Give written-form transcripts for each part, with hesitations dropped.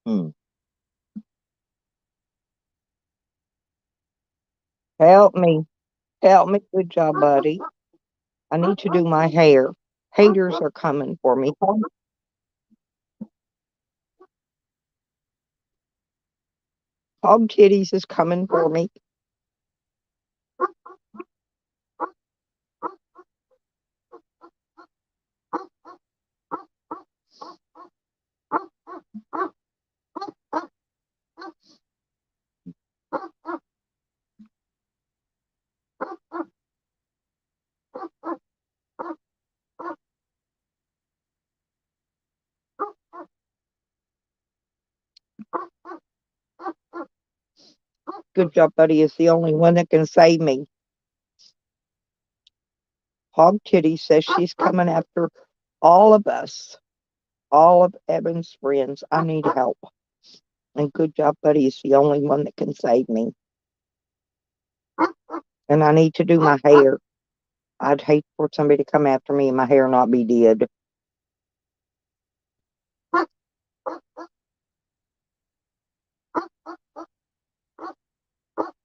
Hmm. Help me. Help me. Good job, buddy. I need to do my hair. Haters are coming for me. Hog titties is coming for me. Good job, buddy. Is the only one that can save me. Hog titty says she's coming after all of us, all of Evan's friends. I need help. And good job, buddy, is the only one that can save me. And I need to do my hair. I'd hate for somebody to come after me and my hair not be dead.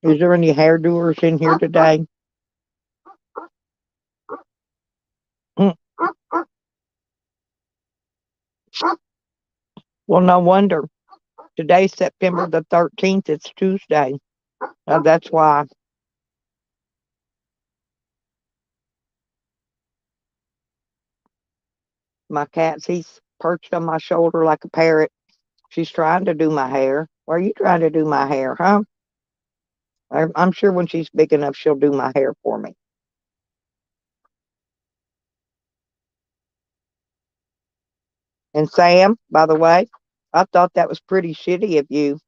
Is there any hairdoers in here today? Mm. Well, no wonder. Today's September the 13th. It's Tuesday. That's why. My cat, he's perched on my shoulder like a parrot. She's trying to do my hair. Why are you trying to do my hair, huh? I'm sure when she's big enough, she'll do my hair for me. And Sam, by the way, I thought that was pretty shitty of you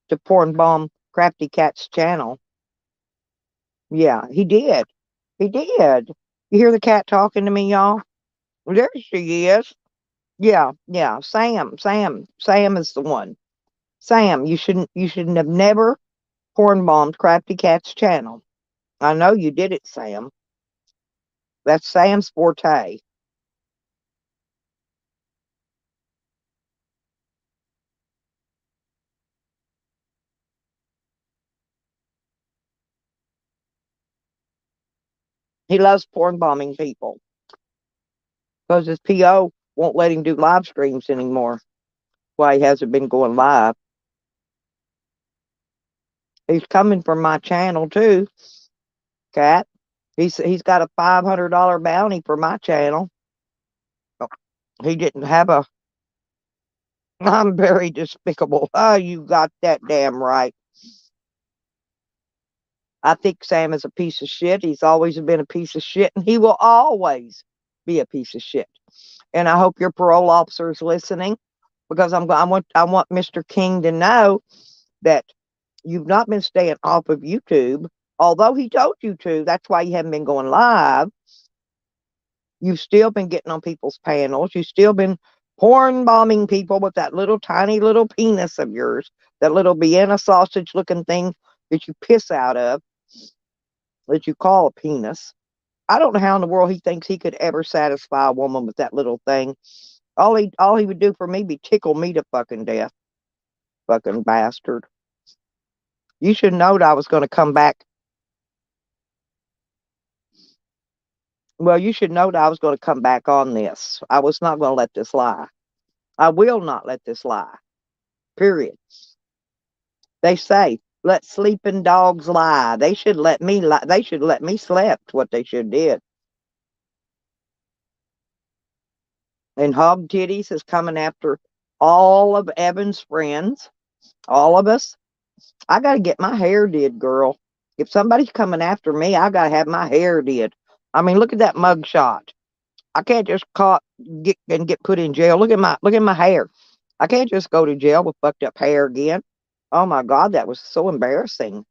to porn bomb Crafty Cat's channel. Yeah, he did. He did. You hear the cat talking to me, y'all? There she is. Yeah, yeah. Sam is the one. Sam, you shouldn't have never porn bombed Crafty Cat's channel. I know you did it, Sam. That's Sam's forte. He loves porn bombing people because his PO won't let him do live streams anymore. Why he hasn't been going live. He's coming from my channel too, Cat. He's got a $500 bounty for my channel. Oh, he didn't have a. I'm very despicable. Oh, you got that damn right. I think Sam is a piece of shit. He's always been a piece of shit, and he will always be a piece of shit. And I hope your parole officer is listening because I want Mr. King to know that you've not been staying off of YouTube. Although he told you to, that's why you haven't been going live. You've still been getting on people's panels. You've still been porn bombing people with that little tiny little penis of yours, that little Vienna sausage looking thing that you piss out of, that you call a penis. I don't know how in the world he thinks he could ever satisfy a woman with that little thing. All he would do for me be tickle me to fucking death. Fucking bastard. You should know that I was gonna come back. Well, you should know that I was gonna come back on this. I was not gonna let this lie. I will not let this lie. Period. They say, let sleeping dogs lie. They should let me lie. They should let me slept what they should did. And Hog Titties is coming after all of Evan's friends, all of us. I got to get my hair did, girl. If somebody's coming after me, I got to have my hair did. I mean, look at that mug shot. I can't just get put in jail. Look at my hair. I can't just go to jail with fucked up hair again. Oh my God, that was so embarrassing.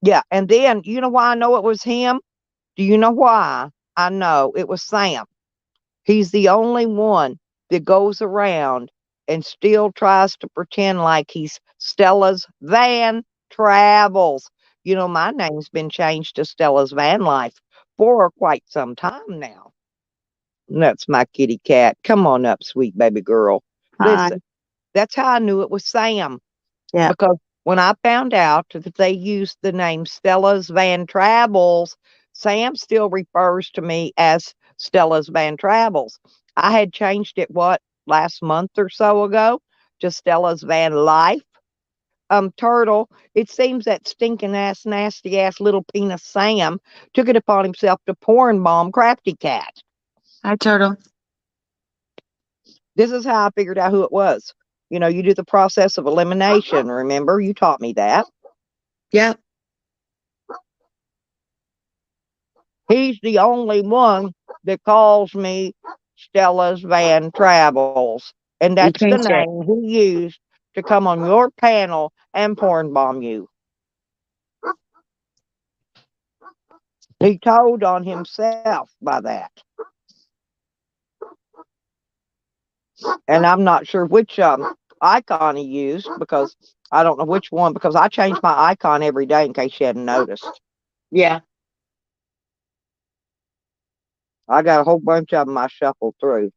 Yeah, and then you know why I know it was him? Do you know why? I know it was Sam. He's the only one that goes around and still tries to pretend like he's Stella's Van Travels. You know, my name's been changed to Stella's Van Life for quite some time now. That's my kitty cat. Come on up, sweet baby girl. Hi. Listen, that's how I knew it was Sam. Yeah. Because when I found out that they used the name Stella's Van Travels, Sam still refers to me as Stella's Van Travels. I had changed it, last month or so ago to Stella's Van Life. Turtle, it seems that stinking ass, nasty ass little penis Sam took it upon himself to porn bomb Crafty Cat. Hi, Turtle. This is how I figured out who it was. You do the process of elimination. Remember, you taught me that. Yeah. He's the only one that calls me Stella's Van Travels. And You that's the changed it. name he used to come on your panel and porn bomb you. He told on himself by that. And I'm not sure which icon he used because I don't know which one because I change my icon every day in case you hadn't noticed. Yeah. I got a whole bunch of them I shuffled through.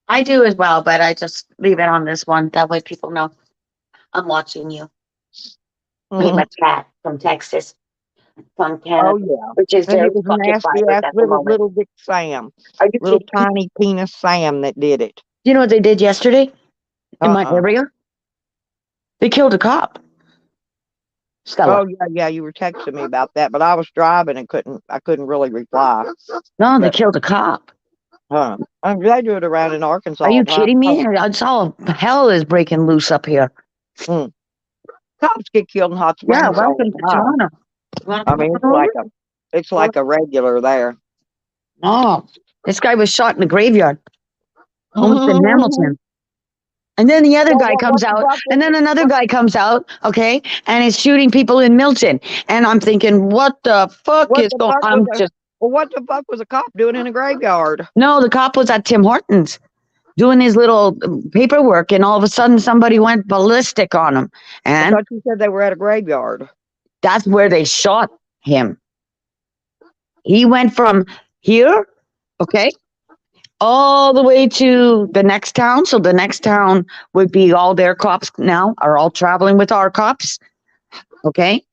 I do as well, but I just leave it on this one. That way people know I'm watching you. Me, my cat from Texas, from Oh Canada, yeah. which is And very it was fucking nasty violent ass at the moment. little Dick Sam. Are you Little kidding me? tiny penis Sam that did it. You know what they did yesterday in my Uh-uh. area? They killed a cop. Stella. Oh yeah, you were texting me about that, but I was driving and I couldn't really reply. No, they But killed a cop. I'm glad do it around in Arkansas Are you all the time. kidding me? I saw hell is breaking loose up here. Mm. Cops get killed in Hot Yeah, Springs all welcome the to time. Toronto. You want I to come mean, on over? it's like a regular there. Oh, this guy was shot in the graveyard, almost in Hamilton. And then the other Well, guy what comes the out, fuck and was then another what, guy comes out, okay, and is shooting people in Milton. And I'm thinking, what the fuck what is the going? fuck was I'm just what the fuck was a cop doing in a graveyard? no. The cop was at Tim Hortons doing his little paperwork, and all of a sudden somebody went ballistic on him, I and thought you said they were at a graveyard. that's where they shot him. He went from here, okay, all the way to the next town. So the next town would be all their cops now are all traveling with our cops, okay?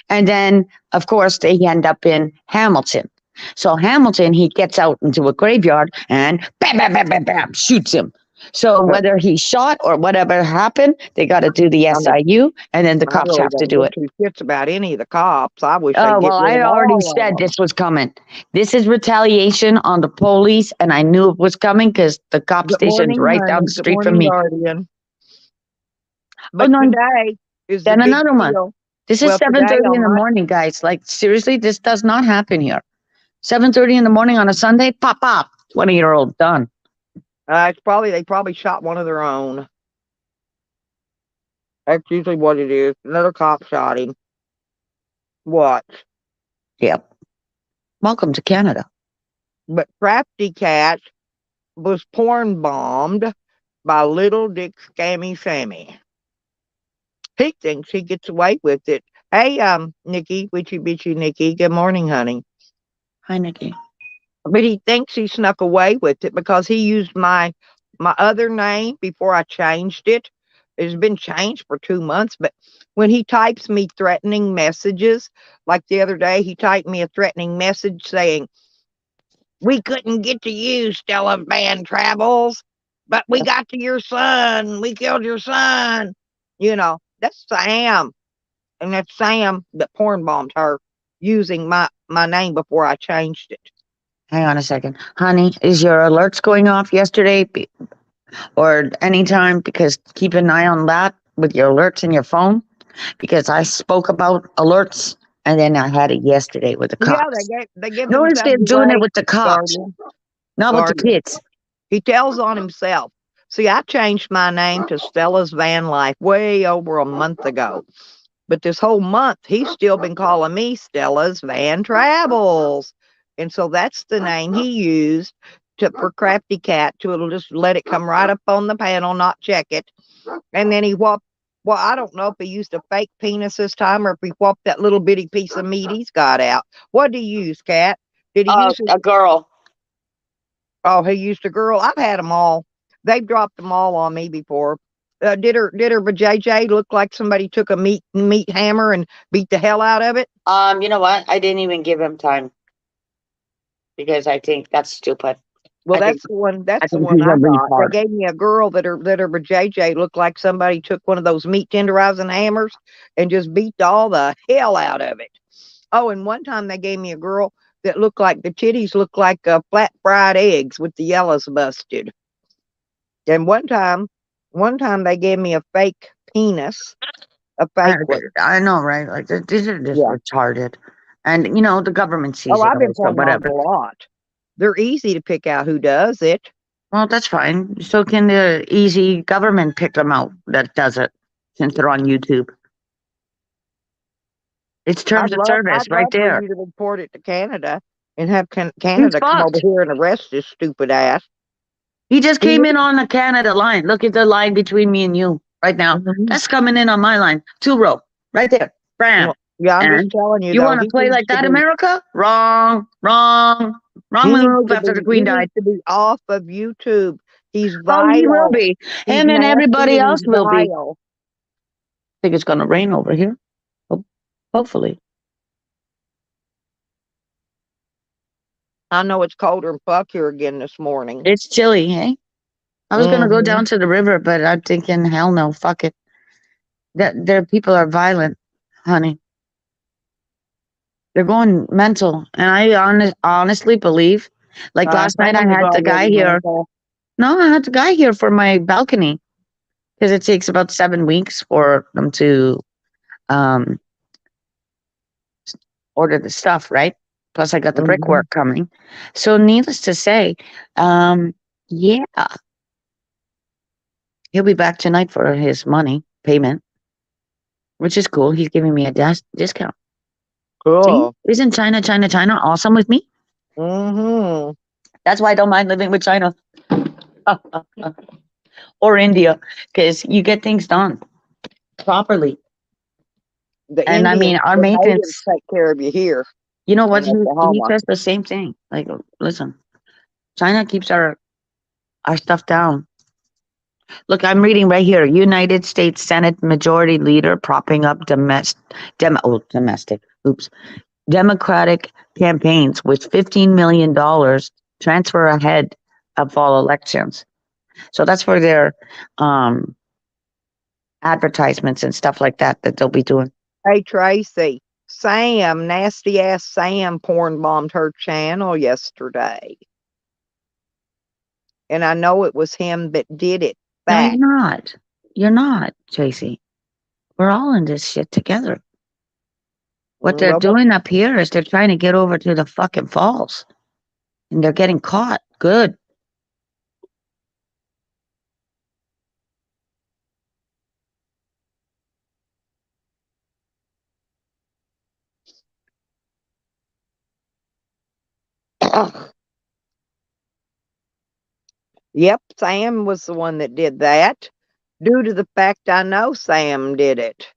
And then, of course, they end up in Hamilton. So Hamilton, he gets out into a graveyard and bam, bam, bam, bam, bam, shoots him. So Uh, whether he's shot or whatever happened, they got to do the I mean, SIU, and then the I cops really have to don't do give it. two shits about any of the cops. I wish they'd Oh, get well, rid I of already all of said them. this was coming. This is retaliation on the police, and I knew it was coming because the cop Good station's morning, right down honey. the Good street from morning, me. Guardian. Oh, But no, today is the then big another one. deal. This is Well, today 7:30 on in the my morning, guys. Like, seriously, this does not happen here. 7:30 in the morning on a Sunday, pop, pop, 20-year-old, done. they probably shot one of their own. That's usually what it is. Another cop shot him. What? Yep. Welcome to Canada. But Crafty Cat was porn bombed by Little Dick Scammy Sammy. He thinks he gets away with it. Hey, Nikki, witchy bitchy Nikki. Good morning, honey. Hi, Nikki. But he thinks he snuck away with it because he used my other name before I changed it. It's been changed for 2 months, but when he types me threatening messages, like the other day, he typed me a threatening message saying, "We couldn't get to you, Stella Van Travels, but we got to your son. We killed your son." That's Sam. And that's Sam that porn bombed her using my name before I changed it. Hang on a second. Honey, is your alerts going off yesterday or anytime? Because keep an eye on that with your alerts in your phone. Because I spoke about alerts and then I had it yesterday with the Yeah, cops. they give Notice they're themselves doing it away, with the cops, Guardian. not with the Guardian. kids. He tells on himself. See, I changed my name to Stella's Van Life way over a month ago. But this whole month, he's still been calling me Stella's Van Travels. And so that's the name he used for Crafty Cat to just let it come right up on the panel, not check it. And then he Well, I don't know if he used a fake penis this time or if he whopped that little bitty piece of meat he's got out. What did he use, Cat? Did he use his, A girl. oh, he used a girl? I've had them all. They've dropped them all on me before. Did her JJ look like somebody took a meat hammer and beat the hell out of it? You know what? I didn't even give him time because I think that's stupid. Well, I think that's the one. I That's the think one he's I a got. They retard. gave me a girl that her JJ looked like somebody took one of those meat tenderizing hammers and just beat all the hell out of it. Oh, and one time they gave me a girl that looked like the titties looked like flat fried eggs with the yellows busted. And one time they gave me a fake penis, a I, fake one. I know, right? Like these are just Yeah. retarded, and the government Oh, sees it I've been also. playing on Whatever. a lot. They're easy to pick out who does it. Well, that's fine. So can the easy government pick them out that does it since they're on YouTube? It's terms I'd of love, service I'd right love for there. you to report it to Canada and have He's Canada come over fucked. here and arrest his stupid ass. He just He came in is. on the Canada line. Look at the line between me and you right now. Mhm. That's coming in on my line. 2 row. Right there. Bam. Well, yeah, I'm just And telling you you though, want to play like that, America? Wrong. Wrong. Wrong move after the he Queen needs died. to be off of YouTube. He's Oh, he will vile. be. He's Him and nasty everybody and else he's will be. vile. I think it's going to rain over here. Hopefully. I know it's colder than fuck here again this morning. It's chilly, hey? I was going to go Hmm. down to the river, but I'm thinking, hell no, fuck it. Their people are violent, honey. They're going mental. And I honestly believe, like last night, I Sam is had the guy already here. mental. No, I had the guy here for my balcony because it takes about 7 weeks for them to um, order the stuff, right? Plus, I got the Hmm. brickwork coming. So, needless to say, um, yeah, he'll be back tonight for his money payment, which is cool. He's giving me a discount. See, Cool. isn't China awesome with me? Hmm. That's why I don't mind living with China or India because you get things done properly. The And I mean, Indians, our the natives maintenance, take care of you here you know what? in He Oklahoma. says the same thing. Like, listen, China keeps our stuff down. Look, I'm reading right here. United States Senate Majority Leader propping up domestic. Oops, Democratic campaigns with $15 million transfer ahead of fall elections. So that's for their um, advertisements and stuff like that they'll be doing. Hey Tracy, Sam, nasty ass Sam porn bombed her channel yesterday. And I know it was him that did it. No, you're Fact. not. You're not, Tracy. We're all in this shit together. What they're Well, doing up here is they're trying to get over to the fucking falls, and they're getting caught. Good. yep, Sam was the one that did that. Due to the fact I know Sam did it.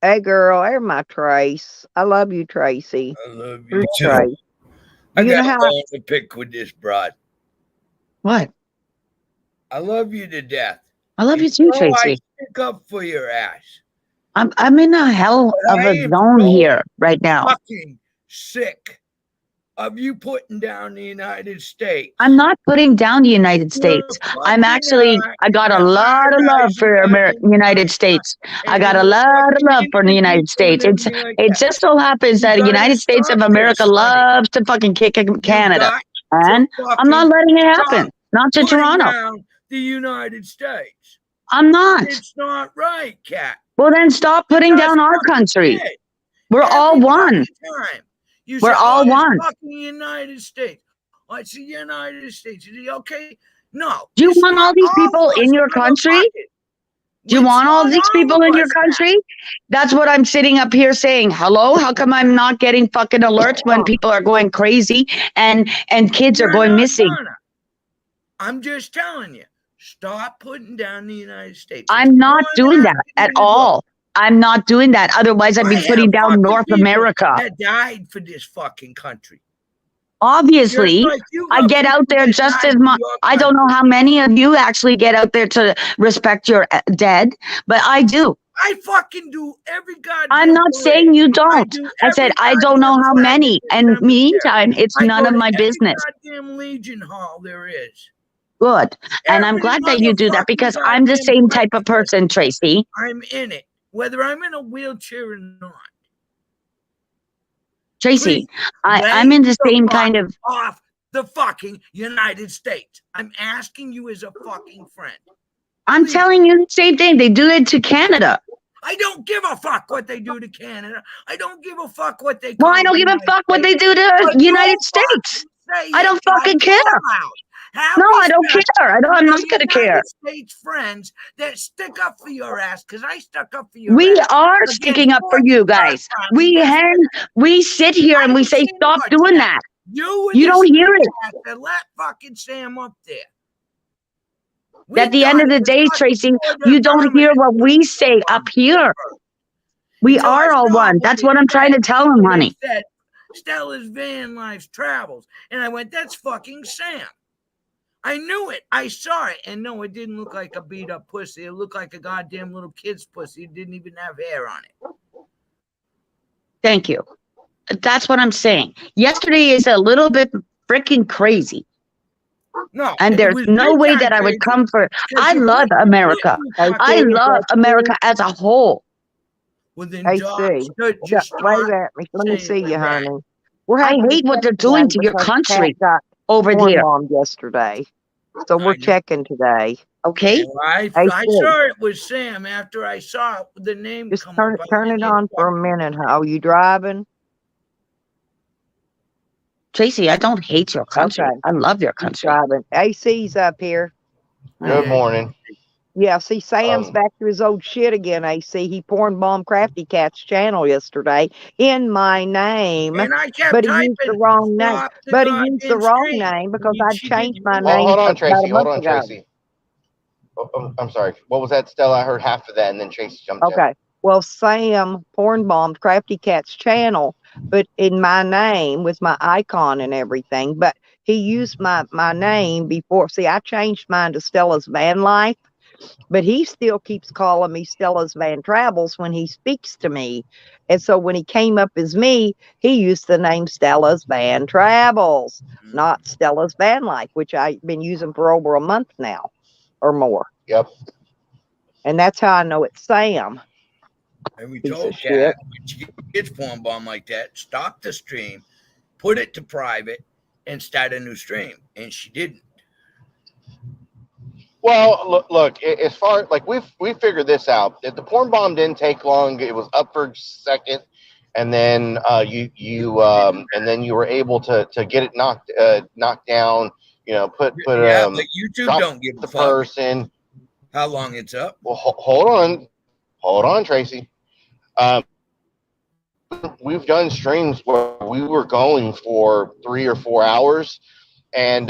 Hey girl, there's my Trace. I love you, Tracy. I love you Who's too. Trace? I You got know a how bone to pick with this broad. What? I love you to death. I love And you too, you know I Tracy. stick up for your ass. I'm in a hell But of I a am zone so here right now. fucking sick of you putting down the United I'm States. not putting down the United You're States. I'm fucking actually, I got a an lot of love eye-rising for fucking United nut. States. I got And a you're lot of fucking love for the Indian United people and States. everything like It that. just so happens You that the gotta United States stop of America this, honey. loves to fucking kick You Canada. got to And I'm not fucking letting it stop happen. Not to putting Toronto. down the United States. I'm not. It's not right, Cat. Well, then stop It putting does down our fucking country. shit. We're all Every one. fucking time. You We're say, oh, all it's one. fucking United States. Oh, it's the United States. Is it okay? No, Do you it's want not all these all people of in us, your country? motherfucker. Do you It's want all not these all people of in your us, Cat. country? That's what I'm sitting up here saying. Hello, how come I'm not getting fucking alerts when people are going crazy and kids are You're going not missing? gonna. I'm just telling you. Stop putting down the United States. I'm not doing that at all. I'm not doing that. Otherwise, I'd be putting down North America. That died for this fucking country. Obviously, I get out there just as much. I don't know how many of you actually get out there to respect your dead, but I do. I fucking do every goddamn. I'm not saying you don't. I said I don't know how many. And meantime, it's none of my business. Goddamn Legion Hall there is. Good. And I'm glad that you do that because I'm the same type of person, Tracy. I'm in it, whether I'm in a wheelchair or not. Tracy, I'm in the same kind of off the fucking United States. I'm asking you as a fucking friend. I'm telling you the same thing. They do it to Canada. I don't give a fuck what they do to Canada. I don't give a fuck what they. Well, I don't give a fuck what they do to the United States. I don't fucking care. No, I don't care. I'm not gonna care. States friends that stick up for your ass because I stuck up for you. We are sticking up for you guys. We sit here and we say stop doing that. You don't hear it. Let fucking Sam up there. At the end of the day, Tracy, you don't hear what we say up here. We are all one. That's what I'm trying to tell him, honey. Stella's van life travels, and I went, that's fucking Sam. I knew it. I saw it. And no, it didn't look like a beat up pussy. It looked like a goddamn little kid's pussy. It didn't even have hair on it. Thank you. That's what I'm saying. Yesterday is a little bit freaking crazy. No. And there's no way that I would come for. I love America. I love America as a whole. Well, then I see. Wave at me. Let me see you, honey. I hate what they're doing to your country over there. Yesterday, so we're checking today. Okay. Well, I saw it was Sam after I saw the name. Just turn it on for a minute. How are you driving? Tracy, I don't hate your country. Okay. I love your country. Driving. AC's up here. Good morning. Yeah, see, Sam's back to his old shit again, AC. He porn bombed Crafty Cat's channel yesterday in my name. And I kept but he used the wrong name. But he used the wrong name because I changed my name. Hold on, Tracy. Hold on, Tracy. Oh, I'm sorry. What was that, Stella? I heard half of that, and then Tracy jumped in. Okay. Well, Sam porn bombed Crafty Cat's channel, but in my name with my icon and everything. But he used my name before. See, I changed mine to Stella's Van Life. But he still keeps calling me Stella's Van Travels when he speaks to me. And so when he came up as me, he used the name Stella's Van Travels, not Stella's Van Life, which I've been using for over a month now or more. Yep. And that's how I know it's Sam. And we told Kat, when she gets porn bomb like that, stop the stream, put it to private, and start a new stream. And she didn't. Well, look. As far like we figured this out. That the porn bomb didn't take long. It was up for a second, and then you were able to get it knocked down. You know, put but YouTube don't give the person how long it's up. Well, hold on, Tracy. We've done streams where we were going for 3 or 4 hours, and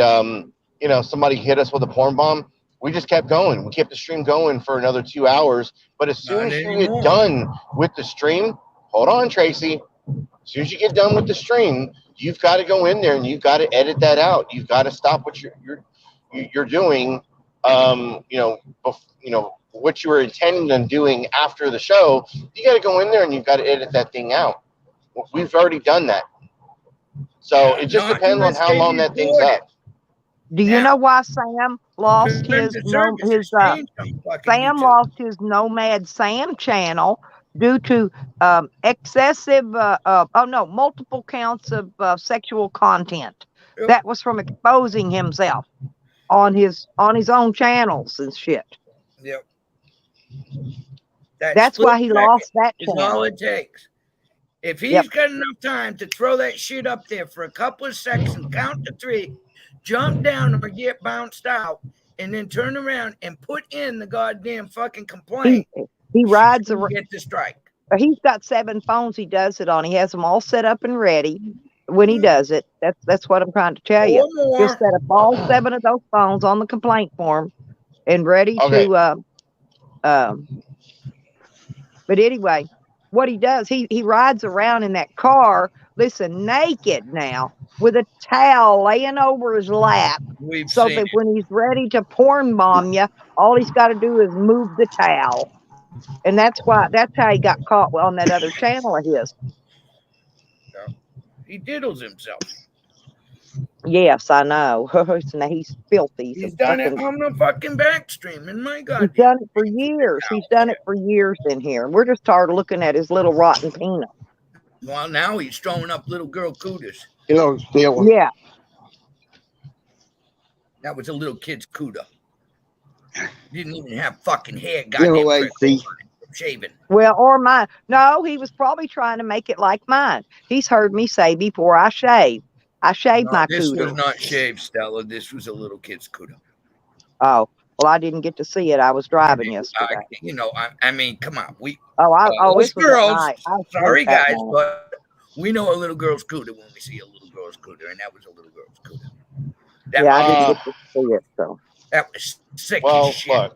somebody hit us with a porn bomb. We just kept going. We kept the stream going for another 2 hours. But as soon as you get done with the stream, hold on, Tracy. As soon as you get done with the stream, you've got to go in there and you've got to edit that out. You've got to stop what you're doing. What you were intending on doing after the show. You got to go in there and you've got to edit that thing out. We've already done that. So it just depends on how long that thing's up. Do you know why Sam lost his Nomad Sam channel due to excessive multiple counts of sexual content? Yep. That was from exposing himself on his own channels and shit. Yep. That's why he lost that channel. Is all it takes. If he's got enough time to throw that shit up there for a couple of seconds and count to 3, jump down or get bounced out, and then turn around and put in the goddamn fucking complaint. He rides around. Get the strike. He's got 7 phones he does it on. He has them all set up and ready when he does it. That's what I'm trying to tell you. He'll set up all 7 of those phones on the complaint form and ready Okay. to. Um, but anyway, what he does, he rides around in that car, listen, naked now, with a towel laying over his lap, We've so seen that it. when he's ready to porn bomb you, all he's got to do is move the towel. And that's how he got caught on that other channel of his. He diddles himself. Yes, I know. He's filthy. He's done it on the fucking back stream in my He's goddamn. done it for years. He's done it for years in here. We're just tired of looking at his little rotten penis. Well, now he's throwing up little girl cooties. Hello, Stella. Yeah. That was a little kid's cooter. Didn't even have fucking hair. Hello, Goddamn AC. shaving. Well, or mine. No, he was probably trying to make it like mine. He's heard me say before I shave. I shave No, my this was cooter. not shaved, Stella. This was a little kid's cooter. Oh, well, I didn't get to see it. I was driving yesterday. I mean, come on. It Us was at girls, night. I was sorry asleep that guys, night. but we know a little girl's cooter when we see a little girl's cooter, and that was a little girl's cooter. Yeah, I didn't Uh, get to see it. So That was sick Well, as shit.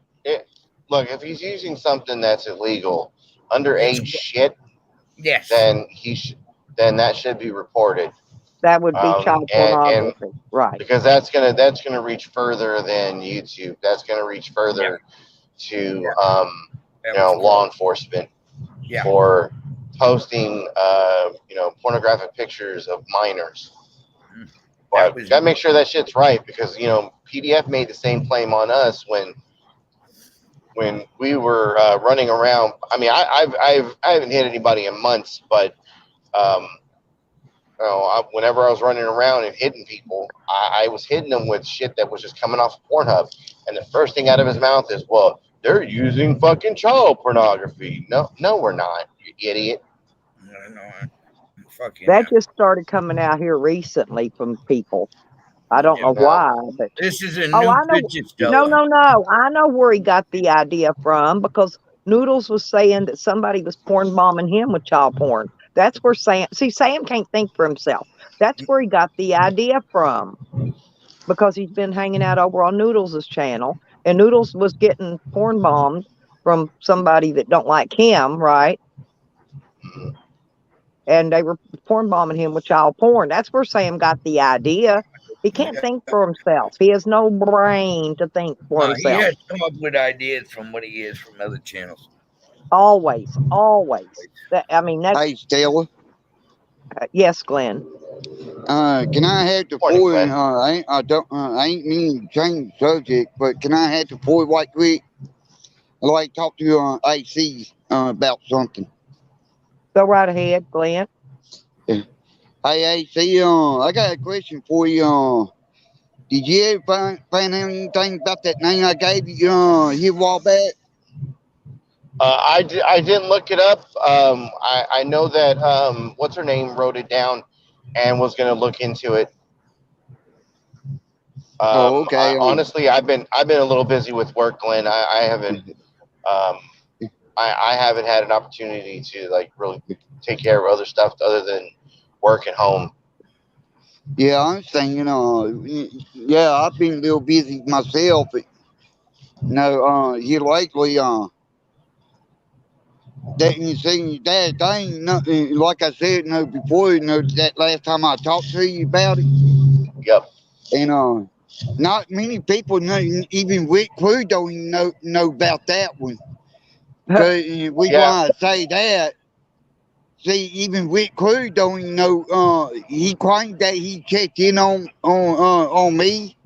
look, if he's using something that's illegal, underage shit, Yes. then that should be reported. that would be child And pornography, right? because that's gonna reach further than YouTube. That's gonna reach further to That was law enforcement Yeah. for posting pornographic pictures of minors. Mm. But was- gotta make sure that shit's right, because PDF made the same claim on us when we were running around. I mean, I haven't hit anybody in months, but whenever I was running around and hitting people, I was hitting them with shit that was just coming off of Pornhub. And the first thing out of his mouth is, well, they're using fucking child pornography. No, we're not, you idiot. That just started coming out here recently from people. I don't know why, but This is a new I know. picture, Stella. No. I know where he got the idea from, because Noodles was saying that somebody was porn bombing him with child porn. That's where Sam can't think for himself. That's where he got the idea from, because he's been hanging out over on Noodles' channel, and Noodles was getting porn bombed from somebody that don't like him, right? And they were porn bombing him with child porn. That's where Sam got the idea. He can't think for himself. He has no brain to think for He himself. has come up with ideas from what he hears from other channels. Always. That's Hey, Stella. yes, Glenn. Can I have the Morning, Ford? Glenn. I ain't meaning to change the subject, but can I have the Ford right quick? I'd like to talk to AC about something. Go right ahead, Glenn. Hey, AC, I got a question for you. Did you ever find out anything about that name I gave you here a while back? I didn't look it up. I know that what's her name wrote it down and was going to look into it. Okay. Honestly, I've been a little busy with work, Glenn. I haven't I haven't had an opportunity to really take care of other stuff other than work and home. Yeah, I understand. Yeah, I've been a little busy myself. But, here lately, that you see that thing, like I said, before, that last time I talked to you about it. Yep. And not many people know, even Rick Crew don't even know about that one. Because we want to say that. See, even Rick Crew don't even know. He claimed that he checked in on me.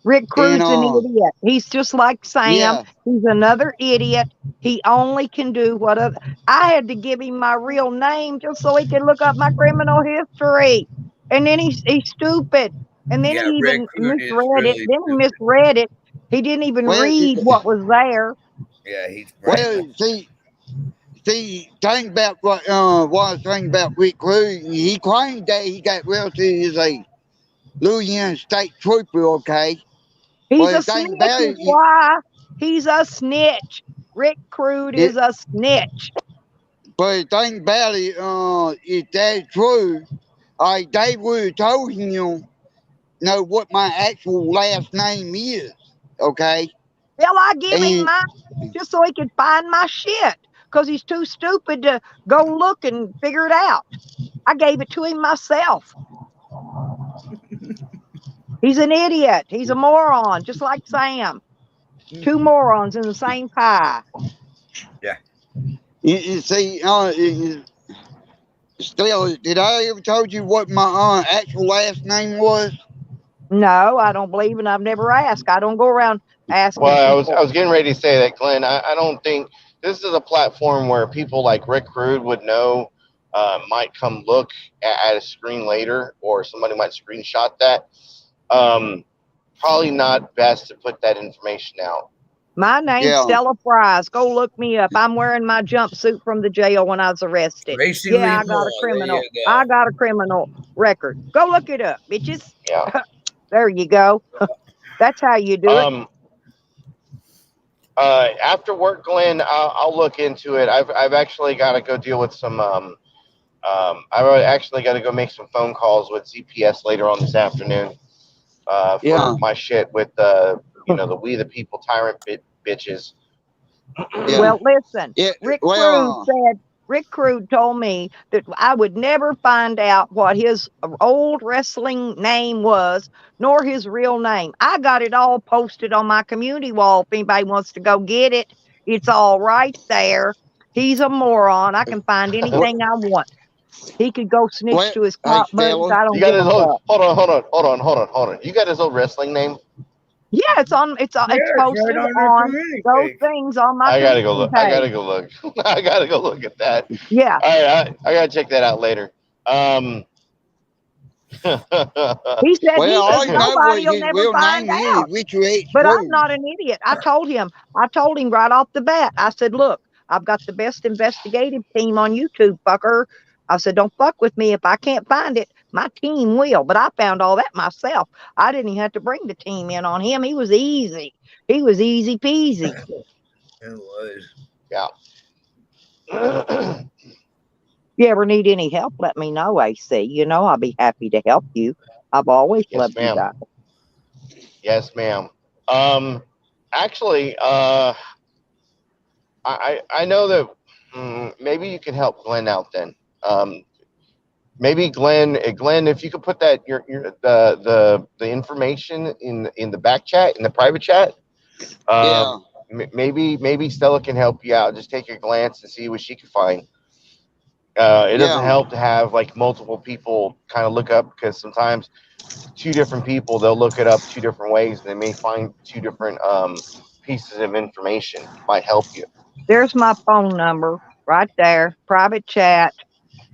Rick Crew's an And idiot. He's just like Sam. yeah, He's another idiot. He only can do what I had to give him my real name just so he could look up my criminal history. And then he's stupid. And then he Rick even Crew is misread it. really Then he stupid. misread it. He didn't even read what was there. Yeah, he's well, see, thing about what I was saying about Rick Crew, he claimed that he got relatives as a Louisiana state trooper. Okay. He's Well, a the thing snitch. about Is why he's a snitch. Rick Crude is a snitch. But the thing about it, if that's true, they would have told him, what my actual last name is. okay? Hell, I give him And mine just so he could find my shit because he's too stupid to go look and figure it out. I gave it to him myself. He's an idiot. He's a moron, just like Sam. Two morons in the same pie. Yeah. you see, still, did I ever told you what my actual last name was? No, I don't believe, and I've never asked. I don't go around asking Well, people. I was getting ready to say that, Glenn. I don't think this is a platform where people like Rick Rude would know. Might come look at a screen later, or somebody might screenshot that. Probably not best to put that information out. My name's Yeah. Stella Fries. Go look me up. I'm wearing my jumpsuit from the jail when I was arrested. Tracy Yeah, Lee I got a Moore. There criminal. you I go. got a criminal record. Go look it up, bitches. Yeah. There you go. That's how you do it. After work, Glenn, I'll look into it. I've actually got to go deal with some. I've actually got to go make some phone calls with CPS later on this afternoon. For Yeah. my shit with the We the People tyrant bitches. Yeah. Well, listen, Yeah. Rick Crude Well, said, Rick Crude told me that I would never find out what his old wrestling name was, nor his real name. I got it all posted on my community wall. If anybody wants to go get it, it's all right there. He's a moron. I can find anything I want. He could go snitch well, to his hey, cop buddies. Stella. I You don't got give his a old. fuck. Hold on. You got his old wrestling name. Yeah, it's Yeah, it's posted right on their on community those page. things on my I gotta go community look. I page. gotta go look. I gotta go look at that. Yeah. All right, I gotta check that out later. He said Well, all I know what nobody will his never real find name is, out. Richard H. But I'm Crude. not an idiot. I told him right off the bat. I said, look, I've got the best investigative team on YouTube, fucker. I said, don't fuck with me. If I can't find it, my team will. But I found all that myself. I didn't even have to bring the team in on him. He was easy. He was easy peasy. It was. Yeah. If you ever need any help, let me know, AC. You know, I'll be happy to help you. I've always Yes, loved you ma'am. guys. Yes, ma'am. Actually, I know that maybe you can help Glenn out then. Maybe Glenn, if you could put that the information in the back chat, in the private chat. Yeah. Maybe Stella can help you out. Just take a glance and see what she can find. It doesn't Yeah. help to have like multiple people kind of look up, because sometimes two different people, they'll look it up two different ways and they may find two different pieces of information. Might help you. There's my phone number right there, private chat.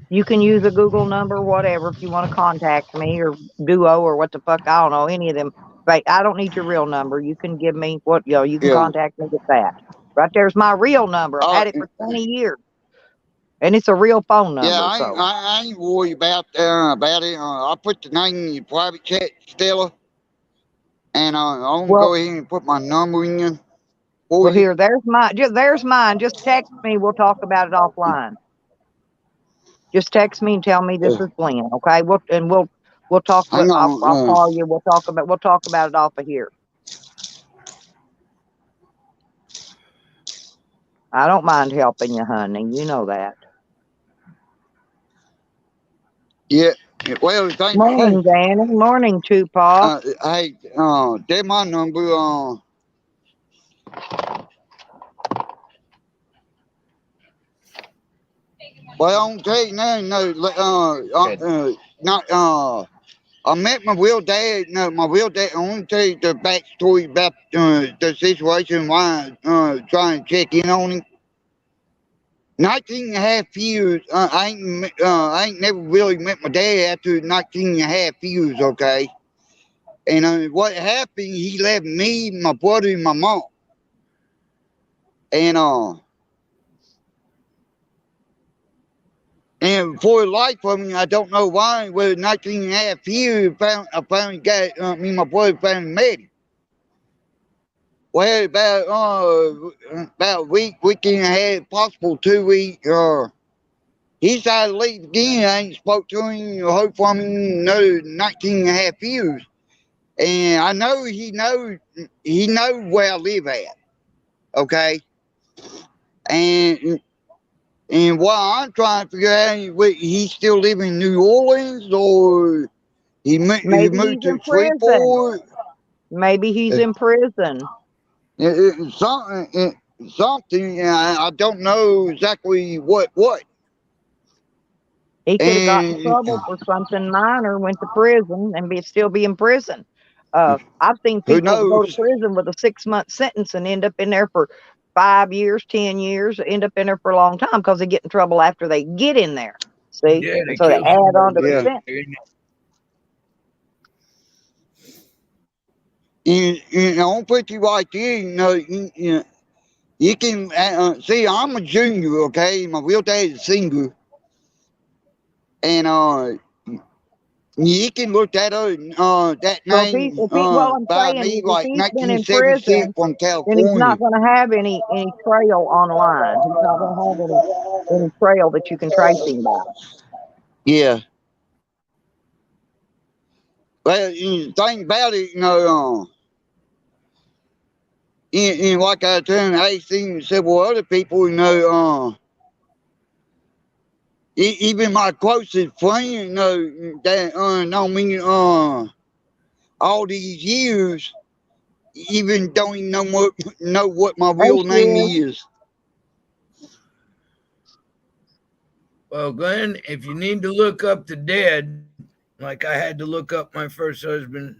You can use a Google number, whatever, if you want to contact me, or Duo, or what the fuck. I don't know any of them. But I don't need your real number. You can give me you can Yeah. contact me with that. Right there's my real number. I've had it for 20 years. And it's a real phone Yeah, number. I ain't worried about it. I put the name in your private chat, Stella, and I'm gonna Well, go ahead and put my number in there for well, you. here, there's mine. Just text me. We'll talk about it offline. Just text me and tell me this is Glenn, okay? We'll talk. Hang I'll on. call you. We'll talk about it off of here. I don't mind helping you, honey. You know that. Yeah. Well, thank Morning, you. Danny. Morning, Tupac. Hey, that's my number. Well, I don't tell you now. Not. I met my real dad. No, my real dad. I want to tell you the backstory about the situation. Why trying to check in on him. 19 and a half years. I ain't never really met my dad after 19 and a half years. Okay. And what happened? He left me, my brother, and my mom. And for the life of me, I don't know why. Well, 19 and a half years, I finally got me and my brother finally met him. Well, about a week and a half, possible 2 weeks. He decided to leave again. I ain't spoke to him or heard from him another 19 and a half years. and I know he knows where I live at. Okay, and what I'm trying to figure out is he still live in New Orleans or he Maybe moved he's in to prison. Shreveport. Maybe he's in prison. Something. I don't know exactly what. He could have got in And trouble for something minor, went to prison, and still be in prison. I've seen who people go to knows? prison with a 6-month sentence and end up in there for 5 years, 10 years, end up in there for a long time because they get in trouble after they get in there. See, Yeah, and they so they kill add somebody on to while the Yeah. they're sentence. in And I'll put you right there. You can see. I'm a junior. Okay, my real dad is a senior, and you can look that up. That So name well, I'm by saying me is if like he's been in 1976 prison, from then he's California. not going to have any trail online. He's not going to have any trail that you can trace him by. Yeah. Well, the thing about it, and like I told AC and several other people, even my closest friend, that know me all these years, even don't even know what my Hey, real name Shiv. is. Well, Glenn, if you need to look up the dead, like I had to look up my first husband,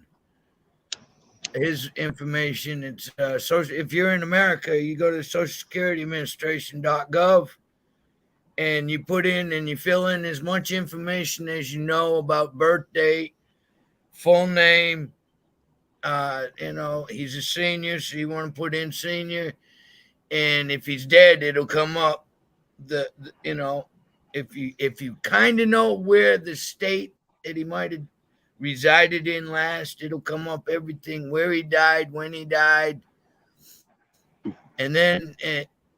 his information, it's social. If you're in America, you go to Social Security Administration.gov and you put in and you fill in as much information as you know about birth date, full name. He's a senior, so you want to put in senior, and if he's dead, it'll come up. If you kind of know where the state that he might have resided in last, it'll come up everything where he died, when he died, and then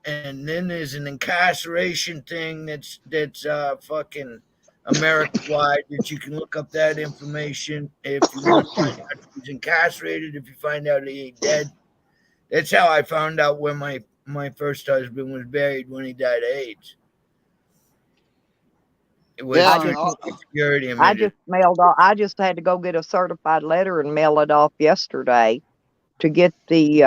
there's an incarceration thing that's fucking America wide that you can look up that information if you want to find out if he's incarcerated, if you find out he ain't dead. That's how I found out where my first husband was buried when he died of AIDS. It was I Yeah, through just Social Security I just mailed off. I just had to go get a certified letter and mail it off yesterday to get the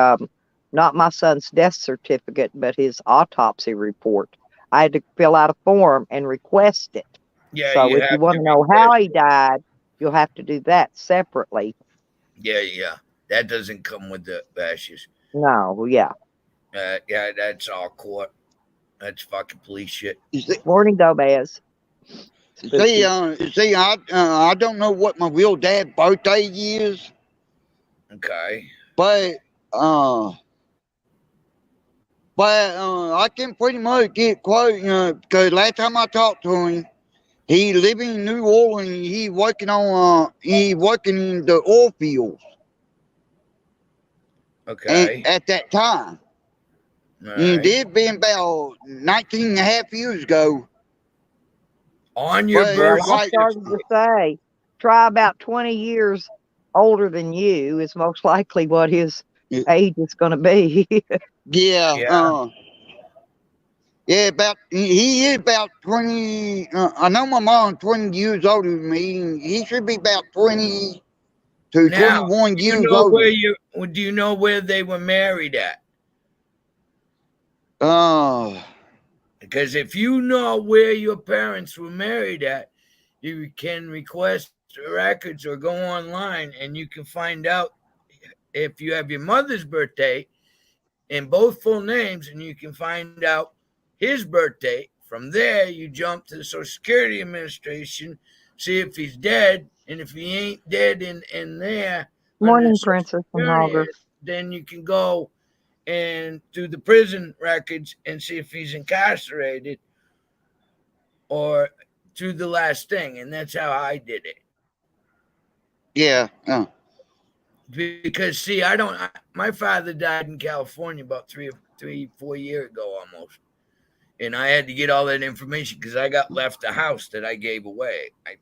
not my son's death certificate, but his autopsy report. I had to fill out a form and request it. Yeah, So you if you have want to to know how request. he died, you'll have to do that separately. Yeah. That doesn't come with the ashes. No, yeah. Yeah, that's all court. That's fucking police shit. Morning, Gomez. Spooky. I don't know what my real dad's birthday is, Okay. but uh, I can pretty much get close, because last time I talked to him, he living in New Orleans. He working in the oil fields, and Okay. at that time, All and right. it been about 19 and a half years ago. On your But Well, birth I like, started to certificate. say, try about 20 years older than you is most likely what his age is going to be. yeah, Yeah. yeah, about he is about 20. I know my mom 20 years older than me. And he should be about 20 to Now, 21 do you years know older. where they were married at? Uh, Because if you know where your parents were married at, you can request records or go online and you can find out if you have your mother's birthday in both full names, and you can find out his birthday. From there, you jump to the Social Security Administration, see if he's dead, and if he ain't dead in there under the Morning, Social Princess and Security, Hogger. then you can go and do the prison records and see if he's incarcerated or do the last thing. And that's how I did it. yeah. Because see, my father died in California about 4 years ago almost. And I had to get all that information because I got left a house that I gave away. I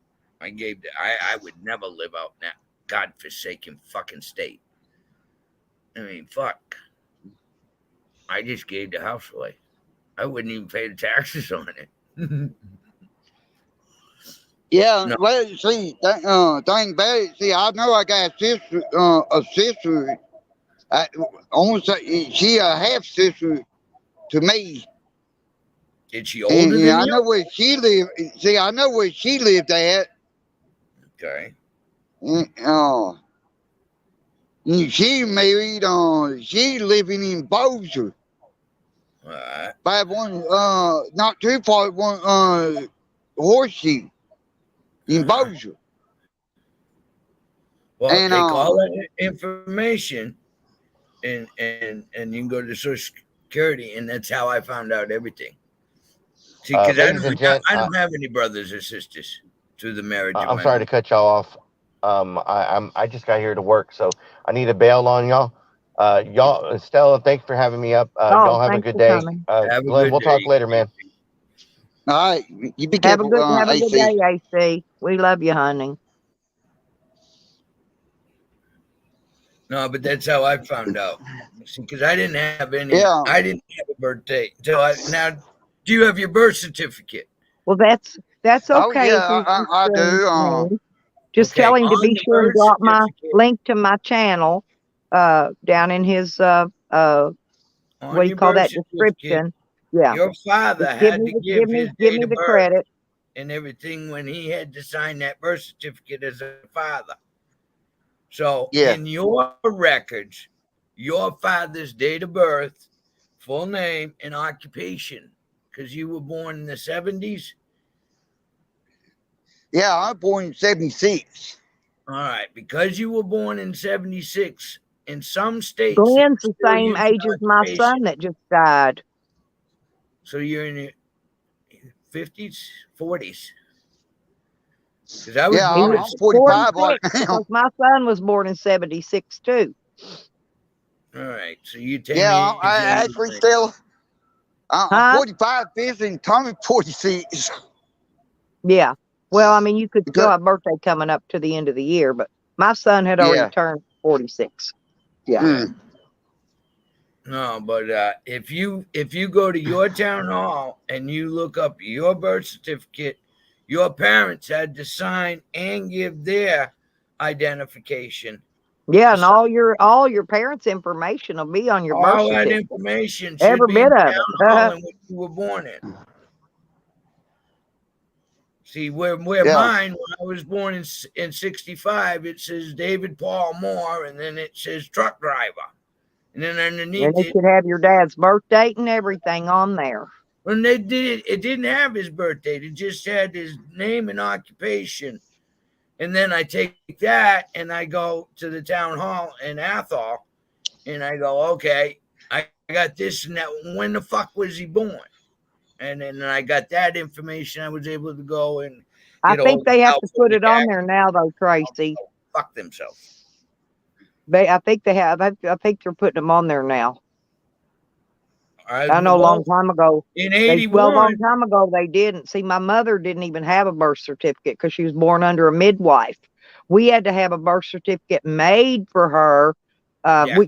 would never live out now. godforsaken fucking state. I mean, fuck. I just gave the house away. I wouldn't even pay the taxes on it. Yeah, No. well, see, thing about it, see, I know I got a sister. Almost she a half sister to me. Is she older than I you? know where she lived. See, I know where she lived at. Okay. She married. She living in Bossier. All right. By one, not too far. One, Horseshoe in Bossier. Well, And take all that information and you can go to Social Security, and that's how I found out everything. See, because Ladies and gents, I don't have any brothers or sisters through the marriage of I'm my sorry to mom. cut y'all off. I just got here to work, so I need to bail on y'all. Y'all, Stella, thanks for having me up. Oh, Y'all have a thanks good for day. coming. Have a Glenn, good we'll talk day. later, man. all right, you be Have a careful, good AC. day, AC. We love you, honey. No, but that's how I found out. See, because I didn't have any. Yeah. I didn't have a birthday until now. Do you have your birth certificate? Well, that's Oh okay if yeah, he's I listening to do. me. Just Okay, tell him to on be the sure and birth drop my certificate, link to my channel down in his what on do you your call birth that certificate, description. Yeah. your father Just give had me to give his give date me of the birth credit. and everything when he had to sign that birth certificate as a father. So Yeah. in your records, your father's date of birth, full name, and occupation, because you were born in the 70s. Yeah, I was born in '76. All right, because you were born in 76, in some states they Glenn's the still same use age as my occupation. son that just died. So you're in your 50s, 40s. Because I was Yeah, born in I'm 45 right 46 now. because my son was born in 76 too. all right. So you 10 Yeah, years I younger actually than me. still. I'm Huh? 45, visiting Tommy 46. Yeah. Well, I mean, you could still Because, have birthday coming up to the end of the year, but my son had already yeah. turned 46. Yeah. Mm. No, but if you go to your town hall and you look up your birth certificate, your parents had to sign and give their identification. Yeah, and all your parents' information will be on your birth All that certificate. information should Every be in bit the of town hall it. in which you were born in. See, where Yeah. mine, when I was born in 65, it says David Paul Moore, and then it says truck driver. And then And underneath it it, should have your dad's birth date and everything on there. when they did it didn't have his birth date. It just had his name and occupation. And then I take that and I go to the town hall in Athol and I go, okay, I got this and that. When the fuck was he born? And then I got that information. I was able to go and I get a think hold of they have to put California it on tax. there now, though, Tracy. Fuck themselves. I think they have. I think they're putting them on there now. I know a long Well, time ago. in A 81, long time ago they didn't. See, my mother didn't even have a birth certificate because she was born under a midwife. We had to have a birth certificate made for her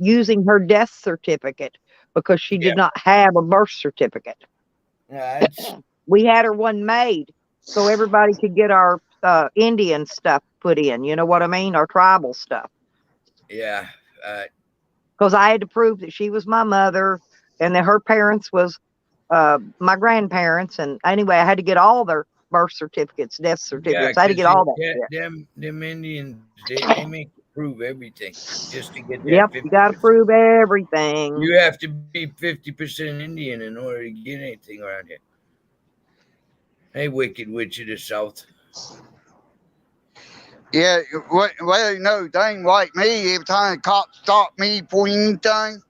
using her death certificate because she did not have a birth certificate. We had her one made so everybody could get our Indian stuff put in. You know what I mean? Our tribal stuff. Yeah. Because I had to prove that she was my mother and that her parents was my grandparents. And anyway, I had to get all their birth certificates, death certificates. I had to get all that shit. Them Indians, they make you prove everything just to get that. Yep, 50%. you got to prove everything. You have to be 50% Indian in order to get anything around here. Hey, Wicked Witch of the South. Yeah, well, you know, they ain't like me. Every time the cops stop me for anything,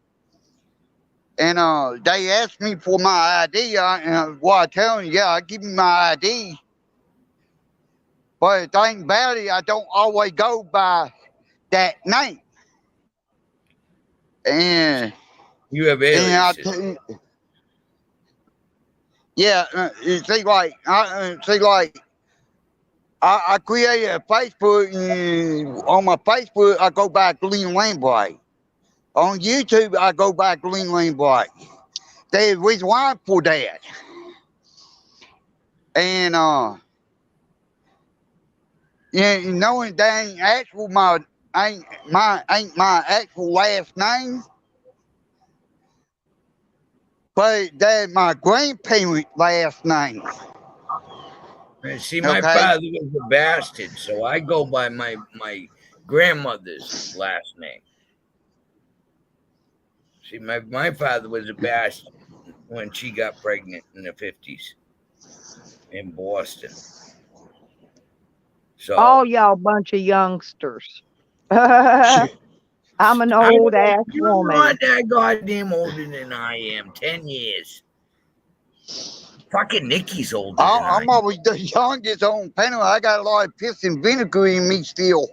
and they ask me for my ID, what I tell them, yeah, I give you my ID. But the thing about it, I don't always go by that name. And you have aliases. Yeah, it seems like I created a Facebook, and on my Facebook, I go by Glenn Lambright. On YouTube, I go by Glenn Lambright. There's a reason why for that. And, yeah, you know, that ain't actual ain't my actual last name, but that's my grandparents' last name. And see, my Okay. father was a bastard, so I go by my grandmother's last name. See, my father was a bastard when she got pregnant in the 50s in Boston. So All y'all bunch of youngsters. I'm an old ass you're woman. not that goddamn older than I am. 10 years. Fucking Nikki's older than I I'm am. always the youngest on panel. I got a lot of piss and vinegar in me still.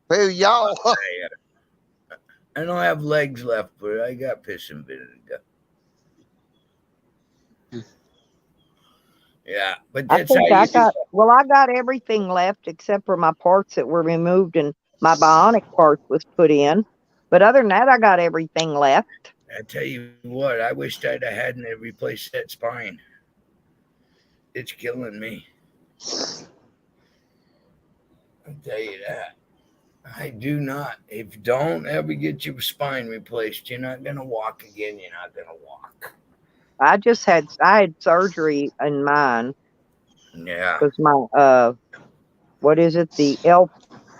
Hey, y'all. I don't have legs left, but I got piss and vinegar. Yeah, but I that's how think you do it. I got everything left except for my parts that were removed and my bionic part was put in. But other than that, I got everything left. I tell you what, I wished I'd have hadn't replaced that spine. It's killing me. I'll tell you that. I do not. If you don't ever get your spine replaced, you're not gonna walk again. You're not gonna walk. I had surgery in mine Yeah. because my what is it, the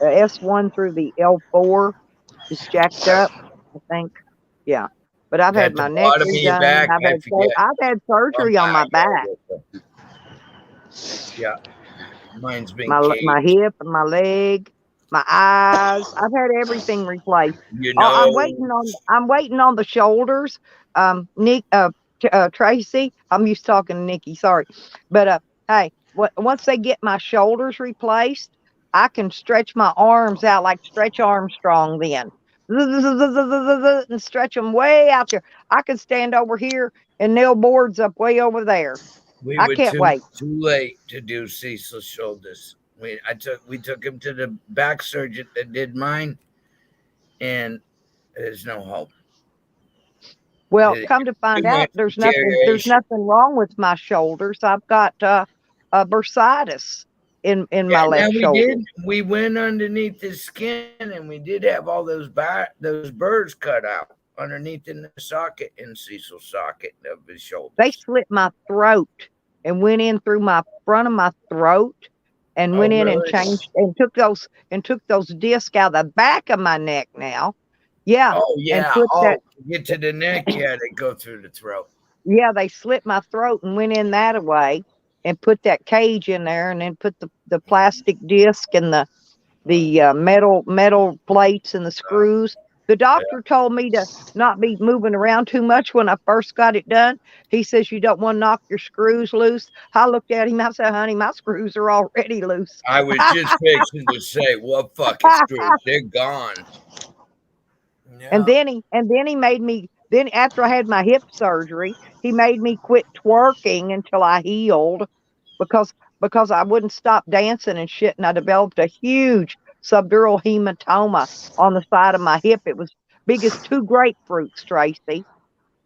S1 through the L4 is jacked up, I think. Yeah. But I've had At the my neck bottom of your redone. back, I forget. I've had Or surgery on my back, yeah. Mine's been my caged. hip and my leg, my eyes. I've had everything replaced. You Oh, know. I'm waiting on the shoulders. Nick, Tracy. I'm used to talking to Nikki. Sorry, but hey, once they get my shoulders replaced, I can stretch my arms out like Stretch Armstrong. Then and stretch them way out there. I can stand over here and nail boards up way over there. We I were can't wait. too late to do Cecil's shoulders. We took him to the back surgeon that did mine, and there's no hope. Well, Too come to find out, much there's deterioration. nothing wrong with my shoulders. I've got bursitis in Yeah, my now left we shoulder. did. We went underneath his skin, and we did have all those burrs cut out underneath in the socket in Cecil's socket of his They shoulders. slit my throat and went in through my front of my throat and Oh, went in and really? changed and took those discs out of the back of my neck now. Yeah, Oh, and yeah. put that. Oh, to get to the neck, yeah, they go through the throat. Yeah, they slit my throat and went in that way and put that cage in there and then put the plastic disc and the metal plates and the screws. The doctor told me to not be moving around too much when I first got it done. He says you don't want to knock your screws loose. I looked at him. I said, "Honey, my screws are already loose." I was just fixing to say, what fucking screws? They're gone. And Yeah. then he made me. Then after I had my hip surgery, he made me quit twerking until I healed because I wouldn't stop dancing and shit, and I developed a huge subdural hematoma on the side of my hip. It was big as two grapefruits, Tracy.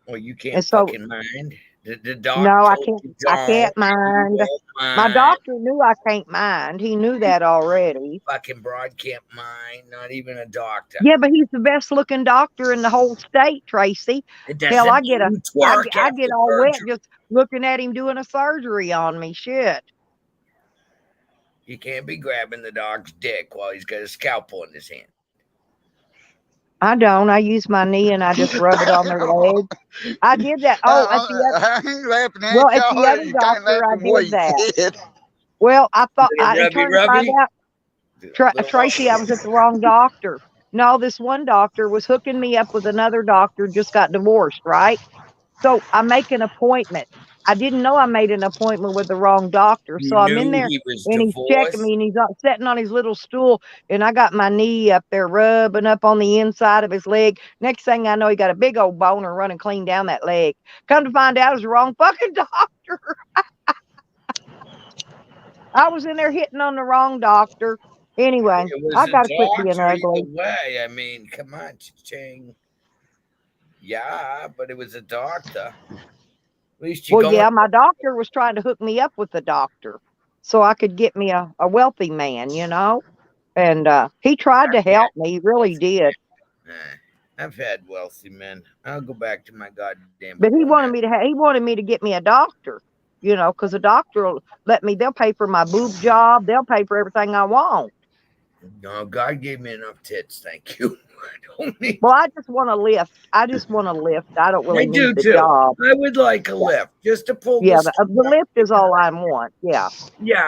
Well, you And can't so fucking mind. The no, doc told you I don't. can't You mind. won't My mind. doctor knew I can't mind. He knew that already. Fucking broad can't mind. Not even a doctor. Yeah, but he's the best looking doctor in the whole state, Tracy. It Hell, doesn't mean you twerk I after get all wet surgery. just looking at him doing a surgery on me. Shit. You can't be grabbing the dog's dick while he's got a scalpel in his hand. I don't. I use my knee and I just rub it on their leg. I did that. Oh, I ain't laughing at at the y'all. other You can't laugh doctor, I at what did he that. said. Well, I thought Little it rubby turned to find rubby. out, Little Tracy, I was at the wrong doctor. No, this one doctor was hooking me up with another doctor, just got divorced, right? So I make an appointment. I didn't know I made an appointment with the wrong doctor. You So I'm in knew there he was and he's checking divorced. me and he's sitting on his little stool and I got my knee up there rubbing up on the inside of his leg. Next thing I know, he got a big old boner running clean down that leg. Come to find out, it was the wrong fucking doctor. I was in there hitting on the wrong doctor. Anyway, It was I a gotta quit being doctor either ugly. way. I mean, come on, Ching. Yeah, but it was a doctor. At least you're Well, going. yeah, my doctor was trying to hook me up with the doctor so I could get me a wealthy man, And he tried to help me. He really did. I've had wealthy men. I'll go back to my goddamn But he phone. wanted me to get me a doctor, because a doctor will they'll pay for my boob job. They'll pay for everything I want. No, God gave me enough tits. Thank you. I don't need. Well, I just want to lift. I don't I really do need the too. job. I would like a lift just to pull Yeah, this. the lift is all I want. Yeah. Yeah,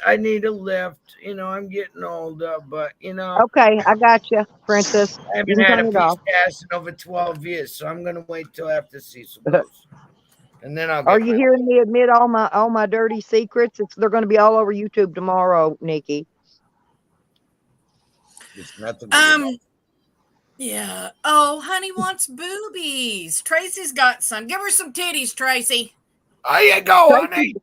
I need a lift. I'm getting older, but Okay, I got you, princess. I You haven't can had turn a it piece off. of ass in over 12 years, so I'm gonna wait till after Cecil goes, and then I'll Are get you my. hearing me admit all my dirty secrets? They're going to be all over YouTube tomorrow, Nikki. It's nothing. Yeah. Oh, honey wants boobies. Tracy's got some. Give her some titties, Tracy. There you go, Tracy, honey.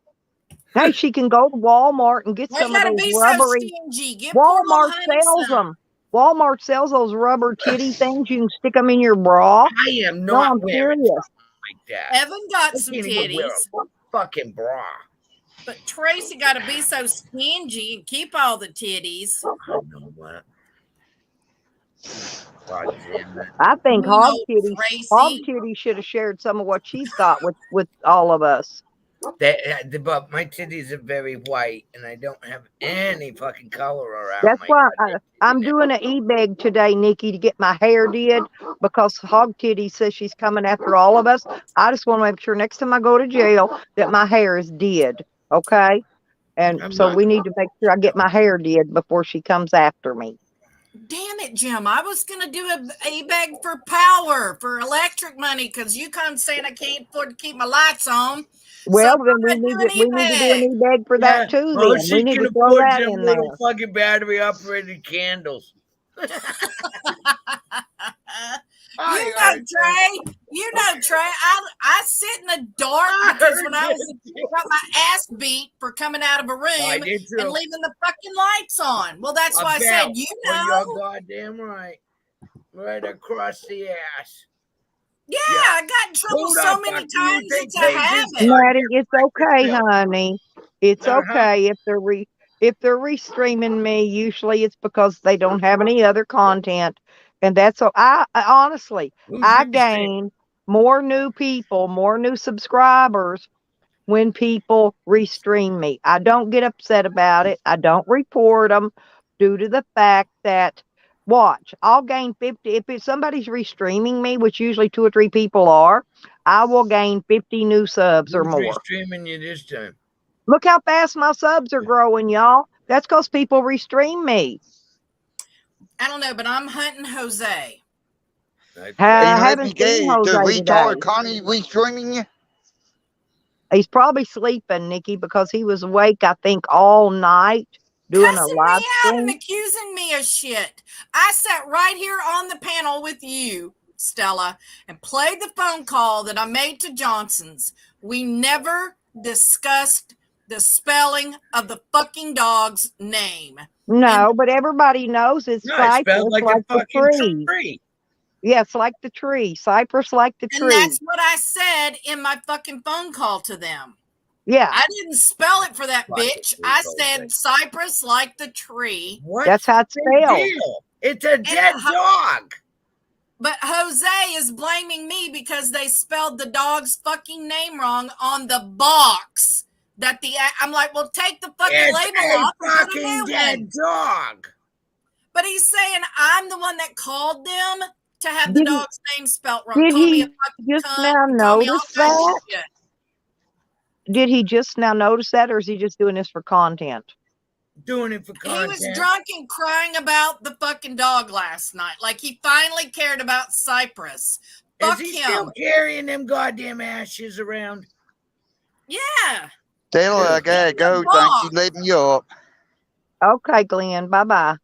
hey, she can go to Walmart and get Why some you of gotta those be so rubbery. stingy? Give poor little Walmart honey sells some. them. Walmart sells those rubber titty things. You can stick them in your bra. I am No, not I'm wearing serious. something like that. Evan got I some can't even wear titties, a fucking bra. but Tracy got to be so stingy and keep all the titties. I know what. God damn it. I think No, Hog Tracy. Titty should have shared some of what she's got with all of us. But my titties are very white, and I don't have any fucking color around That's my. why I'm doing an ebeg today, Nikki, to get my hair did because Hog Titty says she's coming after all of us. I just want to make sure next time I go to jail that my hair is did. Okay. And I'm so not- we need to make sure I get my hair did before she comes after me. Damn it, Jim. I was going to do a beg for power, for electric money, because you come saying I can't afford to keep my lights on. Well, So then I'm we gonna need to do an ebeg for Yeah. that too. Oh, Then we she need can to throw afford that them in little there. fucking battery operated candles. You know, Trey, I sit in the dark because when I was got my ass beat for coming out of a I room did too. and leaving the fucking lights on. Well, that's why I said, Well, you're goddamn right. Right across the ass. Yeah, Yeah. I got in trouble Who so the many fuck do you times. think It's a paid this habit. Maddie, it's okay, bill? honey. It's Uh-huh. okay if they're restreaming me. Usually, it's because they don't have any other content, and that's so. I honestly, Who's I restreaming? gain more new people, more new subscribers when people restream me. I don't get upset about it. I don't report them due to the fact that. Watch, I'll gain 50. If somebody's restreaming me, which usually 2 or 3 people are, I will gain 50 new subs or Who's more. restreaming you this time? Look how fast my subs are growing, y'all. That's because people restream me. I don't know, but I'm hunting Jose. I And let haven't me seen get it. The Jose today. retard Connie restreaming you? He's probably sleeping, Nikki, because he was awake, I think, all night doing a Cussing live me out and stream. accusing me of shit. I sat right here on the panel with you, Stella, and played the phone call that I made to Johnson's. We never discussed the spelling of the fucking dog's name. No, but everybody knows it's No, it cypress spelled like like a the fucking tree. tree. Yeah, it's like the tree. Cypress like the And tree. that's what I said in my fucking phone call to them. Yeah. I didn't spell it for that Like bitch. I said cypress like the tree. What? That's how it's Big spelled. deal. It's a dead dog. But Jose is blaming me because they spelled the dog's fucking name wrong on the box. I'm like, well, take the fucking It's label a off and put a fucking new dead one. dog. But he's saying I'm the one that called them to have the dog's name spelt wrong. Did Call me he a fucking just cunt. now Call me all notice kinds of that? shit. Did he just now notice that, or is he just doing this for content? Doing it for content. He was drunk and crying about the fucking dog last night. Like he finally cared about Cypress. Fuck Is he him. still carrying them goddamn ashes around? Yeah. Tell her I gotta go. Thanks for letting me up. Okay, Glenn. Bye-bye.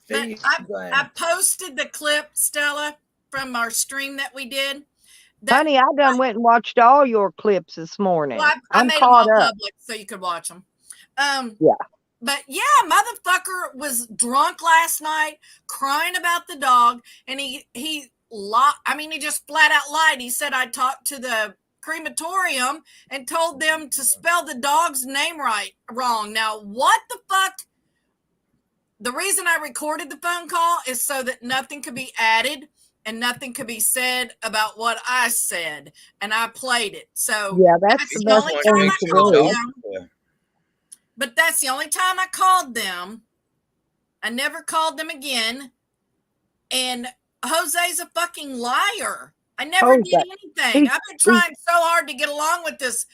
But I posted the clip, Stella, from our stream that we did. Honey, I done went and watched all your clips this morning. Well, I I'm made them caught all up. public so you could watch them. Yeah. But yeah, motherfucker was drunk last night, crying about the dog, and he just flat out lied. He said I talked to the crematorium and told them to spell the dog's name wrong. Now, what the fuck? The reason I recorded the phone call is so that nothing could be added and nothing could be said about what I said, and I played it. So Yeah, that's the best thing to do. But that's the only time I called them. I never called them again. And Jose's a fucking liar. I never did anything. I've been trying so hard to get along with this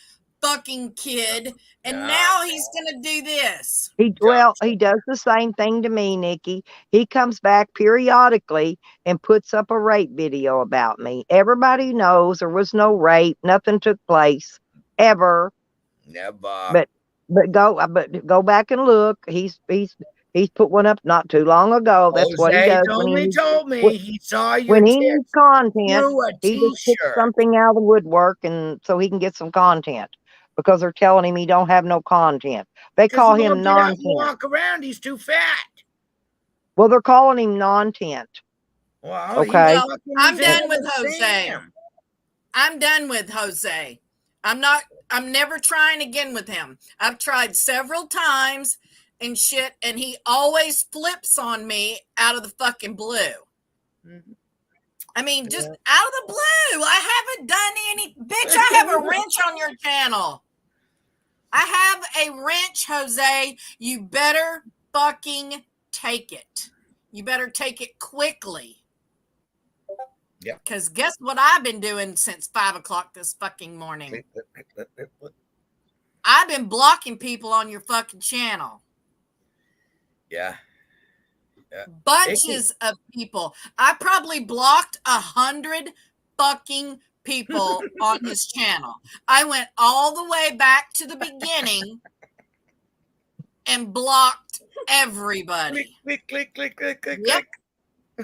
fucking kid, and now he's gonna do this. He does the same thing to me, Nikki. He comes back periodically and puts up a rape video about me. Everybody knows there was no rape, nothing took place ever. Never. But go back and look. He's put one up not too long ago. That's what he does. He told me he saw you when he needs content. He just picks something out of the woodwork, and so he can get some content. Because they're telling him he don't have no content. They call him non-tent. Walk around, he's too fat. Well, they're calling him non-tent. Well, okay. I'm done with Jose. I'm done with Jose. I'm never trying again with him. I've tried several times and shit, and he always flips on me out of the fucking blue. Mm-hmm. I mean, just out of the blue. I haven't done any. Bitch, I have a wrench on your channel. I have a wrench, Jose. You better fucking take it. You better take it quickly. Yeah. Because guess what I've been doing since 5 o'clock this fucking morning? I've been blocking people on your fucking channel. Yeah. Bunches of people. I probably blocked 100 fucking people on his channel. I went all the way back to the beginning and blocked everybody. Click. Yep.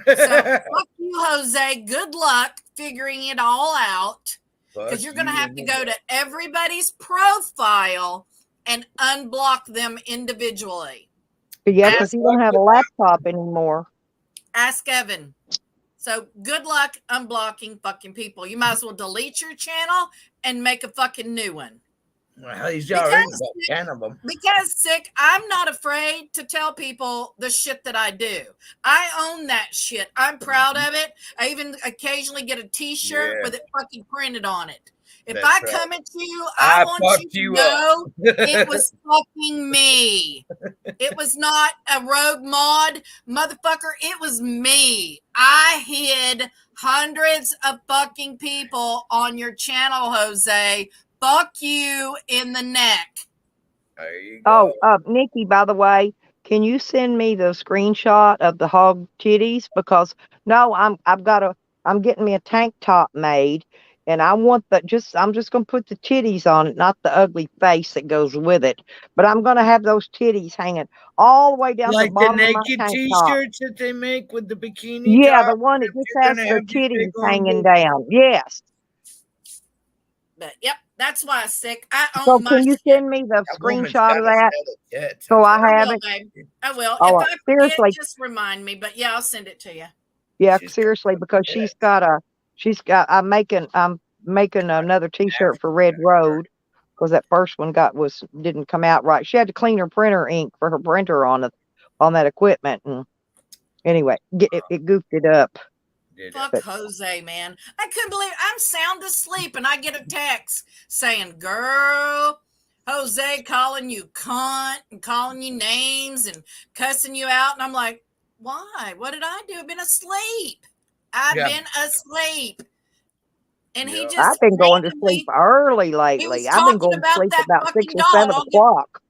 So fuck you, Jose. Good luck figuring it all out. Because you're going to have to go to everybody's profile and unblock them individually. Yeah, because he don't have a laptop anymore. Ask Evan. So good luck unblocking fucking people. You might as well delete your channel and make a fucking new one. Well, he's already about 10 of them. Because, Sick, I'm not afraid to tell people the shit that I do. I own that shit. I'm proud of it. I even occasionally get a t-shirt with it fucking printed on it. If I come at you, I want you to know it was fucking me. It was not a rogue mod, motherfucker. It was me. I hid hundreds of fucking people on your channel, Jose. Fuck you in the neck. There you go. Nikki, by the way, can you send me the screenshot of the hog titties? Because I'm getting me a tank top made. And I want I'm just going to put the titties on it, not the ugly face that goes with it. But I'm going to have those titties hanging all the way down to the bottom of my tank top. Like the naked t-shirts that they make with the bikini Yeah, top, the one that just has the titties hanging down. Yes. But, yep, that's why I'm sick. I own so my can you shit. send me the screenshot of that? So I have it. Babe. I will. Oh, if I seriously. forget, just remind me. But, yeah, I'll send it to you. Yeah, seriously, because I'm making another t-shirt for Red Road because that first one didn't come out right. She had to clean her printer ink for her printer on that equipment, and anyway, it goofed it up. Fuck Jose, man. I couldn't believe I'm sound asleep and I get a text saying, girl, Jose calling you cunt and calling you names and cussing you out. And I'm like, why? What did I do? I've been asleep. I've been asleep. And he just I've been going to sleep early lately. I've been going to sleep about 6 or 7 o'clock.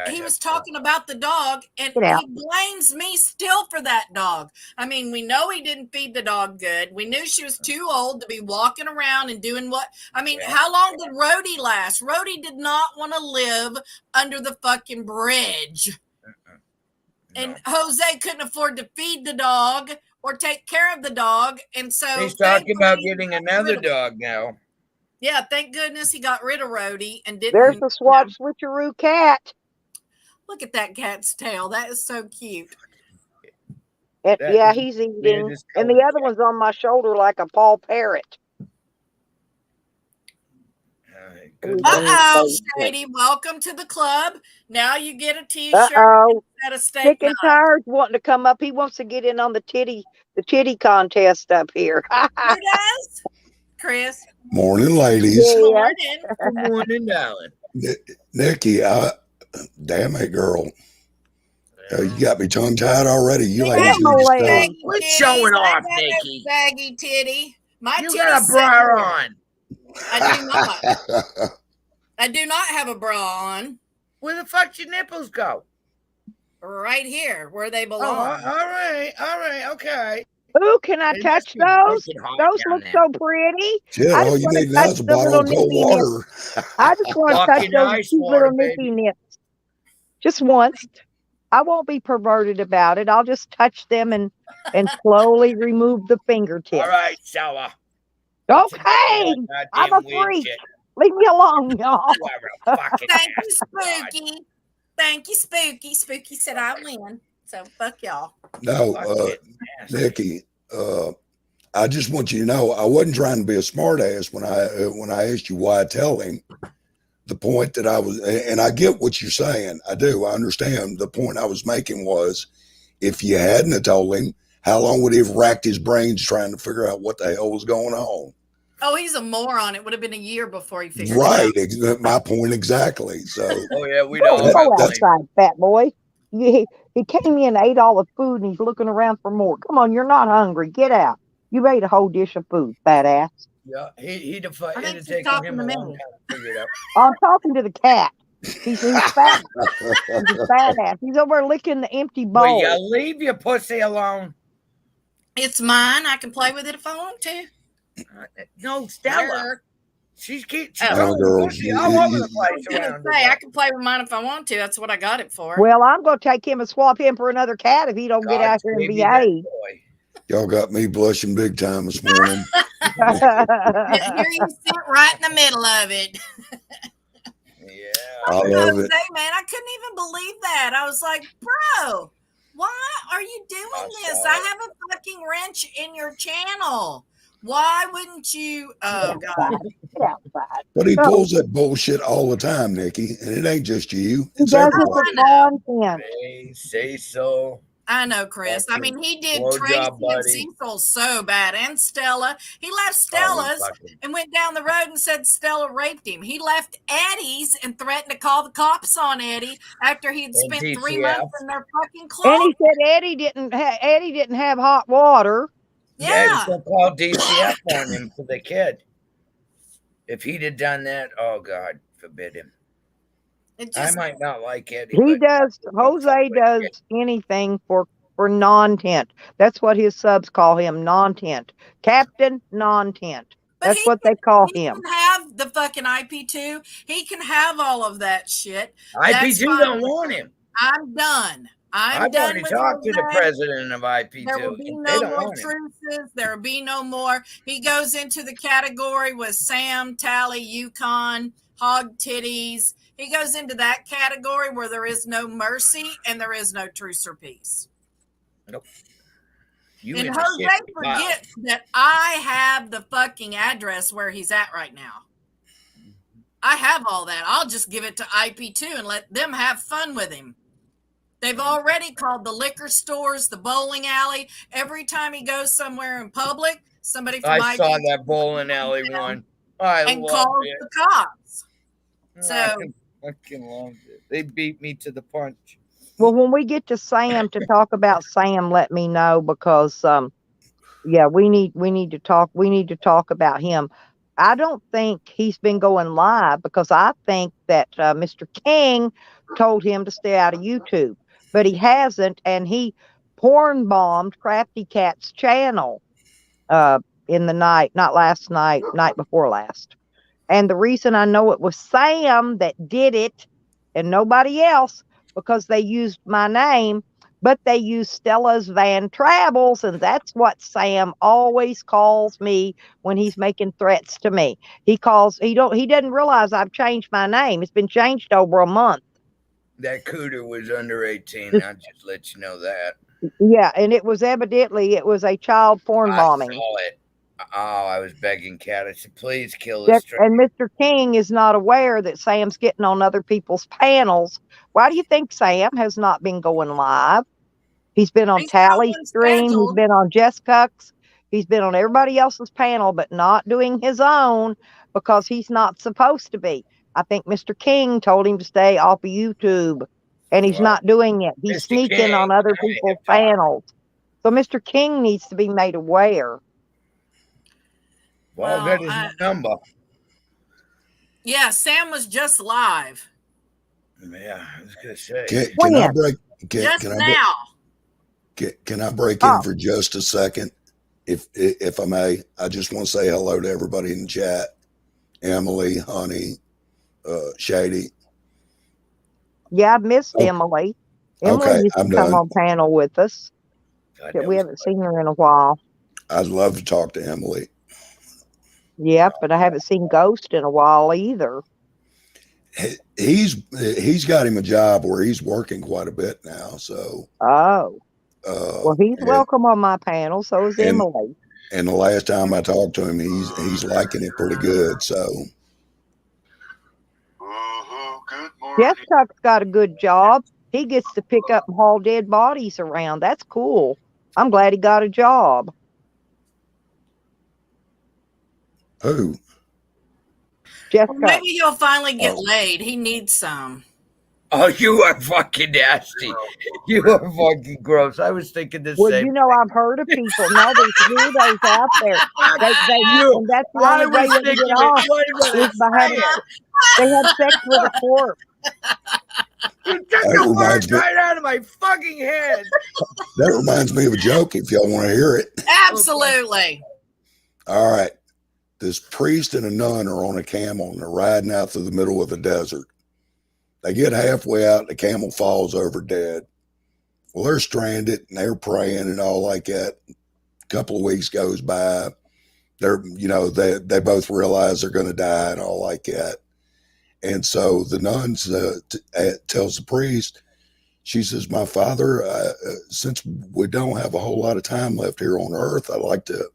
He was talking about the dog, and he blames me still for that dog. I mean, we know he didn't feed the dog good. We knew she was too old to be walking around and doing what. I mean, how long did Rhodey last? Rhodey did not want to live under the fucking bridge. And Jose couldn't afford to feed the dog or take care of the dog. And so He's talking about thankfully, getting another dog now. yeah, thank goodness he got rid of Rhodey and didn't. There's the swap switcheroo cat. Look at that cat's tail. That is so cute. And, That yeah, is he's eating. weirdest And the color other cat. one's on my shoulder like a Paul Parrot. Good Uh-oh. luck. Uh-oh, Shady, welcome to the club. Now you get a t-shirt Uh-oh. instead of steak Chicken knife. Tire's wanting to come up. He wants to get in on the titty contest up here. Who does? Chris. Morning, ladies. Good Yeah. morning. Good morning, darling. Nikki, damn it, girl. You got me tongue tied already. You They ladies got need to Emily. stop. baggy Quit titties. showing I off, got that Nikki. baggy titty. My You titties got a sit bra here. on. I do not. I do not have a bra on. Where the fuck your nipples go? Right here, where they Oh, belong. all right, okay. Ooh, can I They touch must be those? fucking hot Those down look there. so pretty. Shit, I all just you want need to now touch is a the bottle little of cold nippy nips. water. I just want to touch Fucking those ice cute water, little baby. nippy nips. Just once. I won't be perverted about it. I'll just touch them and slowly remove the fingertips. All right, Stella. Okay. I'm a freak. Leave me alone, y'all. You are a fucking Thank you, ass. Spooky. Thank you, Spooky. Spooky said I win. So fuck y'all. No, Fucking nasty. Nikki, I just want you to know I wasn't trying to be a smartass when I asked you why I tell him. The point that I was, and I get what you're saying. I do. I understand. The point I was making was, if you hadn't have told him, how long would he have racked his brains trying to figure out what the hell was going on? Oh, he's a moron. It would have been a year before he figured Right. it out. My point exactly. So Oh yeah, we'd Go all have that's- outside, fat boy. He came in, ate all the food, and he's looking around for more. Come on, you're not hungry. Get out. You ate a whole dish of food, fat ass. Yeah, he'd have I think it'd have she's taken talking him to a me. long time to figure it out. I'm talking to the cat. He's fat. He's a fat ass. He's over there licking the empty Will bowl. you leave your pussy alone? It's mine. I can play with it if I want to. No, Stella. Sure. She's Oh. throwing girl, pussy all over the I place was gonna around say I her. can play with mine if I want to. That's what I got it for. Well, I'm going to take him and swap him for another cat if he don't get God out here and gave me that behave. boy. y'all got me blushing big time this morning. Yeah, here you sit right in the middle of it. Yeah. I I love was it. say, man, I couldn't even believe that. I was like, bro, why are you doing I this? saw I it. have a fucking wrench in your channel. Why wouldn't you? Oh God. Get outside. But he No. pulls that bullshit all the time, Nikki, and it ain't just you; He it's does it everybody. for content. Hey, say so. I know, Chris. I mean, he did Blow Tracy job, and buddy. Cecil so bad, and Stella. He left Oh, he Stella's fucking- and went down the road and said Stella raped him. He left Eddie's and threatened to call the cops on Eddie after he'd And spent 3 DCF. months in their fucking club. And he said Eddie didn't have hot water. Yeah, he Yeah. was gonna call DCF on him for the kid. If he'd have done that, oh God, forbid him. It I just might not like Eddie. He but does. don't fuck Jose with does it. anything for non-tent. That's what his subs call him, non-tent. Captain non-tent. But That's he what they call he him. can have the fucking IP2. He can have all of that shit. IP2 fine. don't want him. I'm done. I'm I've done already with talked to the Jose. president of IP2. There will be and no they don't more want him. truces. There will be no more. He goes into the category with Sam, Tally, Yukon, Hog Titties. He goes into that category where there is no mercy and there is no truce or peace. You And in the Jose shit pile. forgets that I have the fucking address where he's at right now. I have all that. I'll just give it to IP2 and let them have fun with him. They've already called the liquor stores, the bowling alley. Every time he goes somewhere in public, somebody from I saw IP2 that bowling alley one. I and loved calls it. the cops. So I fucking loved it. They beat me to the punch. Well, when we get to Sam to talk about Sam, let me know because yeah, we need to talk. We need to talk about him. I don't think he's been going live because I think that Mr. King told him to stay out of YouTube, but he hasn't, and he porn bombed Crafty Cat's channel in the night, not last night, night before last. And the reason I know it was Sam that did it and nobody else, because they used my name, but they use Stella's van travels, and that's what Sam always calls me when he's making threats to me. He doesn't realize I've changed my name. It's been changed over a month. That cooter was under 18. I'll just let you know that. Yeah, and it was a child porn I bombing. saw it. Oh, I was begging Cat. I said, please kill That, this. and Mr. King is not aware that Sam's getting on other people's panels. Why do you think Sam has not been going live? He's been on He's got Tally one Stream. He's scheduled. been on Jess Cucks. He's been on everybody else's panel, but not doing his own because he's not supposed to be. I think Mr. King told him to stay off of YouTube, and he's Well, not doing it. He's Mr. sneaking King, on other I have people's talked. panels. So Mr. King needs to be made aware. Well, Well, got his number. Yeah, Sam was just live. Yeah, I was gonna say. Can I break? Just Can I now. can I break Oh. in for just a second, if I may? I just want to say hello to everybody in the chat. Emily, Honey, Shady. Yeah, I've missed Okay. Emily. Emily Okay, used to I'm come done. on panel with us. God, But that we was haven't seen her in a while. I'd love to talk to Emily. Yeah, but I haven't seen Ghost in a while either. He's got him a job where he's working quite a bit now. So, Oh, well, he's welcome on my panel. So is and Emily. and the last time I talked to him, he's liking it pretty good. So, Good morning. Jeff Tuck's got a good job. He gets to pick up and haul dead bodies around. That's cool. I'm glad he got a job. who? Jeff Well, Tuck. maybe he'll finally get Oh. laid. He needs some. Oh, you are fucking nasty. You are fucking gross. I was thinking the Well, same. you know, I've heard of people. No, there's weirdos out there. And that's the I only way was they can thinking get it. off Wait a minute. is by having. They had sex with a corpse. You took That the reminds words me- right out of my fucking head. That reminds me of a joke. If y'all want to hear it. Absolutely. All right. This priest and a nun are on a camel and they're riding out through the middle of the desert. They get halfway out, the camel falls over dead. Well, they're stranded and they're praying and all like that. A couple of weeks goes by. They both realize they're going to die and all like that. And so the nun tells the priest, she says, my father, since we don't have a whole lot of time left here on earth, I'd like to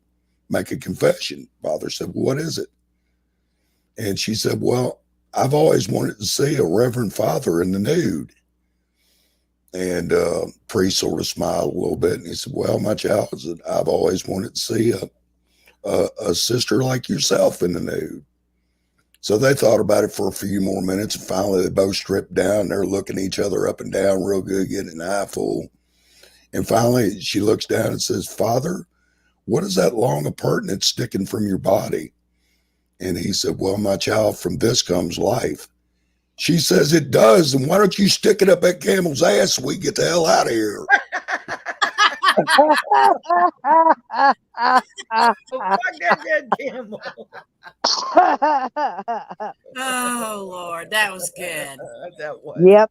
make a confession. Father said, what is it? And she said, well, I've always wanted to see a reverend father in the nude. And priest sort of smiled a little bit and he said, well, my child, I've always wanted to see a sister like yourself in the nude. So they thought about it for a few more minutes and finally they both stripped down. They're looking each other up and down real good, getting an eyeful. And finally she looks down and says, Father, what is that long appurtenance sticking from your body? And he said, well, my child, from this comes life. She says, it does. And why don't you stick it up that camel's ass so we get the hell out of here? Oh, fuck that dead camel. Oh, Lord. That was good. That was. Yep.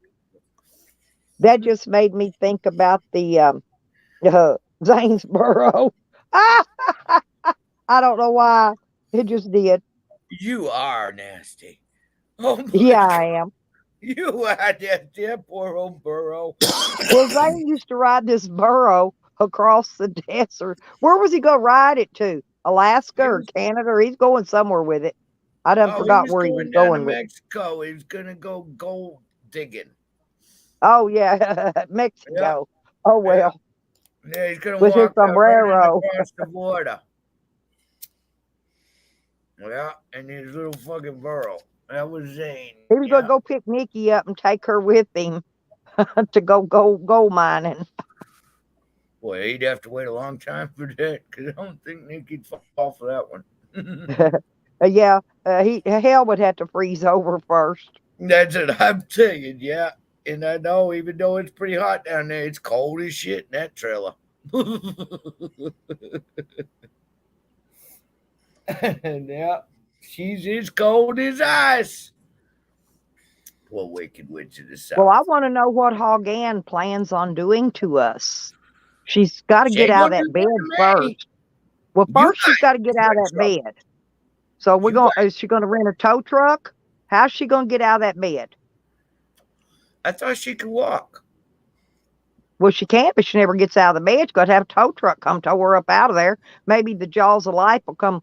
That just made me think about the Zanesboro. I don't know why. It just did. You are nasty. Oh my Yeah, God. I am. You are that poor old burro. Well, Zane used to ride this burro across the desert. Where was he going to ride it to? Alaska or Canada? Or he's going somewhere with it. I done forgot where he was down going to with it. Mexico. He was gonna go gold digging. Oh, yeah. Mexico. Oh, well. Yeah, he's gonna With his walk right sombrero. across the border. Yeah, and his little fucking burro. That was Zane. He was going to go pick Nikki up and take her with him to go gold mining. Boy, he'd have to wait a long time for that because I don't think Nikki'd fall for that one. Yeah, hell would have to freeze over first. That's what I'm saying, yeah. And I know, even though it's pretty hot down there, it's cold as shit in that trailer. And yeah, she's as cold as ice. Poor wicked witch of the south. Well, I want to know what Hogan plans on doing to us. She's got to She get ain't out of gonna that do bed that to me. first. Well, You first she's guys got to get out of that are in trouble. bed. So we're You going. guys- Is she going to rent a tow truck? How's she going to get out of that bed? I thought she could walk. Well, she can't, but she never gets out of the bed. She's got to have a tow truck come tow her up out of there. Maybe the jaws of life will come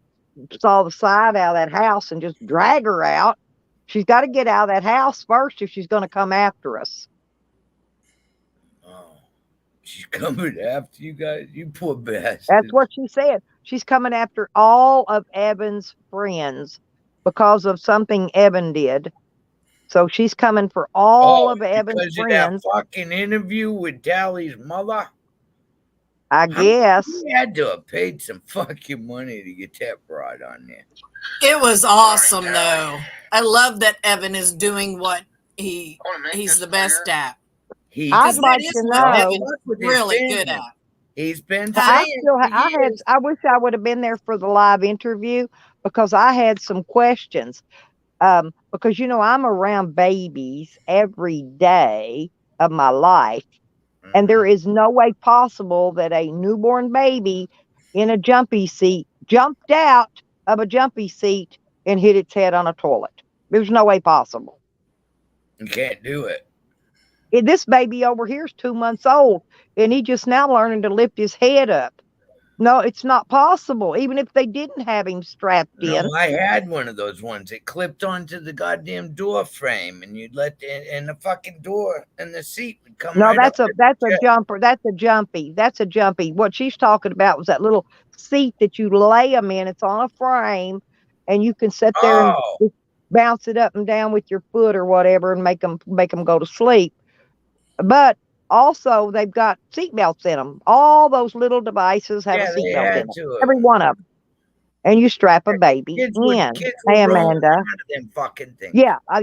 saw the side out of that house and just drag her out. She's got to get out of that house first if she's going to come after us. Oh, she's coming after you guys. You poor bastard. That's what she said. She's coming after all of Evan's friends because of something Evan did. So she's coming for all of Evan's because friends. of that fucking interview with Dally's mother. I guess. He had to have paid some fucking money to get that broad on there. It was awesome, though. I love that Evan is doing what he's the best at. I'd like to know. Really good at. He's been I saying I wish I would have been there for the live interview because I had some questions. Because I'm around babies every day of my life, and there is no way possible that a newborn baby in a jumpy seat jumped out of a jumpy seat and hit its head on a toilet. There's no way possible. You can't do it. This baby over here is 2 months old, and he just now learning to lift his head up. No, it's not possible. Even if they didn't have him strapped in. I had one of those ones. It clipped onto the goddamn door frame, and you'd let and the fucking door and the seat would come. No, right that's up a jumper. That's a jumpy. That's a jumpy. What she's talking about was that little seat that you lay them in. It's on a frame, and you can sit there and just bounce it up and down with your foot or whatever, and make them go to sleep. But also, they've got seatbelts in them. All those little devices have a seatbelt in them. Every one of them. And you strap a baby in. Hey, Amanda. Them fucking things. Yeah. I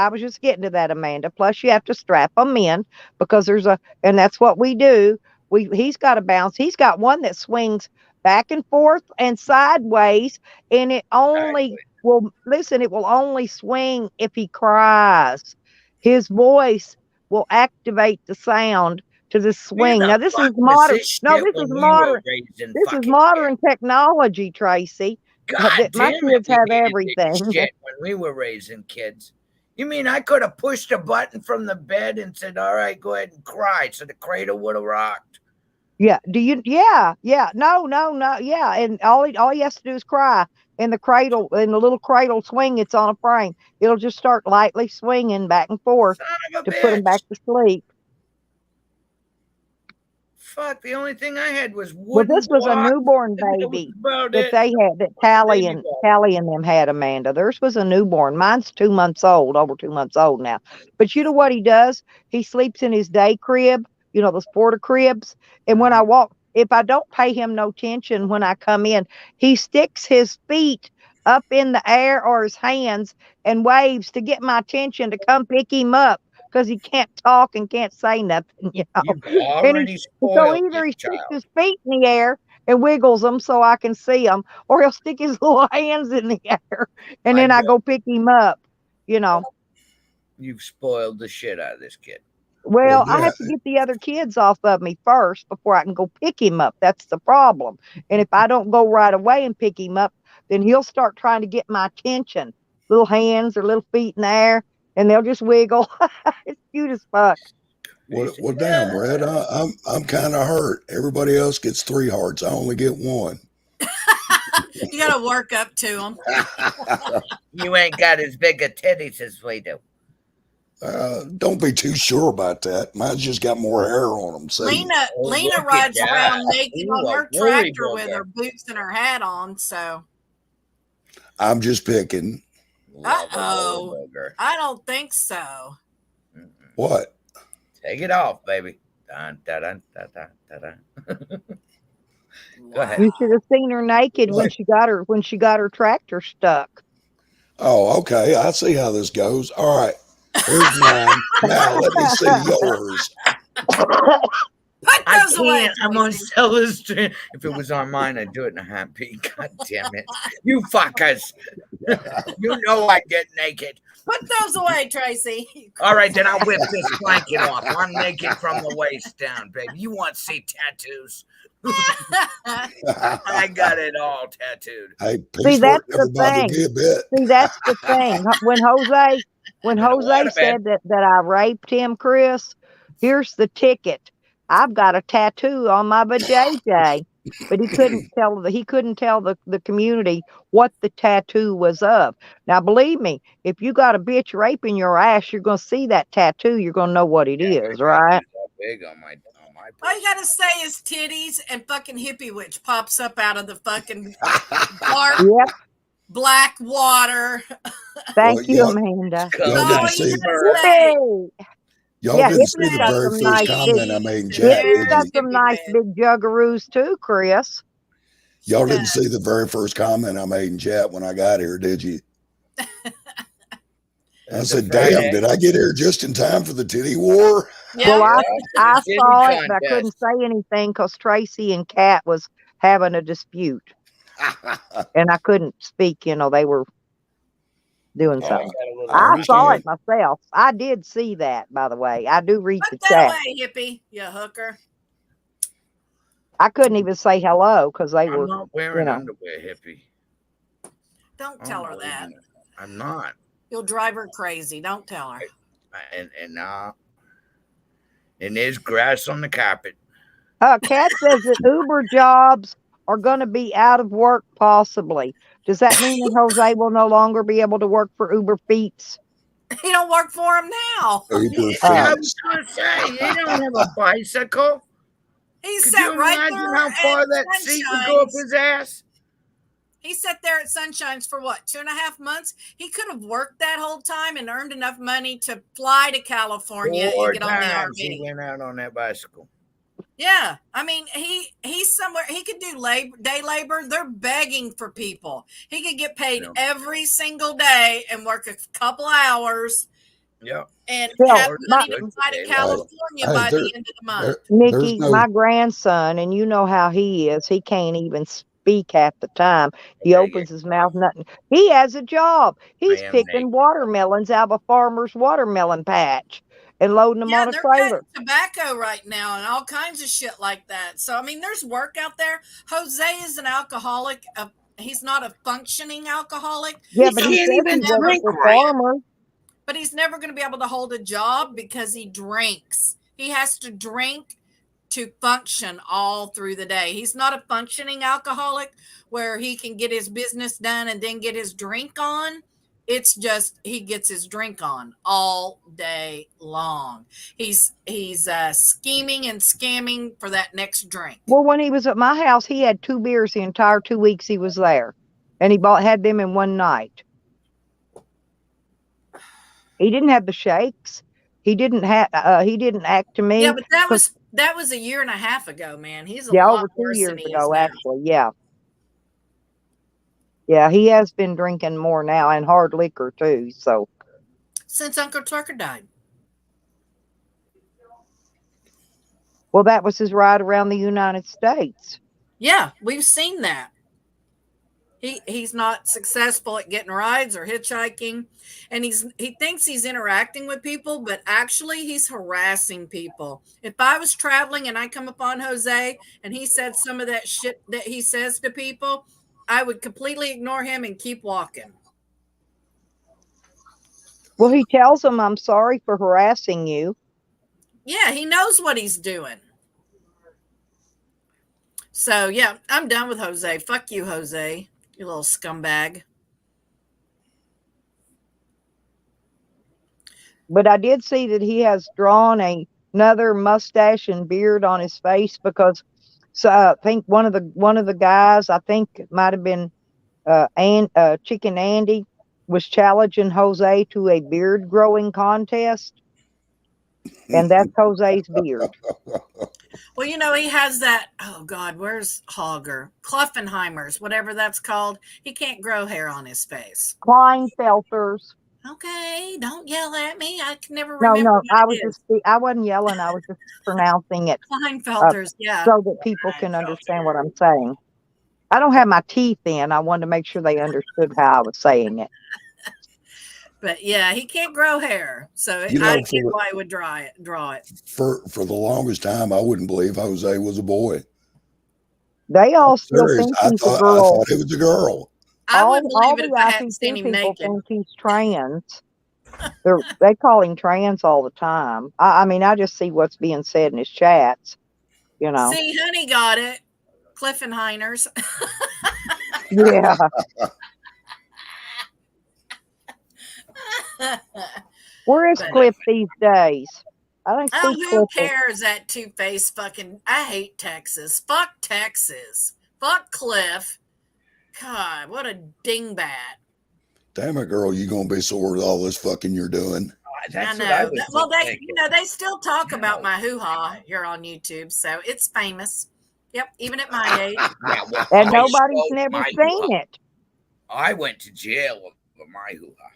was just getting to that, Amanda. Plus, you have to strap them in because and that's what we do. He's got a bounce. He's got one that swings back and forth and sideways, and it only it will only swing if he cries. His voice will activate the sound to the swing. Now this is modern. This is modern technology, Tracy. God My damn kids it, have everything. Shit when we were raising kids. You mean I could have pushed a button from the bed and said, "All right, go ahead and cry," so the cradle would have rocked? Yeah. Do you? Yeah. Yeah. No. Yeah. And all he has to do is cry. And the little cradle swing, it's on a frame. It'll just start lightly swinging back and forth to put him back to sleep. Fuck, the only thing I had was Well, this was a newborn baby that they had, that Callie and them had, Amanda. Theirs was a newborn. Mine's 2 months old, over 2 months old now. But you know what he does? He sleeps in his day crib, those porta cribs. And when I walk, if I don't pay him no attention when I come in, he sticks his feet up in the air or his hands and waves to get my attention to come pick him up because he can't talk and can't say nothing, And so either he sticks his feet in the air and wiggles them so I can see them, or he'll stick his little hands in the air and then I go pick him up, You've spoiled the shit out of this kid. Well, I have to get the other kids off of me first before I can go pick him up. That's the problem. And if I don't go right away and pick him up, then he'll start trying to get my attention. Little hands or little feet in the air, and they'll just wiggle. It's cute as fuck. Well, damn, Red, I'm kind of hurt. Everybody else gets 3 hearts. I only get 1. You got to work up to them. You ain't got as big a titties as we do. Don't be too sure about that. Mine's just got more hair on them. So. Lena rides around naked on her tractor with her boots and her hat on. So I'm just picking. Uh-oh. I don't think so. What? Take it off, baby. Dun, dun, dun, dun, dun, dun. Go ahead. You should have seen her naked when she got her tractor stuck. Oh, okay. I see how this goes. All right. Here's mine. Now let me see yours. I can't. I'm on Celestine. If it was on mine, I'd do it in a heartbeat. God damn it. You fuckers. You know I get naked. Put those away, Tracy. All right, then I'll whip this blanket off. I'm naked from the waist down, baby. You want to see tattoos? I got it all tattooed. Hey, See, piecework that's never the bothered thing. me a bit. See, that's the thing. When I'm in a Jose waterbed. said that I raped him, Chris, here's the ticket. I've got a tattoo on my vajayjay, but he couldn't tell the community what the tattoo was of. Now, believe me, if you got a bitch raping your ass, you're gonna see that tattoo. You're gonna know what it Yeah, is, right? Big on my All you gotta say is titties, and fucking hippie witch pops up out of the fucking dark Yep. black water. Thank you, y'all, Amanda. y'all Oh, didn't you see, gotta say. Hippie. y'all Yeah, didn't see Hippie's the got very some first nice big. comment I made in chat, Hippie's did got you? some nice big juggaroos too, Chris. Y'all didn't see the very first comment I made in chat when I got here, did you? I said, damn, did I get here just in time for the titty war? Yeah. Well, I Titty saw it, but I contest. couldn't say anything because Tracy and Kat was having a dispute, and I couldn't speak. You know, they were doing something. I saw it myself. I did see that, by the way. I do read the Put that chat. away, hippie, you hooker. I couldn't even say hello because they were. I'm not wearing you know. underwear, hippie. Don't tell her that. I'm not. You'll drive her crazy. Don't tell her. And there's grass on the carpet. Kat says that Uber jobs are going to be out of work possibly. Does that mean that Jose will no longer be able to work for Uber Feets? He don't work for him now. Uber I Feet. was going to say, he don't have a bicycle. He Could sat you right imagine there how far at that seat would go up Sunshine's. his ass? He sat there at Sunshine's for what, 2.5 months? He could have worked that whole time and earned enough money to fly to California 4 and get on the times RV. he went out on that bicycle. Yeah, I mean, he's somewhere. He could do day labor. They're begging for people. He could get paid every single day and work a couple hours. Yep. And Well, have money to fly to California by the end of the month. Nikki, my grandson, and you know how he is. He can't even speak half the time. He opens his mouth, nothing. He has a job. He's picking watermelons out of a farmer's watermelon patch and loading them on a they're trailer. cutting tobacco right now and all kinds of shit like that. So, I mean, there's work out there. Jose is an alcoholic. He's not a functioning alcoholic. Yeah, but he can't even drink right. Farmer. But he's never going to be able to hold a job because he drinks. He has to drink to function all through the day. He's not a functioning alcoholic where he can get his business done and then get his drink on. It's just he gets his drink on all day long. He's scheming and scamming for that next drink. Well, when he was at my house, he had 2 beers the entire 2 weeks he was there, and he had them in one night. He didn't have the shakes. He didn't act to me. Yeah, but that was 1.5 years ago, man. He's a lot over 2 years ago, actually. Yeah. Yeah, he has been drinking more now and hard liquor too. So since Uncle Tucker died. Well, that was his ride around the United States. Yeah, we've seen that. He's not successful at getting rides or hitchhiking, and he thinks he's interacting with people, but actually he's harassing people. If I was traveling and I come upon Jose and he said some of that shit that he says to people, I would completely ignore him and keep walking. Well, he tells them, I'm sorry for harassing you. Yeah, he knows what he's doing. So, yeah, I'm done with Jose. Fuck you, Jose. You little scumbag. But I did see that he has drawn another mustache and beard on his face because I think one of the guys, I think it might have been Chicken Andy, was challenging Jose to a beard growing contest. And that's Jose's beard. Well, you know, he has that, oh God, where's Hogger? Kluffenheimer's, whatever that's called. He can't grow hair on his face. Klinefelters. Okay, don't yell at me. I can never remember. No, I wasn't yelling. I was just pronouncing it. Klinefelters, yeah. So that people can understand what I'm saying. I don't have my teeth in. I wanted to make sure they understood how I was saying it. But yeah, he can't grow hair, so You I know, get why he would draw it. for the longest time, I wouldn't believe Jose was a boy. They all still Serious. think I he's a thought girl. it was a girl. I wouldn't All believe it the if I hadn't seen IPC him people naked. think he's trans. They call him trans all the time. I mean, I just see what's being said in his chats. You know. See, honey got it. Cliffenheiners. Yeah. Where is Cliff these days? I don't Oh, see who Cliff. cares? That two-faced fucking. I hate Texas. Fuck Texas. Fuck Cliff. God, what a dingbat. Damn it, girl, you gonna be sore with all this fucking you're doing. That's I know. what I was Well, they, thinking. they still talk about my hoo-ha here on YouTube, so it's famous. Yep, even at my age. Yeah, well, And I nobody's showed never my seen hoo-ha. it. I went to jail over my hoo-ha.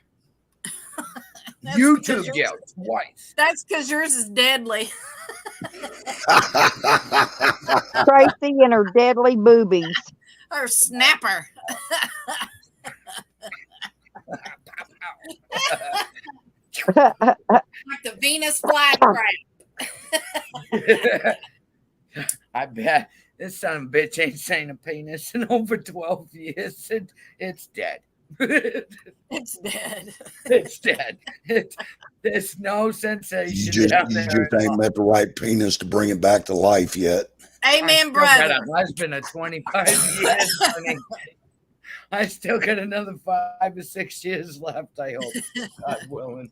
That's YouTube because jail twice. That's because yours is deadly. Tracy and her deadly boobies. Or snapper. Like the Venus flytrap. I bet this son of a bitch ain't seen a penis in over 12 years. It's dead. It's dead. It's dead. There's no sensation. You just ain't met the right penis to bring it back to life yet. Amen, I brother. got a husband of 25 years. Honey. I still got another 5 or 6 years left, I hope. God willing.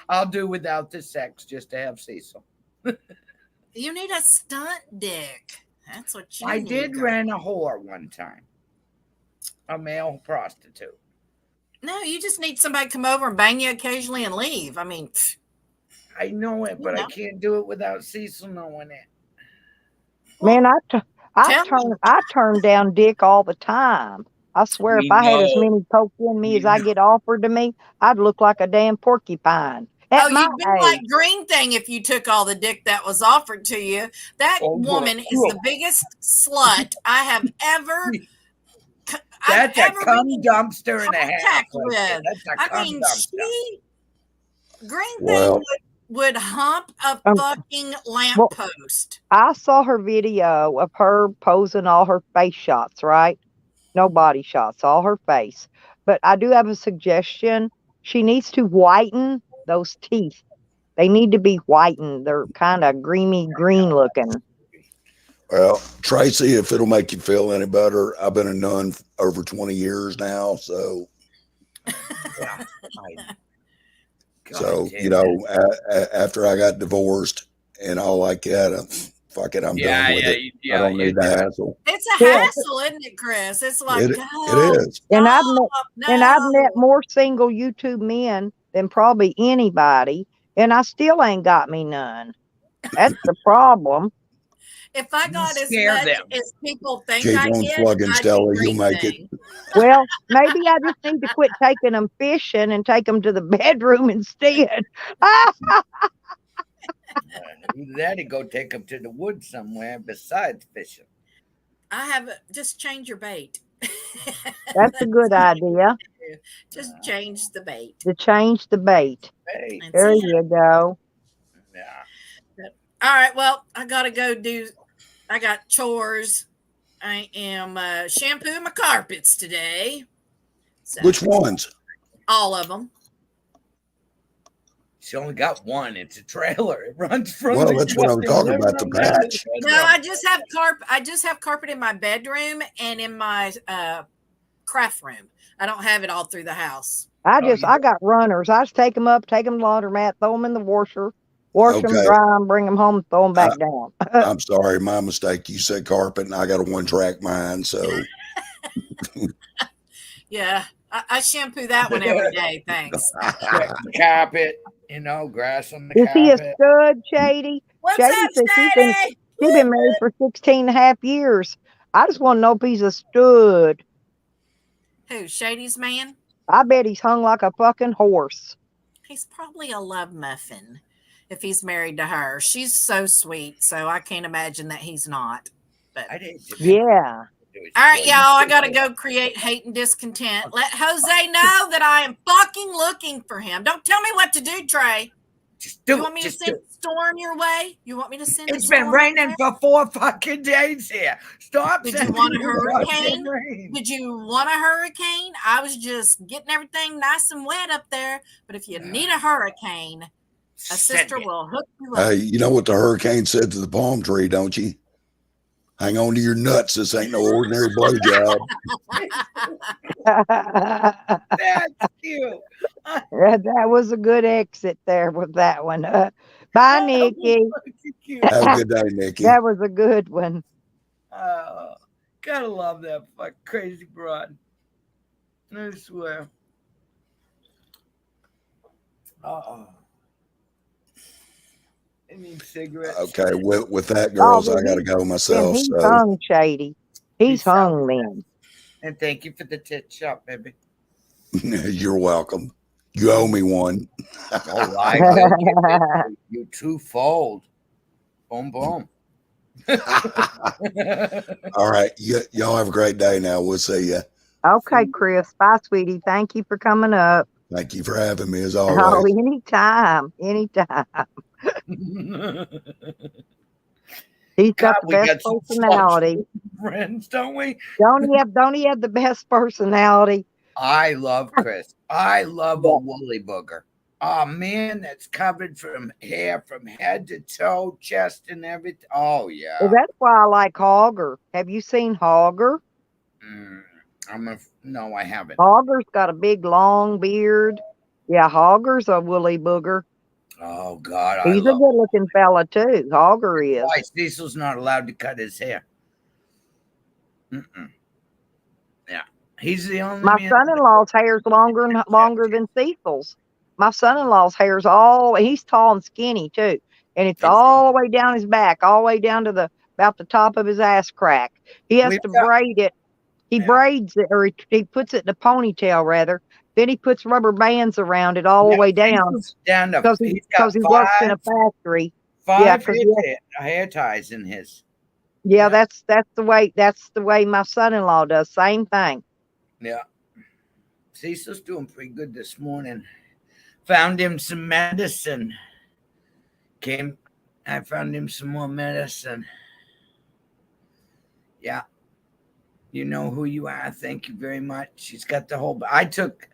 I'll do without the sex just to have Cecil. You need a stunt dick. That's what you I need. did girl. rent a whore one time. A male prostitute. No, you just need somebody to come over and bang you occasionally and leave. I mean, I know it, but I know. can't do it without Cecil knowing it. Man, tell me. I turn down dick all the time. I swear, We if I had as know. many coke in me We as I get offered to me, I'd look like a damn porcupine. At my You'd be age. like Green Thing if you took all the dick that was offered to you. That woman is the biggest slut I have ever. That's I've a ever cum been in dumpster and a half. contact Right there. with. That's a I cum mean, dumpster. Green Well- Thing would hump a fucking lamppost. I saw her video of her posing all her face shots, right? No body shots, all her face. But I do have a suggestion. She needs to whiten those teeth. They need to be whitened. They're kind of green looking. Well, Tracy, if it'll make you feel any better, I've been a nun for over 20 years now. So, after I got divorced and all like that, fuck it, I'm done with it. I don't need the hassle. It's a hassle, isn't it, Chris? It's like, It is. And I've met more single YouTube men than probably anybody, and I still ain't got me none. That's the problem. If I got as scare much them. as people think Keep I on get, plugging, I'd Stella. be You'll make it. Well, maybe I just need to quit taking them fishing and take them to the bedroom instead. Either that or go take them to the woods somewhere besides fishing. I have just change your bait. That's a good idea. Just change the bait. To change the bait. Hey, There you go. yeah. All right. Well, I gotta go do. I got chores. I am shampooing my carpets today. So, Which ones? all of them. She only got one. It's a trailer. It runs from. Well, that's what I'm talking about, the patch. No, I just have carpet. I just have carpet in my bedroom and in my craft room. I don't have it all through the house. I got runners. I just take them up, take them to the laundromat, throw them in the washer, wash them, Okay. dry them, bring them home, and throw them back down. I'm sorry, my mistake. You said carpet, and I got a one-track mind. So, Yeah, I shampoo that one every day. Thanks. Carpet, grass on the Is he a carpet. stud, Shady? What's Shady up, says Shady? she's been married for 16 and a half years. I just want to know if he's a stud. Who? Shady's man? I bet he's hung like a fucking horse. He's probably a love muffin if he's married to her. She's so sweet, so I can't imagine that he's not. But I didn't. Yeah. All right, y'all. I gotta go create hate and discontent. Let Jose know that I am fucking looking for him. Don't tell me what to do, Trey. Just do You want me to send a storm your way? You want me to send? It's been raining for 4 fucking days here. Stop. Did you want a hurricane? Did you want a hurricane? I was just getting everything nice and wet up there. But if you need a hurricane, a sister will hook you up. Hey, you know what the hurricane said to the palm tree, don't you? Hang on to your nuts. This ain't no ordinary blowjob. That's cute. That was a good exit there with that one. Bye, Nikki. Have a good day, Nikki. That was a good one. Gotta love that fuck crazy broad. I swear. I need cigarettes. Okay, with that, girls, I gotta go myself. He's So hung, Shady. He's hung, man. And thank you for the tit shop, baby. you're welcome. You owe me one. Oh, I will. You twofold. Boom, boom. All right. Y'all have a great day now. We'll see you. Okay, Chris. Bye, sweetie. Thank you for coming up. Thank you for having me as always. Oh, anytime. Anytime. He's got the best personality. Friends, don't we? Don't he have the best personality? I love Chris. I love a woolly booger. Oh man, that's covered from hair from head to toe, chest and everything. Oh yeah. Well, that's why I like Hogger. Have you seen Hogger? No, I haven't. Hogger's got a big long beard. Yeah, Hogger's a woolly booger. Oh God, he's a good-looking fella too. Hogger is. Why Cecil's not allowed to cut his hair? Yeah, he's the only. My son-in-law's hair's longer than Cecil's. My son-in-law's hair's he's tall and skinny too, and it's all the way down his back, all the way down to about the top of his ass crack. He has to braid it. He braids it, or he puts it in a ponytail rather. Then he puts rubber bands around it all the way down because he works in a factory. 5 hair ties in his. Yeah, that's the way my son-in-law does. Same thing. Yeah, Cecil's doing pretty good this morning. Found him some medicine. I found him some more medicine. Yeah. You know who you are. Thank you very much. He's got the whole. I took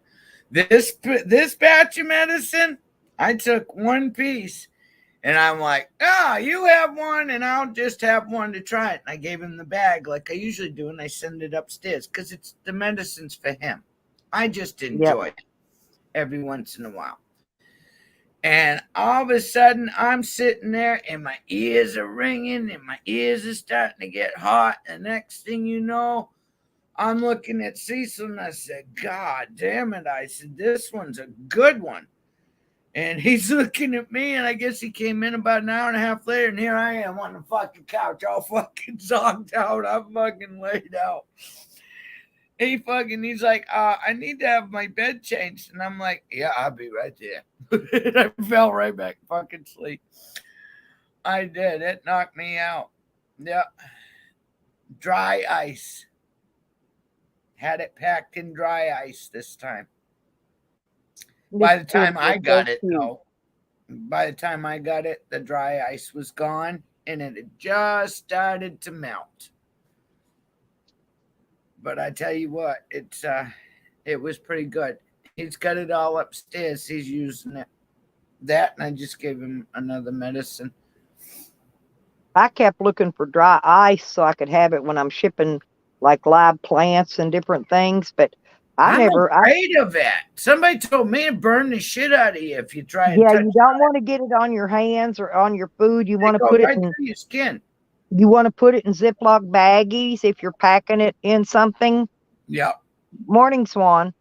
this batch of medicine. I took one piece, and I'm like, you have one, and I'll just have one to try it. And I gave him the bag like I usually do, and I send it upstairs because it's the medicine's for him. I just enjoy it every once in a while. And all of a sudden, I'm sitting there, and my ears are ringing, and my ears are starting to get hot. And next thing you know, I'm looking at Cecil, and I said, God damn it. I said, this one's a good one. And he's looking at me, and I guess he came in about an hour and a half later, and here I am on the fucking couch, all fucking zonked out. I'm fucking laid out. He's like, I need to have my bed changed. And I'm like, yeah, I'll be right there. And I fell right back fucking sleep. I did. It knocked me out. Yeah. Dry ice. Had it packed in dry ice this time. By the time I got it, though, the dry ice was gone, and it had just started to melt. But I tell you what, it was pretty good. He's got it all upstairs. He's using it. That, and I just gave him another medicine. I kept looking for dry ice so I could have it when I'm shipping like live plants and different things, but I'm afraid of that. Somebody told me to burn the shit out of you if you try. Yeah, you don't want to get it on your hands or on your food. You want to put it in your skin. You want to put it in Ziploc baggies if you're packing it in something. Yeah. Morning, Swan.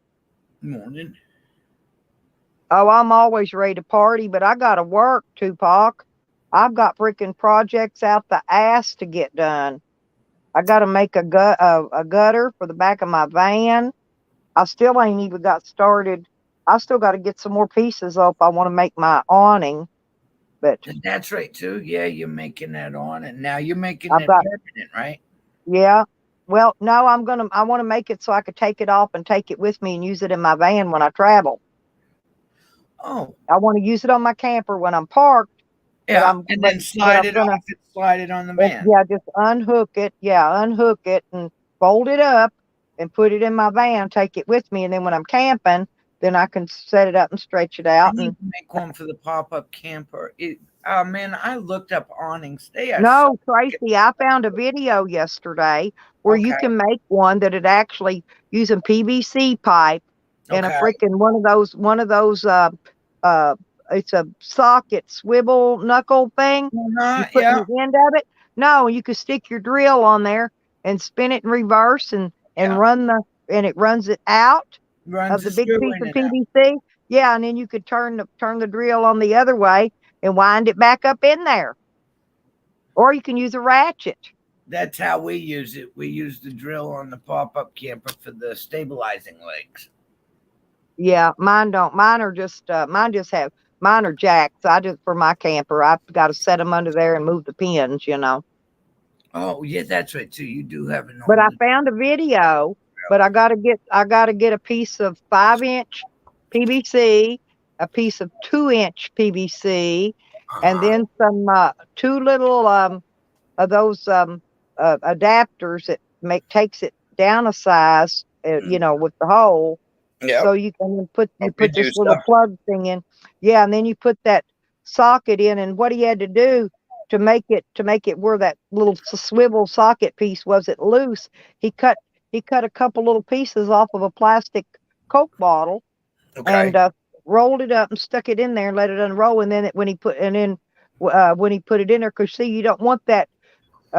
Morning. Oh, I'm always ready to party, but I got to work, Tupac. I've got freaking projects out the ass to get done. I got to make a gutter for the back of my van. I still ain't even got started. I still got to get some more pieces up. I want to make my awning. But that's right too. Yeah, you're making that on, and now you're making it permanent, right? Yeah, Well, no, I want to make it so I could take it off and take it with me and use it in my van when I travel. Oh, I want to use it on my camper when I'm parked, yeah, and then slide it off and slide it on the van. Yeah, just unhook it. Yeah, unhook it and fold it up and put it in my van, take it with me, and then when I'm camping, then I can set it up and stretch it I out. need And to make one for the pop-up camper. Oh man, I looked up awnings. They are no, so Tracy, I found a video yesterday where you okay. can make one that it actually using PVC pipe and a Okay. freaking one of those it's a socket swivel knuckle thing. You put in Yeah, the end of it. No, you could stick your drill on there and spin it in reverse and yeah. and it runs it out Runs of the the big screw piece in of and out. PVC. Yeah, and then you could turn the drill on the other way and wind it back up in there. Or you can use a ratchet. That's how we use it. We use the drill on the pop-up camper for the stabilizing legs. Yeah, mine don't. Mine are just mine are jacks. I just for my camper, I've got to set them under there and move the pins, you know. Oh yeah, that's right. So you do have an But I old found a video. But I gotta get a piece of 5-inch PVC, a piece of 2-inch PVC, and then some two little of those adapters that takes it down a size, you know, with the hole. Yep. So you can A put this little reducer. plug thing in. Yeah, and then you put that socket in, and what he had to do to make it where that little swivel socket piece wasn't loose, he cut a couple little pieces off of a plastic Coke bottle Okay. and rolled it up and stuck it in there and let it unroll. And then when he put it in there, because see, you don't want that.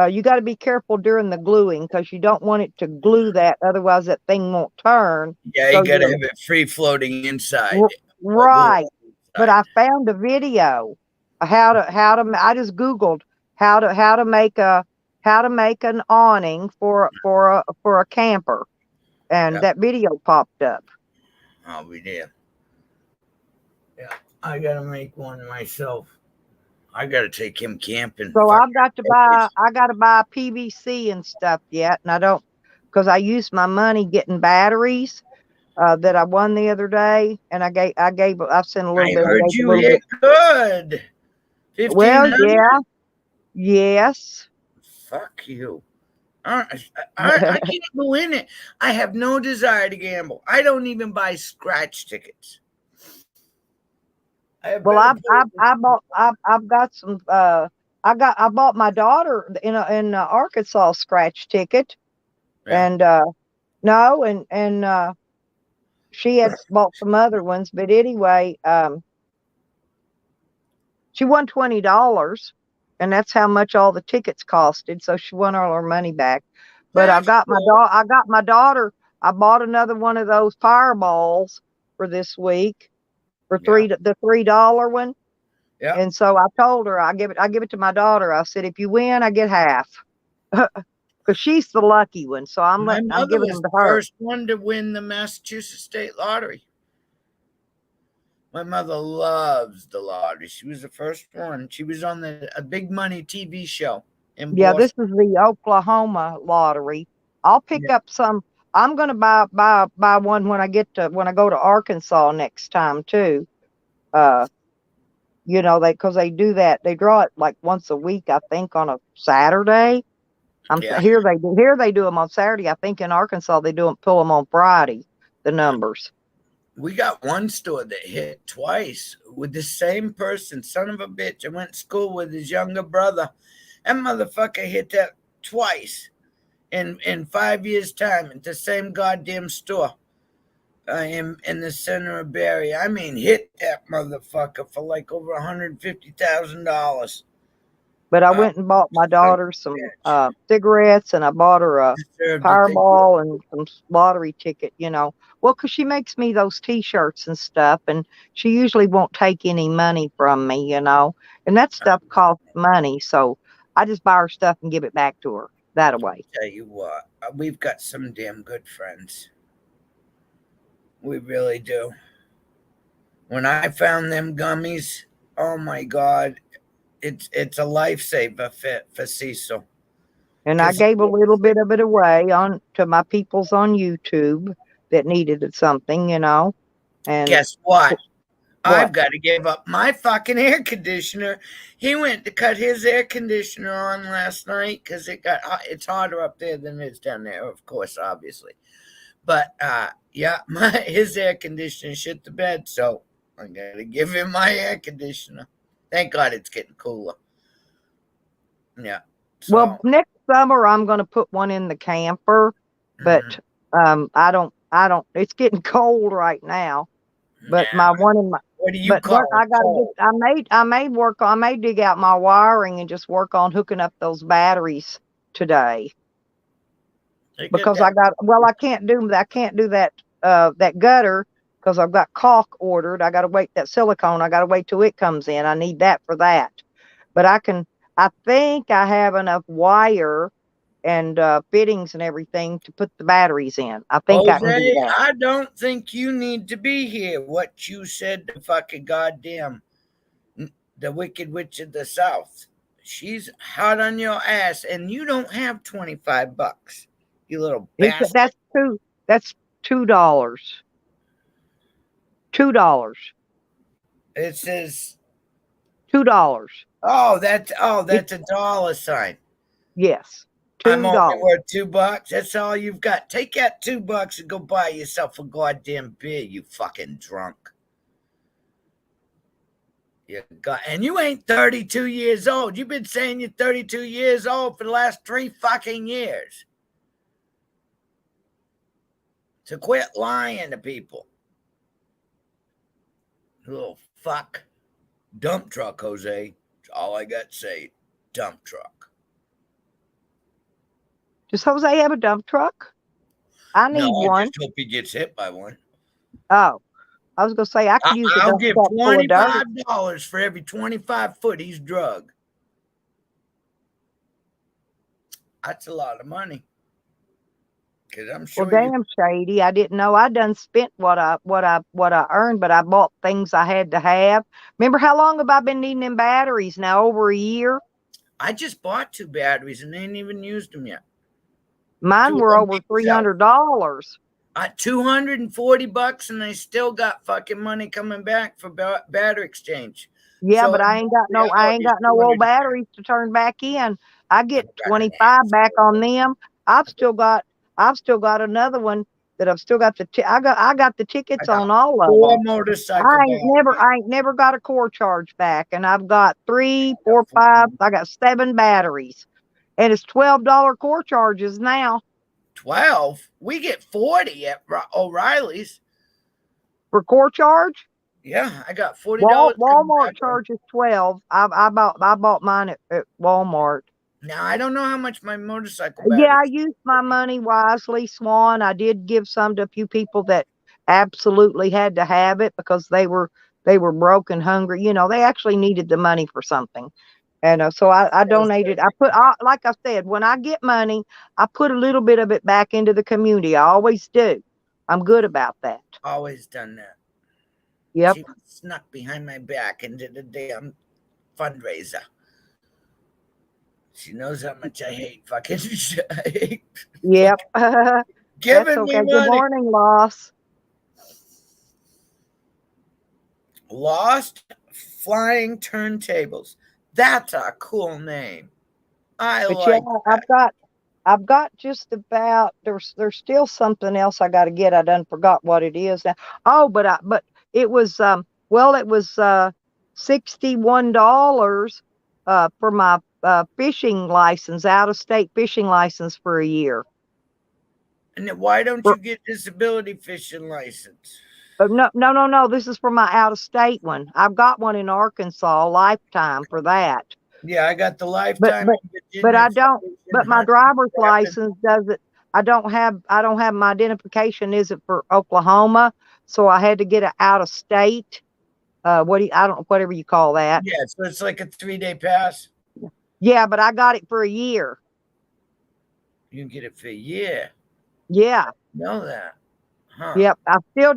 You got to be careful during the gluing because you don't want it to glue that, otherwise that thing won't turn. Yeah, So you gotta have it free floating inside. right. But I found a video I just Googled how to make an awning for a camper, and Yeah. that video popped up. Oh, we did. Yeah, I gotta make one myself. I gotta take him camping. So Fuck I got to buy PVC and stuff yet, and I don't, because I used my money getting batteries that I won the other day, and I sent a little I bit, I heard gave a you little hit bit. good. Well, 1,500. yeah, yes. Fuck you. I can't go in it. I have no desire to gamble. I don't even buy scratch tickets. I have Well, better places. I've got some I bought my daughter in Arkansas scratch ticket, Yeah. and no, and she had bought some other ones, but anyway, she won $20, and that's how much all the tickets costed. So she won all her money back. But That's cool. I got my daughter. I bought another one of those fireballs for this week for Yeah. the $3 one. Yeah. And so I told her I give it to my daughter. I said, if you win, I get half. Because she's the lucky one. So I'm My mother giving was them to the her. first one to win the Massachusetts State Lottery. My mother loves the lottery. She was the first one. She was on a big money TV show in Yeah, this Boston. is the Oklahoma lottery. I'll pick Yeah. up some. I'm gonna buy one when I go to Arkansas next time too. Uh, you know, because they do that. They draw it like once a week, I think, on a Saturday. Yeah. Here they do them on Saturday. I think in Arkansas they pull them on Friday. The numbers. We got one store that hit twice with the same person, son of a bitch. I went to school with his younger brother. That motherfucker hit that twice in 5 years' time at the same goddamn store in the center of Barry. I mean, hit that motherfucker for like over $150,000. But I Uh, went and bought my son of daughter a some bitch. cigarettes, and I bought her a Deserved it. They did. Powerball and some lottery ticket, you know. Well, 'cause she makes me those T-shirts and stuff, and she usually won't take any money from me, you know. And that stuff costs money, so I just buy her stuff and give it back to her that way. Tell you what, we've got some damn good friends. We really do. When I found them gummies, oh my god, it's a lifesaver for Cecil. And I gave a little bit of it away on to my peoples on YouTube that needed something, you know. And guess what? I've what? got to give up my fucking air conditioner. He went to cut his air conditioner on last night because it's hotter up there than it is down there, of course, obviously. But yeah, his air conditioner shit the bed, so I gotta give him my air conditioner. Thank God it's getting cooler. Yeah. So, Well, next summer I'm going to put one in the camper, but I don't. It's getting cold right now. But yeah. my one in my What do you but call what I it? gotta Cold? get, I may dig out my wiring and just work on hooking up those batteries today Look at because that. I can't do that gutter because I've got caulk ordered. I gotta wait that silicone. I gotta wait till it comes in. I need that for that. But I think I have enough wire and fittings and everything to put the batteries in. I think I can do Jose, that. I don't think you need to be here. What you said to fucking goddamn the Wicked Witch of the South. She's hot on your ass, and you don't have $25. You little bastard. That's $2. $2. It says, $2. that's a dollar sign. Yes. I'm only $2. worth $2. That's all you've got. Take that $2 and go buy yourself a goddamn beer, you fucking drunk. And you ain't 32 years old. You've been saying you're 32 years old for the last 3 fucking years. So quit lying to people. Little fuck. Dump truck, Jose. That's all I got to say. Dump truck. Does Jose have a dump truck? I No, need I one. just hope he gets hit by one. Oh, I was gonna say I could use a I'll dump give truck full of dirt. $25 for every 25 foot he's drug. That's a lot of money. Because I'm Well, sure you. damn, Shady. I didn't know I done spent what I earned, but I bought things I had to have. Remember how long have I been needing them batteries now? Over a year. I just bought 2 batteries and they ain't even used them yet. Mine 2 of were them over myself. $300. $240 and they still got fucking money coming back for battery exchange. Yeah, So but I ain't got no old batteries to turn back in. I get 25 back on them. I've still got another one that I've still got I got the tickets got on all of 4 them. motorcycle batteries. I ain't never got a core charge back, and I've got 3, 4, 5. I got 7 batteries, and it's $12 core charges now 12. We get 40 at O'Reilly's. for core charge. Yeah, I got $40. Walmart charges 12. I bought mine at Walmart. Now I don't know how much my motorcycle Yeah, I batteries. used my money wisely, Swan. I did give some to a few people that absolutely had to have it because they were broke and hungry. You know, they actually needed the money for something. And so I donated. Like I said, when I get money, I put a little bit of it back into the community. I always do. I'm good about that. Always done that. Yep. She snuck behind my back and did a damn fundraiser. She knows how much I hate fucking shit. Yep. Giving That's okay. me Good money. morning, Loss. Lost Flying Turntables. That's a cool name. I But like yeah, that. I've got just about there's still something else I got to get. I done forgot what it is now. Oh, but it was it was $61 for my fishing license, out of state fishing license for a year. And then why don't you get disability fishing license? No. This is for my out of state one. I've got one in Arkansas, lifetime for that. Yeah, I got the lifetime. But I don't. But my driver's license doesn't. I don't have my identification isn't for Oklahoma, so I had to get it out of state. Whatever you call that. Yeah, so it's like a 3-day pass. Yeah, but I got it for a year. You can get it for a year. Yeah. Know that. Huh. Yep. I still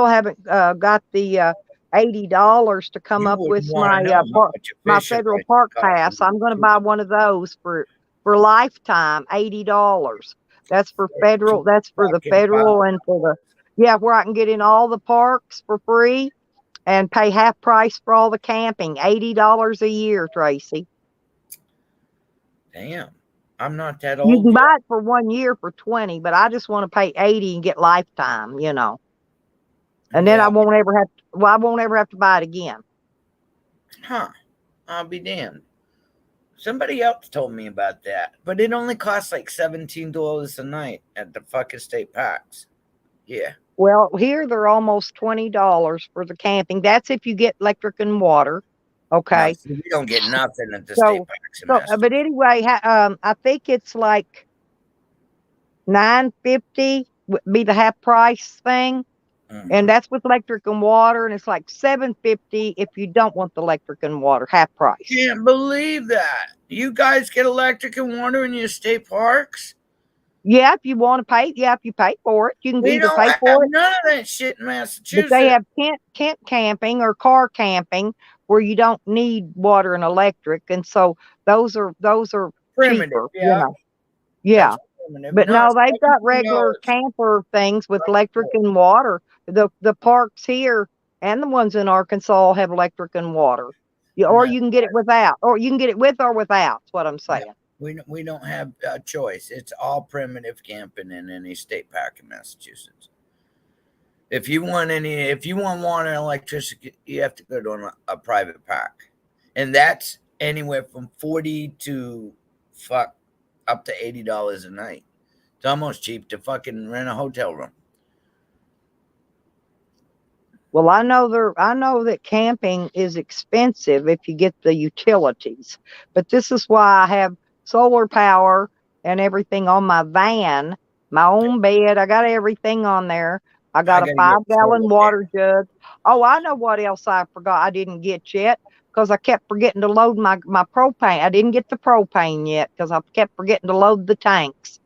haven't got the $80 to come You up wouldn't with want to know how much a my fishing federal license park costs pass. in I'm going to buy Massachusetts. one of those for lifetime, $80. That's for federal. That's for the Fucking federal and for the where I can get in all the parks for free and pay half price for all the camping. $80 a year, Tracy. Damn, I'm not that You old can yet. buy it for 1 year for 20, but I just want to pay 80 and get lifetime, And then Yeah. I won't ever have to, I won't ever have to buy it again. Huh. I'll be damned. Somebody else told me about that, but it only costs like $17 a night at the fucking state parks. Yeah. Well, here they're almost $20 for the camping. That's if you get electric and water. No, Okay. see, we don't get nothing at the state So, parks in but Massachusetts. anyway, I think it's like $9.50 would be the half price thing. And that's with electric and water, and it's like $7.50 if you don't want the electric and water, half price. Can't believe that. You guys get electric and water in your state parks? Yeah, if you want to pay, if you pay for it, you can We either don't pay have for it, none of that shit in but Massachusetts. they have tent camping or car camping where you don't need water and electric, and so those are Primitive, cheaper, yeah. Yeah. That's primitive. But Not no, they've got regular $17. camper things with electric and water. The parks here and the ones in Arkansas have electric and water. Or No, you can get it without, or you can get it with or without. That's what I'm saying. we don't have a choice. It's all primitive camping in any state park in Massachusetts. If you want water and electricity, you have to go to a private park, and that's anywhere from 40 to up to $80 a night. It's almost cheap to fucking rent a hotel room. Well, I know that camping is expensive if you get the utilities, but this is why I have solar power and everything on my van, my own bed. I got everything on there. I got a gotta get 5-gallon solar water jug. Oh, I know what else I forgot I didn't get yet because I kept forgetting to load my propane. I didn't get the propane yet because I kept forgetting to load the tanks.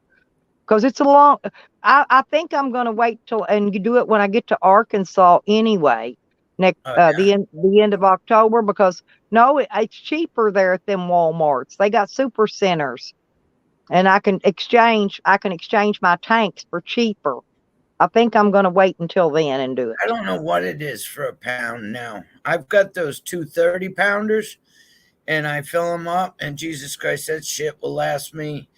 Because it's a long, I think I'm going to wait till, and you do it when I get to Arkansas anyway, next, the end of October, because no, it's cheaper there at them Walmarts. They got super centers and I can exchange my tanks for cheaper. I think I'm going to wait until then and do it. I don't know what it is for a pound now. I've got those 230 pounders and I fill them up, and Jesus Christ, that shit will last me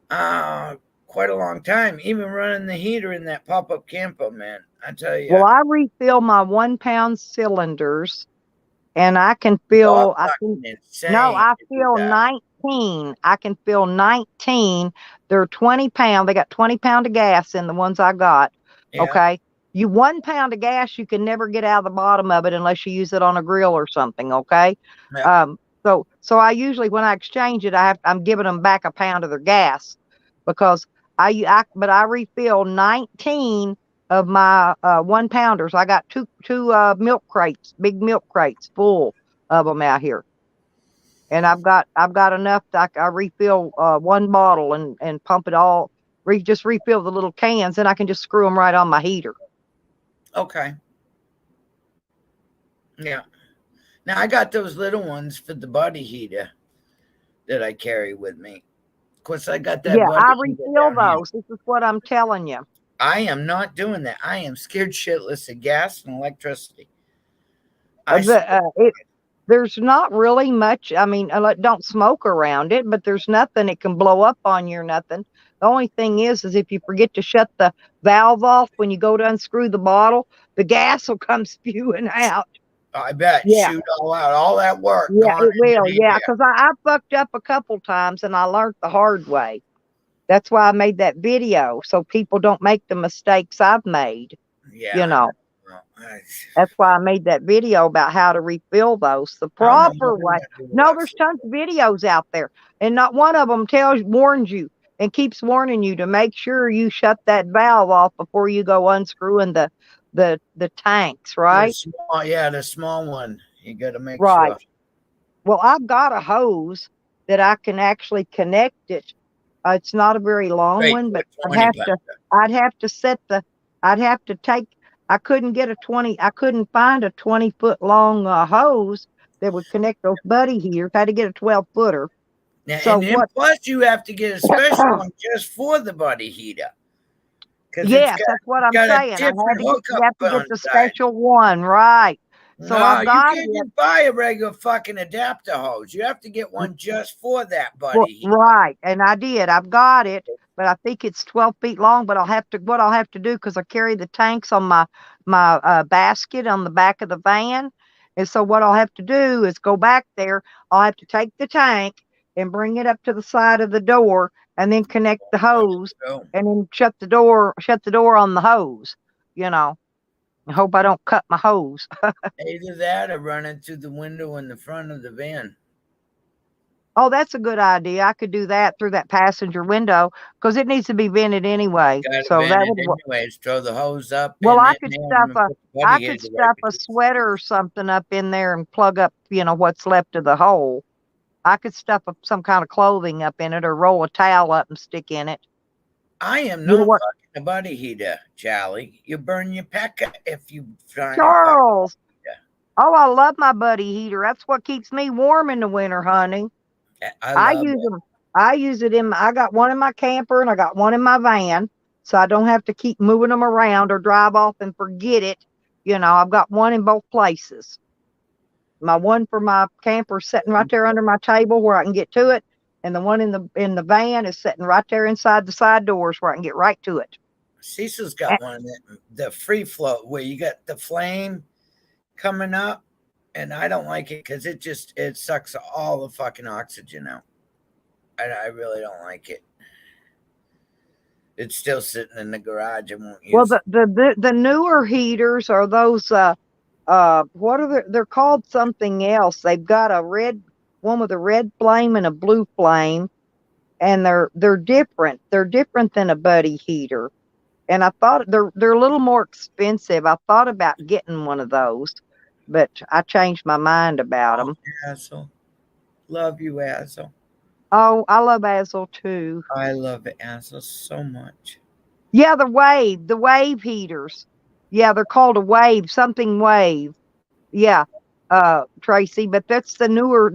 quite a long time. Even running the heater in that pop-up camper, man. I tell you. Well, I refill my 1-pound cylinders and I can fill, I fill 19. I can fill 19. They're 20 pound. They got 20 pound of gas in the ones I got. Yeah. Okay. 1 pound of gas, you can never get out of the bottom of it unless you use it on a grill or something. Okay. Yeah. So I usually, when I exchange it, I'm giving them back a pound of their gas because but I refill 19 of my 1-pounders. I got two milk crates, big milk crates full of them out here, and I've got enough that I refill 1 bottle and pump it all. Just refill the little cans, and I can just screw them right on my heater. Okay. Yeah. Now I got those little ones for the body heater that I carry with me. Of course, I got that. Yeah, I refill those. This is what I'm telling you. I am not doing that. I am scared shitless of gas and electricity. There's not really much. I mean, don't smoke around it, but there's nothing. It can blow up on you or nothing. The only thing is if you forget to shut the valve off when you go to unscrew the bottle, the gas will come spewing out. I bet. Yeah. Shoot all out. All that work. Yeah, it will. Yeah, because I fucked up a couple times and I learned the hard way. That's why I made that video, so people don't make the mistakes I've made. Yeah. That's why I made that video about how to refill those the proper way. No, there's tons of videos out there, and not one of them warns you and keeps warning you to make sure you shut that valve off before you go unscrewing the tanks, right? The small one. You got to make right. sure. Well, I've got a hose that I can actually connect it. It's not a very long one, but I'd have to take I couldn't find a 20-foot long hose that would connect those buddy heaters. I had to get a 12-footer. Now, So and then what? plus you have to get a special one just for the buddy heater. Because Yes, that's what I'm got a saying. different You hookup have to get on the side. special one, right? So No, I've you got can't it. just buy a regular fucking adapter hose. You have to get one just for that buddy heater. Right, and I did. I've got it, but I think it's 12 feet long. But what I'll have to do, because I carry the tanks on my basket on the back of the van, and so what I'll have to do is go back there. I'll have to take the tank and bring it up to the side of the door, and then connect the hose, and then shut the door on the hose. You know, I hope I don't cut my hose. Either that or run it through the window in the front of the van. Oh, that's a good idea. I could do that through that passenger window because it needs to be vented anyway. Got to So vent that it would. anyways. Throw the hose up. Well, and I then could nail stuff them and a put the buddy I heater could stuff a between. sweater or something up in there and plug up, what's left of the hole. I could stuff some kind of clothing up in it or roll a towel up and stick in it. I am You know not what? fucking a buddy heater, Charlie. You burn your pecker if you try and Charles. fuck. Oh, I love my buddy heater. That's what keeps me warm in the winter, honey. I use it I got one in my camper and I got one in my van, so I don't have to keep moving them around or drive off and forget it. I've got one in both places. My one for my camper is sitting right there under my table where I can get to it, and the one in the van is sitting right there inside the side doors where I can get right to it. Cecil's got one the free flow where you got the flame coming up, and I don't like it because it sucks all the fucking oxygen out. I really don't like it. It's still sitting in the garage. I won't use it. The newer heaters are those what are they're called something else. They've got a red one with a red flame and a blue flame, and they're different. They're different than a buddy heater. And I thought they're a little more expensive. I thought about getting one of those, but I changed my mind about them. Asshole. Love you, asshole. Oh, I love Basil too. I love asshole so much. Yeah, the wave heaters. Yeah, they're called a wave, something wave. Yeah, Tracy, but that's the newer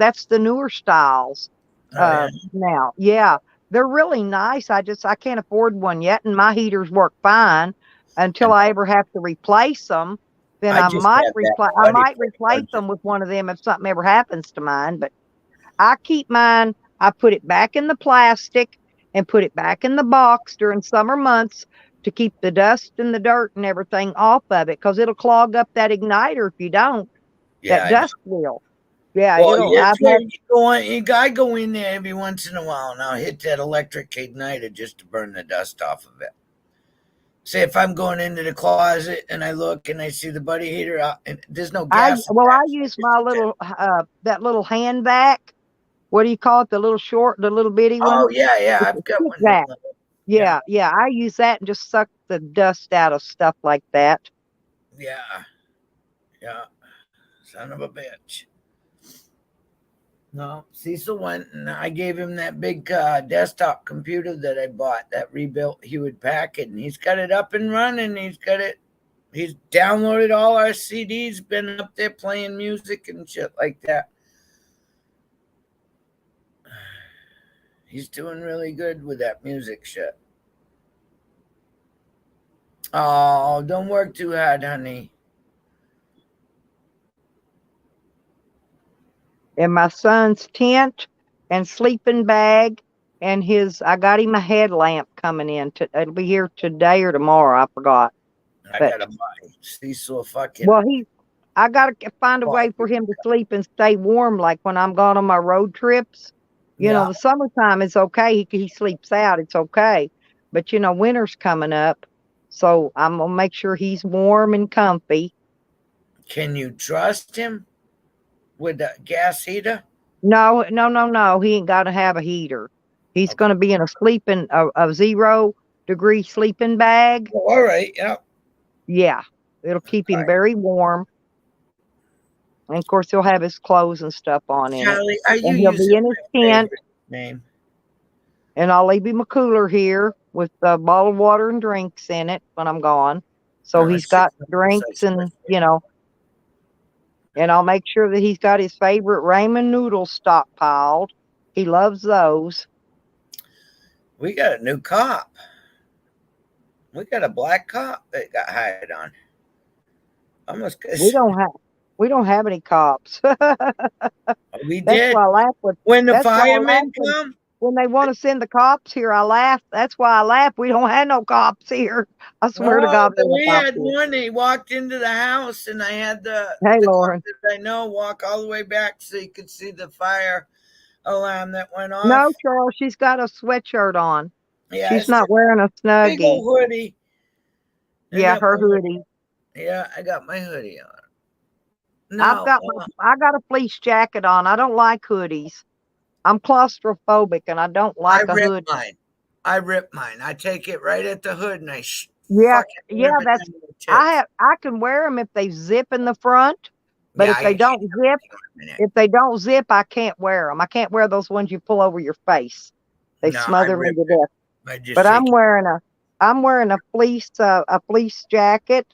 styles. Now, yeah, they're really nice. I can't afford one yet, and my heaters work fine until I ever have to replace them. Then I might replace them with one of them if something ever happens to mine. But I keep mine. I put it back in the plastic and put it back in the box during summer months to keep the dust and the dirt and everything off of it, because it'll clog up that igniter if you don't. Yeah, that dust will. Yeah, you gotta go in there every once in a while, and I'll hit that electric igniter just to burn the dust off of it. Say if I'm going into the closet and I look and I see the buddy heater, and there's no gas. I use my little that little hand vac. What do you call it? The little bitty one. Oh yeah, I've got one. Yeah, I use that and just suck the dust out of stuff like that. Yeah. Son of a bitch. No, Cecil went and I gave him that big desktop computer that I bought, that rebuilt Hewlett Packard, and he's got it up and running. He's downloaded all our CDs, been up there playing music and shit like that. He's doing really good with that music shit. Oh, don't work too hard, honey. And my son's tent and sleeping bag and I got him a headlamp coming in. It'll be here today or tomorrow. I forgot. I gotta buy Cecil fucking. Well, I gotta find a way for him to sleep and stay warm, like when I'm gone on my road trips. The summertime is okay. He sleeps out. It's okay. But, winter's coming up. So I'm going to make sure he's warm and comfy. Can you trust him with the gas heater? No. He ain't got to have a heater. He's going to be in a 0-degree sleeping bag. Oh, all right. Yeah. Yeah. It'll keep him very warm. And of course, he'll have his clothes and stuff on in Charlie, it. And he'll be in his tent. And I'll leave him a cooler here with a bottle of water and drinks in it when I'm gone. So No, he's it's just got not drinks such and, and I'll make sure that he's got his favorite ramen noodles stockpiled. He loves those. We got a new cop. We got a black cop that got hired on. Almost We don't have any cops. we That's did. why I laugh When the that's why I laugh firemen come, when they want to send the cops here. I laugh. That's why I laugh. We don't have no cops here. I swear to oh, God, there are no we cops had here. one. He walked into the house, and I had Hey, the Lauren. cop that I know walk all the way back so you could see the fire alarm that went No, off. Charles, she's got a sweatshirt on. Yeah, She's it's just not wearing a a big snuggie. old hoodie. I Yeah, got her my hoodie. yeah, I got my hoodie on. I've No, got I got a fleece jacket on. I don't like hoodies. I'm claustrophobic and I don't I like a rip hoodie. mine. I rip mine. I take it right at the hood and I Yeah, fucking yeah, rip it that's down to the tips. I can wear them if they zip in the front, but Yeah, if I they hate don't zip, it. if they don't zip, I can't wear them. I can't wear those ones you pull over your face. They No, I smother me rip to it. death. I just But take it. I'm wearing a fleece jacket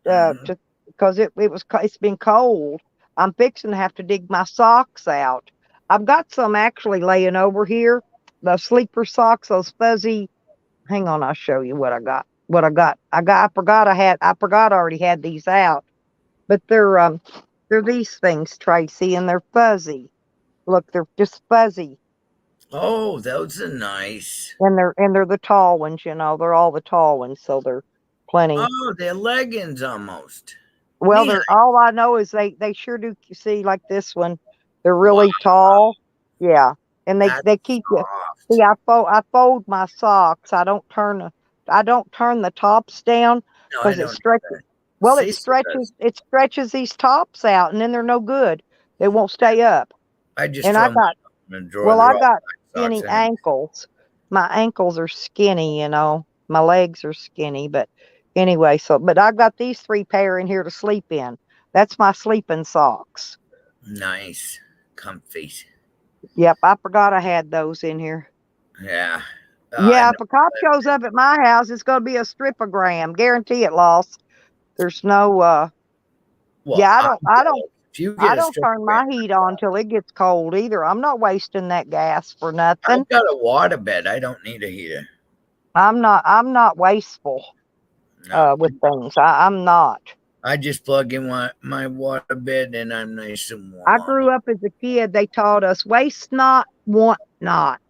Mhm. to because it's been cold. I'm fixing to have to dig my socks out. I've got some actually laying over here. The sleeper socks, those fuzzy. Hang on, I'll show you what I got. What I got. I forgot I already had these out. But they're these things, Tracy, and they're fuzzy. Look, they're just fuzzy. Oh, those are nice. And they're the tall ones, they're all the tall ones, so they're plenty. Oh, they're leggings almost. Well, Neat. they're all I know is they sure do see like this one. They're Wow, really tall. Yeah. And they that's they keep you see soft. I fold my socks. I don't turn the tops down No, I because it don't do stretches that. well Cecil does. it stretches these tops out and then they're no good. They won't stay up. I just And I throw them got in the drawer. well, They're I all got black socks skinny anyway. ankles. My ankles are skinny. My legs are skinny, but anyway, but I got these 3 pair in here to sleep in. That's my sleeping socks. Nice. Comfy. Yep, I forgot I had those in here. Yeah. I Yeah, know. if a cop shows up at my house, it's gonna be a stripogram. Guarantee it, loss. There's no Well, yeah, I'm jealous. If you I get a don't stripper turn grab, my heat on till it gets cold either. I'm not wasting that gas for nothing. I've got a water bed. I don't need a heater. I'm not wasteful No. with things. I'm not. I just plug in my water bed and I'm nice and warm I all grew up as a kid, they taught us waste not, want not.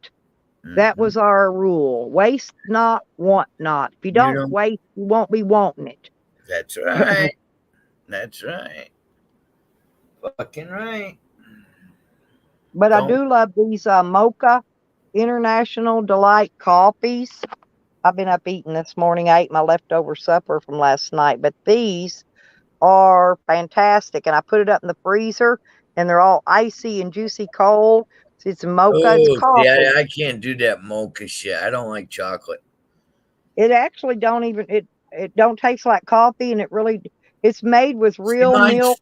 That mm-hmm. was our rule. Waste not, want not. If you You don't don't. waste, you won't be wanting it. That's right. That's right. Fucking right. But I Don't. do love these Mocha International Delight coffees. I've been up eating this morning. I ate my leftover supper from last night, but these are fantastic. And I put it up in the freezer and they're all icy and juicy cold. It's mocha, it's Oh, see, coffee. I can't do that mocha shit. I don't like chocolate. It actually don't even it don't taste like coffee and it's made with See, mine's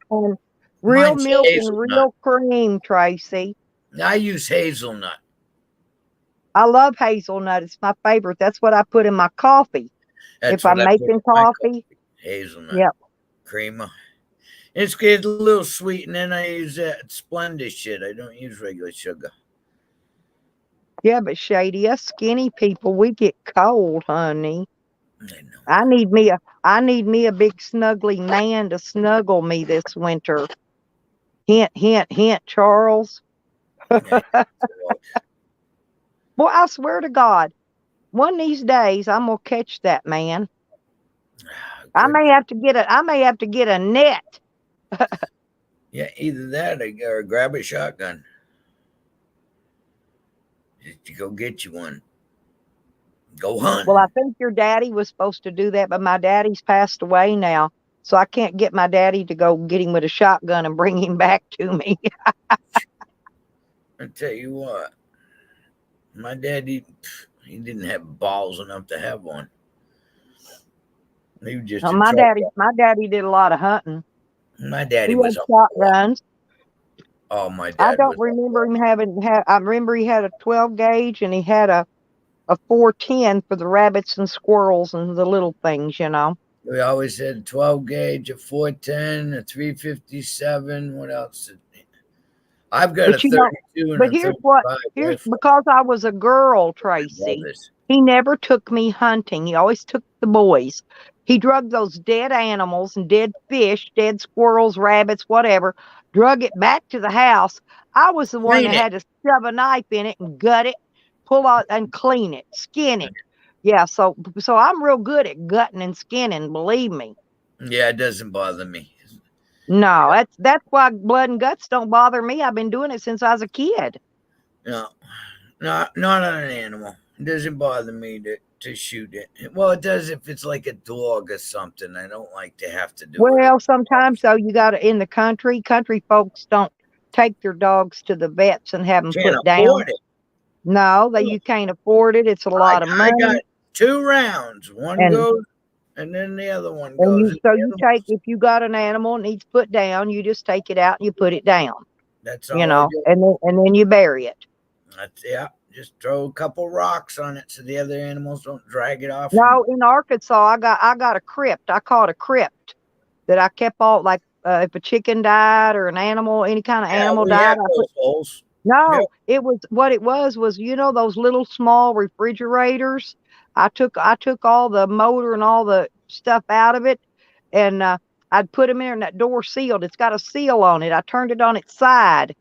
real mine's milk and hazelnut. real cream, Tracy. I use hazelnut. I love hazelnut. It's my favorite. That's what I put in my coffee. That's If what I'm I put in making my coffee, coffee. Hazelnut yep. creamer. It's a little sweet, and then I use that Splenda shit. I don't use regular sugar. Yeah, but Shady, us skinny people, we get cold, honey. I know. I need me a big snuggly man to snuggle me this winter. Hint, hint, hint, Charles. Yeah, Boy, I swear to God, one of these days I'm gonna catch that man. I may have to get a net. Yeah, either that or grab a shotgun. Just to go get you one. Go hunt. Well, I think your daddy was supposed to do that, but my daddy's passed away now. So I can't get my daddy to go get him with a shotgun and bring him back to me. I tell you what, my daddy, he didn't have balls enough to have one. He was just a my truck. daddy did a lot of hunting. My daddy He was had a shotguns. oh, my dad I don't was remember him I remember he had a 12 gauge and he had a 410 for the rabbits and squirrels and the little things. We always had 12 gauge, a 410, a 357. What else? I've got But a you know, 32 and but a here's 35 rifle. because I was a girl, Love Tracy. this. He never took me hunting. He always took the boys. He drug those dead animals and dead fish, dead squirrels, rabbits, whatever, drug it back to the house. I was the one that Clean it. had to shove a knife in it and gut it, pull out and clean it, skin it. Yeah, so I'm real good at gutting and skinning, believe me. Yeah, it doesn't bother me. No, that's why blood and guts don't bother me. I've been doing it since I was a kid. No, not on an animal. It doesn't bother me to shoot it. Well, it does if it's like a dog or something. I don't like to have to do it. Well, sometimes though you got to in the country folks don't take their dogs to the vets and have them Can't put down. afford it. No, that you can't afford it. It's a lot of I got money. 2 rounds. One And goes, and then the other one and goes. you take, if you got an animal that needs put down, you just take it out and you put it down. That's You all I know, do. and then you bury it. That's, yeah. Just throw a couple rocks on it so the other animals don't drag it off. No, in Arkansas, I got a crypt. I call it a crypt that I kept all like if a chicken died or an animal, any kind of animal we died, have I those put. holes. No, Yep. it was what it was you know those little small refrigerators. I took all the motor and all the stuff out of it, and I'd put them in there, and that door sealed. It's got a seal on it. I turned it on its side,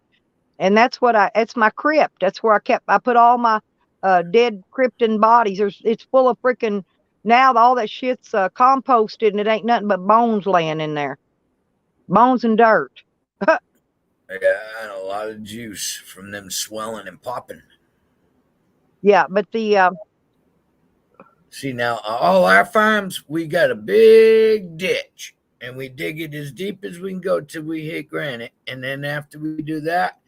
and it's my crypt. That's where I put all my dead krypton bodies. It's full of freaking, now all that shit's composted, and it ain't nothing but bones laying in there, bones and dirt. Yeah, a lot of juice from them swelling and popping. Yeah, but the See, now all our farms, we got a big ditch, and we dig it as deep as we can go till we hit granite. And then after we do that,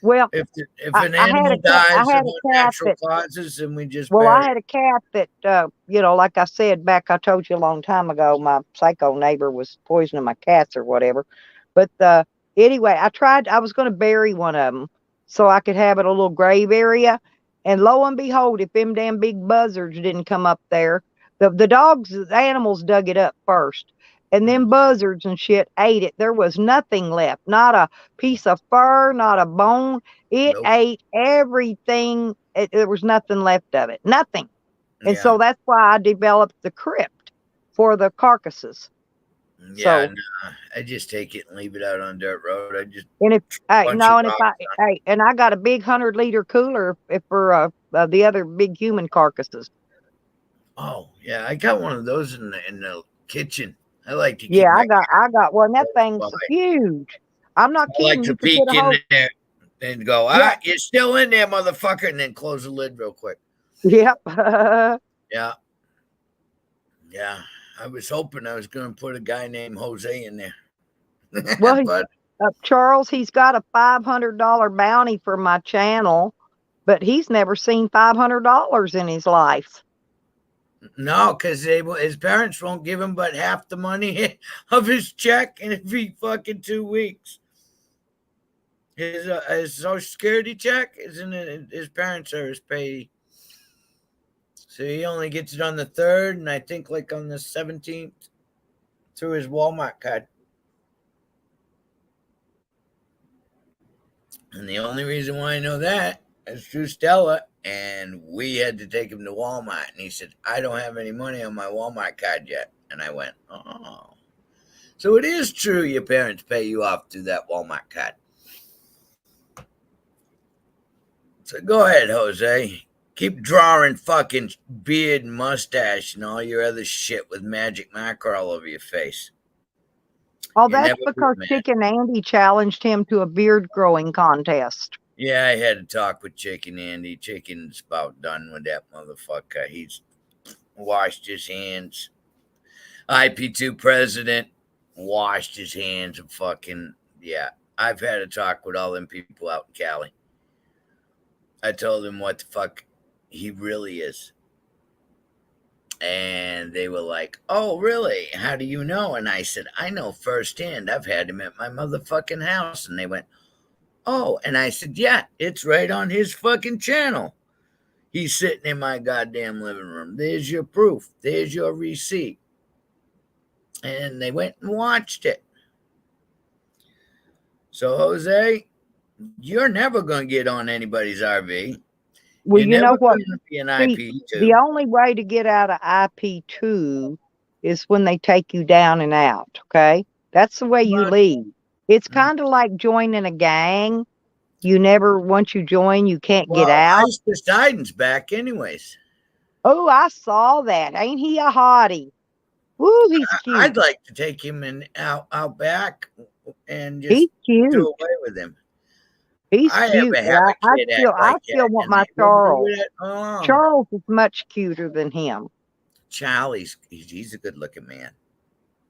well, if I an had animal a cat. I dies had of a cat unnatural that. causes, then we just Well, bury I had a cat that, like I said back, I told you a long time ago, my psycho neighbor was poisoning my cats or whatever. But anyway, I was going to bury one of them so I could have it a little grave area. And lo and behold, if them damn big buzzards didn't come up there, the animals dug it up first. And then buzzards and shit ate it. There was nothing left, not a piece of fur, not a bone. It Nope. ate everything. There was nothing left of it. Nothing. And Yeah. so that's why I developed the crypt for the carcasses. Yeah, So, nah, I just take it and leave it out on dirt road. I just and if bunch of no, and if rocks and I got a big 100-liter cooler for the other big human carcasses. Oh yeah, I got one of those in the kitchen. I like to keep Yeah, my I got one. That thing's Well, huge. I'm not I like kidding. to You could peek put a in whole. there and go, Yeah. you're still in there, motherfucker, and then close the lid real quick. Yep. Yeah. Yeah. I was hoping I was going to put a guy named Jose in there. Well, but Charles, he's got a $500 bounty for my channel, but he's never seen $500 in his life. no, because his parents won't give him but half the money of his check in every fucking 2 weeks. His Social Security check isn't it? His parents are his pay. So he only gets it on the 3rd, and I think like on the 17th through his Walmart card. And the only reason why I know that is through Stella, and we had to take him to Walmart. And he said, I don't have any money on my Walmart card yet. And I went, oh. So it is true your parents pay you off through that Walmart card. So go ahead, Jose. Keep drawing fucking beard and mustache and all your other shit with magic marker all over your face. Oh, that's because Chicken Andy challenged him to a beard growing contest. Yeah, I had to talk with Chicken Andy. Chicken's about done with that motherfucker. He's washed his hands. IP2 president washed his hands and fucking, yeah. I've had a talk with all them people out in Cali. I told them what the fuck he really is. And they were like, oh, really? How do you know? And I said, I know firsthand. I've had him at my motherfucking house. And they went, oh. And I said, yeah, it's right on his fucking channel. He's sitting in my goddamn living room. There's your proof. There's your receipt. and they went and watched it. So, Jose, you're never going to get on anybody's RV. Well, You're you know never what? going to be an See, IP2. the only way to get out of IP2 is when they take you down and out. Okay, that's the way you But- leave. It's kind of like joining a gang. You never, once you join, you can't get Well, out. Ice Poseidon's back, anyways. Oh, I saw that. Ain't he a hottie? Woo, he's cute. I'd like to take him out back and just He's do cute. away with him. He's I cute. ever But have a I kid still, act like I still that, want and my they wouldn't do Charles. it. Oh, Charles is much cuter than him. Charlie's he's a good looking man.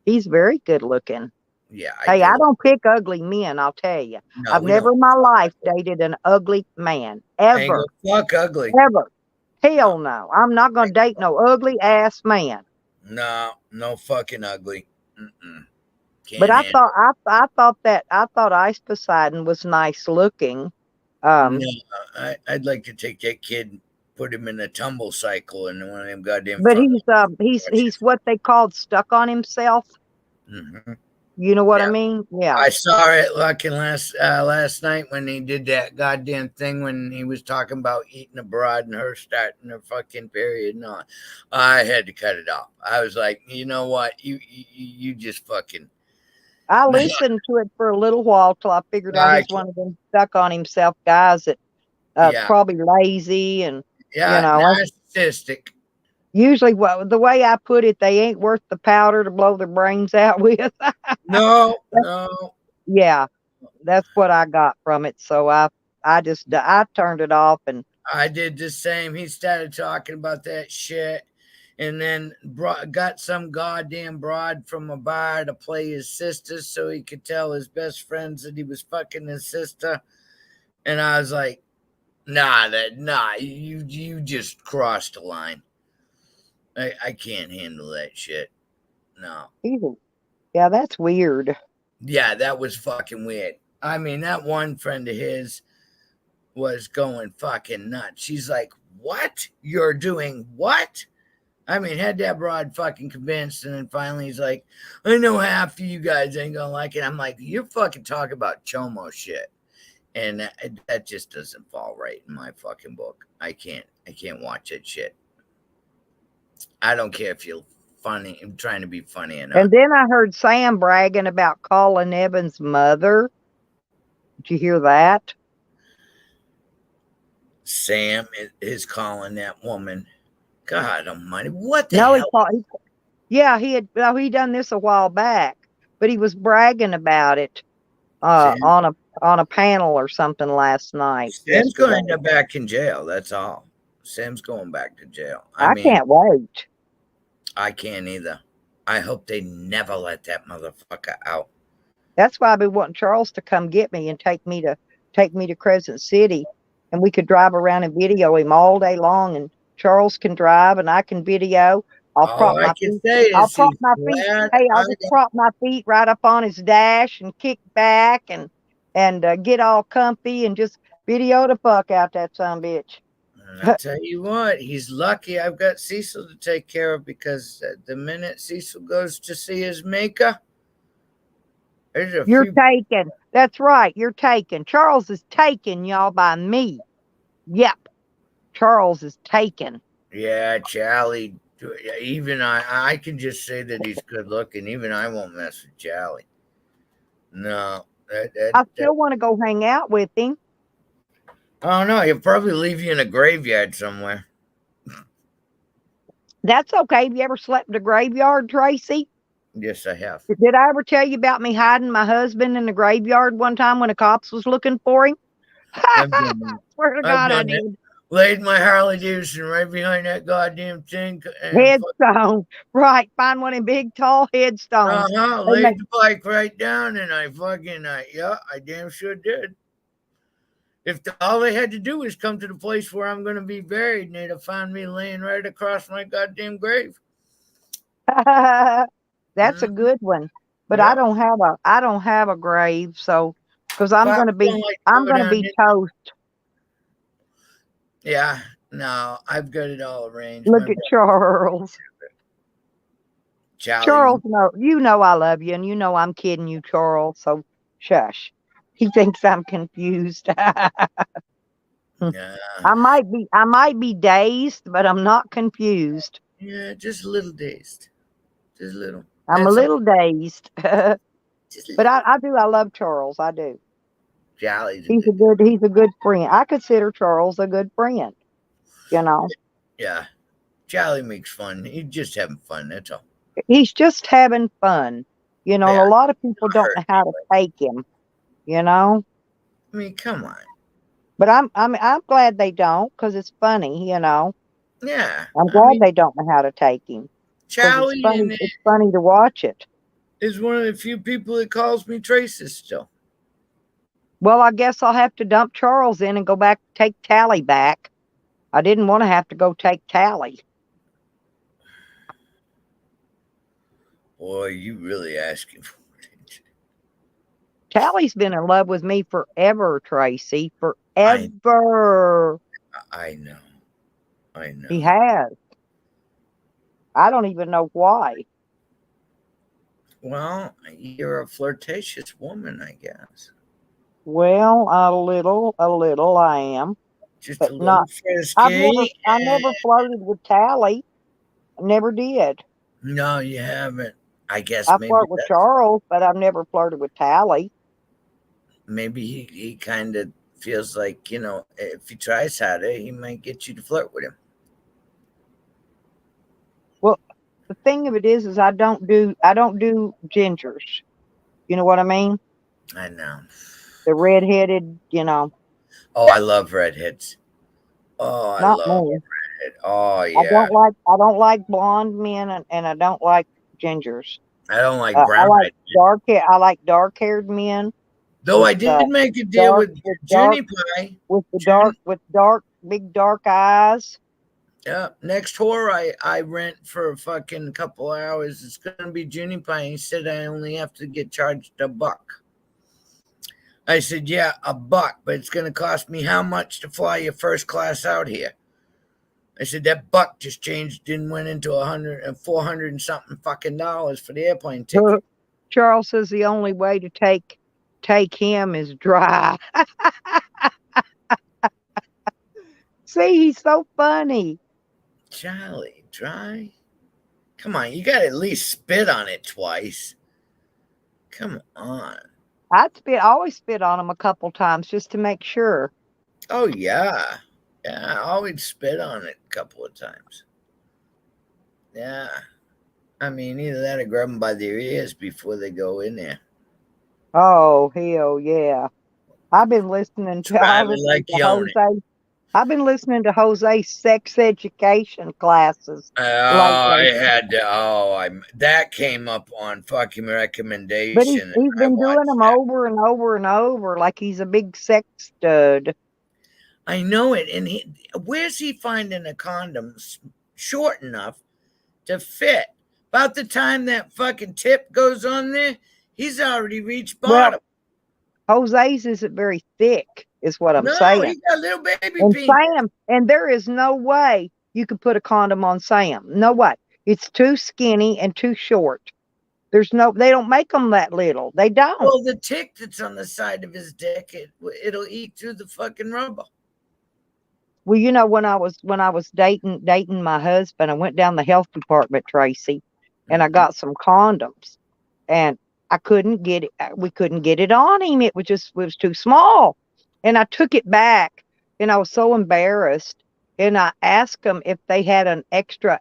He's very good looking. Yeah, Hey, do. I don't pick ugly men, I'll tell you. No, I've we never don't. in my life dated an ugly man. Ain't Ever. gonna fuck ugly. Ever. Hell no. I'm not going to date no ugly ass man. No fucking ugly. Can't But I handle thought Ice Poseidon was nice looking. No, I'd like to take that kid and put him in a tumble cycle and one of them goddamn. But he's what they called stuck on himself. Mm-hmm. You know what I Yeah. mean? Yeah. I saw it fucking last night when he did that goddamn thing when he was talking about eating a broad and her starting her fucking period. No, I had to cut it off. I was like, you know what? You just fucking. I listened to it for a little while till I figured out he's one of them stuck on himself guys that probably lazy and you know narcissistic. Usually, the way I put it, they ain't worth the powder to blow their brains out with. No. Yeah, that's what I got from it. So I turned it off, and I did the same. He started talking about that shit, and then got some goddamn broad from a bar to play his sister, so he could tell his best friends that he was fucking his sister. And I was like, nah, you just crossed the line. I can't handle that shit. No. Yeah, that's weird. Yeah, that was fucking weird. I mean, that one friend of his was going fucking nuts. She's like, what? You're doing what? I mean, had that broad fucking convinced, and then finally he's like, I know half of you guys ain't gonna like it. I'm like, you're fucking talking about chomo shit. And that just doesn't fall right in my fucking book. I can't watch that shit. I don't care if you're funny. I'm trying to be funny enough. And then I heard Sam bragging about Colin Evans' mother. Did you hear that? Sam is calling that woman. God almighty. What the hell? He done this a while back, but he was bragging about it on a panel or something last night. Sam's going back in jail. That's all. Sam's going back to jail. I mean, can't wait. I can't either. I hope they never let that motherfucker out. That's why I've been wanting Charles to come get me and take me to Crescent City, and we could drive around and video him all day long. And Charles can drive, and I can video. I'll prop my feet. Hey, I'll just prop my feet right up on his dash and kick back and get all comfy and just video the fuck out that son-bitch. I tell you what, he's lucky I've got Cecil to take care of, because the minute Cecil goes to see his maker, you're taken. That's right. You're taken. Charles is taken, y'all, by me. Yep. Charles is taken. Yeah, Charlie. Even I can just say that he's good looking. Even I won't mess with Charlie. No. I still want to go hang out with him. Oh, no. He'll probably leave you in a graveyard somewhere. That's okay. Have you ever slept in a graveyard, Tracy? Yes, I have. Did I ever tell you about me hiding my husband in the graveyard one time when the cops was looking for him? Swear to God, I did. Laid my Harley Davidson right behind that goddamn thing. Headstone. Right. Find one of them big, tall headstones. Laid the bike right down, and I damn sure did. If all they had to do was come to the place where I'm going to be buried, and they'd have found me laying right across my goddamn grave. That's a good one. But I don't have a grave, so because I'm going to be toast. Yeah, no, I've got it all arranged. Look at Charles. Charles, no, you know I love you, and you know I'm kidding you, Charles. So shush. He thinks I'm confused. Yeah. I might be dazed, but I'm not confused. Yeah, just a little dazed. Just a little. I'm a That's all. little dazed. But Just a little. I love Charles. I do. Jolly's a He's good. he's a good friend. I consider Charles a good friend. You know, Yeah. Jolly makes fun. He's just having fun. That's all. he's just having fun. You know, Yeah. a lot of people don't Hurt know how to take him. You know, I mean, come on. but I'm glad they don't because it's funny. You know, Yeah. I'm I glad mean, they don't know how to take him because it's Jolly funny. It's funny to watch it. is one of the few people that calls me Traces still. Well, I guess I'll have to dump Charles in and go back take Tally back. I didn't want to have to go take Tally. Boy, you really asking for it. Tally's been in love with me forever, Tracy. Forever. I know. I know. He has. I don't even know why. Well, you're a flirtatious woman, I guess. Well, a little I am. Just But a little not frisky. I never flirted with Tally. I never did. No, you haven't. I guess I maybe flirt with Charles, but I've never flirted with Tally. maybe he kind of feels like, if he tries harder, he might get you to flirt with him. Well, the thing of it is I don't do gingers. You know what I mean? I know. The redheaded, you know. Oh, I love redheads. Oh, I Not love me. redhead. Oh, yeah. I don't like blonde men and I don't like gingers. I don't like I brown like redhead. I like dark haired men Though with I did make a deal dark with with dark Junie Pie. with the dark big dark eyes. Yeah, next tour I rent for a fucking couple hours. It's gonna be Junie Pie. He said I only have to get charged $1. I said, yeah, $1, but it's gonna cost me how much to fly you first class out here? I said that buck just changed and went into 100 and 400 and something fucking dollars for the airplane ticket. Charles says the only way to take him is dry. See, he's so funny. Charlie, dry? Come on, you got to at least spit on it twice. Come on. I always spit on him a couple times just to make sure. Oh, yeah. Yeah, I always spit on it a couple of times. Yeah. I mean, either that or grab them by their ears before they go in there. Oh, hell yeah. I've been listening to Jose. I've been listening to Jose's sex education classes. I had to. That came up on fucking recommendation. But he's been doing them over and over and over, like he's a big sex stud. I know it. And where's he finding a condom short enough to fit? About the time that fucking tip goes on there, he's already reached bottom. Well, Jose's isn't very thick, is what I'm saying. No, he got little baby and penis. Sam, and there is no way you could put a condom on Sam. No way. It's too skinny and too short. They don't make them that little. They don't. Well, the tick that's on the side of his dick, it'll eat through the fucking rubber. Well, you know, when I was dating my husband, I went down the health department, Tracy, and I got some condoms, and I couldn't get it. We couldn't get it on him. It was too small, and I took it back, and I was so embarrassed. And I asked them if they had an extra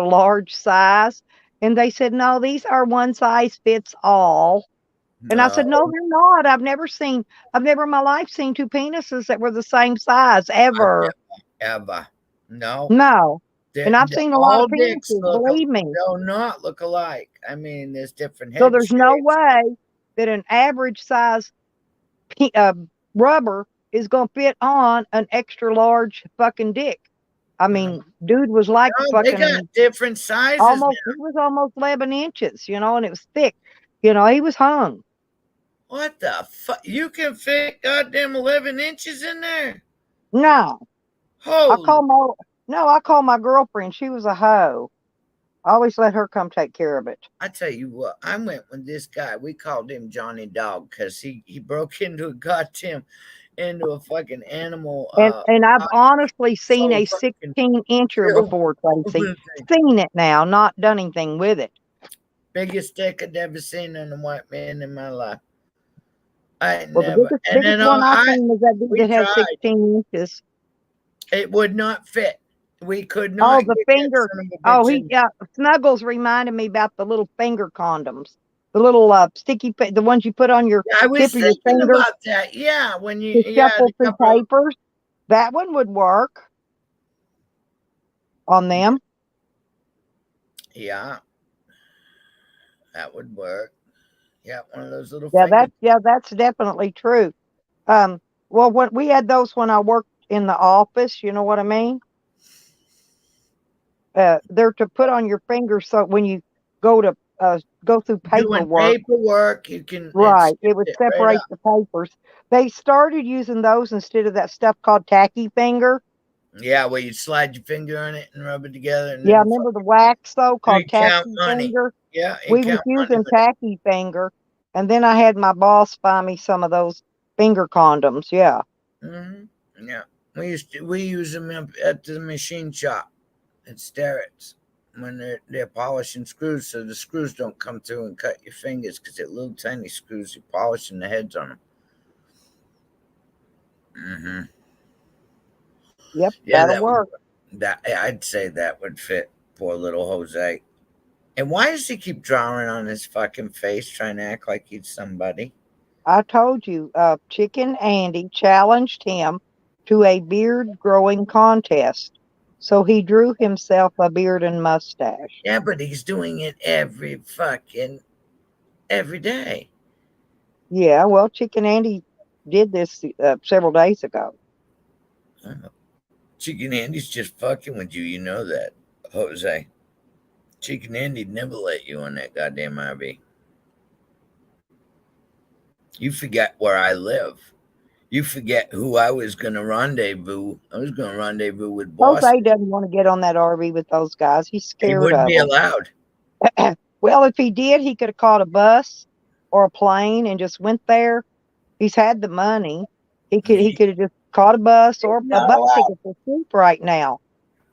large size, and they said no. These are one size fits all. And I said, no, they're not. I've never in my life seen two penises that were the same size ever. Ever. No. No. And I've seen a lot of penises, believe me. They'll not look alike. I mean, there's different head So there's shapes. no way that an average size rubber is going to fit on an extra large fucking dick. I mean, dude was like they got different sizes. It was almost 11 inches, and it was thick. He was hung. What the fuck? You can fit goddamn 11 inches in there? No. Holy. I call my girlfriend. She was a hoe. Always let her come take care of it. I tell you what, I went with this guy. We called him Johnny Dog because he broke into a fucking animal. And I've honestly seen so a fucking 16-incher killed before, Tracy. over the thing. Seen it now, not done anything with it. Biggest dick I'd ever seen in a white man in my life. I Well, never. the And biggest then one I've seen is that we dude that has tried. 16 inches. It would not fit. We could Oh, not the get finger. that son of a Oh, bitch in. Snuggles reminded me about the little finger condoms, the little sticky, the ones you put on your I was tip of your thinking finger about that. Yeah, when to the shuffle through couple of, papers. That one would work on them. yeah, that would work. Yeah, one of those little Yeah, fingers. that's definitely true. Well, when we had those when I worked in the office, you know what I mean? They're to put on your fingers so when you go to go through Doing paperwork, paperwork, you can right? skip It would it right separate up. the papers. They started using those instead of that stuff called tacky finger. Yeah, where you slide your finger on it and rub it together, and Yeah, then remember the wax though you called count tacky money. finger? Yeah, you We was count money using with it. tacky finger, and then I had my boss buy me some of those finger condoms. Yeah. Yeah, we use them at the machine shop at Starrett's when they're polishing screws, so the screws don't come through and cut your fingers because they're little tiny screws. You're polishing the heads on them. Yep, Yeah, that'll work. that I'd say that would fit poor little Jose. And why does he keep drawing on his fucking face, trying to act like he's somebody? I told you, Chicken Andy challenged him to a beard growing contest. So he drew himself a beard and mustache. Yeah, but he's doing it every day. Yeah, well, Chicken Andy did this several days ago. Chicken Andy's just fucking with you. You know that, Jose. Chicken Andy'd never let you on that goddamn RV. You forget where I live. You forget who I was going to rendezvous. I was going to rendezvous with Boston. Jose doesn't want to get on that RV with those guys. He's He scared wouldn't of be them. allowed. Well, if he did, he could have caught a bus or a plane and just went there. He's had the money. He could have just caught a bus or a Not bus allowed. ticket for cheap right now.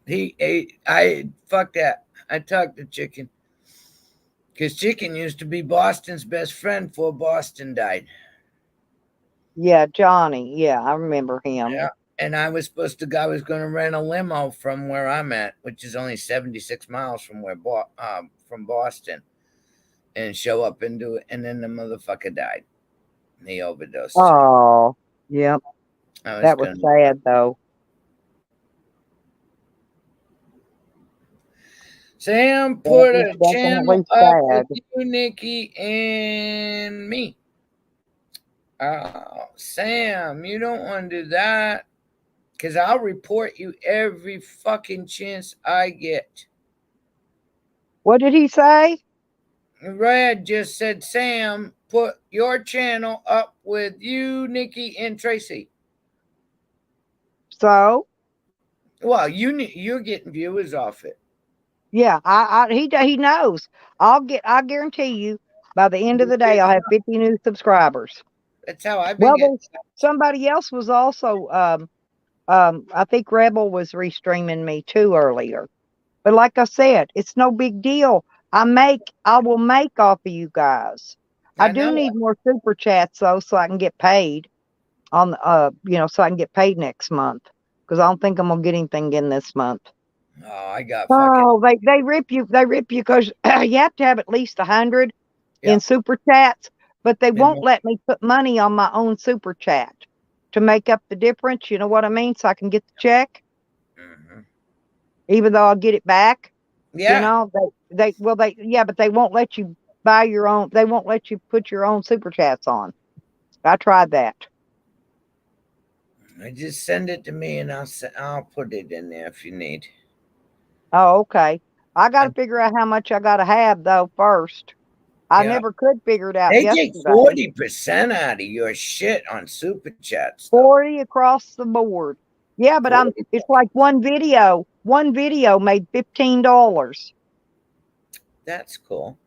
I fuck that. I talked to Chicken because Chicken used to be Boston's best friend before Boston died. Yeah, Johnny. Yeah, I remember him. Yeah, and I was going to rent a limo from where I'm at, which is only 76 miles from from Boston, and show up and do it. And then the motherfucker died. He overdosed. Oh, yep. That was sad though. Sam put a Definitely channel up sad. with you, Nikki, and me. Sam, you don't want to do that because I'll report you every fucking chance I get. What did he say? Red just said, Sam, put your channel up with you, Nikki, and Tracy. So? Well, you're getting viewers off it. Yeah, he knows. I guarantee you, by the end of the day, I'll have 50 new subscribers. That's how I've been getting. Somebody else was also, I think Rebel was restreaming me too earlier. But like I said, it's no big deal. I will make off of you guys. I do need more super chats though, so I can get paid on so I can get paid next month. Because I don't think I'm gonna get anything in this month. Oh, I got they rip you because you have to have at least 100 in super chats, but they won't let me put money on my own super chat to make up the difference. You know what I mean? So I can get the check, even though I'll get it back. Yeah. You know, but they won't let you buy your own. They won't let you put your own super chats on. I tried that. Just send it to me and I'll put it in there if you need. Oh, okay. I got to figure out how much I got to have though first. I never could figure it out. They yesterday. take 40% out of your shit on super chats. 40 across the board. Yeah, but it's like one video made $15. That's cool.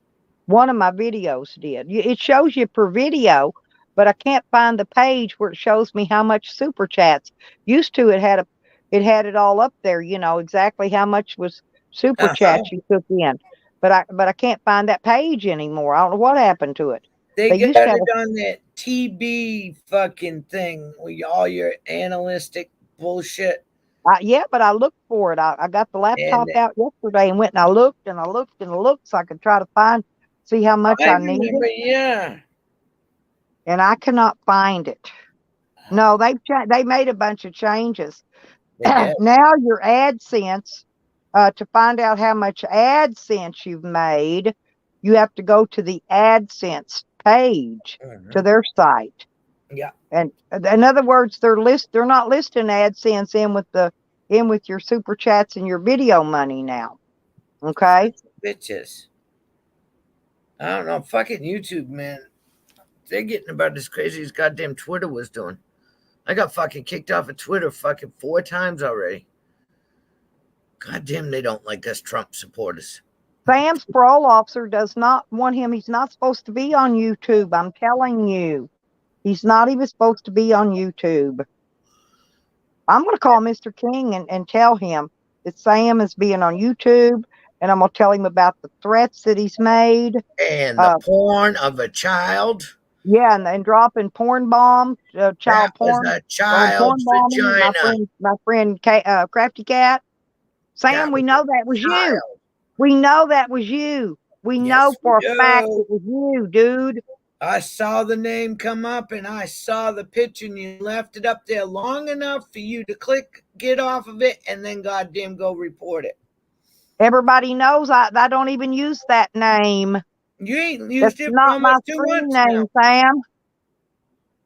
One of my videos did. It shows you per video, but I can't find the page where it shows me how much super chats. Used to it had it all up there, exactly how much was super chats you took in. But I can't find that page anymore. I don't know what happened to it. They They got used to have it on that TB fucking thing with all your analytic bullshit. yeah, but I looked for it. I got the And laptop out yesterday and went and I looked and I looked and I looked so I could try to see how much I I remember, needed, yeah. and I cannot find it. No, they made a bunch of changes. They did. Now your AdSense, to find out how much AdSense you've made, you have to go to the AdSense page to their site. Yeah. And in other words, they're not listing AdSense in with your super chats and your video money now. Okay. Bitches. I don't know. Fucking YouTube, man. They're getting about as crazy as goddamn Twitter was doing. I got fucking kicked off of Twitter fucking 4 times already. Goddamn, they don't like us Trump supporters. Sam's parole officer does not want him. He's not supposed to be on YouTube. I'm telling you. He's not even supposed to be on YouTube. I'm going to call Mr. King and tell him that Sam is being on YouTube, and I'm going to tell him about the threats that he's made. And the porn of a child. Yeah, and dropping porn bombs, child porn. Was a child's vagina. My friend Crafty Cat. Sam, we know that was you. We know that was you. We know for a fact it was you, dude. I saw the name come up and I saw the picture and you left it up there long enough for you to click, get off of it, and then goddamn go report it. Everybody knows I don't even use that name. You ain't used it for not my almost 2 screen months name, now. Sam.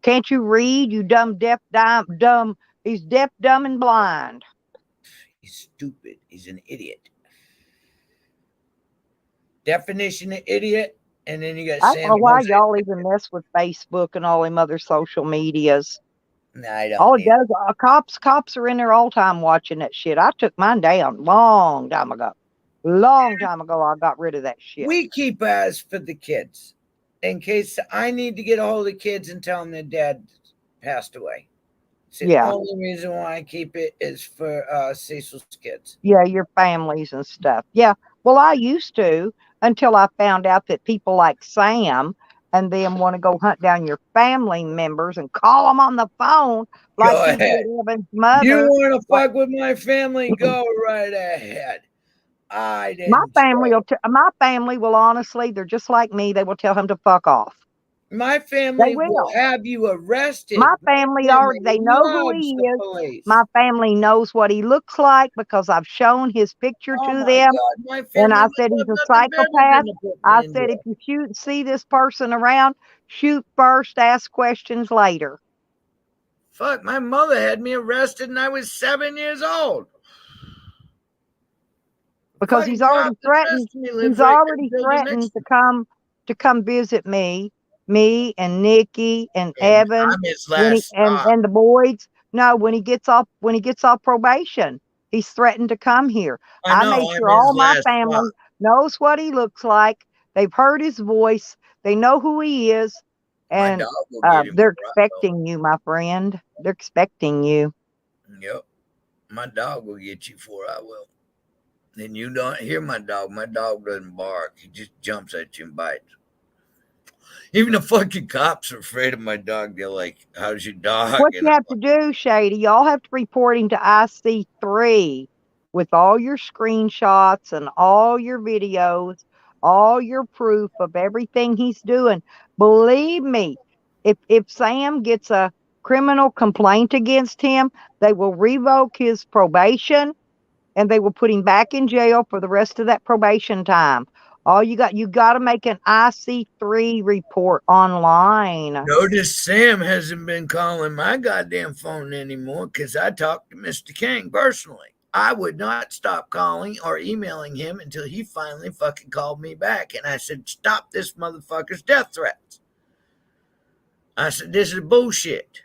Can't you read, you dumb, deaf, dumb? He's deaf, dumb, and blind. He's stupid. He's an idiot. Definition of idiot. And then you got I Sam. don't know why y'all even mess with Facebook and all them other social medias. No, I don't. All it does, cops are in there all the time watching that shit. I took mine down long time ago. Long time ago, I got rid of that shit. We keep ours for the kids in case I need to get a hold of kids and tell them their dad passed away. So the only reason why I keep it is for Cecil's kids. Yeah, your families and stuff. Yeah. Well, I used to until I found out that people like Sam and them want to go hunt down your family members and call them on the phone like he did Evan's mother. You want to fuck with my family? Go right ahead. I didn't. My family will honestly, they're just like me. They will tell him to fuck off. My family will have you arrested. My family they know who he is. My family knows what he looks like because I've shown his picture to them. And I said he's a psychopath. I said if you see this person around, shoot first, ask questions later. Fuck, my mother had me arrested and I was 7 years old. Because he's already threatened. He's already threatened to come visit me and Nikki and Evan and the boys. No, when he gets off probation, he's threatened to come here. I made sure all my family knows what he looks like. They've heard his voice. They know who he is. And they're expecting you, my friend. They're expecting you. Yep. My dog will get you before I will. And you don't hear my dog. My dog doesn't bark. He just jumps at you and bites. Even the fucking cops are afraid of my dog. They're like, how's your dog? What you have to do, Shady, y'all have to report him to IC3 with all your screenshots and all your videos, all your proof of everything he's doing. Believe me, if Sam gets a criminal complaint against him, they will revoke his probation and they will put him back in jail for the rest of that probation time. You got to make an IC3 report online. Notice Sam hasn't been calling my goddamn phone anymore because I talked to Mr. King personally. I would not stop calling or emailing him until he finally fucking called me back. And I said, stop this motherfucker's death threats. I said, this is bullshit.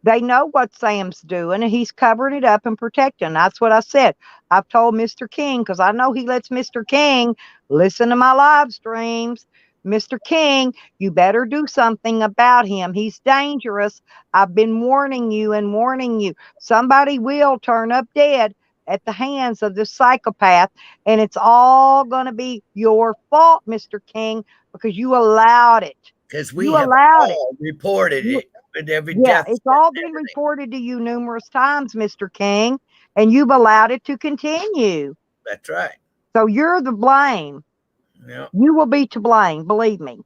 They know what Sam's doing, and he's covering it up and protecting. That's what I said. I've told Mr. King, because I know he lets Mr. King listen to my live streams. Mr. King, you better do something about him. He's dangerous. I've been warning you and warning you. Somebody will turn up dead at the hands of this psychopath, and it's all going to be your fault, Mr. King, because you allowed it. Because we You have allowed it. all reported You- it with every Yeah, death. it's all been reported to you numerous times, Mr. King, and you've allowed it to continue. That's right. So you're the blame. Yeah. You will be to blame, believe me.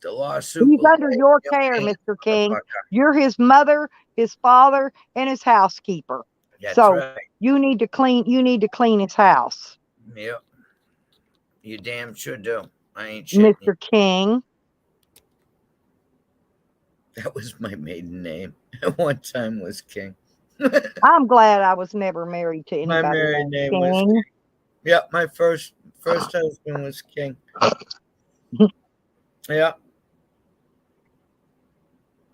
The lawsuit. He's will under take your your care, hand, Mr. King. motherfucker. You're his mother, his father, and his housekeeper. That's So right. you need to clean his house, Yep. You damn sure do. I ain't shitting you. Mr. King. That was my maiden name. At one time was King. I'm glad I was never married to My anybody married named name was King. King. Yep, my first husband was King. Yeah.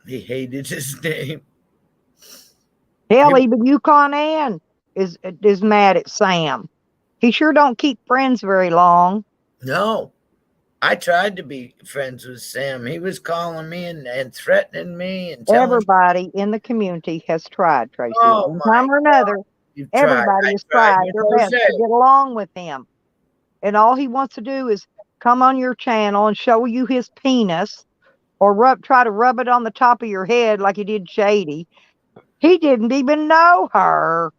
He hated his name. Hell, even Yukon Ann is mad at Sam. He sure don't keep friends very long. No. I tried to be friends with Sam. He was calling me and threatening me and telling Everybody in the community has tried, Tracy. Oh, One my time or another, You've tried. everybody I has tried tried with their best to Jose. get along with him. And all he wants to do is come on your channel and show you his penis or try to rub it on the top of your head like he did Shady. He didn't even know her.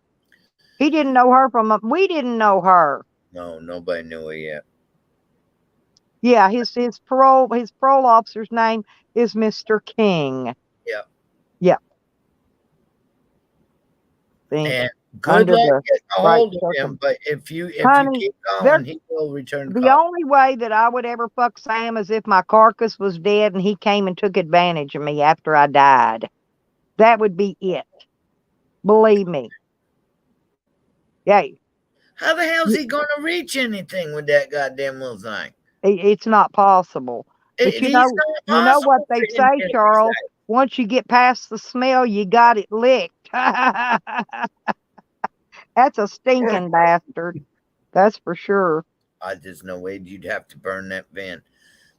He didn't know her we didn't know her. No, nobody knew it yet. Yeah, his parole officer's name is Mr. King. Yep. Yep. Think And good luck getting a right hold of him. circle. But if you Honey, keep calling, he will return the The call. only way that I would ever fuck Sam is if my carcass was dead and he came and took advantage of me after I died. That would be it. Believe me. Yay. How the hell's he going to reach anything with that goddamn little thing? It's not possible. But you know what they say, Charles. Once you get past the smell, you got it licked. That's a stinking bastard. That's for sure. There's no way you'd have to burn that van.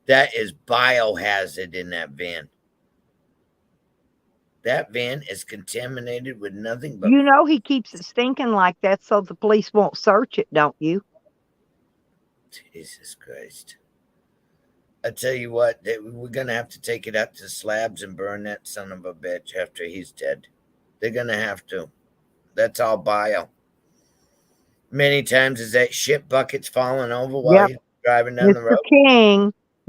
That is biohazard in that van. That van is contaminated with nothing but. You know he keeps it stinking like that so the police won't search it, don't you? Jesus Christ. I tell you what, we're going to have to take it out to slabs and burn that son of a bitch after he's dead. They're going to have to. That's all bio. Many times is that shit bucket's falling over while he's driving down the road.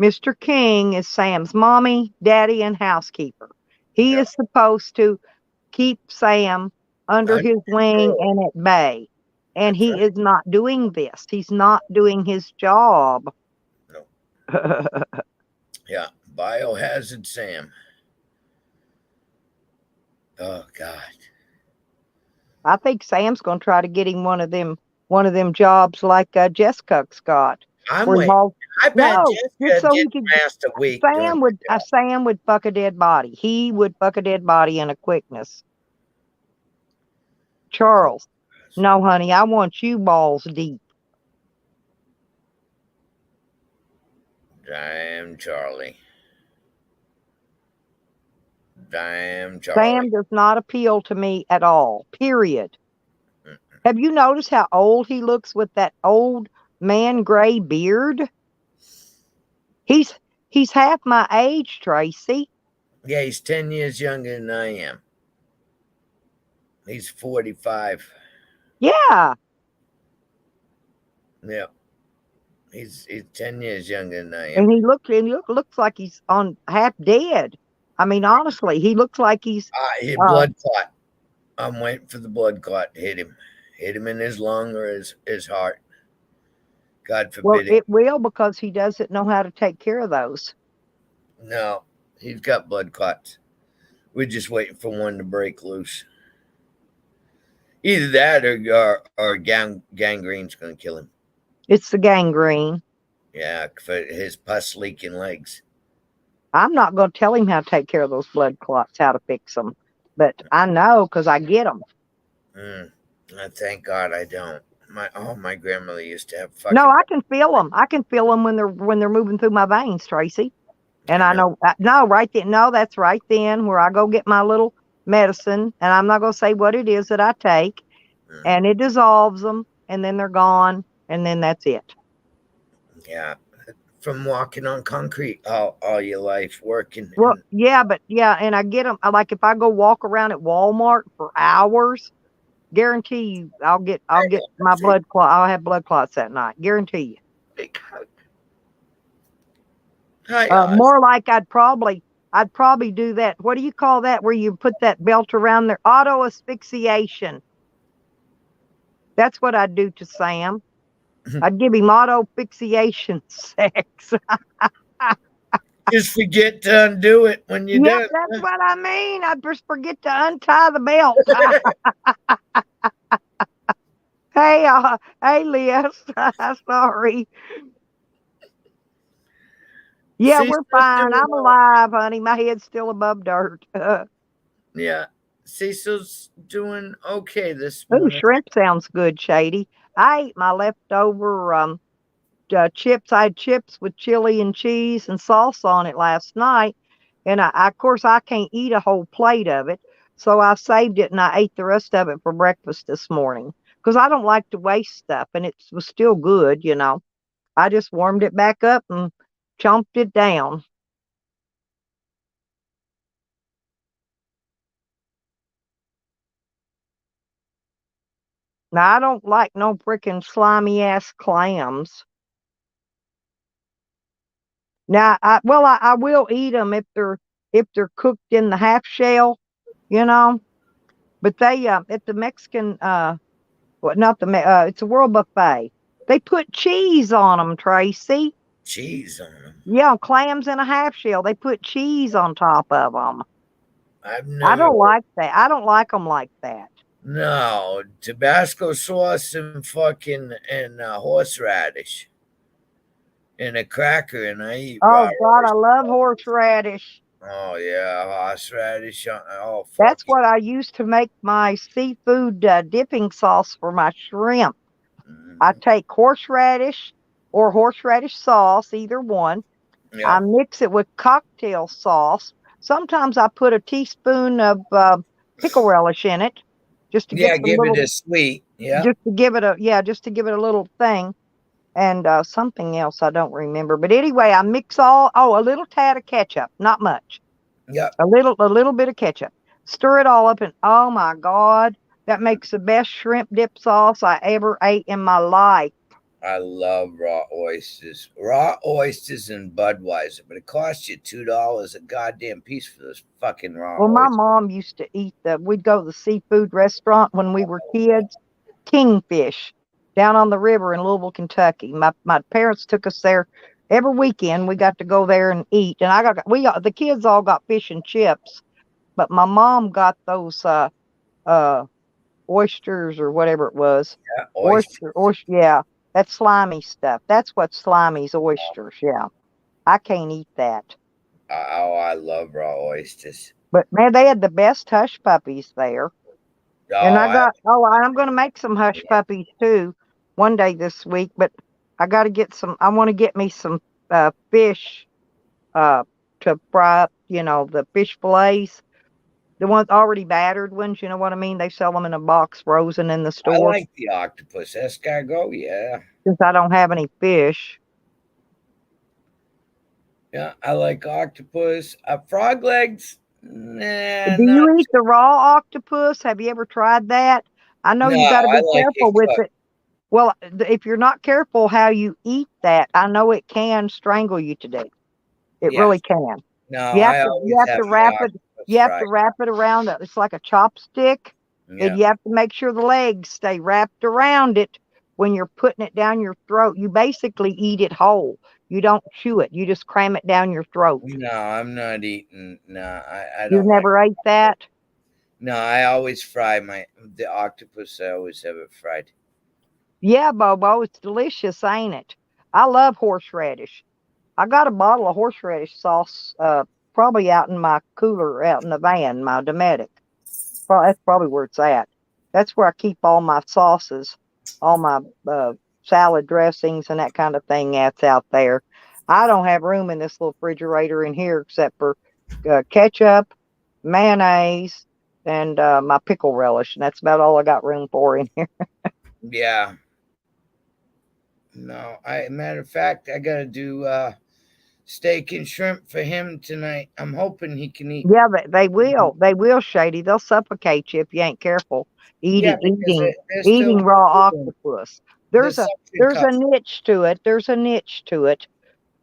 Mr. King is Sam's mommy, daddy, and housekeeper. He is supposed to keep Sam under his wing and at bay. And he is not doing this. He's not doing his job. No. Yeah, biohazard Sam. Oh God. I think Sam's going to try to get him one of them jobs like Jessica's got. I'm waiting. I bet Jessica didn't last a week. Sam would fuck a dead body. He would fuck a dead body in a quickness. Charles, no, honey, I want you balls deep. Damn Charlie. Damn Charlie. Sam does not appeal to me at all. Period. Mm-mm. Have you noticed how old he looks with that old man gray beard? He's half my age, Tracy. Yeah, he's 10 years younger than I am. He's 45. Yeah. Yeah. He's 10 years younger than I am. And he looks like he's on half dead. I mean, honestly, he looks like he's blood clot. I'm waiting for the blood clot to hit him. Hit him in his lung or his heart. God forbid. Well, it will, because he doesn't know how to take care of those. No, he's got blood clots. We're just waiting for one to break loose. Either that or gangrene's going to kill him. It's the gangrene. Yeah, for his pus leaking legs. I'm not going to tell him how to take care of those blood clots, how to fix them. But I know because I get them. Thank God I don't. My grandmother used to have No, fucking. I can feel them. I can feel them when they're moving through my veins, Tracy. And I I know. know, no, right then, no, that's right then where I go get my little medicine, and I'm not going to say what it is that I take, and it dissolves them, and then they're gone, and then that's it. Yeah, from walking on concrete all your life, working. Well, yeah, but yeah, and I get them. Like if I go walk around at Walmart for hours, guarantee you, I'll get my blood clot. I'll have blood clots that night. Guarantee you. Big hug. Hi, Oz. More like I'd probably do that. What do you call that? Where you put that belt around their auto asphyxiation. That's what I'd do to Sam. I'd give him auto asphyxiation sex. Just forget to undo it when you're Yep, done. that's what I mean. I just forget to untie the belt. Hey, Liz. Sorry. Yeah, Cecil's we're fine. doing I'm alive, honey. My head's still above dirt. Yeah, Cecil's doing okay this Ooh, morning. shrimp sounds good, Shady. I ate my leftover chips. I had chips with chili and cheese and sauce on it last night, and of course, I can't eat a whole plate of it, so I saved it and I ate the rest of it for breakfast this morning because I don't like to waste stuff, and it was still good, you know. I just warmed it back up and chomped it down. Now I don't like no frickin' slimy ass clams. Now, I will eat them if they're cooked in the half shell, you know. But they at the Mexican well, not the it's a World Buffet. They put cheese on them, Tracy. Cheese on them. Yeah, clams in a half shell. They put cheese on top of them. I've I never. don't like that. I don't like them like that. No, Tabasco sauce and fucking and horseradish and a cracker, and I eat raw Oh God, I rice. love horseradish. Oh yeah, horseradish. Oh That's fucking. what I used to make my seafood dipping sauce for my shrimp. I Mm-hmm. take horseradish or horseradish sauce, either one. I Yeah, mix it with cocktail sauce. Sometimes I put a teaspoon of pickle relish in it, just to get yeah. some Give it little, a sweet. Yeah, just to give it a, yeah, just to give it a little thing, and something else I don't remember. But anyway, I mix a little tad of ketchup, not much, yeah. a little bit of ketchup. Stir it all up, and oh my God, that makes the best shrimp dip sauce I ever ate in my life. I love raw oysters and Budweiser, but it costs you $2 a goddamn piece for this fucking raw Well, my oyster. mom used to eat we'd go to the seafood restaurant when we were kids, Kingfish, down on the river in Louisville, Kentucky. My parents took us there every weekend. We got to go there and eat. And the kids all got fish and chips, but my mom got those uh oysters or whatever it was. Yeah, oyster. Yeah, that slimy stuff. That's what slimy's oysters. Yeah. I can't eat that. Oh, I love raw oysters. But man, they had the best hush puppies there. And Oh, I'm going to make some hush puppies too one day this week, but I got to I want to get me some fish uh, to fry up, the fish fillets, the ones already battered ones, you know what I mean? They sell them in a box frozen in the I store like the octopus escargot. Yeah, since I don't have any fish. yeah. I like octopus. Frog legs. Nah, Do not you eat the raw octopus? Have you ever tried that? I know no. you got to I be like careful it with cooked. it. Well, if you're not careful how you eat that, I know it can strangle you to death. It Yeah. really can. No, I always have my octopus You have to fried. wrap it around it's like a chopstick, and Yeah. you have to make sure the legs stay wrapped around it when you're putting it down your throat. You basically eat it whole. You don't chew it. You just cram it down your throat. No, I'm not eating. No, I You've don't like. never ate that? No, I always fry the octopus. I always have it fried. Yeah, Bobo, it's delicious, ain't it? I love horseradish. I got a bottle of horseradish sauce, probably out in my cooler, out in the van, my Dometic. Well, that's probably where it's at. That's where I keep all my sauces, all my salad dressings and that kind of thing. That's out there. I don't have room in this little refrigerator in here except for ketchup, mayonnaise, and my pickle relish, and that's about all I got room for in here. Yeah. No, matter of fact, I gotta do steak and shrimp for him tonight. I'm hoping he can eat. Yeah, they will. They will, Shady. They'll suffocate you if you ain't careful. Yeah, Eating, because eating, they're still eating raw doing octopus. the There's a suction there's a cup. niche to it. There's a niche to it.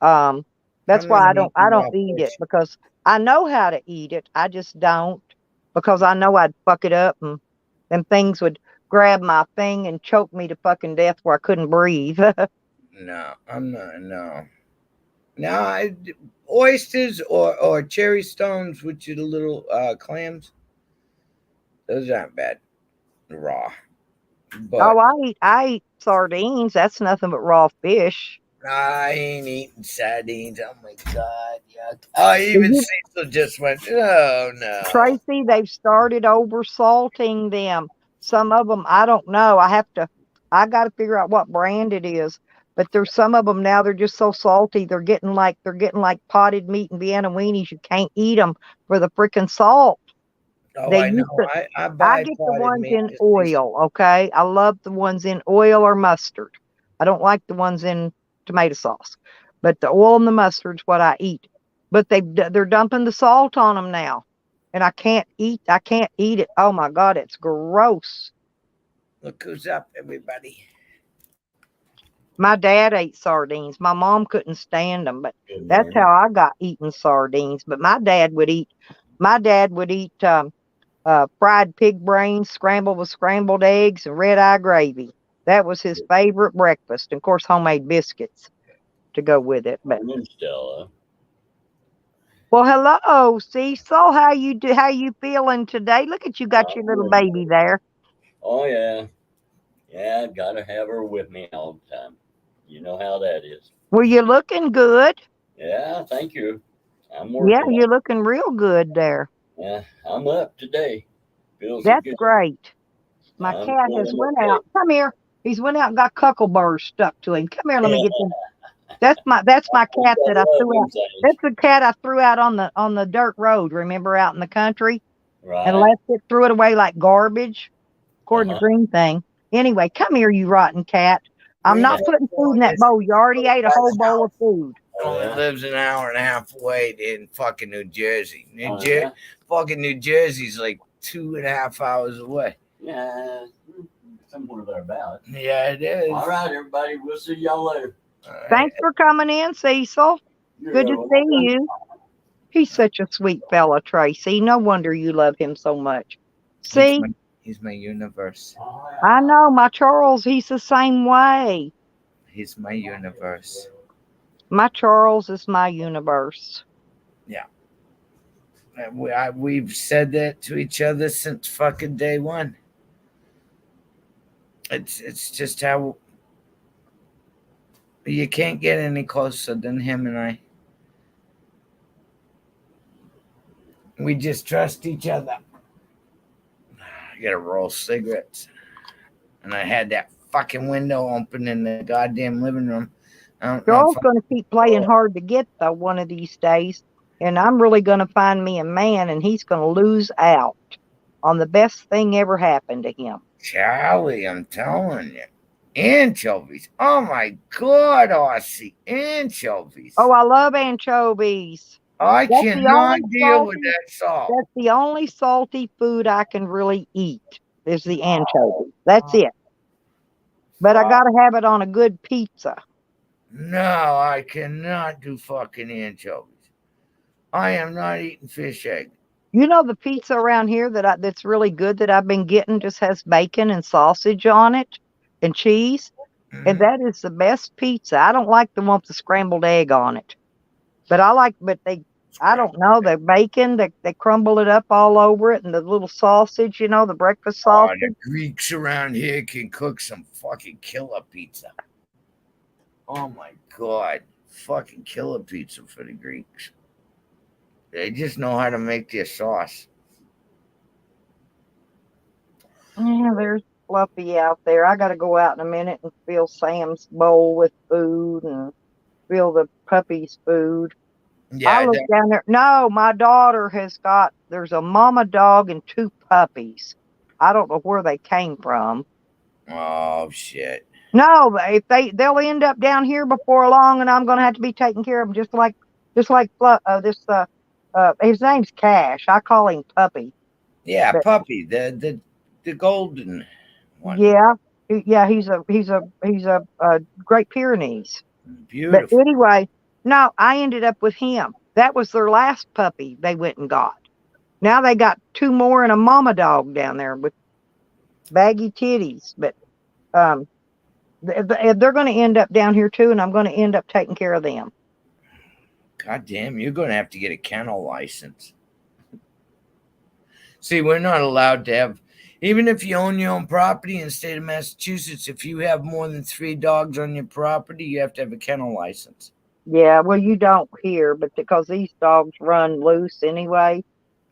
Um, that's I'm why not I eating don't raw eat it fish. because I know how to eat it. I just don't because I know I'd fuck it up and things would grab my thing and choke me to fucking death where I couldn't breathe. No, I'm not. No, no. Oysters or cherry stones, which are the little clams. Those aren't bad raw, Oh, but I eat sardines. That's nothing but raw fish. I ain't eating sardines. Oh my god, yuck! Oh, Did even you Cecil just went, oh no. Tracy, they've started over salting them. Some of them, I don't know. I got to figure out what brand it is. But there's some of them now. They're just so salty. They're getting like potted meat and Vienna weenies. You can't eat them for the freaking salt. Oh, They I used know. to. I I buy get the potted ones meat in just be oil. Okay, I love the ones in oil or mustard. I don't like the ones in tomato sauce, but the oil and the mustard's what I eat. But they're dumping the salt on them now, and I can't eat. I can't eat it. Oh my god, it's gross. look who's up, everybody. My dad ate sardines. My mom couldn't stand them, but Good that's morning. how I got eating sardines. But my dad would eat. My dad would eat fried pig brains scrambled with scrambled eggs and red eye gravy. That was his favorite breakfast. And of course, homemade biscuits to go with it. But Morning, Stella. well, hello, Cecil. How you do? How you feeling today? Look at you, got your little Good. baby there. Oh yeah, yeah. Gotta have her with me all the time. You know how that is. Well, you're looking good. Yeah, thank you. I'm Yeah, working on you're looking real good there. it. Yeah, I'm up today. Feels That's good. great. My I'm cat has feeling went okay. out. Come here. He's went out and got cuckleburrs stuck to him. Come here. Let me get them. That's my You cat that gotta I love threw them out. things, That's the cat I threw out on the dirt road. Remember, out in the country, and right? left it, threw it away like garbage, Uh according to huh. Green Thing. Anyway, come here, you rotten cat. I'm Green not Yeah. putting food in that is bowl. You already ate a by whole the bowl of house. food. Oh Only yeah. lives an hour and a half away in fucking New Jersey. Oh yeah. Fucking New Jersey's like 2.5 hours away. Yeah. Somewhere thereabouts. Yeah, it is. All right, everybody. We'll see y'all later. All right. Thanks for coming in, Cecil. Good You're to see welcome. you. He's such a sweet fella, Tracy. No wonder you love him so much. He's See, my, he's my universe. Oh, I yeah. know my Charles. He's the same way. He's my universe. My Charles is my universe. Yeah. We've said that to each other since fucking day one. It's just how you can't get any closer than him and I. We just trust each other. I gotta roll cigarettes. And I had that fucking window open in the goddamn living room. I don't know Charles if I going to keep playing hard to get though one of these days, and I'm really going to find me a man, and he's going to lose out on the best thing ever happened to him. Charlie, I'm telling you. Anchovies. Oh my god, Aussie. Anchovies. Oh, I love anchovies. I That's the cannot only deal with salty. that salt. That's the only salty food I can really eat. Is the anchovy. That's it. But I got to have it on a good pizza. No, I cannot do fucking anchovies. I am not eating fish egg. You know the pizza around here that's really good that I've been getting just has bacon and sausage on it and cheese, and Mhm. that is the best pizza. I don't like the one with the scrambled egg on it, but I don't know, the bacon, they crumble it up all over it, and the little sausage, the breakfast Oh, sausage. the Greeks around here can cook some fucking killer pizza. Oh my god. fucking killer pizza for the Greeks. They just know how to make their sauce. Yeah, there's Fluffy out there. I got to go out in a minute and fill Sam's bowl with food and fill the puppy's food. I Yeah. look down there. No, my daughter has got, there's a mama dog and 2 puppies. I don't know where they came from. Oh shit. No, if they'll end up down here before long, and I'm going to have to be taking care of them, just like his name's Cash. I call him Puppy. Yeah, But puppy, the golden one. yeah, he's a Great Pyrenees. But Beautiful. anyway, no, I ended up with him. That was their last puppy they went and got. Now they got 2 more and a mama dog down there with baggy titties. But they're going to end up down here too, and I'm going to end up taking care of them. God damn, you're going to have to get a kennel license. See, we're not allowed to have, even if you own your own property in the state of Massachusetts, if you have more than 3 dogs on your property, you have to have a kennel license. Yeah, well, you don't here, but because these dogs run loose anyway.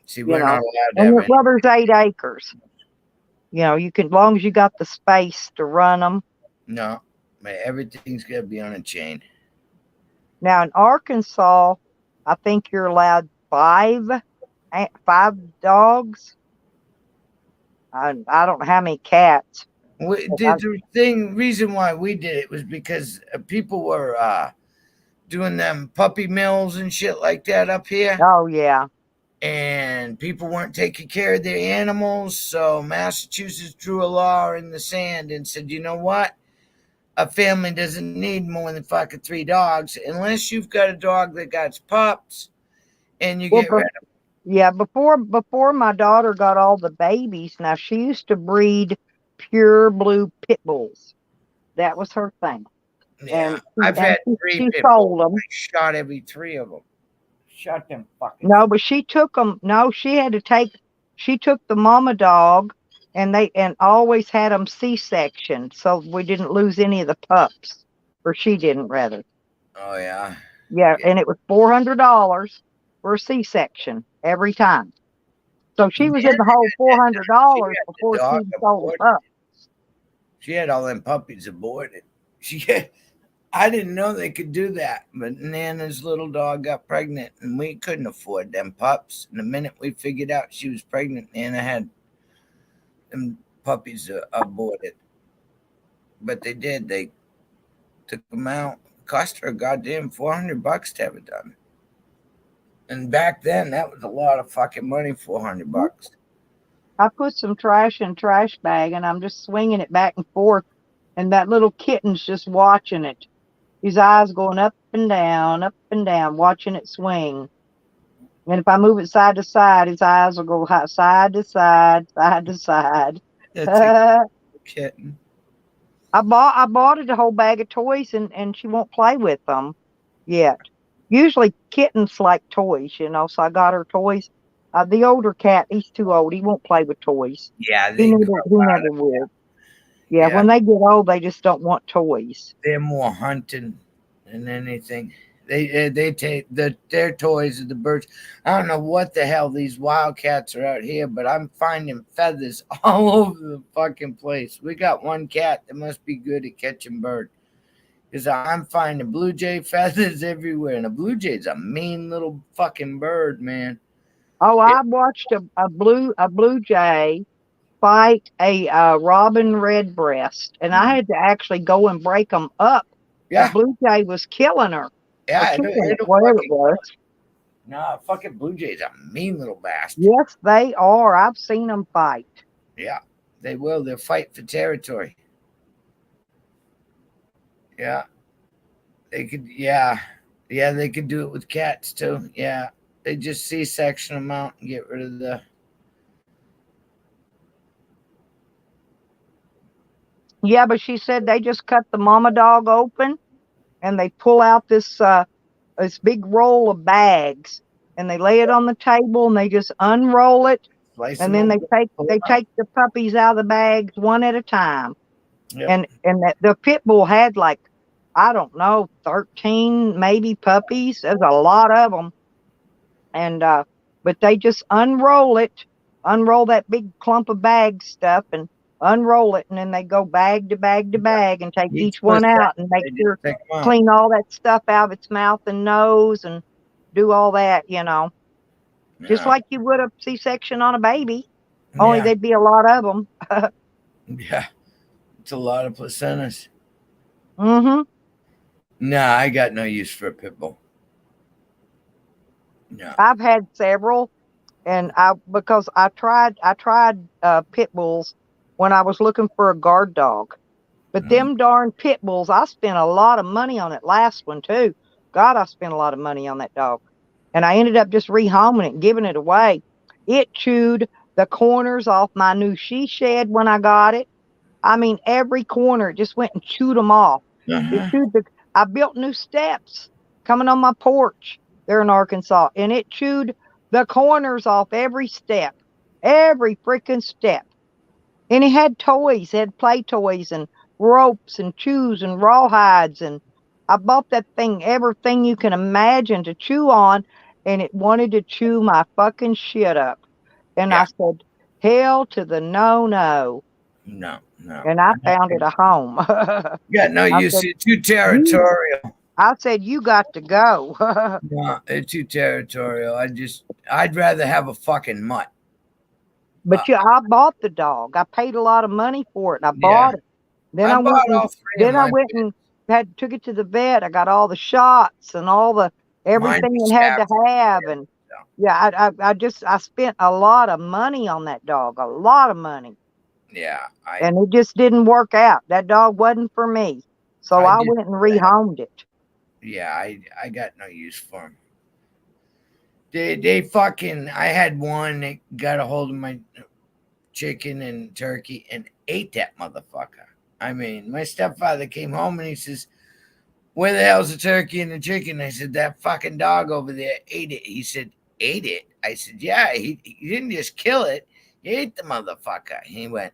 See, we're not allowed to and have any. well, there's 8 acres. You can, as long as you got the space to run them. No, everything's got to be on a chain. Now in Arkansas, I think you're allowed 5 dogs. I don't know how many cats. The reason why we did it was because people were doing them puppy mills and shit like that up here. Oh yeah. And people weren't taking care of their animals, so Massachusetts drew a law in the sand and said, you know what? A family doesn't need more than fucking 3 dogs unless you've got a dog that got pups and you get rid of them. Yeah, before my daughter got all the babies, now she used to breed pure blue pit bulls. That was her thing. Yeah, and I've had 3 she pit sold bulls. them. I shot every 3 of them. Shot them fucking. No, but she took them. No, she took the mama dog, and always had them C-section, so we didn't lose any of the pups, or she didn't rather. Oh yeah. Yeah, and it was $400 for a C-section every time. So she was in the whole $400 before she sold the pups. She had all them puppies aborted. I didn't know they could do that, but Nana's little dog got pregnant, and we couldn't afford them pups. And the minute we figured out she was pregnant, Nana had them puppies aborted. But they did. They took them out. Cost her a goddamn $400 to have it done. And back then, that was a lot of fucking money, $400. I put some trash in a trash bag, and I'm just swinging it back and forth, and that little kitten's just watching it. His eyes going up and down, watching it swing. And if I move it side to side, his eyes will go side to side, side to side. That's a kitten. I bought it a whole bag of toys, and she won't play with them yet. Usually kittens like toys, so I got her toys. The older cat, he's too old. He won't play with toys. Yeah, he never will. Yeah, when they get old, they just don't want toys. They're more hunting than anything. They take their toys of the birds. I don't know what the hell these wildcats are out here, but I'm finding feathers all over the fucking place. We got one cat that must be good at catching birds, because I'm finding blue jay feathers everywhere, and a blue jay's a mean little fucking bird, man. Oh, I watched a blue jay fight a robin redbreast, and I had to actually go and break them up. Yeah, the blue jay was killing her. Yeah, whatever it was. No, fucking blue jays are mean little bastards. Yes, they are. I've seen them fight. Yeah, they will. They'll fight for territory. Yeah, they could. Yeah, they could do it with cats too. Yeah, they just C-section them out and get rid of the. Yeah, but she said they just cut the mama dog open, and they pull out this big roll of bags, and they lay it on the table, and they just unroll it, and then they take the puppies out of the bags one at a time. Yep. And the pit bull had I don't know, 13 maybe puppies. There's a lot of them. And but they just unroll that big clump of bag stuff and unroll it, and then they go bag to bag to bag and take each one out and make sure clean all that stuff out of its mouth and nose and do all that, just like you would a C-section on a baby. Only there'd be a lot of them. Yeah, it's a lot of placentas. Mm-hmm. Nah, I got no use for a pit bull. No. I've had several, and because I tried pit bulls when I was looking for a guard dog. But them darn pit bulls, I spent a lot of money on it last one too. God, I spent a lot of money on that dog. And I ended up just rehoming it and giving it away. It chewed the corners off my new she shed when I got it. I mean, every corner, it just went and chewed them off. It chewed I built new steps coming on my porch there in Arkansas, and it chewed the corners off every step, every freaking step. And it had toys, it had play toys and ropes and chews and rawhides. And I bought that thing, everything you can imagine to chew on, and it wanted to chew my fucking shit up. And I said, hell to the no. No. And I found it a home. Yeah, no, you're too territorial. I said, you got to go. No, they're too territorial. I'd rather have a fucking mutt. But I bought the dog. I paid a lot of money for it, and I bought it. Then I went and took it to the vet. I got all the shots and all the everything it had to have. And I spent a lot of money on that dog, a lot of money. Yeah. And it just didn't work out. That dog wasn't for me. So I went and rehomed it. Yeah, I got no use for him. They fucking, I had one that got a hold of my chicken and turkey and ate that motherfucker. I mean, my stepfather came home and he says, where the hell's the turkey and the chicken? I said, that fucking dog over there ate it. He said, ate it? I said, yeah, he didn't just kill it. He ate the motherfucker. He went,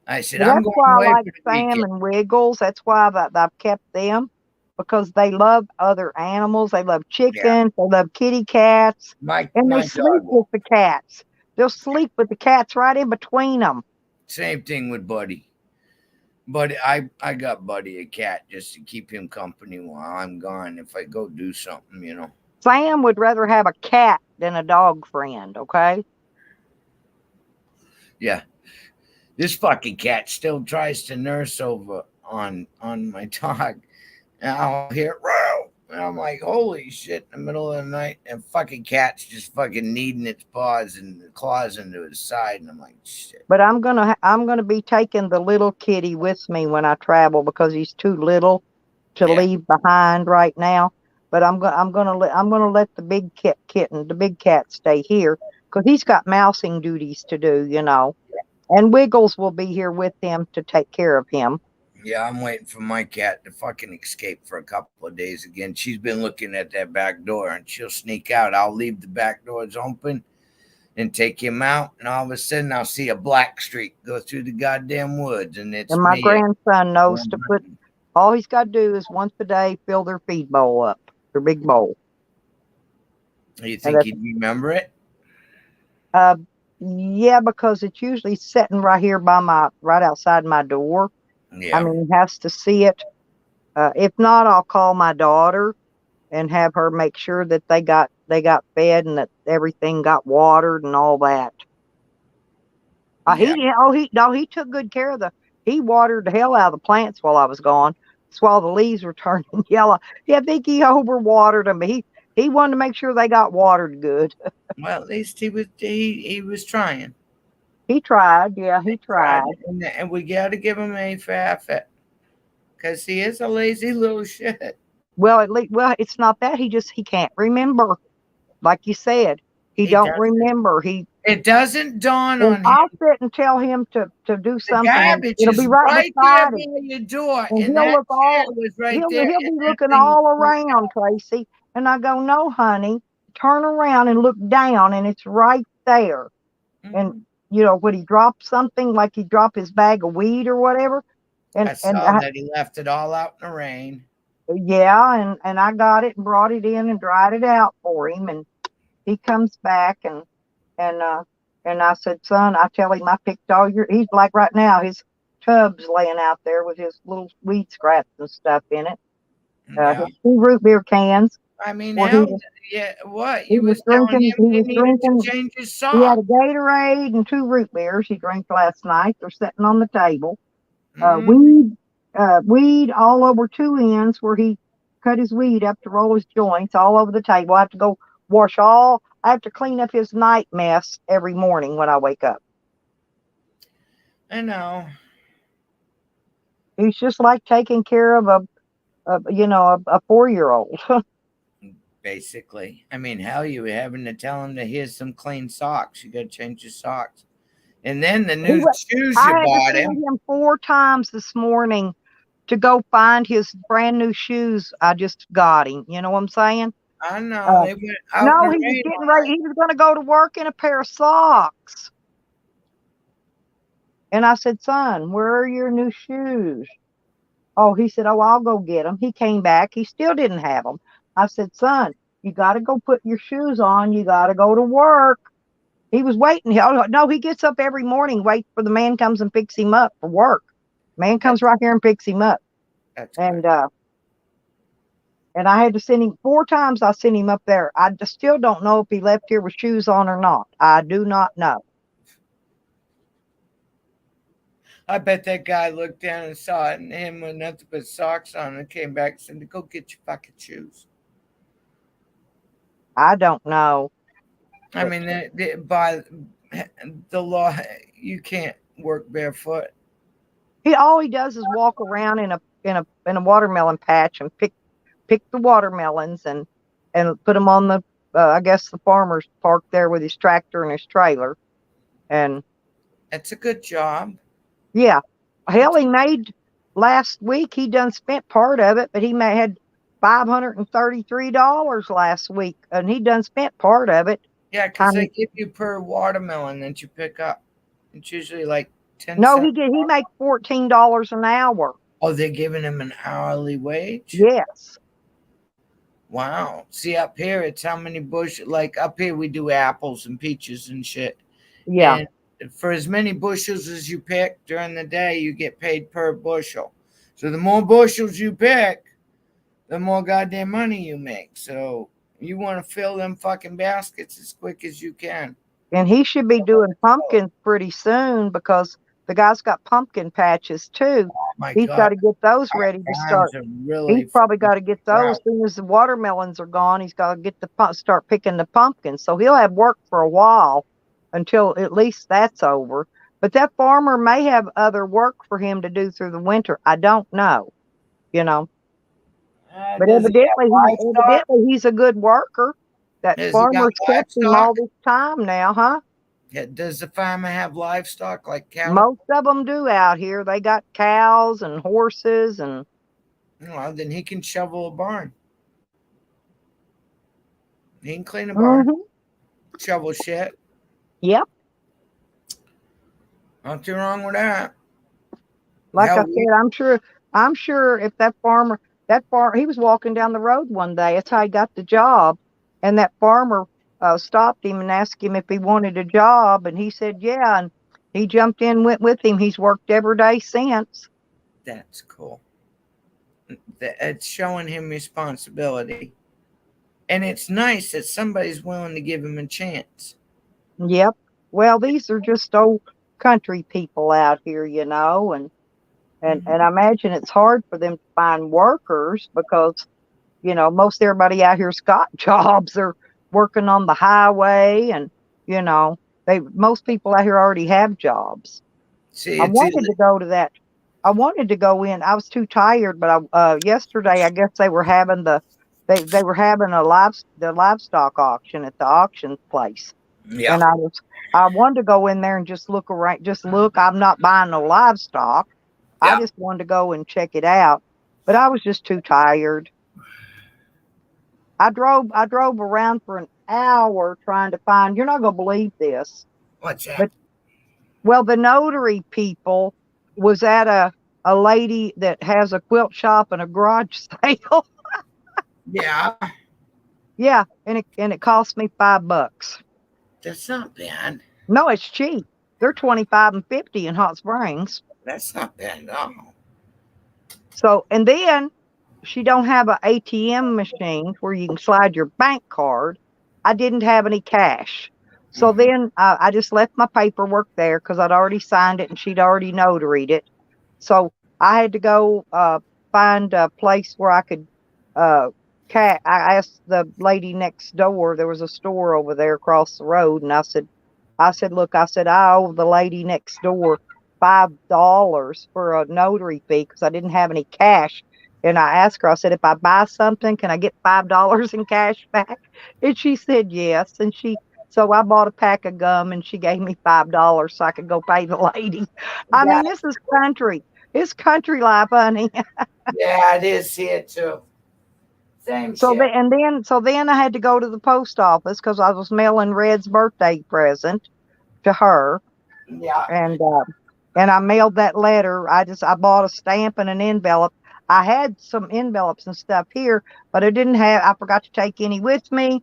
I said, I'm going away. That's why I like Sam and Wiggles. That's why I've kept them, because they love other animals. They love chickens. They love kitty cats. And they sleep with the cats. They'll sleep with the cats right in between them. Same thing with Buddy. But I got Buddy a cat just to keep him company while I'm gone if I go do something, Sam would rather have a cat than a dog friend, okay? Yeah. This fucking cat still tries to nurse over on my dog. And I'll hear, row. And I'm like, holy shit, in the middle of the night. And fucking cat's just fucking kneading its paws and claws into his side. And I'm like, shit. But I'm gonna be taking the little kitty with me when I travel, because he's too little to leave behind right now. But I'm gonna let the big the big cat stay here, because he's got mousing duties to do, And Wiggles will be here with him to take care of him. Yeah, I'm waiting for my cat to fucking escape for a couple of days again. She's been looking at that back door, and she'll sneak out. I'll leave the back doors open and take him out, and all of a sudden I'll see a black streak go through the goddamn woods, and it's my grandson knows to put. All he's got to do is once a day fill their feed bowl up, their big bowl. You think he'd remember it? Yeah, because it's usually sitting right here right outside my door. Yeah. I mean, he has to see it. If not, I'll call my daughter and have her make sure that they got fed and that everything got watered and all that. He took good care of he watered the hell out of the plants while I was gone. That's while the leaves were turning yellow. Yeah, I think he overwatered them, but he wanted to make sure they got watered good. Well, at least he was trying. He tried, yeah, he tried. And we got to give him a for effort, because he is a lazy little shit. Well, it's not that. He can't remember. Like you said, he don't remember. It doesn't dawn on him. I'll sit and tell him to do something. The garbage it'll is be right there beside by your door, and he'll look he'll be looking all around, Tracy. And I go, no, honey, turn around and look down, and it's right there. Mm-hmm. And when he drops something, like he dropped his bag of weed or whatever, And I saw that he left it all out in the rain. yeah, and I got it and brought it in and dried it out for him. And he comes back and and I said, son, I tell him I picked all your. He's like right now, his tub's laying out there with his little weed scraps and stuff in it. Yeah. His 2 root beer cans. I mean, Where hell, yeah. What? he You was was telling drinking. him He he was needed to drinking. change his He had sock. a Gatorade and 2 root beers he drank last night. They're sitting on the table. Mm. Weed all over 2 ends where he cut his weed up to roll his joints all over the table. I have to go wash all. I have to clean up his night mess every morning when I wake up. I know. He's just like taking care of a 4-year-old. Basically, I mean, hell, you were having to tell him that here's some clean socks. You got to change your socks, and then the new shoes I you had to bought send him. him 4 times this morning to go find his brand new shoes I just got him. You know what I'm saying? I know they went out No, in he the was rain. getting ready. He was going to go to work in a pair of socks. And I said, son, where are your new shoes? Oh, he said, oh, I'll go get them. He came back. He still didn't have them. I said, son, you got to go put your shoes on. You got to go to work. He was waiting. No, he gets up every morning, waits for the man comes and picks him up for work. Man comes right here and picks him up. That's And good. and I had to send him 4 times. I sent him up there. I still don't know if he left here with shoes on or not. I do not know. I bet that guy looked down and saw it, and him with nothing but socks on, and came back and said, "Go get your fucking shoes." I don't know. I mean, by the law, you can't work barefoot. All he does is walk around in a watermelon patch and pick the watermelons and put them on the I guess the farmer's parked there with his tractor and his trailer. And That's a good job. yeah, hell, he made last week. He done spent part of it, but he had $533 last week, and he done spent part of it. Yeah, because they give you per watermelon that you pick up. It's usually like 10 No, cents. he makes $14 an hour. Oh, they're giving him an hourly wage? Yes. Wow. See, up here, it's how many bushels. Like up here, we do apples and peaches and shit. Yeah. And for as many bushels as you pick during the day, you get paid per bushel. So the more bushels you pick, the more goddamn money you make. So you want to fill them fucking baskets as quick as you can. And he should be doing pumpkins pretty soon because the guy's got pumpkin patches too. Oh my He's God. got to get those ready to start. Really He's probably got to get those as soon as the watermelons are gone. He's got to get start picking the pumpkins. So he'll have work for a while until at least that's over. But that farmer may have other work for him to do through the winter. I don't know, you know. But evidently he's a good worker. That farmer's kept him all this time now, huh? Yeah, does the farmer have livestock like cattle? Most of them do out here. They got cows and horses and. Well, then he can shovel a barn. He can clean a barn, shovel shit. Yep. Nothing wrong with that. Like I said, I'm sure if he was walking down the road one day. That's how he got the job. And that farmer stopped him and asked him if he wanted a job. And he said, yeah. And he jumped in, went with him. He's worked every day since. That's cool. It's showing him responsibility. And it's nice that somebody's willing to give him a chance. Yep. Well, these are just old country people out here, you know, and I imagine it's hard for them to find workers because, you know, most everybody out here's got jobs. They're working on the highway, and you know, most people out here already have jobs. See, I wanted to go to that. I wanted to go in. I was too tired, but yesterday I guess they were having they were having the livestock auction at the auction place. Yeah. And I wanted to go in there and just look around. Just look. I'm not buying no livestock. Yeah. I just wanted to go and check it out, but I was just too tired. I drove around for an hour trying to find. You're not gonna believe this. What's that? But, well, the notary people was at a a lady that has a quilt shop and a garage sale. Yeah, Yeah, and it cost me $5. that's not bad. No, it's cheap. They're 25 and 50 in Hot Springs. That's not bad at all. So, and then she don't have an ATM machine where you can slide your bank card. I didn't have any cash. So Mhm. then I just left my paperwork there because I'd already signed it and she'd already notaried it. So I had to go find a place where I could. I asked the lady next door. There was a store over there across the road, and I said, look, I said I owe the lady next door $5 for a notary fee because I didn't have any cash. And I asked her, I said, if I buy something, can I get $5 in cash back? And she said yes. So I bought a pack of gum and she gave me $5 so I could go pay the lady. I Yeah, mean, this is country. It's country life, honey. yeah, it is here too. Same So shit. then I had to go to the post office because I was mailing Red's birthday present to her, Yeah, and I mailed that letter. I bought a stamp and an envelope. I had some envelopes and stuff here, but I forgot to take any with me.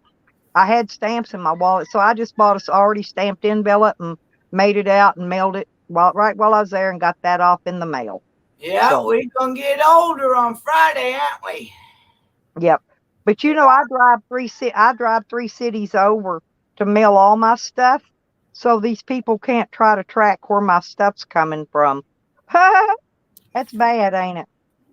I had stamps in my wallet, so I just bought a already stamped envelope and made it out and mailed it right while I was there and got that off in the mail. yeah, So, we're gonna get older on Friday, aren't we? yep. But I drive 3 cities over to mail all my stuff, so these people can't try to track where my stuff's coming from. That's bad, ain't it?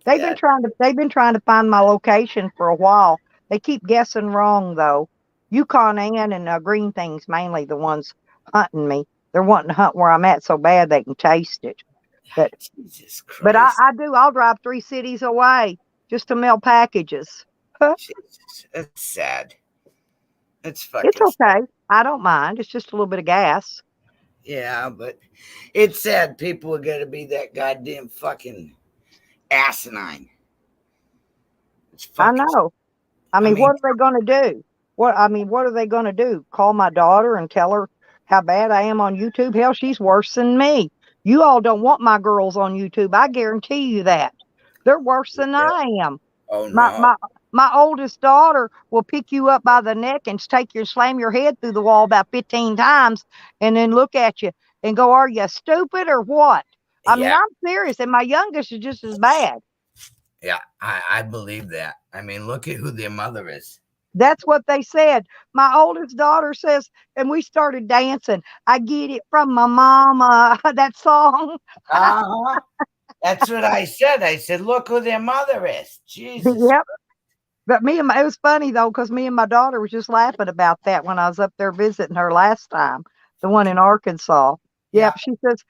Yeah, They've been trying to find my location for a while. They keep guessing wrong though. Yukon Ann and Green Thing's mainly the ones hunting me. They're wanting to hunt where I'm at so bad they can taste it. But Jesus but Christ. I do. I'll drive 3 cities away just to mail packages. Jesus, that's sad. That's It's fucking sad. okay. I don't mind. It's just a little bit of gas. Yeah, but it's sad people are gonna be that goddamn fucking asinine. It's I fucking. know. I I mean, mean, what are they going to do? What are they going to do? Call my daughter and tell her how bad I am on YouTube? Hell, she's worse than me. You all don't want my girls on YouTube. I guarantee you that. They're worse than yeah. I am. Oh My no. my my oldest daughter will pick you up by the neck and take you and slam your head through the wall about 15 times and then look at you and go, "Are you stupid or what?" I mean, Yeah, I'm serious, and my youngest is just as bad. yeah, I believe that. I mean, look at who their mother is. That's what they said. My oldest daughter says, and we started dancing. I get it from my mama. That song. Uh-huh. That's what I said. I said, look who their mother is. Jesus. Yep. But it was funny though, because me and my daughter was just laughing about that when I was up there visiting her last time, the one in Arkansas. Yeah. Yep. She says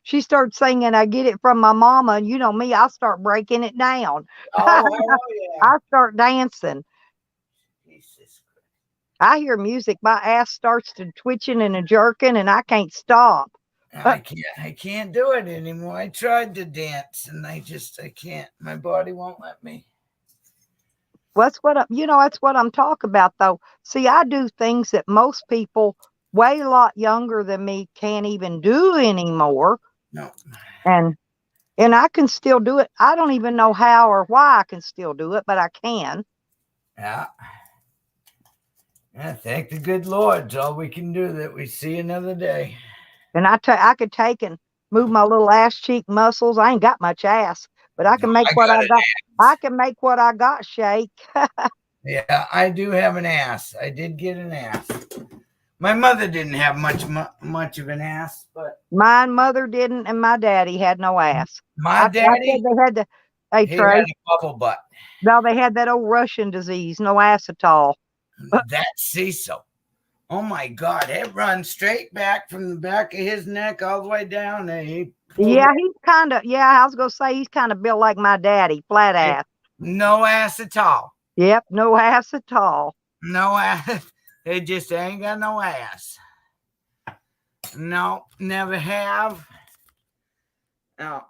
she started singing. I get it from my mama, and you know me, I start breaking it down. Oh, hell yeah. I start dancing. Jesus. I hear music, my ass starts to twitching and a jerking, and I can't stop. I can't do it anymore. I tried to dance and I can't. My body won't let me. That's what I'm talking about though. See, I do things that most people way a lot younger than me can't even do anymore. No. And I can still do it. I don't even know how or why I can still do it, but I can. Yeah. Yeah, thank the good Lord. It's all we can do that we see another day. And I could take and move my little ass cheek muscles. I ain't got much ass, but I can make I what got I an got. I ass. can make what I got shake. Yeah, I do have an ass. I did get an ass. My mother didn't have much of an ass, but My mother didn't, and my daddy had no ass. my I said daddy, they had to. Hey he had Trey, a bubble butt. no, they had that old Russian disease, no ass at all. That's Cecil. Oh my God, it runs straight back from the back of his neck all the way down there. He pulled Yeah, he's kind of. Yeah, I was gonna say he's kind of built like my daddy, flat it. ass. No ass at all. Yep, no ass at all. No ass. They just ain't got no ass. No, never have. No,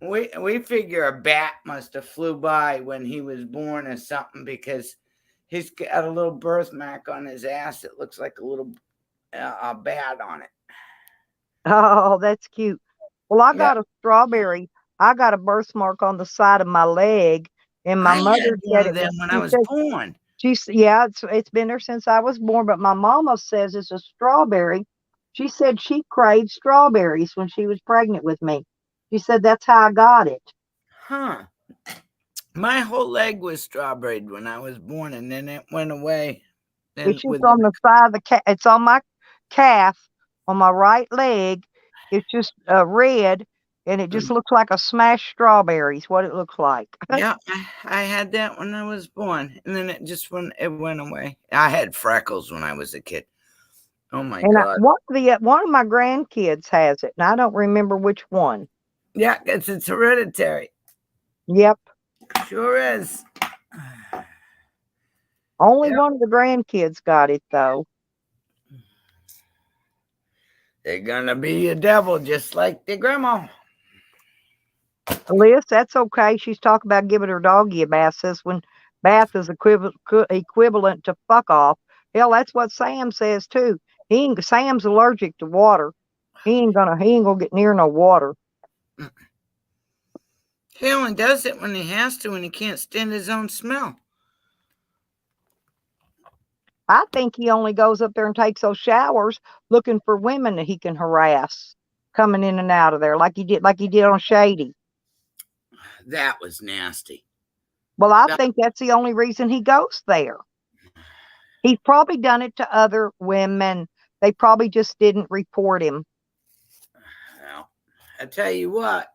we figure a bat must have flew by when he was born or something because he's got a little birthmark on his ass that looks like a little a bat on it. Oh, that's cute. Well, I Yeah. got a strawberry. I got a birthmark on the side of my leg, and my I had mother one said of it them was. when She I was said, born. yeah, it's been there since I was born. But my mama says it's a strawberry. She said she craved strawberries when she was pregnant with me. She said that's how I got it. Huh. My whole leg was strawberry when I was born, and then it went away. Then It's just with on the side of the calf. It's on my calf, on my right leg. It's just red, and it just looks like a smashed strawberry. Is what it looks like. yeah, I had that when I was born, and then it went away. I had freckles when I was a kid. Oh my And God! one of my grandkids has it, and I don't remember which one. Yeah, it's hereditary. Yep, Sure is. only Yep. one of the grandkids got it though. They're gonna be a devil just like their grandma. Liz, that's okay. She's talking about giving her doggy a bath. Says when bath is equivalent to fuck off. Hell, that's what Sam says too. Sam's allergic to water. He ain't gonna get near no water. He only does it when he has to, and he can't stand his own smell. I think he only goes up there and takes those showers looking for women that he can harass coming in and out of there, like he did on Shady. That was nasty. Well, I think that's the only reason he goes there. He's probably done it to other women. They probably just didn't report him. Well, I tell you what,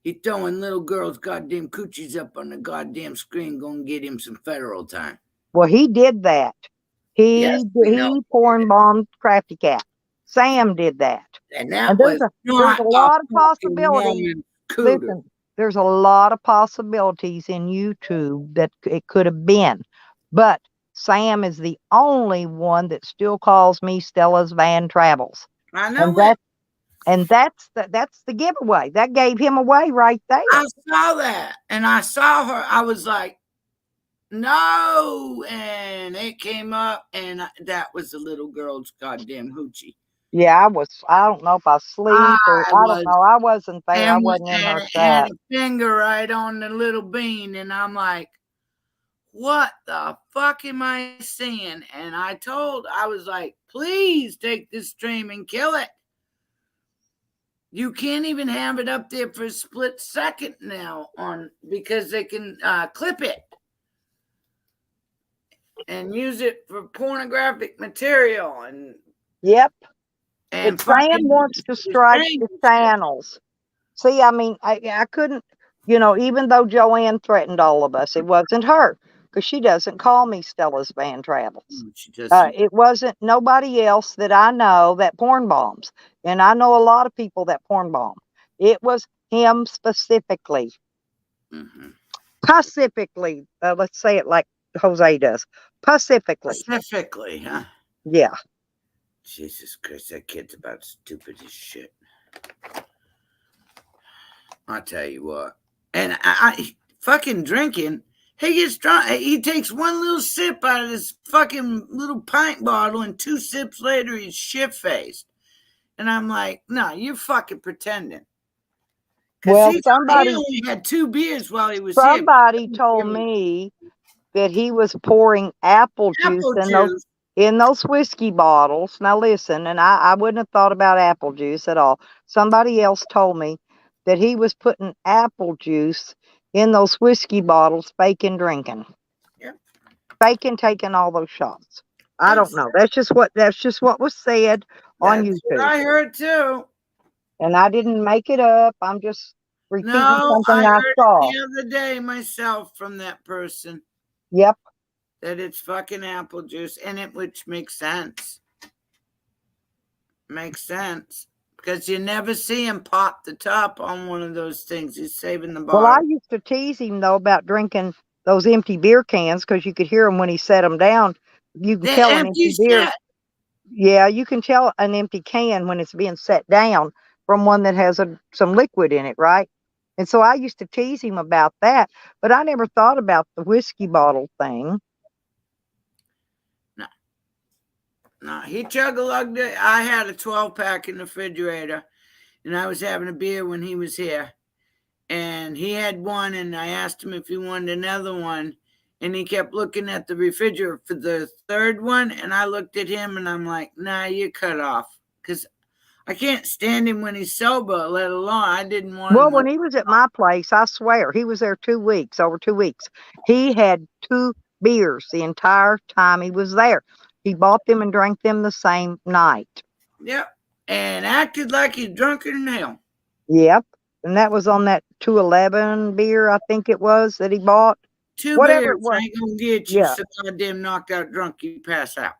he's throwing little girls' goddamn coochies up on the goddamn screen. Gonna get him some federal time. Well, he did that. Yes, we know. He porn bombed Crafty Cat. Sam did that. And that And was there's a lot of fucking possibilities. woman cooter. Listen, there's a lot of possibilities in YouTube that it could have been, but Sam is the only one that still calls me Stella's Van Travels. I know it. And that's the giveaway. That gave him away right there. I saw that, and I saw her. I was like, no, and it came up, and that was the little girl's goddamn hoochie. Yeah, I don't know if I sleep or I don't know. I wasn't there. I wasn't in her had chat. a finger right on the little bean, and I'm like, what the fuck am I seeing? And I was like, please take this stream and kill it. You can't even have it up there for a split second now because they can clip it and use it for pornographic material. And yep. But Sam wants to strike the channels. See, I mean, I couldn't, even though Joanne threatened all of us, it wasn't her because she doesn't call me Stella's Van Travels. It wasn't nobody else that I know that porn bombs. And I know a lot of people that porn bomb. It was him specifically. Mm-hmm. Pacifically. Let's say it like Jose does. Pacifically. Specifically, huh? Yeah. Jesus Christ, that kid's about stupid as shit. I'll tell you what. And I fucking drinking. He gets drunk. He takes one little sip out of this fucking little pint bottle, and 2 sips later, he's shit-faced. And I'm like, no, you're fucking pretending. Well, he only had 2 beers while he was here. Somebody told me that he was pouring apple juice in those whiskey bottles. Now listen, and I wouldn't have thought about apple juice at all. Somebody else told me that he was putting apple juice in those whiskey bottles, faking drinking. Yep. Faking taking all those shots. I don't know. That's just what was said on YouTube. What I heard too. And I didn't make it up. I'm just repeating something I heard saw. it the other day myself from that person. Yep. That it's fucking apple juice in it, which makes sense. Makes sense. Because you never see him pop the top on one of those things. He's saving the bottle. Well, I used to tease him, though, about drinking those empty beer cans because you could hear him when he set them down. You can tell an empty beer. Yeah, you can tell an empty can when it's being set down from one that has some liquid in it, right? And so I used to tease him about that, but I never thought about the whiskey bottle thing. No, he chug-a-lugged it. I had a 12-pack in the refrigerator, and I was having a beer when he was here. and he had one, and I asked him if he wanted another one, and he kept looking at the refrigerator for the third one, and I looked at him, and I'm like, nah, you're cut off, because I can't stand him when he's sober, let alone I didn't want Well, him. when he was at my place, I swear, he was there 2 weeks, over 2 weeks. He had 2 beers the entire time he was there. He bought them and drank them the same night. Yep, and acted like he's drunker than hell. Yep, and that was on that 211 beer, I think it was, that he bought. 2 Whatever beers it was. ain't gonna get you Yeah. so goddamn knocked out drunk you pass out.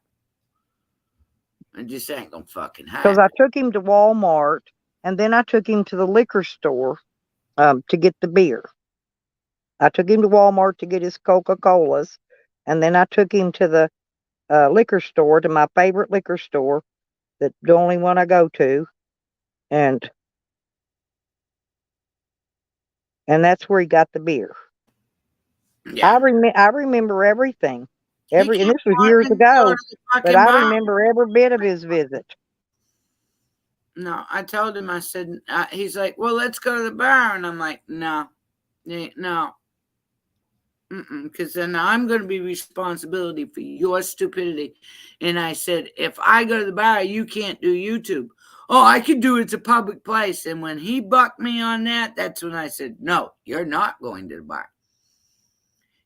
It just ain't gonna fucking Because happen. I took him to Walmart, and then I took him to the liquor store to get the beer. I took him to Walmart to get his Coca-Colas, and then I took him to the liquor store, to my favorite liquor store, the only one I go to, and that's where he got the beer. Yeah. I remember everything. And this was want years him to go ago, to the but fucking I bar. remember every bit of his visit. No, I told him, I said, he's like, well, let's go to the bar. And I'm like, no. Because then I'm going to be responsibility for your stupidity. And I said, if I go to the bar, you can't do YouTube. Oh, I can do it. It's a public place. And when he bucked me on that, that's when I said, no, you're not going to the bar.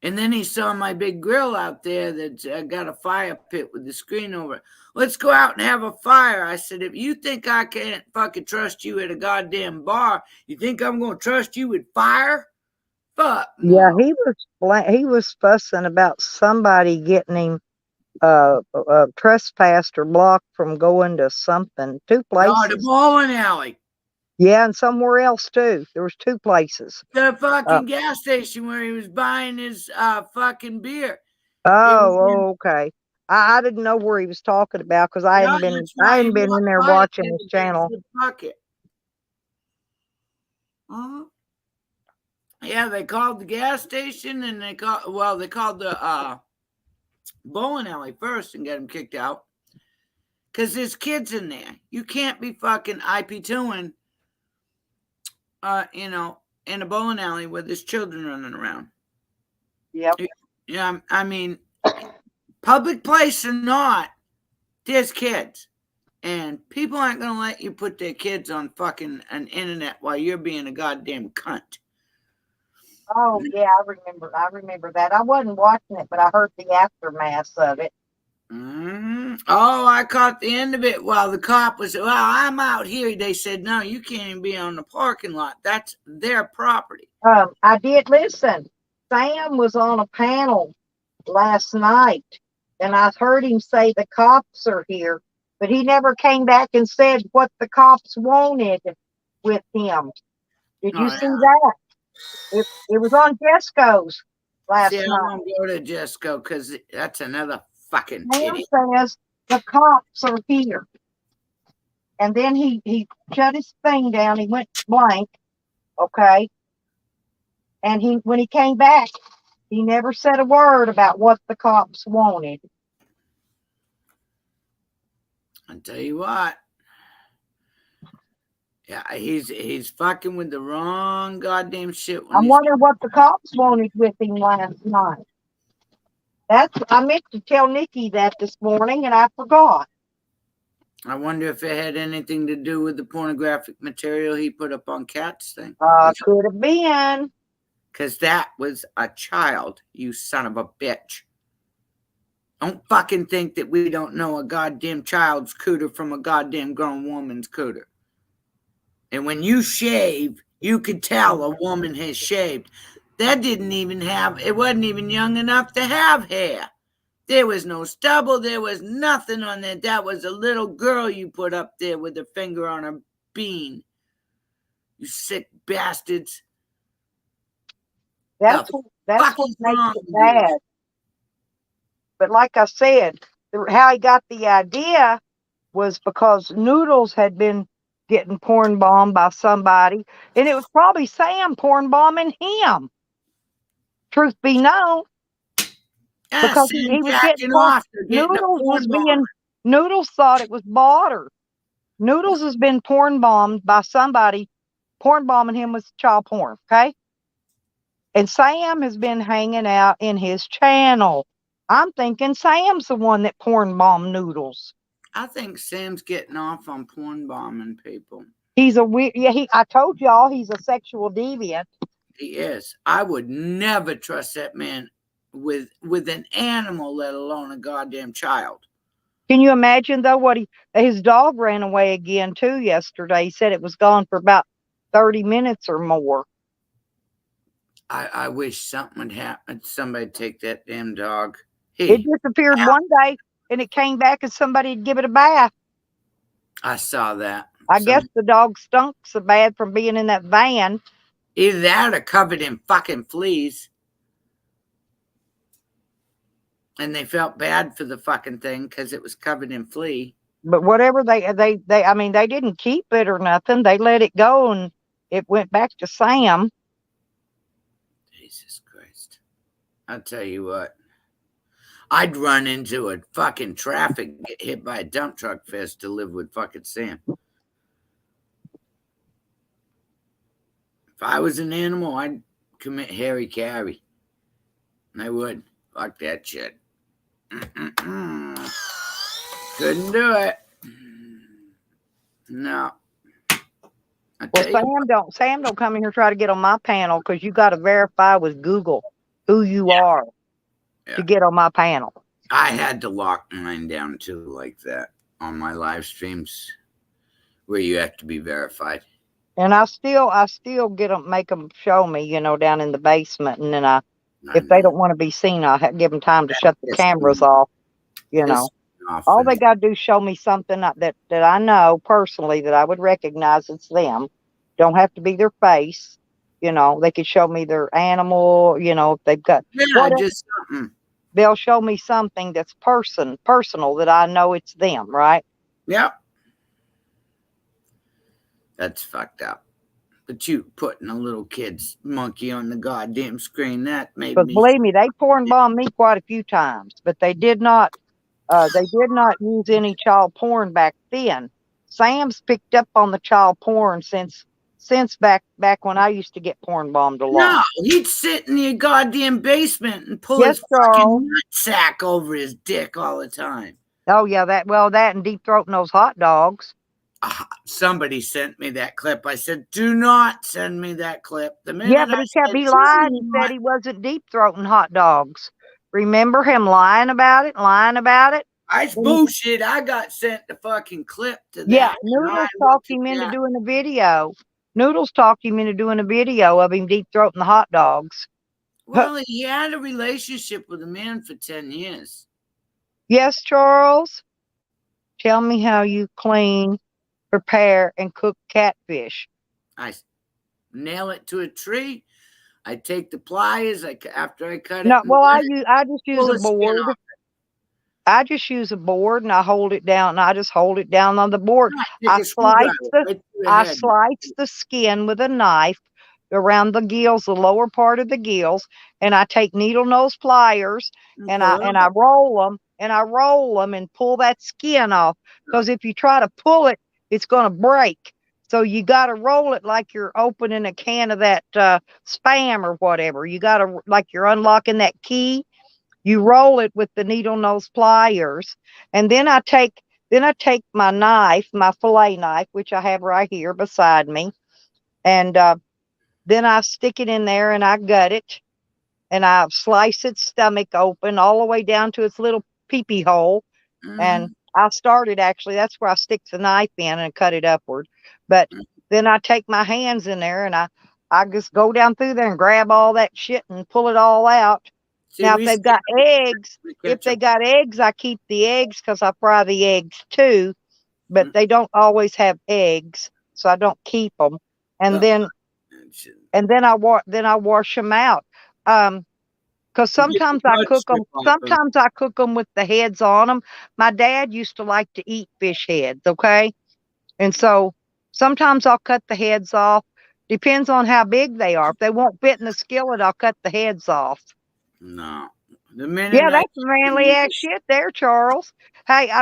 And then he saw my big grill out there that's got a fire pit with the screen over it. Let's go out and have a fire. I said, if you think I can't fucking trust you at a goddamn bar, you think I'm going to trust you with fire? Fuck no. Yeah, he was fussing about somebody getting him trespassed or blocked from going to something, 2 places. Oh, the bowling alley. Yeah, and somewhere else too. There was 2 places. The fucking gas station where he was buying his fucking beer. Okay. I didn't know where he was talking about because I hadn't been in there watching his channel. Uh-huh. Yeah, they called the gas station and they called the bowling alley first and got him kicked out. Because there's kids in there. You can't be fucking IP2ing, in a bowling alley where there's children running around. Yep. Yeah, I mean, public place or not, there's kids. And people aren't going to let you put their kids on fucking an internet while you're being a goddamn cunt. Oh, yeah, I remember that. I wasn't watching it, but I heard the aftermath of it. Mm-hmm. Oh, I caught the end of it while the cop was, well, I'm out here. They said, no, you can't even be on the parking lot. That's their property. I did listen. Sam was on a panel last night, and I heard him say the cops are here, but he never came back and said what the cops wanted with him. Did you see that? It was on Jesco's last night. I won't go to Jesco because that's another fucking Sam idiot. says the cops are here. And then he shut his thing down. He went blank. Okay. And when he came back, he never said a word about what the cops wanted. I'll tell you what. Yeah, he's fucking with the wrong goddamn shit. I wonder what the cops wanted with him last night. I meant to tell Nikki that this morning, and I forgot. I wonder if it had anything to do with the pornographic material he put up on Kat's thing. Could have been. Because that was a child, you son of a bitch. Don't fucking think that we don't know a goddamn child's cooter from a goddamn grown woman's cooter. And when you shave, you could tell a woman has shaved. That it wasn't even young enough to have hair. There was no stubble. There was nothing on there. That was a little girl you put up there with her finger on a bean. You sick bastards. That's what makes it bad. But like I said, how he got the idea was because Noodles had been getting porn bombed by somebody, and it was probably Sam porn bombing him. Truth be known, because he was getting Noodles thought it was Botter. Noodles has been porn bombed by somebody porn bombing him with child porn, okay? And Sam has been hanging out in his channel. I'm thinking Sam's the one that porn bombed Noodles. I think Sam's getting off on porn bombing people. He's a weird, yeah, I told y'all he's a sexual deviant. He is. I would never trust that man with an animal, let alone a goddamn child. Can you imagine though his dog ran away again too yesterday? He said it was gone for about 30 minutes or more. I wish something would happen. Somebody take that damn dog. It disappeared one day and it came back and somebody'd give it a bath. I saw that. I guess the dog stunk so bad from being in that van. Either that or covered in fucking fleas. And they felt bad for the fucking thing because it was covered in flea. But whatever they I mean, they didn't keep it or nothing. They let it go and it went back to Sam. Jesus Christ. I'll tell you what. I'd run into a fucking traffic, get hit by a dump truck fest to live with fucking Sam. If I was an animal, I'd commit Harry Carry. I would. Fuck that shit. Couldn't do it. No. Well, Sam don't come in here try to get on my panel because you got to verify with Google who you are to get on my panel. I had to lock mine down too, like that, on my live streams, where you have to be verified. And I still get them, make them show me, down in the basement, and then if they don't want to be seen, I'll give them time to shut the cameras off. All they got to do is show me something that I know personally that I would recognize it's them. Don't have to be their face. They could show me their animal. If they've got just something. They'll show me something that's personal that I know it's them, right? Yep. That's fucked up. But you putting a little kid's monkey on the goddamn screen, that made me. Believe me, they porn bombed me quite a few times, but they did not use any child porn back then. Sam's picked up on the child porn since back when I used to get porn bombed a lot. No, he'd sit in the goddamn basement and pull his fucking nutsack over his dick all the time. Oh yeah, that and deep throating those hot dogs. Somebody sent me that clip. I said, "Do not send me that clip." But he lied. He said he wasn't deep throating hot dogs. Remember him lying about it? It's bullshit. I got sent the fucking clip to that. Yeah, Noodles talked him into doing a video. Noodles talked him into doing a video of him deep throating the hot dogs. Well, he had a relationship with a man for 10 years. Yes, Charles. Tell me how you clean, prepare, and cook catfish. I nail it to a tree. I take the pliers after I cut it. No, well, I just use a board. I just use a board and I hold it down. And I just hold it down on the board. I slice the skin with a knife around the gills, the lower part of the gills, and I take needle nose pliers and I roll them and pull that skin off. Because if you try to pull it, it's going to break. So you got to roll it like you're opening a can of that Spam or whatever. You got to, like you're unlocking that key. You roll it with the needle nose pliers, and then I take my knife, my fillet knife, which I have right here beside me, and then I stick it in there and I gut it, and I slice its stomach open all the way down to its little pee-pee hole, and I started actually. That's where I stick the knife in and cut it upward, but then I take my hands in there and I just go down through there and grab all that shit and pull it all out. Now, if they've got eggs, I keep the eggs because I fry the eggs too, but they don't always have eggs, so I don't keep them. And then I wash them out. Because sometimes I cook them. Sometimes I cook them with the heads on them. My dad used to like to eat fish heads. Okay, and so sometimes I'll cut the heads off. Depends on how big they are. If they won't fit in the skillet, I'll cut the heads off. No. That's manly ass shit there, Charles. Hey,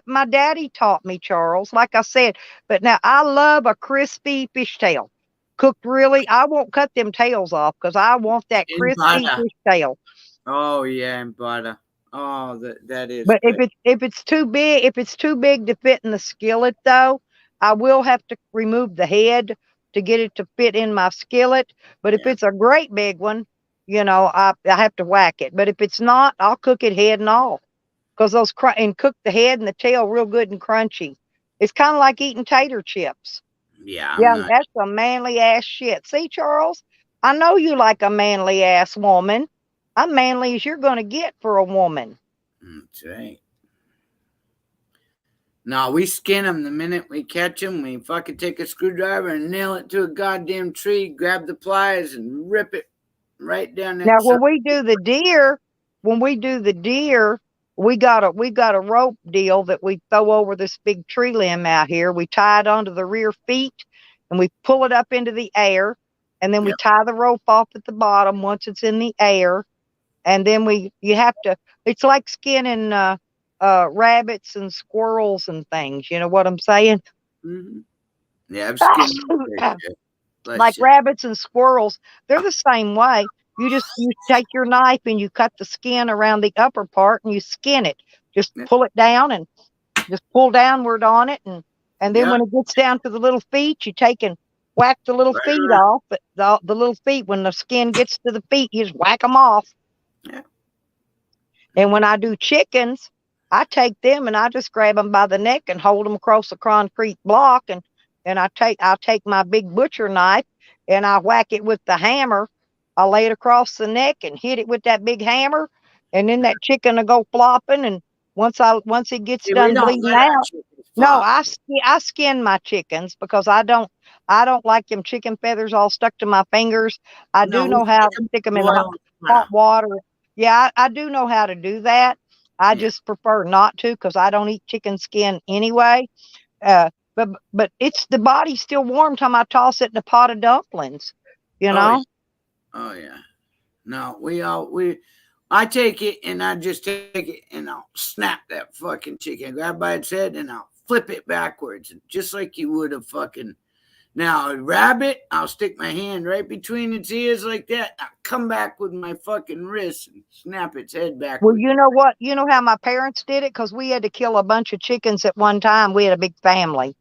my daddy taught me, Charles, like I said. But now I love a crispy fishtail. cooked really. I won't cut them tails off because I want that In crispy butter. fish tail. Oh yeah, and butter. Oh, that is But good. if it's too big to fit in the skillet though, I will have to remove the head to get it to fit in my skillet. But if Yeah. it's a great big one, I have to whack it. But if it's not, I'll cook it head and all. Because and cook the head and the tail real good and crunchy. It's kind of like eating tater chips. Yeah, I'm Yeah, not. that's a manly ass shit. See, Charles, I know you like a manly ass woman. I'm manly as you're going to get for a woman. That's right. No, we skin them the minute we catch them. We fucking take a screwdriver and nail it to a goddamn tree, grab the pliers and rip it right down that Now, side. when we do the deer, we got a rope deal that we throw over this big tree limb out here. We tie it onto the rear feet and we pull it up into the air, and then we Yep. tie the rope off at the bottom once it's in the air, and then you have to. It's like skinning rabbits and squirrels and things. You know what I'm saying? Mm-hmm. Yeah, I've skinned them. Like rabbits and squirrels, they're the same way. You take your knife and you cut the skin around the upper part and you skin it. Just Yeah. pull it down and just pull downward on it, and then Yeah. when it gets down to the little feet, you take and whack the little Right feet around. off. But the little feet, when the skin gets to the feet, you just whack them off. Yeah. And when I do chickens, I take them and I just grab them by the neck and hold them across the concrete block, and I'll take my big butcher knife and I whack it with the hammer. I lay it across the neck and hit it with that big hammer, and then that chicken will go flopping. And once it gets See, we done don't bleeding let our out, chickens no, flop. I skin my chickens because I don't like them chicken feathers all stuck to my fingers. I No, do we know how stick to 'em stick them in boil and hot butter. water. Yeah, I do know how to do that. I Yeah. just prefer not to because I don't eat chicken skin anyway. Uh, but it's the body's still warm time I toss it in a pot of dumplings. You Oh yeah. know? Oh yeah. No, I take it and I just take it and I'll snap that fucking chicken, grab by its head and I'll flip it backwards, just like you would a fucking. Now a rabbit, I'll stick my hand right between its ears like that. I'll come back with my fucking wrist and snap its head Well, backwards. you know what? You know how my parents did it because we had to kill a bunch of chickens at one time. We had a big family.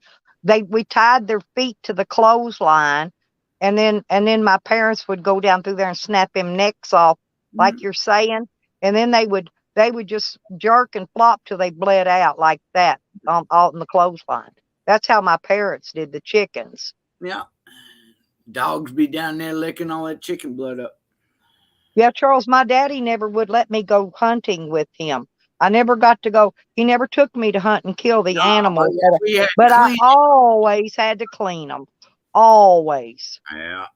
We tied their feet to the clothesline, and then my parents would go down through there and snap them necks off, like you're saying, and then they would just jerk and flop till they bled out like that, all in the clothesline. That's how my parents did the chickens. Yeah. Dogs be down there licking all that chicken blood up. Yeah, Charles, my daddy never would let me go hunting with him. I never got to go. He never took me to hunt and kill the Oh, animals, yeah, we had to but I clean it. always had to clean them. Always. Yeah.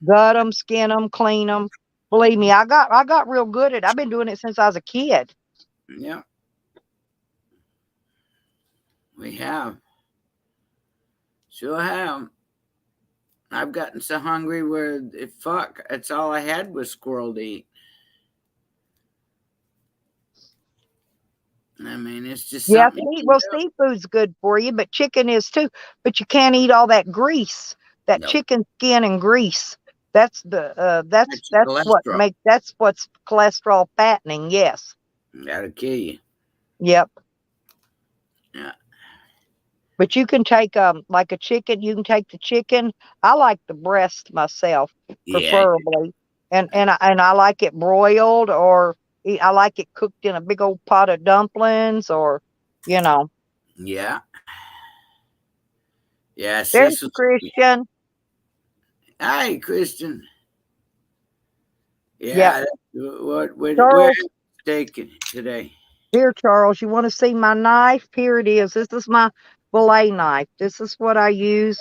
Gut them, skin them, clean them. Believe me, I got real good at it. I've been doing it since I was a kid. Yeah. We have. Sure have. I've gotten so hungry where fuck, that's all I had was squirrel to eat. I mean, it's just Yeah, something you well, can seafood's good for you, but chicken is too. But you can't eat all that grease, that do. No, chicken skin and grease. That's that's your cholesterol. that's what's cholesterol fattening. Yes. That'll kill you. Yep. Yeah. But you can take like a chicken. You can take the chicken. I like the breast myself, Yeah. preferably, and I like it broiled, or I like it cooked in a big old pot of dumplings, or you know. Yeah. Yeah. There's Cecil. Christian. Hi, Christian. Yep. Yeah. Where Charles, taking today? here, Charles. You want to see my knife? Here it is. This is my fillet knife. This is what I use,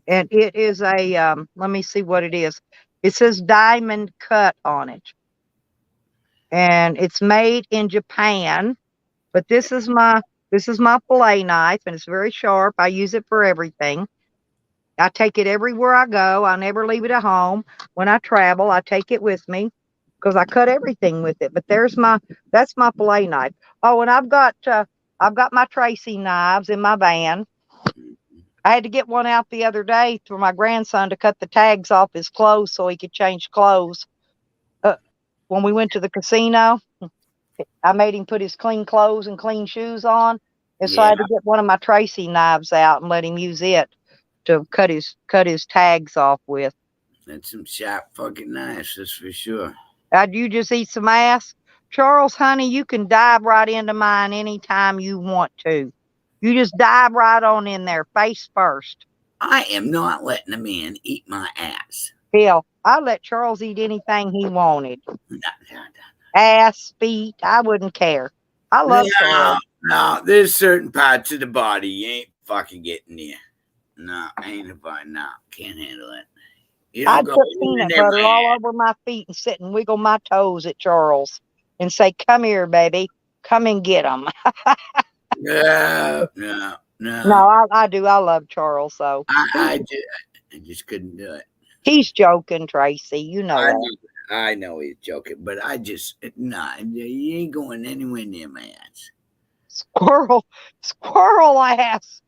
and it is a. Let me see what it is. It says diamond cut on it, and it's made in Japan. But this is my fillet knife, and it's very sharp. I use it for everything. I take it everywhere I go. I never leave it at home. When I travel, I take it with me because I cut everything with it. But that's my fillet knife. Oh, and I've got my Tracy knives in my van. I had to get one out the other day for my grandson to cut the tags off his clothes so he could change clothes. When we went to the casino, I made him put his clean clothes and clean shoes on. And so I Yeah, had to get one of my Tracy knives out and let him use it to cut his tags off with. that's some sharp fucking knives, that's for sure. You just eat some ass? Charles, honey, you can dive right into mine anytime you want to. You just dive right on in there, face first. I am not letting a man eat my ass. Hell, I let Charles eat anything he wanted. No, Ass, feet, I wouldn't care. I love Charles. no, there's certain parts of the body you ain't fucking getting near. No, ain't about no, can't handle it. You don't I'd go put in peanut there, butter man. all over my feet and sit and wiggle my toes at Charles and say, "Come here, baby. Come and get them." No. No, I do. I love Charles, though. I just couldn't do it. He's joking, Tracy. You know that. I know he's joking, but you ain't going anywhere near my ass. Squirrel ass.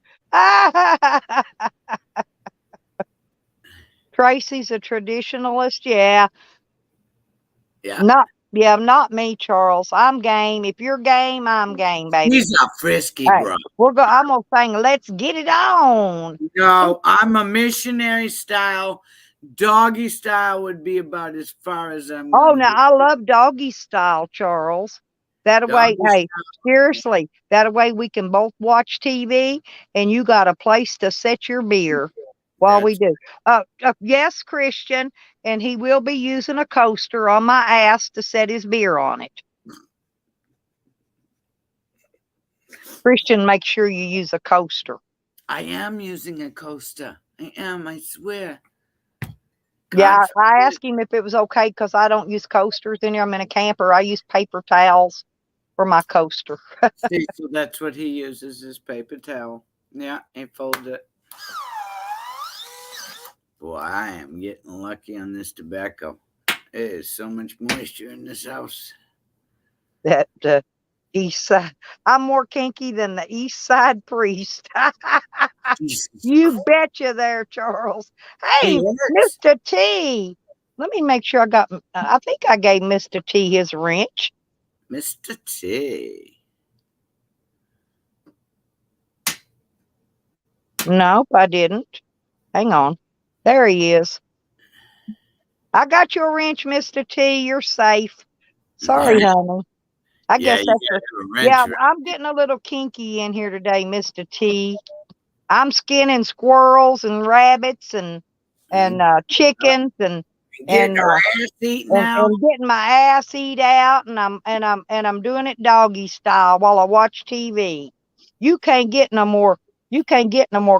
Tracy's a traditionalist. Yeah. Yeah. Not me, Charles. I'm game. If you're game, I'm game, baby. He's a frisky, Hey, bro. I'm gonna sing "Let's Get It On." No, I'm a missionary style. Doggy style would be about as far as I'm Oh, going. now I love doggy style, Charles. That way, Doggy hey, seriously, that way we can both watch TV and you got a place to set your beer while we do. Yes, Christian, and he will be using a coaster on my ass to set his beer on it. Christian, make sure you use a coaster. I am using a coaster. I am, I swear. Yeah, I asked him if it was okay because I don't use coasters in here. I'm in a camper. I use paper towels for my coaster. See, so that's what he uses, his paper towel. Yeah, he folds it. Boy, I am getting lucky on this tobacco. There is so much moisture in this house. That east side, I'm more kinky than the East Side Priest. You betcha there, Charles. Hey, Mr. T. Let me make sure I think I gave Mr. T his wrench. Mr. T. Nope, I didn't. Hang on. There he is. I got your wrench, Mr. T. You're safe. Sorry, honey. I guess that's I'm getting a little kinky in here today, Mr. T. I'm skinning squirrels and rabbits and chickens and getting my ass eat out, and I'm doing it doggy style while I watch TV. You can't get no more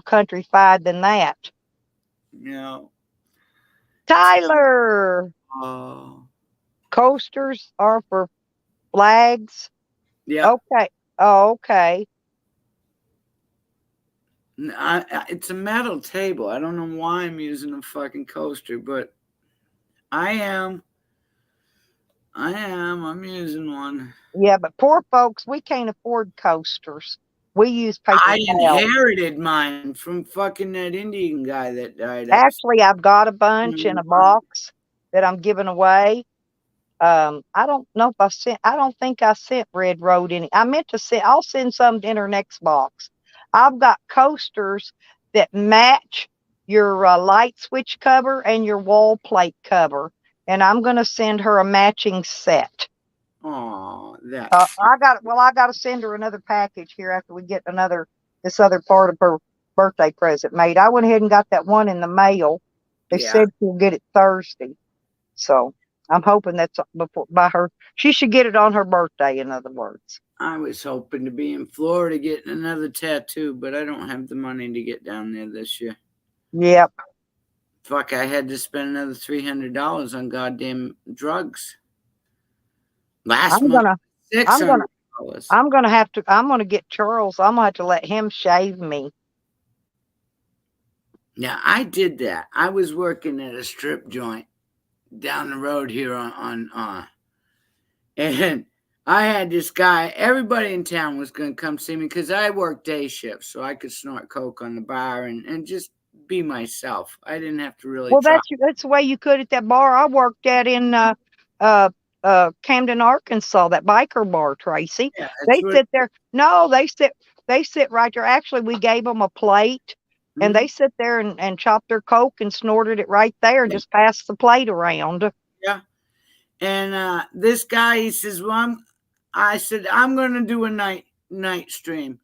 countrified than that. No. Tyler. Coasters are for flags. Yeah. Okay. Oh, okay. It's a metal table. I don't know why I'm using a fucking coaster, but I'm using one. Yeah, but poor folks, we can't afford coasters. We use paper towels. I inherited mine from fucking that Indian guy that died. Actually, I've got a bunch in a box that I'm giving away. I don't know if I don't think I sent Red Road any. I meant to send, I'll send some in her next box. I've got coasters that match your light switch cover and your wall plate cover. And I'm going to send her a matching set. Oh, that. I got to send her another package here after we get this other part of her birthday present made. I went ahead and got that one in the mail. They said she'll get it Thursday. So I'm hoping that's by her. She should get it on her birthday, in other words. I was hoping to be in Florida getting another tattoo, but I don't have the money to get down there this year. Yep. Fuck, I had to spend another $300 on goddamn drugs. I'm gonna get Charles. I'm gonna have to let him shave me. Yeah, I did that. I was working at a strip joint down the road here and I had this guy. Everybody in town was going to come see me because I worked day shifts, so I could snort coke on the bar and just be myself. I didn't have to really Well, try. that's the way you could at that bar I worked at in Camden, Arkansas, that biker bar, Tracy. Yeah, They that's sit there. No, they sit right there. Actually, we gave them a plate, and they sit there and chop their coke and snorted it right there, and just passed the plate around. Yeah. And this guy, he says, "Well, I said I'm going to do a night stream."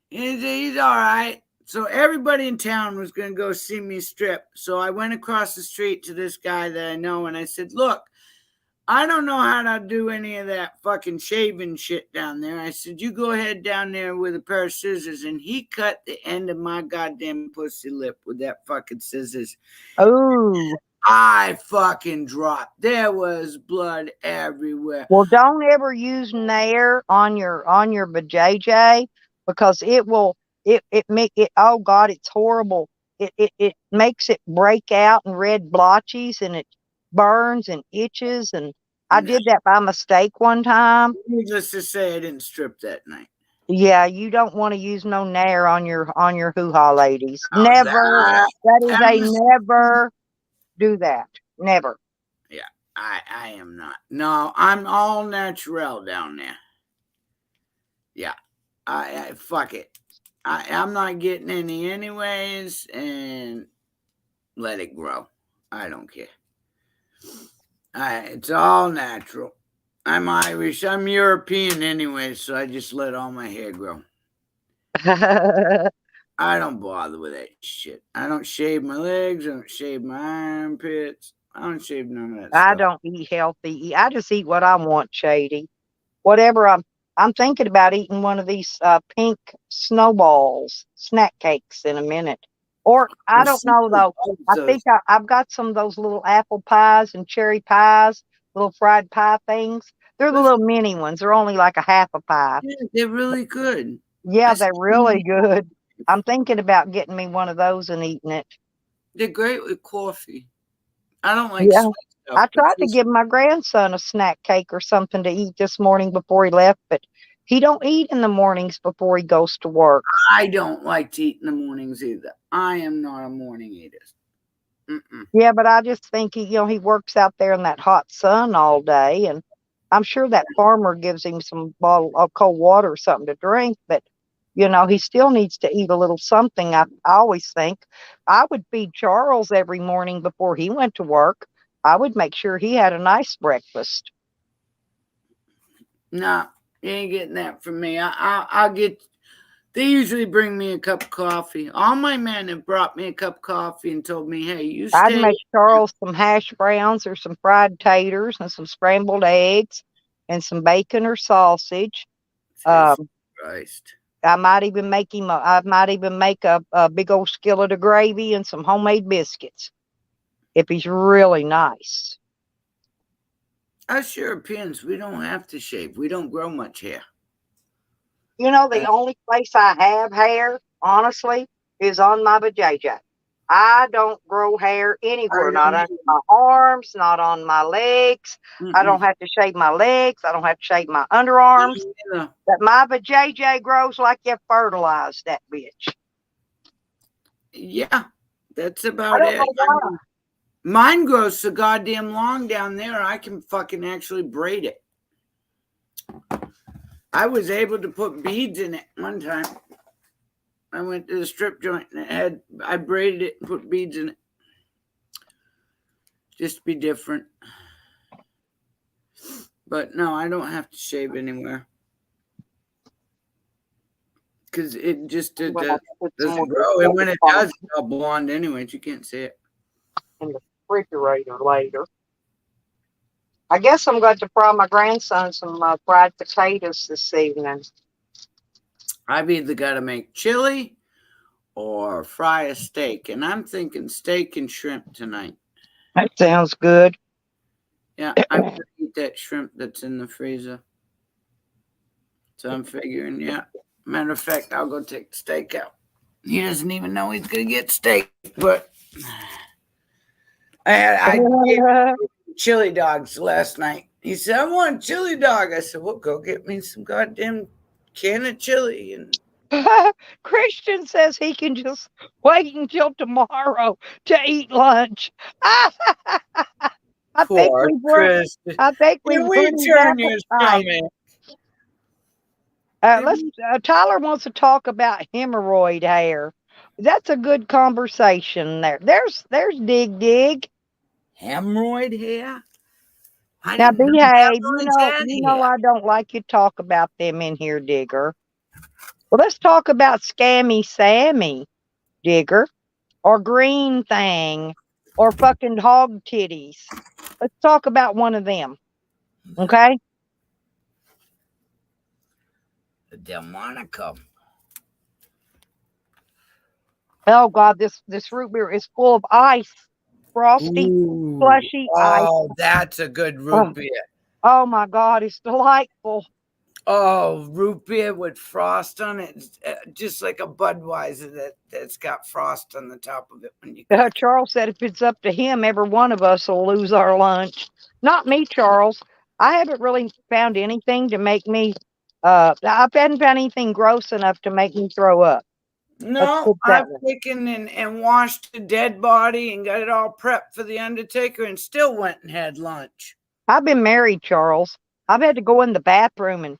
He's all right. So everybody in town was going to go see me strip. So I went across the street to this guy that I know, and I said, "Look, I don't know how to do any of that fucking shaving shit down there." I said, "You go ahead down there with a pair of scissors." And he cut the end of my goddamn pussy lip with that fucking scissors. Oh. I fucking dropped. There was blood everywhere. Well, don't ever use Nair on your vajayjay, because it make it, oh God, it's horrible. It makes it break out in red blotches, and it burns and itches, and I did that by mistake one time. Needless to say, I didn't strip that night. Yeah, you don't want to use no Nair on your hoo-ha, ladies. Oh, Never. That is a never do that. Never. Yeah, I am not. No, I'm all natural down there. Yeah, I fuck it. I'm not getting any anyways, and let it grow. I don't care. It's all natural. I'm Irish. I'm European anyway, so I just let all my hair grow. I don't bother with that shit. I don't shave my legs. I don't shave my armpits. I don't shave none of that stuff. I don't eat healthy. I just eat what I want, Shady. Whatever I'm thinking about eating one of these pink snowballs, snack cakes in a minute. Or I don't know though. I think I've got some of those little apple pies and cherry pies, little fried pie things. They're the little mini ones. They're only like a half a pie. Yeah, they're really good. Yeah, they're really good. I'm thinking about getting me one of those and eating it. They're great with coffee. I don't like Yeah. stuff. I tried to give my grandson a snack cake or something to eat this morning before he left, but he don't eat in the mornings before he goes to work. I don't like to eat in the mornings either. I am not a morning eater. Yeah, but I just think he works out there in that hot sun all day, and I'm sure that farmer gives him some bottle of cold water or something to drink, but he still needs to eat a little something. I always think I would feed Charles every morning before he went to work. I would make sure he had a nice breakfast. No, you ain't getting that from me. I'll get. They usually bring me a cup of coffee. All my men have brought me a cup of coffee and told me, "Hey, you stay." I'd make Charles some hash browns or some fried taters and some scrambled eggs and some bacon or sausage. Christ. I might even make a big old skillet of gravy and some homemade biscuits if he's really nice. Us Europeans, we don't have to shave. We don't grow much hair. The only place I have hair, honestly, is on my vajayjay. I don't grow hair anywhere, not on my arms, not on my legs. I don't have to shave my legs. I don't have to shave my underarms. But my vajayjay grows like you fertilized that bitch. Yeah, that's about it. Mine grows so goddamn long down there, I can fucking actually braid it. I was able to put beads in it one time. I went to the strip joint and I braided it and put beads in it. Just to be different. But no, I don't have to shave anywhere. Because it just doesn't grow. And when it does, it's all blonde anyway. You can't see it. In the refrigerator later. I guess I'm going to fry my grandson some fried potatoes this evening. I've either got to make chili or fry a steak. And I'm thinking steak and shrimp tonight. That sounds good. Yeah, I'm going to eat that shrimp that's in the freezer. So I'm figuring, yeah. Matter of fact, I'll go take the steak out. He doesn't even know he's going to get steak, but I did chili dogs last night. He said, I want a chili dog. I said, well, go get me some goddamn can of chili. And Christian says he can just wait until tomorrow to eat lunch. I think poor we've ruined. Chris. I think we've Can we ruined his turn your appetite. stomach? Let's. Tyler wants to talk about hemorrhoid hair. That's a good conversation there. There's dig. Hemorrhoid hair? I Now didn't know behave. hemorrhoids had hair. I don't like you talk about them in here, Digger. Well, let's talk about Scammy Sammy, Digger, or Green Thing, or fucking Hog Titties. Let's talk about one of them. Okay? The Delmonico. Oh God, this root beer is full of ice. Frosty, slushy ice. Oh, that's a good root Oh. beer. Oh my God, it's delightful. Oh, root beer with frost on it. It's, just like a Budweiser that's got frost on the top of it when you Charles said if it's up to him, every one of us will lose our lunch. Not me, Charles. I haven't really found anything to make me. I haven't found anything gross enough to make me throw up. No, I've taken and washed a dead body and got it all prepped for the undertaker and still went and had lunch. I've been married, Charles. I've had to go in the bathroom and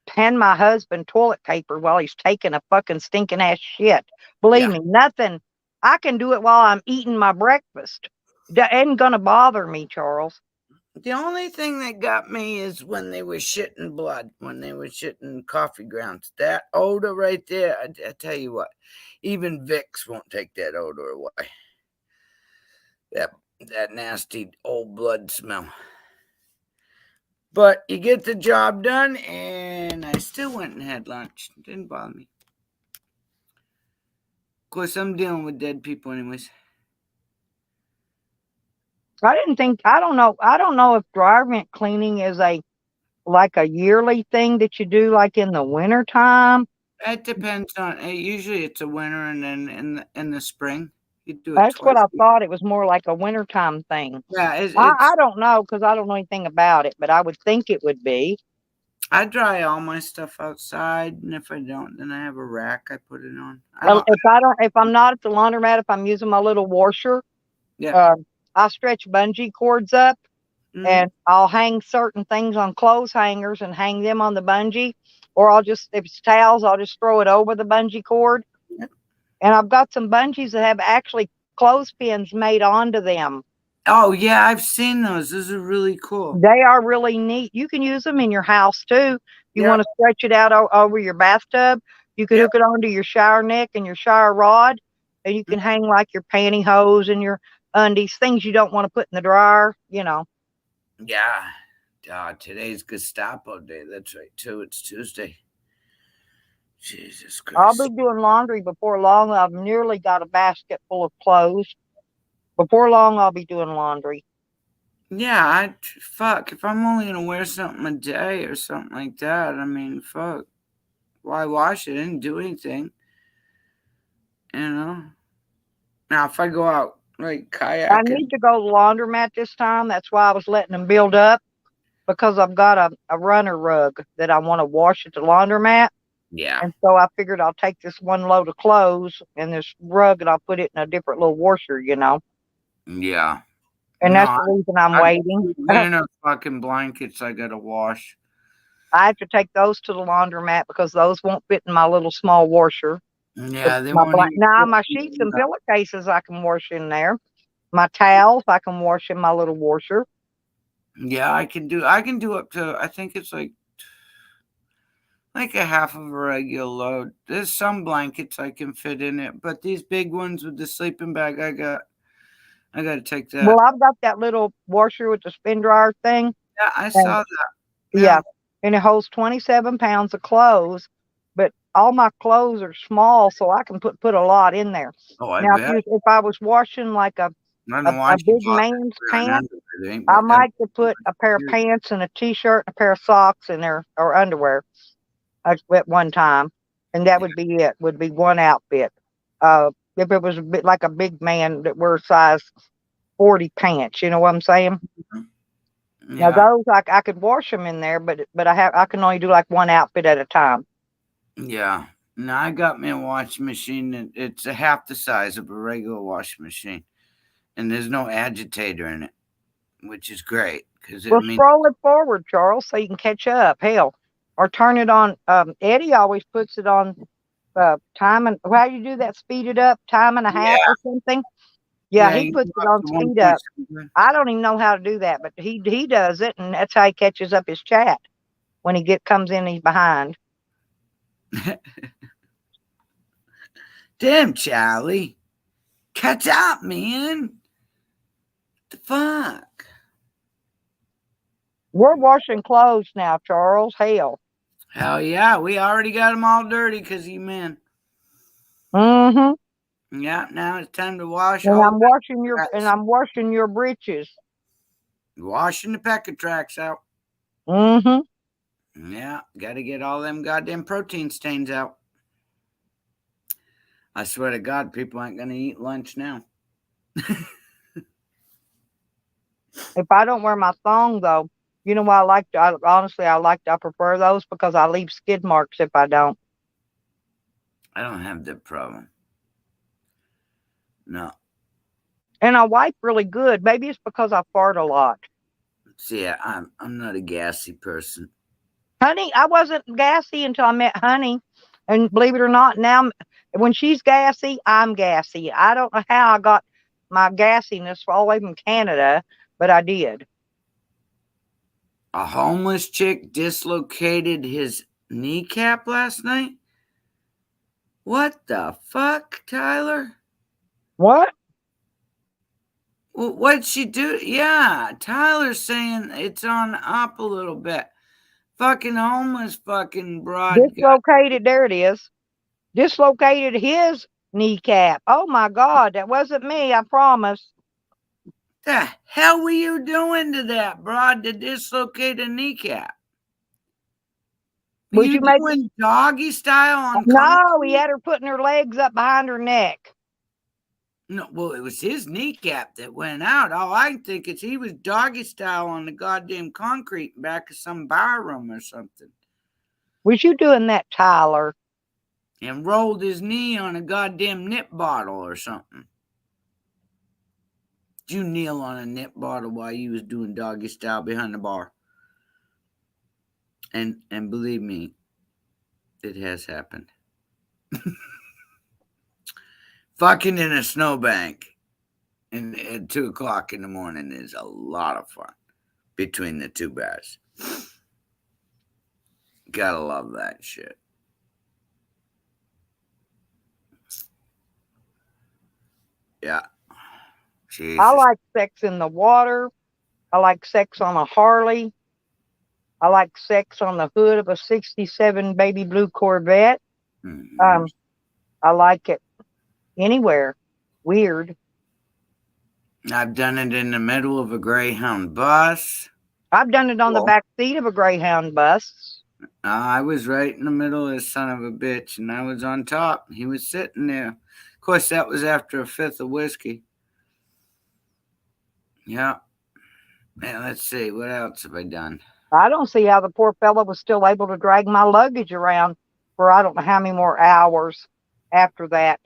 hand my husband toilet paper while he's taking a fucking stinking ass shit. Believe me, nothing. I can do it while I'm eating my breakfast. That ain't gonna bother me, Charles. The only thing that got me is when they were shitting blood, when they were shitting coffee grounds. That odor right there, I tell you what, even Vicks won't take that odor away. That nasty old blood smell. But you get the job done, and I still went and had lunch. It didn't bother me. Of course, I'm dealing with dead people anyways. I don't know if dry vent cleaning is like a yearly thing that you do like in the winter time. It depends on, usually it's a winter and then in the spring. You do it That's twice. what I thought. It was more like a wintertime thing. Yeah, I don't know because I don't know anything about it, but I would think it would be. I dry all my stuff outside, and if I don't, then I have a rack I put it on. If I'm not at the laundromat, if I'm using my little washer, I'll stretch bungee cords up, and I'll hang certain things on clothes hangers and hang them on the bungee, or if it's towels, I'll just throw it over the bungee cord. Yep. And I've got some bungees that have actually clothespins made onto them. Oh yeah, I've seen those. Those are really cool. They are really neat. You can use them in your house too. You want to stretch it out over your bathtub. You can hook it onto your shower neck and your shower rod, and you can hang like your pantyhose and your undies, things you don't want to put in the dryer, Yeah. Today's Gestapo Day. That's right, too. It's Tuesday. Jesus Christ. I'll be doing laundry before long. I've nearly got a basket full of clothes. Before long, I'll be doing laundry. Yeah, fuck. If I'm only going to wear something a day or something like that, I mean, fuck. Why wash it? I didn't do anything. Now, if I go out, like kayaking. I need to go to the laundromat this time. That's why I was letting them build up, because I've got a runner rug that I want to wash at the laundromat. Yeah. And so I figured I'll take this one load of clothes and this rug and I'll put it in a different little washer, Yeah. And that's the reason I'm waiting. Enough fucking blankets I got to wash. I have to take those to the laundromat because those won't fit in my little small washer. Yeah, they won't. My sheets and pillowcases I can wash in there. My towels I can wash in my little washer. Yeah, I can do up to, I think it's like a half of a regular load. There's some blankets I can fit in it, but these big ones with the sleeping bag I got to take that. Well, I've got that little washer with the spin dryer thing. Yeah, I saw that. Yeah. And it holds 27 pounds of clothes, but all my clothes are small, so I can put a lot in there. Oh, I bet. If I was washing like a big man's pants, I might could put a pair of pants and a t-shirt and a pair of socks in there, or underwear at one time, and that would be it. Would be one outfit. If it was a bit like a big man that wears size 40 pants, you know what I'm saying? Now Yeah. those I could wash them in there, but I can only do like one outfit at a time. Yeah. Now I got me a washing machine that it's a half the size of a regular washing machine, and there's no agitator in it, which is great because it Well, means scroll it forward, Charles, so you can catch up. Hell, or turn it on. Eddie always puts it on time and how do you do that? Speed it up, time and a half yeah, or something. Yeah, yeah. he You puts go it up on to speed up. 1.7. I don't even know how to do that, but he does it, and that's how he catches up his chat when he comes in. He's behind. Damn, Charlie, catch up, man. The fuck. We're washing clothes now, Charles. Hell. Hell yeah, we already got them all dirty because you man. Mm-hmm. Yeah, now it's time to wash And all I'm washing your the britches. washing the packet tracks out. Mm-hmm. Yeah, got to get all them goddamn protein stains out. I swear to God, people ain't gonna eat lunch now. If I don't wear my thong, though, you know why I prefer those because I leave skid marks if I don't. I don't have that problem. No. And I wipe really good. Maybe it's because I fart a lot. See, I'm not a gassy person. Honey, I wasn't gassy until I met Honey. And believe it or not, now when she's gassy, I'm gassy. I don't know how I got my gassiness all the way from Canada, but I did. A homeless chick dislocated his kneecap last night? What the fuck, Tyler? What? Well, what'd she do? Yeah, Tyler's saying it's on up a little bit. Fucking homeless fucking broad. Dislocated, there it is. Dislocated his kneecap. Oh my God, that wasn't me, I promise. The hell were you doing to that broad to dislocate a kneecap? Were Was you you making? doing doggy style on No, concrete? he had her putting her legs up behind her neck. No, well, it was his kneecap that went out. All I think is he was doggy style on the goddamn concrete back of some bar room or something. Was you doing that, Tyler? And rolled his knee on a goddamn nip bottle or something. Did you kneel on a nip bottle while you was doing doggy style behind the bar? And believe me, it has happened. Fucking in a snowbank and at 2:00 in the morning is a lot of fun between the two bars. Gotta love that shit. Yeah. Jesus. I like sex in the water. I like sex on a Harley. I like sex on the hood of a 67 baby blue Corvette. Mm-hmm. I like it anywhere. Weird. I've done it in the middle of a Greyhound bus. I've done it on the back seat of a Greyhound bus. I was right in the middle of this son of a bitch, and I was on top. He was sitting there. Of course, that was after a fifth of whiskey. Yeah. Man, let's see. What else have I done? I don't see how the poor fellow was still able to drag my luggage around for I don't know how many more hours after that.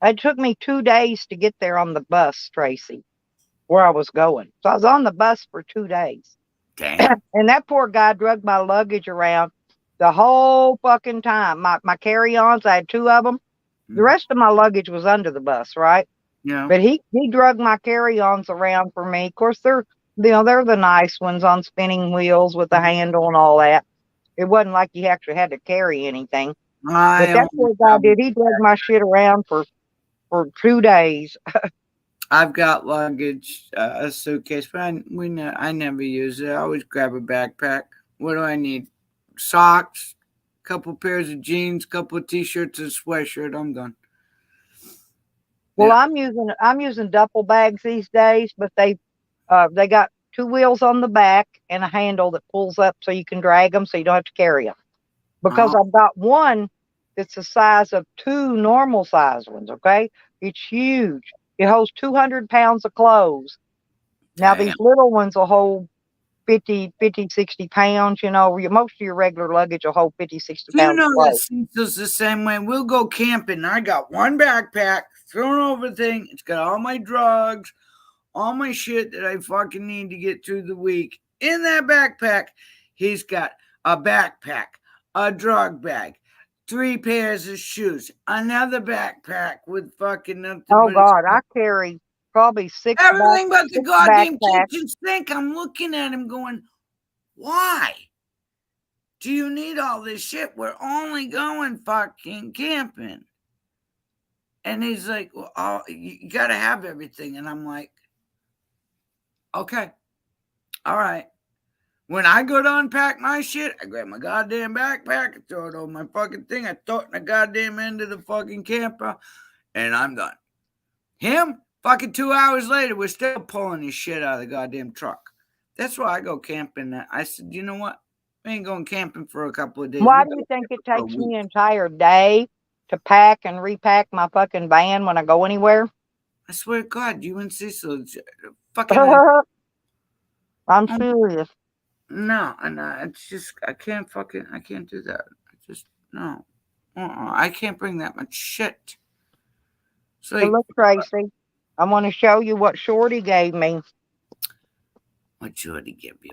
It took me 2 days to get there on the bus, Tracy, where I was going. So I was on the bus for 2 days. Damn. And that poor guy dragged my luggage around the whole fucking time. My carry-ons, I had 2 of them. The rest of my luggage was under the bus, right? Yeah. But he dragged my carry-ons around for me. Of course, they're the nice ones on spinning wheels with the handle and all that. It wasn't like you actually had to carry anything. But that poor guy did. He dragged my shit around for 2 days. I've got luggage, a suitcase, but I never use it. I always grab a backpack. What do I need? Socks, a couple pairs of jeans, couple of t-shirts, and a sweatshirt. I'm done. Well, yeah. I'm using duffel bags these days, but they got 2 wheels on the back and a handle that pulls up so you can drag them so you don't have to carry them. Because I've got one that's the size of 2 normal size ones, okay? It's huge. It holds 200 pounds of clothes. Now, these little ones will hold 50, 60 pounds. You know, most of your regular luggage will hold 50, 60 You pounds. know that Cecil's the same way. We'll go camping. I got one backpack, thrown over the thing. It's got all my drugs, all my shit that I fucking need to get through the week. In that backpack, he's got a backpack, a drug bag, 3 pairs of shoes, another backpack with fucking nothing. Oh God, I carry probably 6 everything but the goddamn backpacks. kitchen sink. I'm looking at him going, why do you need all this shit? We're only going fucking camping. And he's like, well, you got to have everything. And I'm like, okay, all right. When I go to unpack my shit, I grab my goddamn backpack and throw it over my fucking thing. I throw it in the goddamn end of the fucking camper, and I'm done. Him, fucking 2 hours later, we're still pulling his shit out of the goddamn truck. That's why I go camping. I said, you know what? We ain't going camping for a couple of days. Why do you think it takes me an entire day to pack and repack my fucking van when I go anywhere? I swear to God, you and Cecil fucking. I'm serious. No, it's just I can't do that. No. I can't bring that much shit. So look, Tracy, I want to show you what Shorty gave me. What Shorty give you?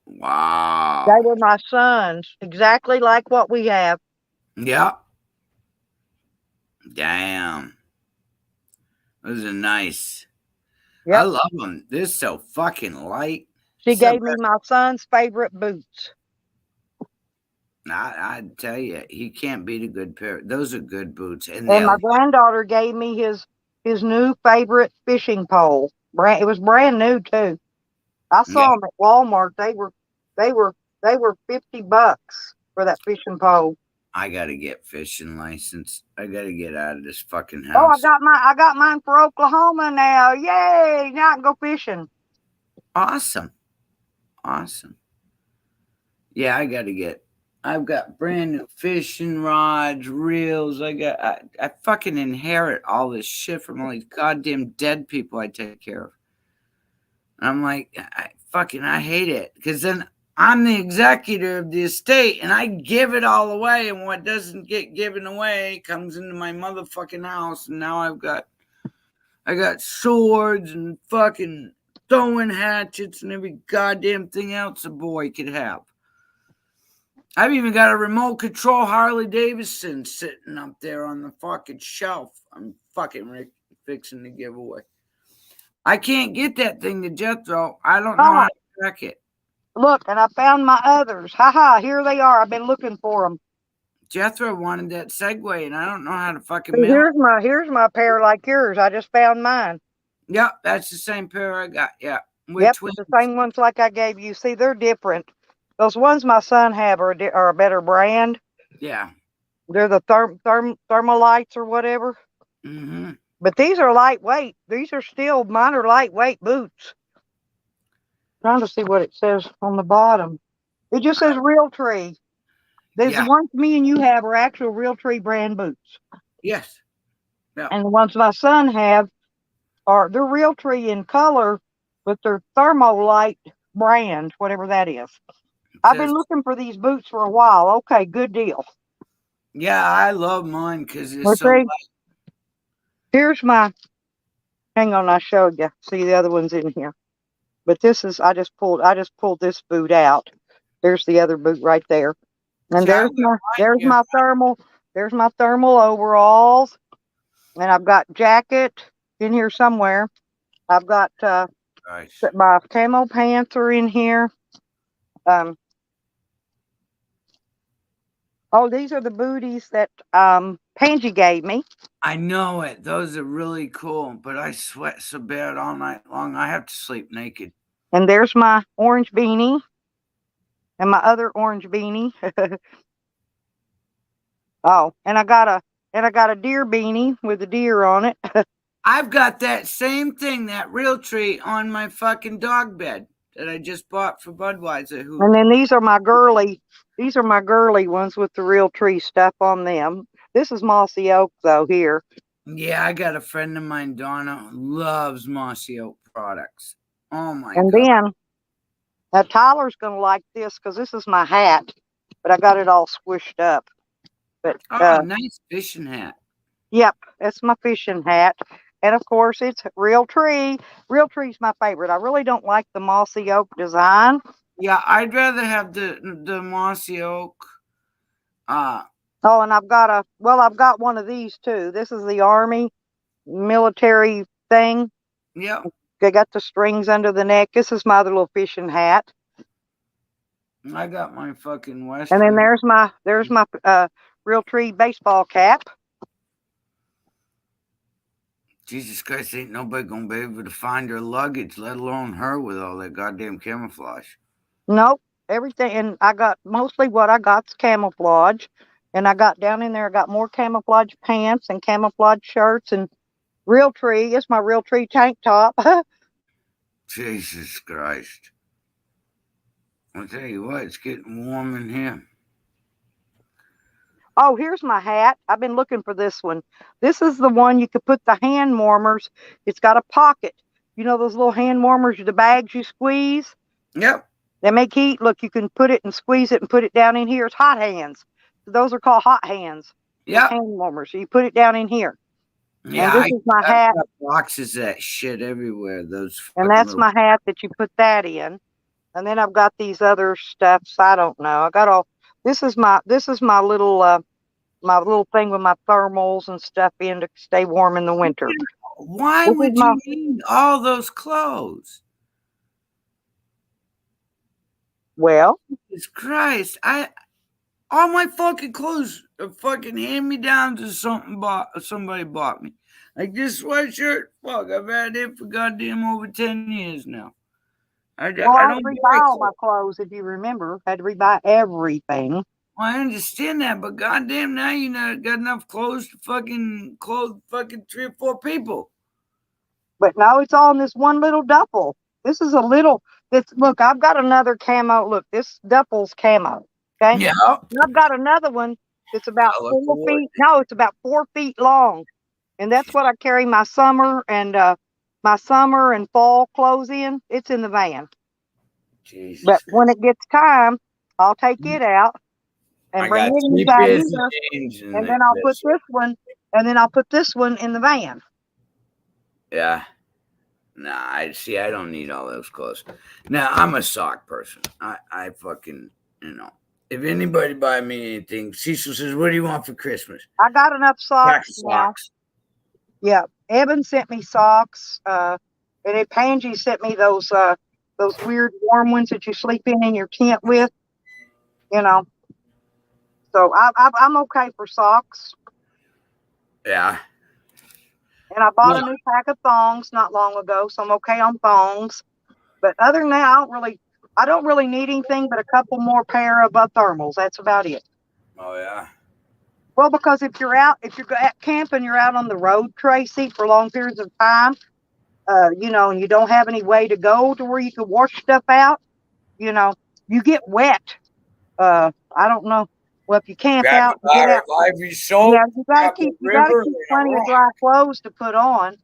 Wow. They were my sons, exactly like what we have. Yeah. Damn. Those are nice. Yep. I love them. They're so fucking light. She gave me my son's favorite boots. I tell you, he can't beat a good pair. Those are good boots. And my granddaughter gave me his new favorite fishing pole. It was brand new too. I saw them at Walmart. They were $50 for that fishing pole. I gotta get fishing license. I gotta get out of this fucking house. Oh, I got mine for Oklahoma now. Yay! Now I can go fishing. Awesome. Yeah, I've got brand new fishing rods, reels. I fucking inherit all this shit from all these goddamn dead people I take care of. And I'm like, I hate it. Because then I'm the executor of the estate and I give it all away. And what doesn't get given away comes into my motherfucking house. And now I got swords and fucking throwing hatchets and every goddamn thing else a boy could have. I've even got a remote control Harley Davidson sitting up there on the fucking shelf. I'm fucking fixing to give away. I can't get that thing to Jethro. I don't know how to track it. Look, and I found my others. Ha, here they are. I've been looking for them. Jethro wanted that Segway, and I don't know how to fucking mail it. Here's my pair like yours. I just found mine. Yep, that's the same pair I got. Yeah. Yep, the same ones like I gave you. See, they're different. Those ones my son have are a better brand. Yeah. They're the Thermalites or whatever. Mm-hmm. But these are lightweight. Mine are lightweight boots. Trying to see what it says on the bottom. It just says Realtree. The ones me and you have are actual Realtree brand boots. Yes. Yeah. And the ones my son have they're Realtree in color, but they're Thermolite brand, whatever that is. I've been looking for these boots for a while. Okay, good deal. Yeah, I love mine because it's so light. Here's hang on, I showed you. See, the other one's in here. But this is, I just pulled this boot out. There's the other boot right there. And there's my thermal overalls. And I've got jacket in here somewhere. I've got my camo pants are in here. These are the booties that Pangie gave me. I know it. Those are really cool, but I sweat so bad all night long. I have to sleep naked. And there's my orange beanie and my other orange beanie. And I got a deer beanie with a deer on it. I've got that same thing, that Realtree, on my fucking dog bed that I just bought for Budweiser. And then these are my girly ones with the Realtree stuff on them. This is Mossy Oak though here. Yeah, I got a friend of mine, Donna, who loves Mossy Oak products. Oh my God. And then Now, Tyler's going to like this because this is my hat, but I got it all squished up. But nice fishing hat. Yep, that's my fishing hat. And of course, it's real tree. Real tree's my favorite. I really don't like the mossy oak design. Yeah, I'd rather have the mossy oak. Oh, and I've got one of these too. This is the Army military thing. Yep. They got the strings under the neck. This is my other little fishing hat. I got my fucking West. And then there's my real tree baseball cap. Jesus Christ, ain't nobody gonna be able to find her luggage, let alone her with all that goddamn camouflage. Nope, everything. And I got mostly what I got's camouflage. And I got down in there, I got more camouflage pants and camouflage shirts and real tree. It's my real tree tank top. Jesus Christ. I'll tell you what, it's getting warm in here. Oh, here's my hat. I've been looking for this one. This is the one you could put the hand warmers. It's got a pocket. You know those little hand warmers, the bags you squeeze? Yep. They make heat. Look, you can put it and squeeze it and put it down in here. It's hot hands. Those are called hot hands. Yeah. Hand warmers. So you put it down in here. Yeah, and this is my hat. Got boxes of that shit everywhere. And that's my hat that you put that in. And then I've got these other stuffs. I don't know. I got all. This is my little thing with my thermals and stuff in to stay warm in the winter. Why would you need all those clothes? Well, Jesus Christ, all my fucking clothes are fucking hand me downs or somebody bought me. Like this sweatshirt, fuck, I've had it for goddamn over 10 years now. I had to rebuy all my clothes, if you remember. I had to rebuy everything. Well, I understand that, but goddamn, now you know got enough clothes to fucking clothe fucking 3 or 4 people. But no, it's all in this one little duffel. This is a little. Look, I've got another camo. Look, this duffel's camo. Okay. Yeah. And I've got another one that's about 4 feet. No, it's about 4 feet long, and that's what I carry my summer and fall clothes in. It's in the van. Jesus. But when it gets time, I'll take it out and bring it inside here, and then I'll put this one, and then I'll put this one in the van. Yeah. Nah, I don't need all those clothes. Now, I'm a sock person. I fucking, if anybody buy me anything, Cecil says, what do you want for Christmas? I got enough socks now. Yeah. Evan sent me socks. And then Pangie sent me those weird warm ones that you sleep in your tent with. So I'm okay for socks. Yeah. And I bought a new pack of thongs not long ago, so I'm okay on thongs. But other than that, I don't really need anything but a couple more pair of thermals. That's about it. Oh yeah. Well, because if you're at camp and you're out on the road, Tracy, for long periods of time, and you don't have any way to go to where you can wash stuff out, you get wet. I don't know. Well, if you camp out, get out. Yeah, you gotta keep plenty of dry clothes to put on,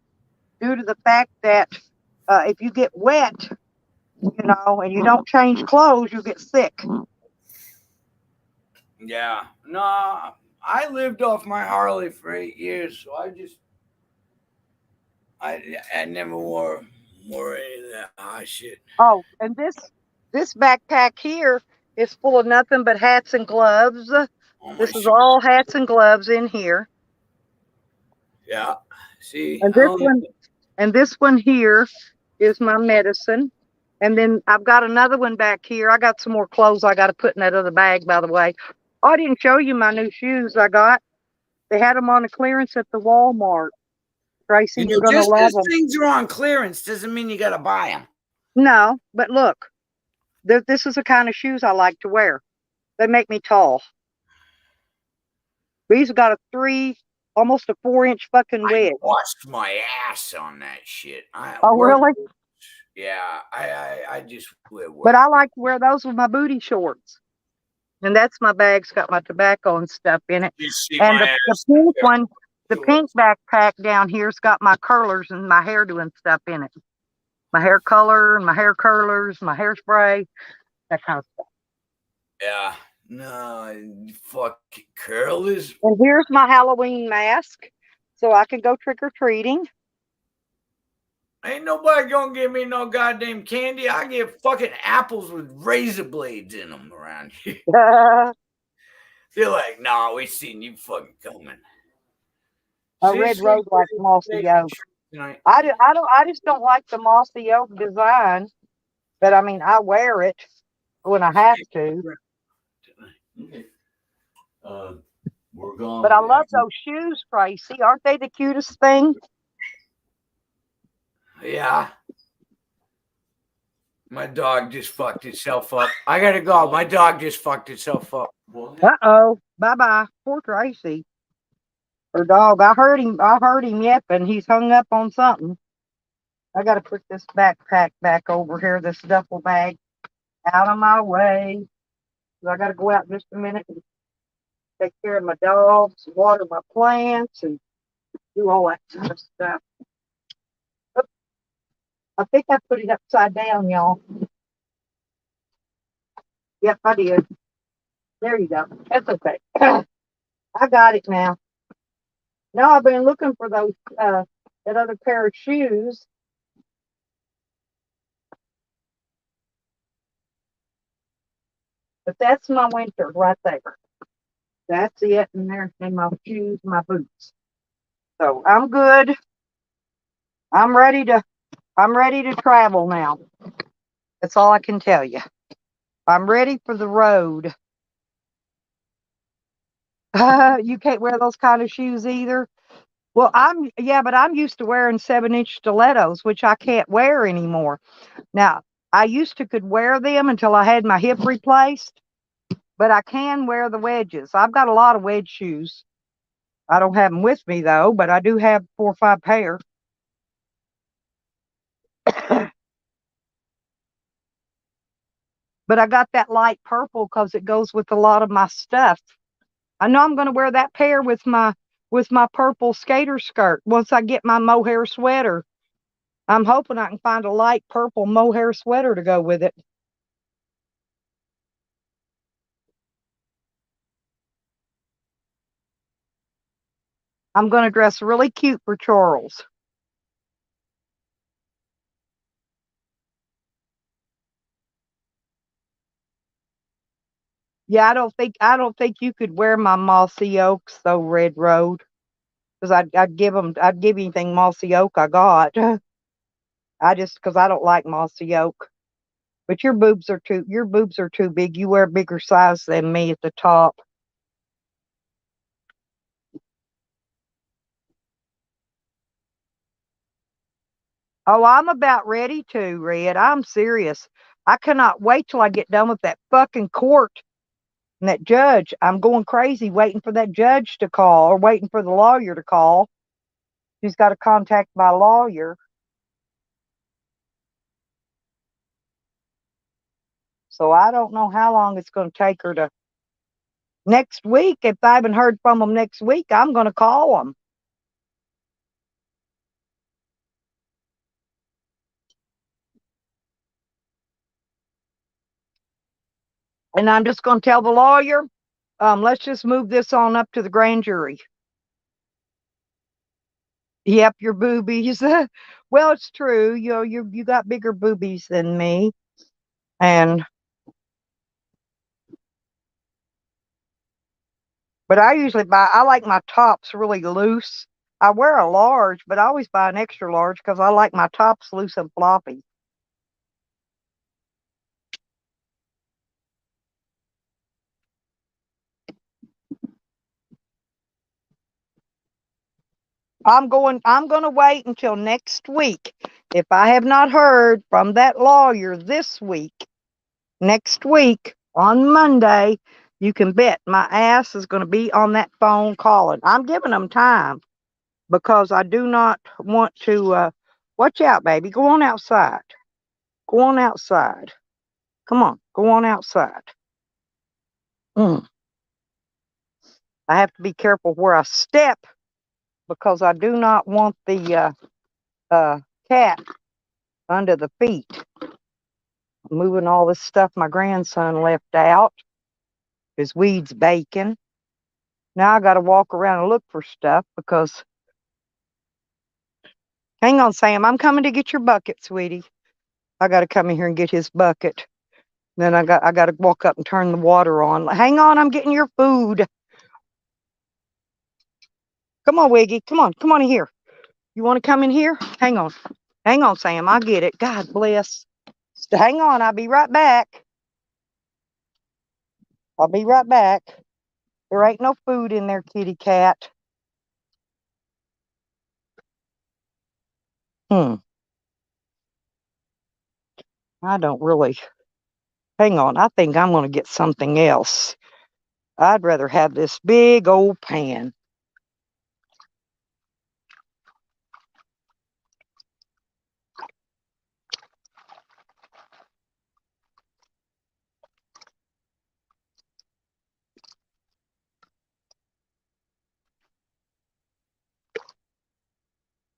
due to the fact that if you get wet, and you don't change clothes, you get sick. Yeah. No, I lived off my Harley for 8 years, so I never wore any of that shit. Oh, and this backpack here is full of nothing but hats and gloves. This is all hats and gloves in here. Yeah. See. And this one here is my medicine. And then I've got another one back here. I got some more clothes I got to put in that other bag, by the way. Oh, I didn't show you my new shoes I got. They had them on a clearance at the Walmart. Tracy, you're going to love them. Things are on clearance doesn't mean you got to buy them. No, but look, this is the kind of shoes I like to wear. They make me tall. These have got almost a 4-inch fucking wedge. I washed my ass on that shit. Really? Yeah, I just wear. But I like to wear those with my booty shorts. And that's my bag's got my tobacco and stuff in it. And the pink one, the pink backpack down here's got my curlers and my hairdo and stuff in it. my hair color, my hair curlers, my hairspray, that kind of stuff. Yeah. No, fucking curlers. And here's my Halloween mask, so I can go trick or treating. Ain't nobody gonna give me no goddamn candy. I get fucking apples with razor blades in them around here. They're like, nah, we seen you fucking coming. A red rose like mossy oak. I just don't like the mossy oak design, but I mean I wear it when I have to. Okay. We're gone. But I love those shoes, Tracy. Aren't they the cutest thing? Yeah. My dog just fucked itself up. I gotta go. My dog just fucked itself up. Uh-oh. Bye-bye. Poor Tracy. Her dog. I heard him yapping. He's hung up on something. I gotta put this backpack back over here, this duffel bag, out of my way. I gotta go out in just a minute and take care of my dogs, water my plants, and do all that kind of stuff. Oops. I think I put it upside down, y'all. Yep, I did. There you go. That's okay. I got it now. Now I've been looking for those that other pair of shoes. But that's my winter right there. That's it. And there's my shoes, my boots. So I'm good. I'm ready to travel now. That's all I can tell you. I'm ready for the road. You can't wear those kind of shoes either. Well, but I'm used to wearing 7-inch stilettos, which I can't wear anymore. Now, I used to could wear them until I had my hip replaced, but I can wear the wedges. I've got a lot of wedge shoes. I don't have them with me though, but I do have 4 or 5 pair. But I got that light purple because it goes with a lot of my stuff. I know I'm going to wear that pair with my purple skater skirt once I get my mohair sweater. I'm hoping I can find a light purple mohair sweater to go with it. I'm going to dress really cute for Charles. Yeah, I don't think you could wear my mossy oaks though, Red Road, because I'd give anything mossy oak I got. Because I don't like mossy oak. But your boobs are too big. You wear a bigger size than me at the top. Oh, I'm about ready to, Red. I'm serious. I cannot wait till I get done with that fucking court and that judge. I'm going crazy waiting for that judge to call or waiting for the lawyer to call. She's got to contact my lawyer. So I don't know how long it's going to take her to. Next week, if I haven't heard from them next week, I'm going to call them. And I'm just going to tell the lawyer, let's just move this on up to the grand jury. Yep, your boobies. Well, it's true. You got bigger boobies than me. But I like my tops really loose. I wear a large, but I always buy an extra large because I like my tops loose and floppy. I'm going to wait until next week. If I have not heard from that lawyer this week, next week on Monday, you can bet my ass is going to be on that phone calling. I'm giving them time because I do not want to. Watch out, baby. Go on outside. Go on outside. Come on. Go on outside. I have to be careful where I step because I do not want the cat under the feet. Moving all this stuff my grandson left out. His weeds baking. Now I got to walk around and look for stuff because. Hang on, Sam. I'm coming to get your bucket, sweetie. I got to come in here and get his bucket. Then I got to walk up and turn the water on. Hang on, I'm getting your food. Come on, Wiggy. Come on in here. You want to come in here? Hang on, Sam. I'll get it. God bless. Hang on. I'll be right back. I'll be right back. There ain't no food in there, kitty cat. I don't really. Hang on. I think I'm going to get something else. I'd rather have this big old pan.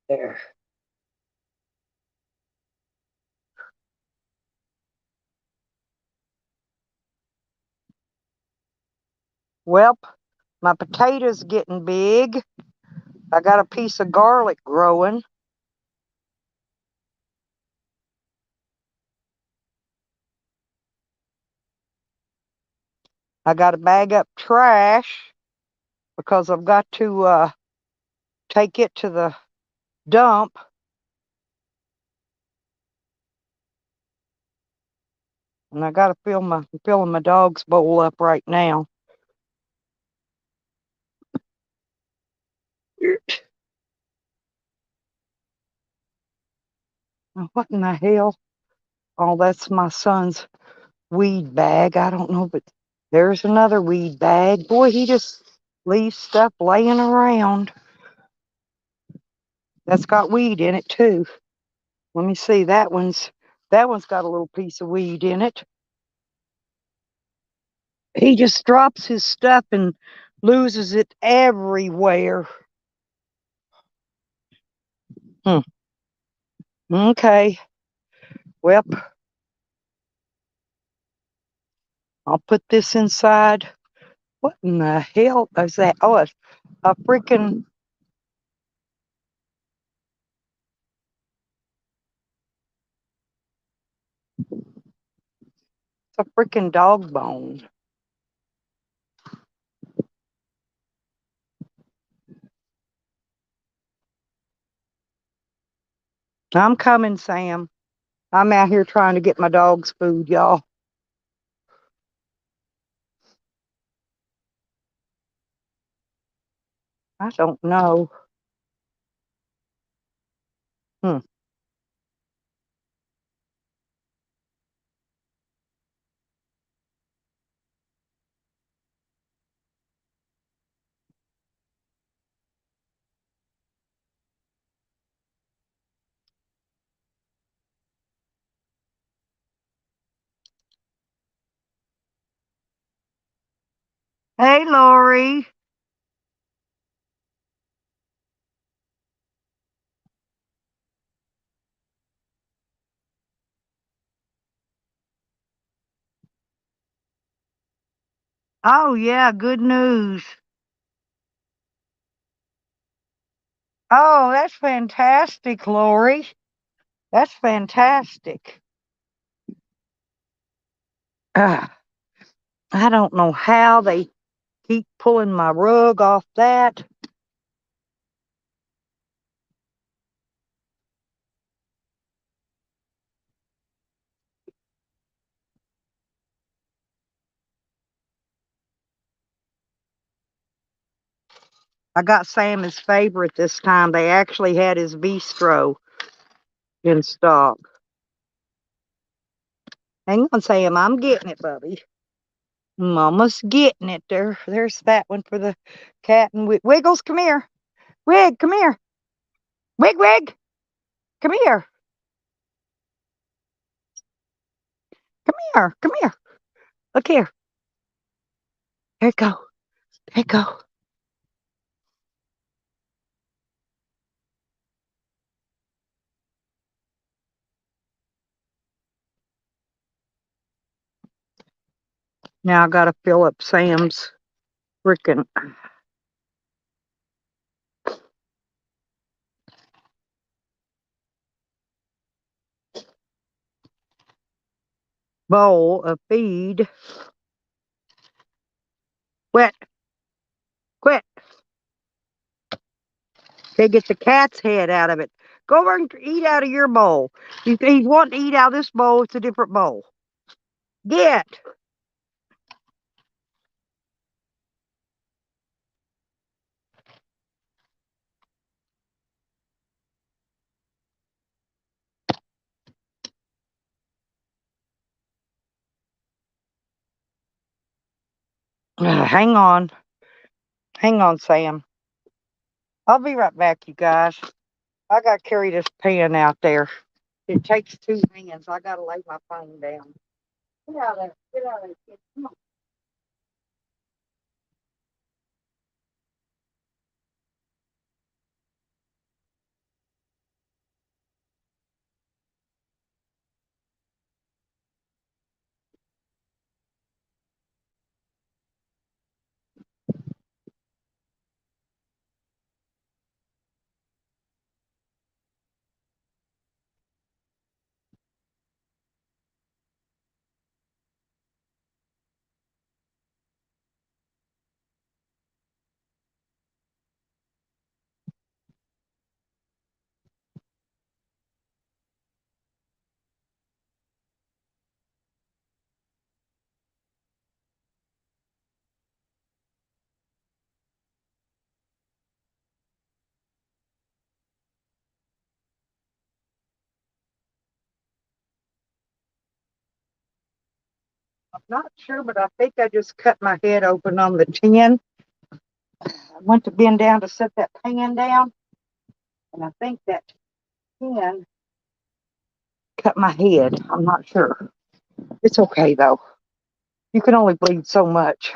There. Well, my potatoes getting big. I got a piece of garlic growing. I got to bag up trash because I've got to take it to the dump. And I got to filling my dog's bowl up right now. What in the hell? Oh, that's my son's weed bag. I don't know, but there's another weed bag. Boy, he just leaves stuff laying around. That's got weed in it too. Let me see. That one's got a little piece of weed in it. He just drops his stuff and loses it everywhere. Okay. Well, I'll put this inside. What in the hell is that? Oh, it's a freaking. It's a freaking dog bone. I'm coming, Sam. I'm out here trying to get my dog's food, y'all. I don't know. Hey, Lori. Oh, yeah, good news. Oh, that's fantastic, Lori. That's fantastic. I don't know how they keep pulling my rug off that. I got Sam his favorite this time. They actually had his bistro in stock. Hang on, Sam. I'm getting it, Bubby. Mama's getting it. There's that one for the cat and Wiggles. Come here. Wig, come here. Wig. Come here. Come here. Look here. There you go. There you go. Now I gotta fill up Sam's freaking bowl of feed. Quit, quit. Okay, get the cat's head out of it. Go over and eat out of your bowl. If he's wanting to eat out of this bowl, it's a different bowl. Get. Hang on. Hang on, Sam. I'll be right back, you guys. I got to carry this pan out there. It takes two hands. I got to lay my phone down. Get out of there. Get out of there, kid. Come on. I'm not sure, but I think I just cut my head open on the tin. I went to bend down to set that pan down, and I think that tin cut my head. I'm not sure. It's okay, though. You can only bleed so much.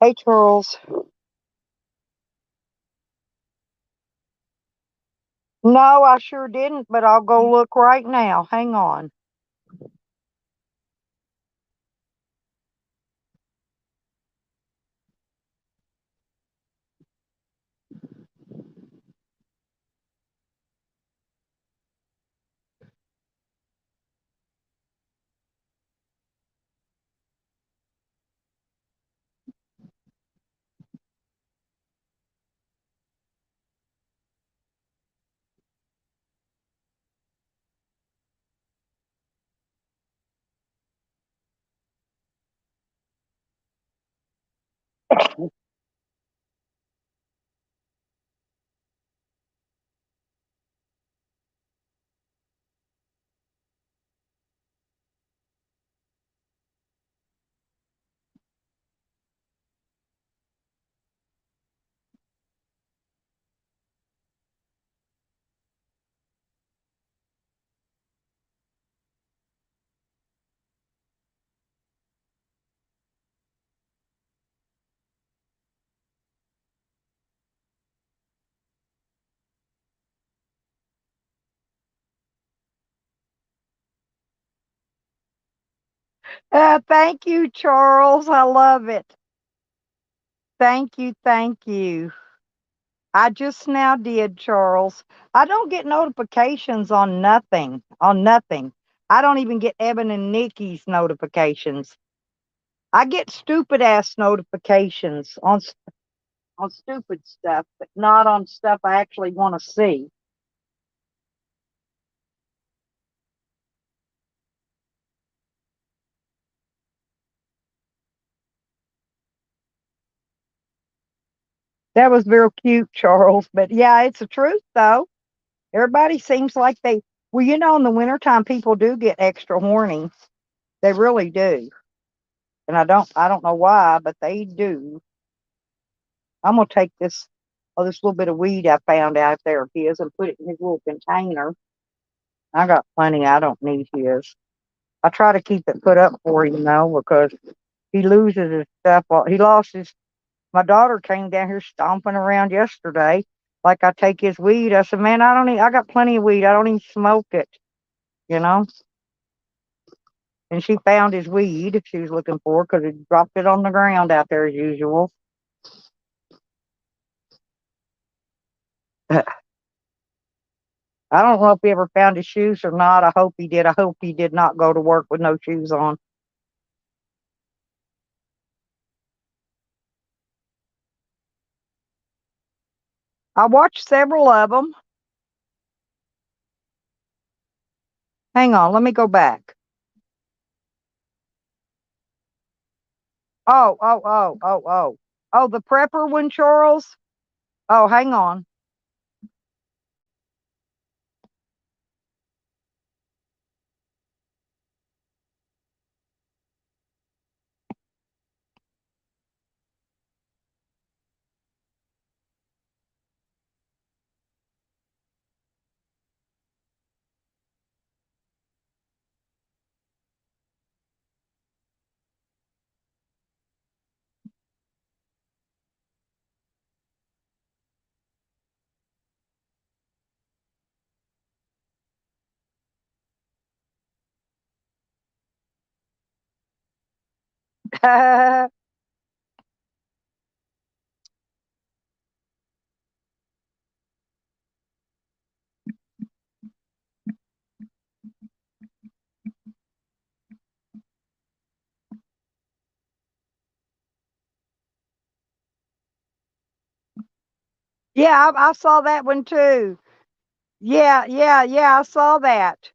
Hey, Charles. No, I sure didn't, but I'll go look right now. Hang on. Thank you, Charles. I love it. Thank you. Thank you. I just now did, Charles. I don't get notifications on nothing. On nothing. I don't even get Evan and Nikki's notifications. I get stupid ass notifications on stupid stuff, but not on stuff I actually want to see. That was real cute, Charles. But yeah, it's the truth though. Everybody seems like well, in the wintertime people do get extra horny. They really do. And I don't know why, but they do. I'm gonna take this little bit of weed I found out there of his and put it in his little container. I got plenty. I don't need his. I try to keep it put up for him, because he loses his stuff. He lost his. My daughter came down here stomping around yesterday. Like I take his weed. I said, man, I don't need. I got plenty of weed. I don't even smoke it. You know. and she found his weed she was looking for because he dropped it on the ground out there as usual. I don't know if he ever found his shoes or not. I hope he did. I hope he did not go to work with no shoes on. I watched several of them. Hang on, let me go back. Oh. Oh, the prepper one, Charles? Oh, hang on. Yeah, I saw that one too. Yeah, I saw that.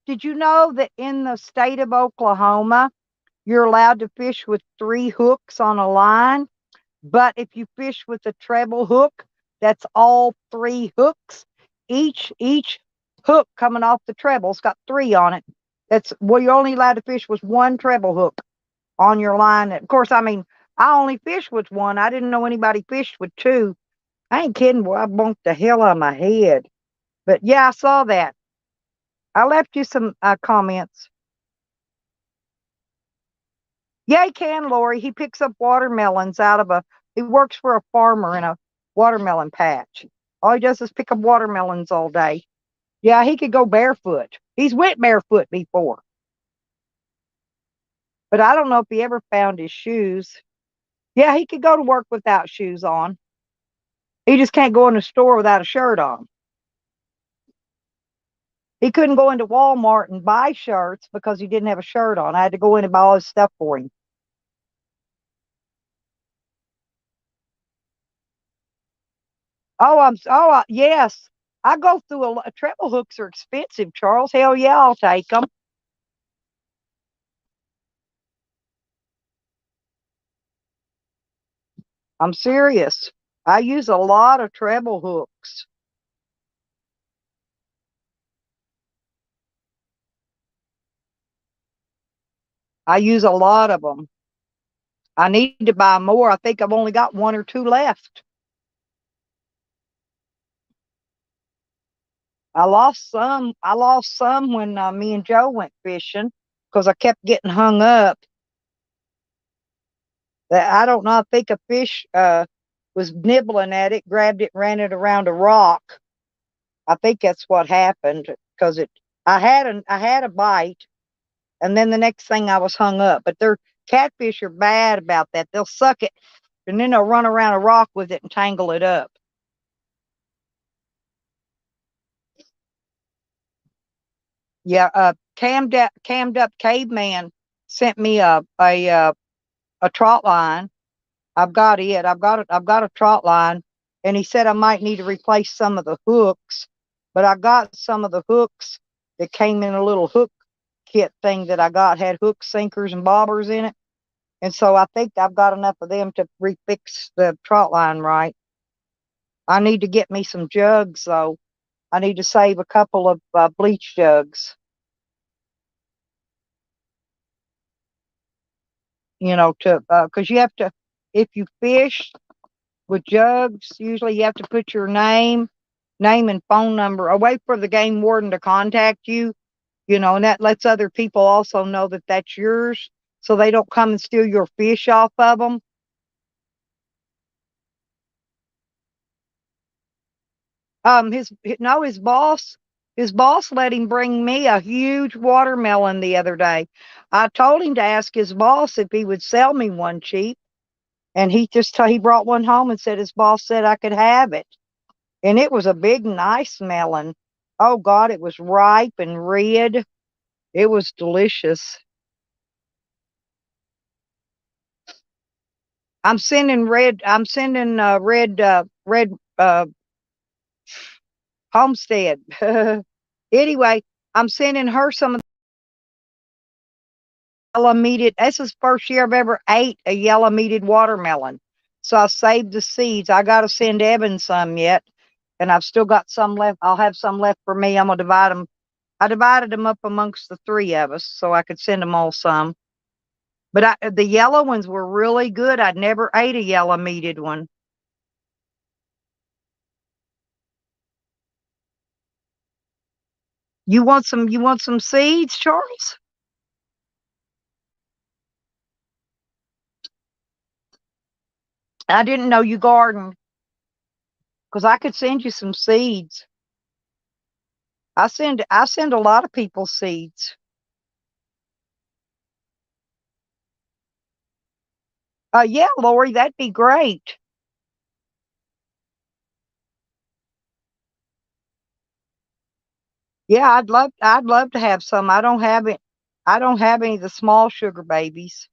Did you know that in the state of Oklahoma, you're allowed to fish with 3 hooks on a line? But if you fish with a treble hook, that's all 3 hooks. Each hook coming off the treble's got 3 on it. That's well, you're only allowed to fish with 1 treble hook on your line. Of course, I mean, I only fished with 1. I didn't know anybody fished with 2. I ain't kidding, boy. I bumped the hell out of my head. But yeah, I saw that. I left you some comments. Yeah, he can, Lori. He picks up watermelons out of he works for a farmer in a watermelon patch. All he does is pick up watermelons all day. Yeah, he could go barefoot. He's went barefoot before. But I don't know if he ever found his shoes. Yeah, he could go to work without shoes on. He just can't go in the store without a shirt on. He couldn't go into Walmart and buy shirts because he didn't have a shirt on. I had to go in and buy all his stuff for him. Yes. I go through a treble hooks are expensive, Charles. Hell yeah, I'll take them. I'm serious. I use a lot of treble hooks. I use a lot of them. I need to buy more. I think I've only got 1 or 2 left. I lost some. I lost some when me and Joe went fishing because I kept getting hung up. I don't know. I think a fish was nibbling at it, grabbed it, ran it around a rock. I think that's what happened because I had a bite, and then the next thing I was hung up. But their catfish are bad about that. They'll suck it, and then they'll run around a rock with it and tangle it up. Yeah, cammed up caveman sent me a trot line. I've got it. I've got a trot line, and he said I might need to replace some of the hooks, but I got some of the hooks that came in a little hook kit thing that I got had hooks, sinkers, and bobbers in it, and so I think I've got enough of them to refix the trot line right. I need to get me some jugs though. I need to save a couple of bleach jugs. To because you have to, if you fish with jugs, usually you have to put your name and phone number away for the game warden to contact you, and that lets other people also know that that's yours so they don't come and steal your fish off of them. His boss His boss let him bring me a huge watermelon the other day. I told him to ask his boss if he would sell me one cheap, and he brought one home and said his boss said I could have it. And it was a big, nice melon. Oh God, it was ripe and red. It was delicious. I'm sending red homestead. Anyway, I'm sending her some of the yellow meated. This is the first year I've ever ate a yellow meated watermelon. So I saved the seeds. I got to send Evan some yet, and I've still got some left. I'll have some left for me. I'm gonna divide them. I divided them up amongst the three of us so I could send them all some. But the yellow ones were really good. I'd never ate a yellow meated one. You want some seeds, Charles? I didn't know you gardened because I could send you some seeds. I send a lot of people seeds. Yeah, Lori, that'd be great. Yeah, I'd love to have some. I don't have any of the small sugar babies.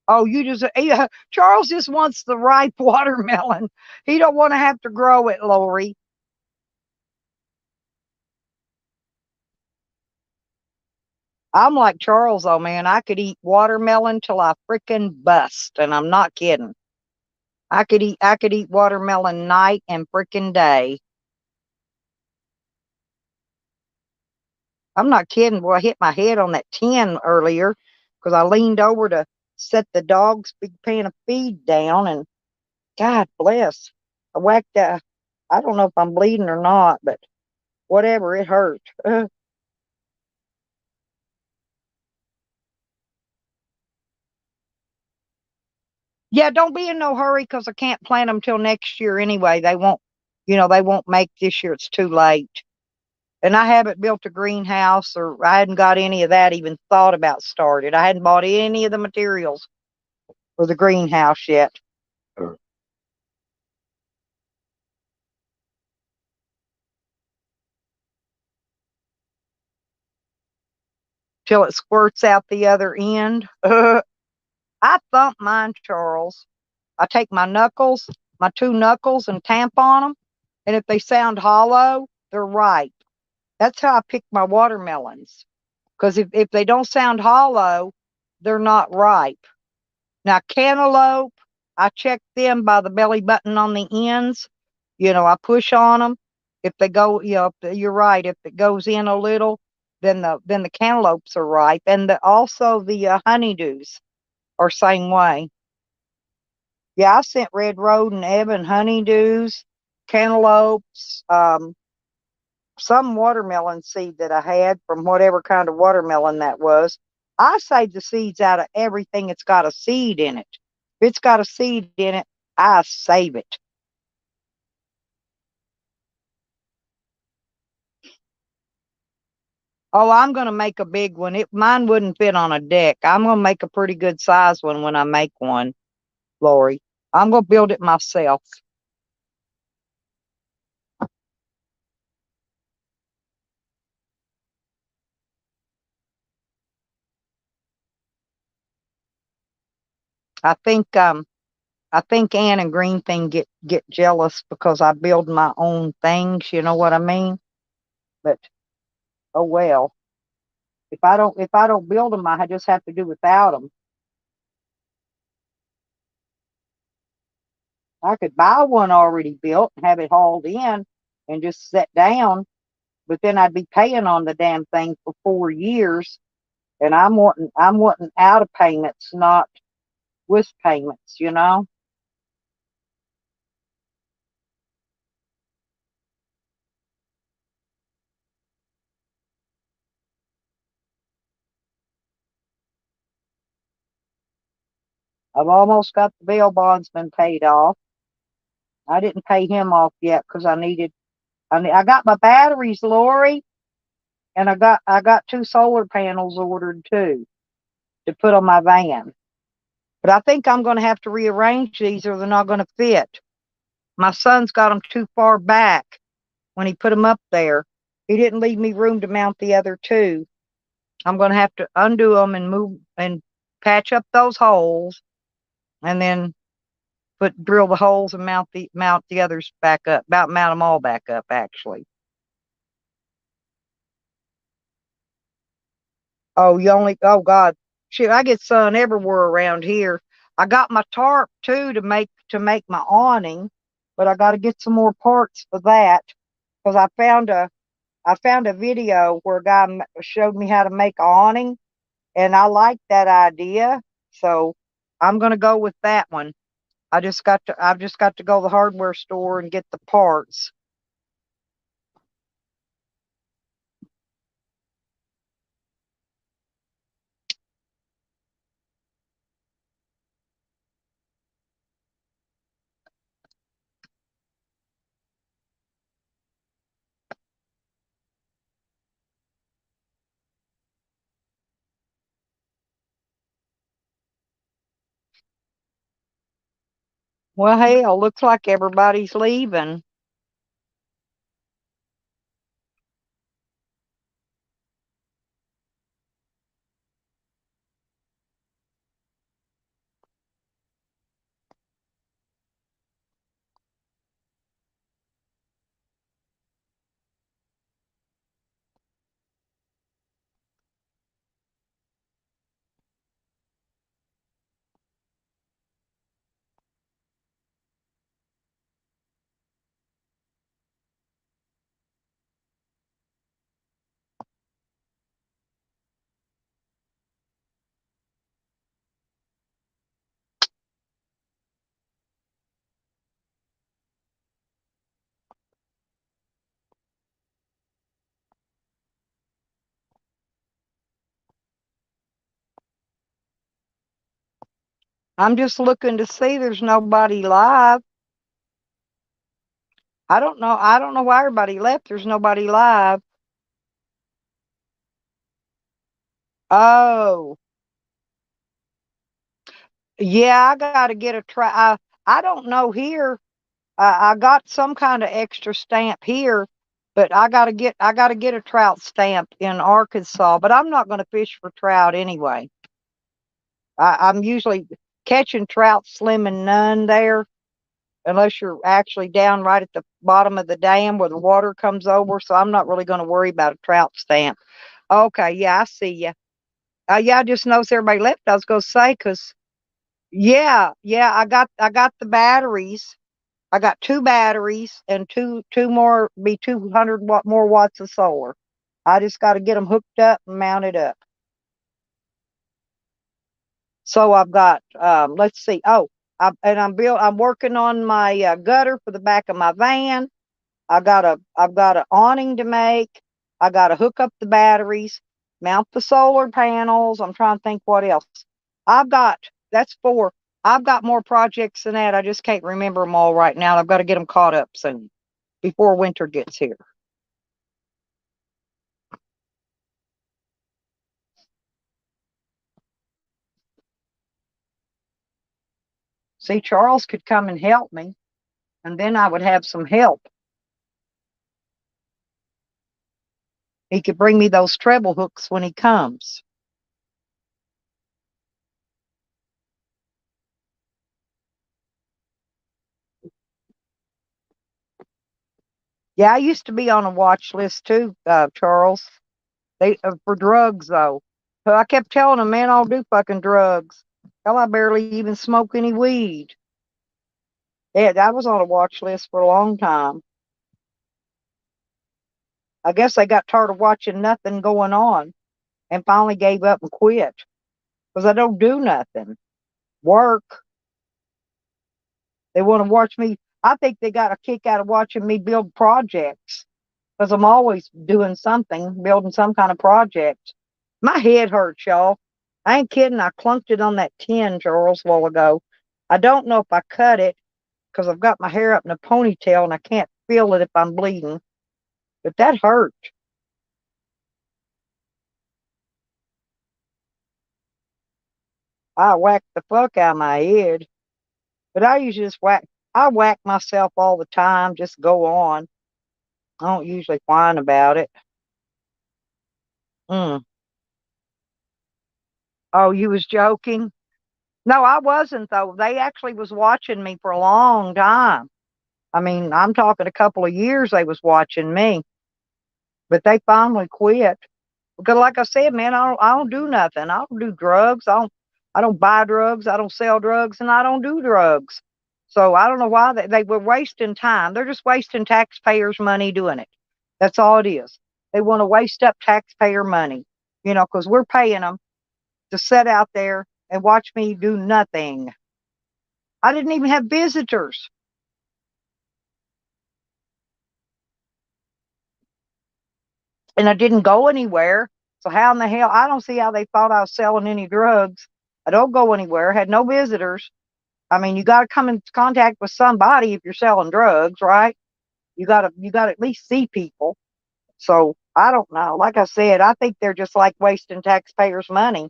Oh, you just yeah, Charles just wants the ripe watermelon. He don't want to have to grow it, Lori. I'm like Charles, oh man, I could eat watermelon till I freaking bust, and I'm not kidding. I could eat watermelon night and freaking day. I'm not kidding. Boy, I hit my head on that tin earlier because I leaned over to set the dog's big pan of feed down, and God bless, I whacked. I don't know if I'm bleeding or not, but whatever, it hurt. Yeah, don't be in no hurry because I can't plant them till next year anyway. They won't, they won't make this year. It's too late. And I haven't built a greenhouse, or I hadn't got any of that even thought about started. I hadn't bought any of the materials for the greenhouse yet. Till it squirts out the other end. I thump mine, Charles. I take my two knuckles, and tamp on them. And if they sound hollow, they're ripe. That's how I pick my watermelons. Because if they don't sound hollow, they're not ripe. Now, cantaloupe, I check them by the belly button on the ends. I push on them. If they go, you're right. If it goes in a little, then the cantaloupes are ripe, and also the honeydews are same way. Yeah, I sent Red Road and Evan honeydews, cantaloupes, some watermelon seed that I had from whatever kind of watermelon that was. I save the seeds out of everything that's got a seed in it. If it's got a seed in it, I save it. Oh, I'm going to make a big one. Mine wouldn't fit on a deck. I'm going to make a pretty good size one when I make one, Lori. I'm going to build it myself. I think Ann and Green Thing get jealous because I build my own things, you know what I mean? But oh well. If I don't build them, I just have to do without them. I could buy one already built and have it hauled in and just set down, but then I'd be paying on the damn thing for 4 years, and I'm wanting out of payments, not with payments. I've almost got the bail bondsman paid off. I didn't pay him off yet because I needed I got my batteries, Lori, and I got 2 solar panels ordered too to put on my van. But I think I'm going to have to rearrange these, or they're not going to fit. My son's got them too far back when he put them up there. He didn't leave me room to mount the other 2. I'm going to have to undo them and move and patch up those holes, and then drill the holes and mount the others back up. About mount them all back up, actually. Oh God, shit! I get sun everywhere around here. I got my tarp too to make my awning, but I got to get some more parts for that because I found a video where a guy showed me how to make an awning, and I like that idea. So I'm gonna go with that one. I've just got to go to the hardware store and get the parts. Well, hell, looks like everybody's leaving. I'm just looking to see there's nobody live. I don't know. I don't know why everybody left. There's nobody live. Oh, yeah, I got to get a try. I don't know here. I got some kind of extra stamp here, but I got to get a trout stamp in Arkansas. But I'm not going to fish for trout anyway. I'm usually catching trout slim and none there, unless you're actually down right at the bottom of the dam where the water comes over. So I'm not really going to worry about a trout stamp. Okay, yeah, I see you. Yeah, I just noticed everybody left. I was going to say, because yeah, I got the batteries. I got 2 batteries and two more, be 200 more watts of solar. I just got to get them hooked up and mounted up. So I've got, let's see. Oh, I'm working on my gutter for the back of my van. I've got an awning to make. I got to hook up the batteries, mount the solar panels. I'm trying to think what else. I've got that's 4. I've got more projects than that. I just can't remember them all right now. I've got to get them caught up soon before winter gets here. See, Charles could come and help me, and then I would have some help. He could bring me those treble hooks when he comes. Yeah, I used to be on a watch list too, Charles. They for drugs though. So I kept telling them, man, I'll do fucking drugs. Hell, I barely even smoke any weed. Yeah, I was on a watch list for a long time. I guess they got tired of watching nothing going on and finally gave up and quit because I don't do nothing. Work. They want to watch me. I think they got a kick out of watching me build projects because I'm always doing something, building some kind of project. My head hurts, y'all. I ain't kidding. I clunked it on that tin, Charles, a while ago. I don't know if I cut it because I've got my hair up in a ponytail and I can't feel it if I'm bleeding. But that hurt. I whacked the fuck out of my head. But I usually just I whack myself all the time, just go on. I don't usually whine about it. Mm. Oh, you was joking? No, I wasn't though. They actually was watching me for a long time. I mean, I'm talking a couple of years they was watching me, but they finally quit. Because like I said, man, I don't do nothing. I don't do drugs. I don't buy drugs. I don't sell drugs, and I don't do drugs. So I don't know why they were wasting time. They're just wasting taxpayers' money doing it. That's all it is. They want to waste up taxpayer money, because we're paying them to sit out there and watch me do nothing. I didn't even have visitors. And I didn't go anywhere. So how in the hell? I don't see how they thought I was selling any drugs. I don't go anywhere. Had no visitors. I mean, you got to come in contact with somebody if you're selling drugs, right? You got to at least see people. So I don't know. Like I said, I think they're just like wasting taxpayers' money.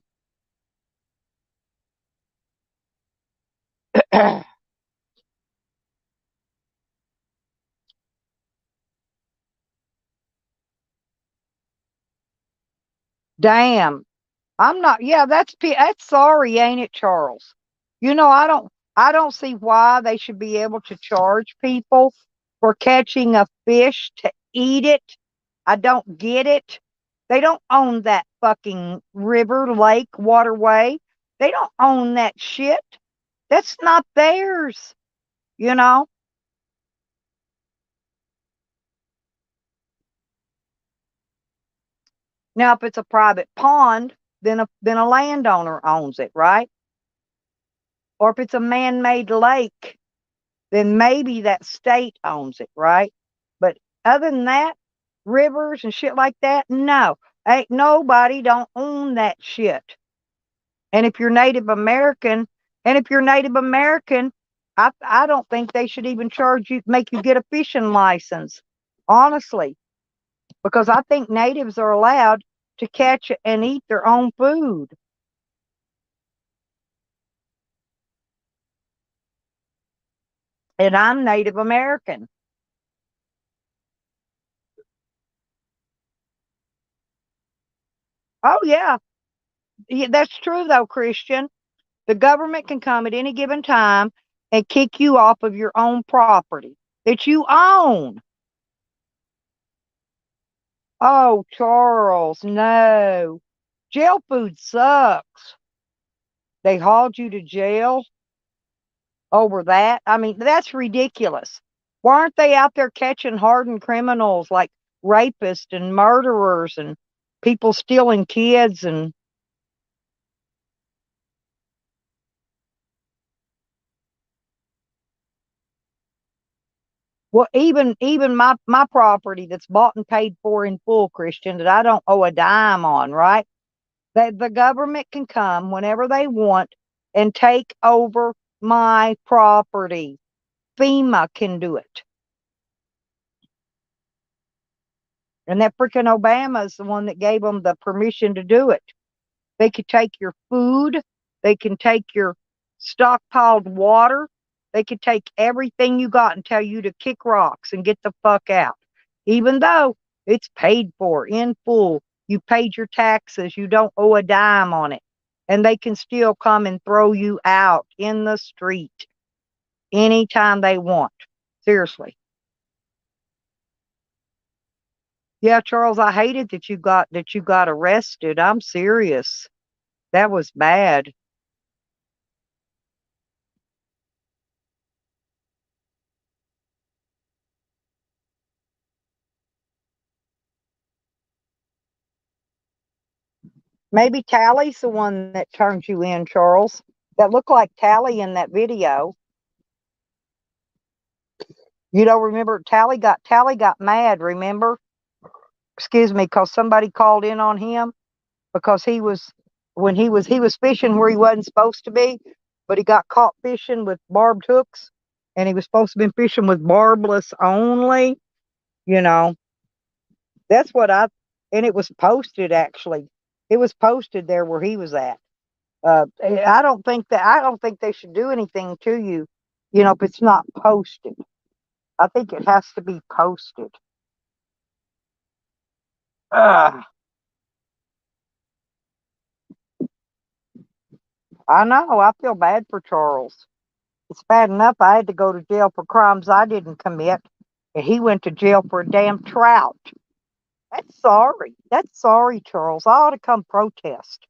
Damn. I'm not. Yeah, that's sorry, ain't it, Charles? I don't see why they should be able to charge people for catching a fish to eat it. I don't get it. They don't own that fucking river, lake, waterway. They don't own that shit. That's not theirs, you know? Now, if it's a private pond, then a landowner owns it, right? Or if it's a man-made lake, then maybe that state owns it, right? But other than that, rivers and shit like that, no. Ain't nobody don't own that shit. And if you're Native American, I don't think they should even charge you, make you get a fishing license, honestly, because I think natives are allowed to catch and eat their own food. And I'm Native American. Oh, yeah. Yeah, that's true, though, Christian. The government can come at any given time and kick you off of your own property that you own. Oh, Charles, no. Jail food sucks. They hauled you to jail over that. I mean, that's ridiculous. Why aren't they out there catching hardened criminals like rapists and murderers and people stealing kids and well, even my property that's bought and paid for in full, Christian, that I don't owe a dime on, right? That the government can come whenever they want and take over my property. FEMA can do it. And that freaking Obama is the one that gave them the permission to do it. They could take your food. They can take your stockpiled water. They could take everything you got and tell you to kick rocks and get the fuck out. Even though it's paid for in full, you paid your taxes, you don't owe a dime on it. And they can still come and throw you out in the street anytime they want. Seriously. Yeah, Charles, I hated that you got arrested. I'm serious. That was bad. Maybe Tally's the one that turned you in, Charles. That looked like Tally in that video. You don't remember Tally got mad, remember? Excuse me, because somebody called in on him because he was fishing where he wasn't supposed to be, but he got caught fishing with barbed hooks and he was supposed to be fishing with barbless only, you know. That's what I, and it was posted actually. It was posted there where he was at. I don't think they should do anything to you, if it's not posted. I think it has to be posted. Ugh, I know. I feel bad for Charles. It's bad enough I had to go to jail for crimes I didn't commit, and he went to jail for a damn trout. That's sorry. That's sorry, Charles. I ought to come protest.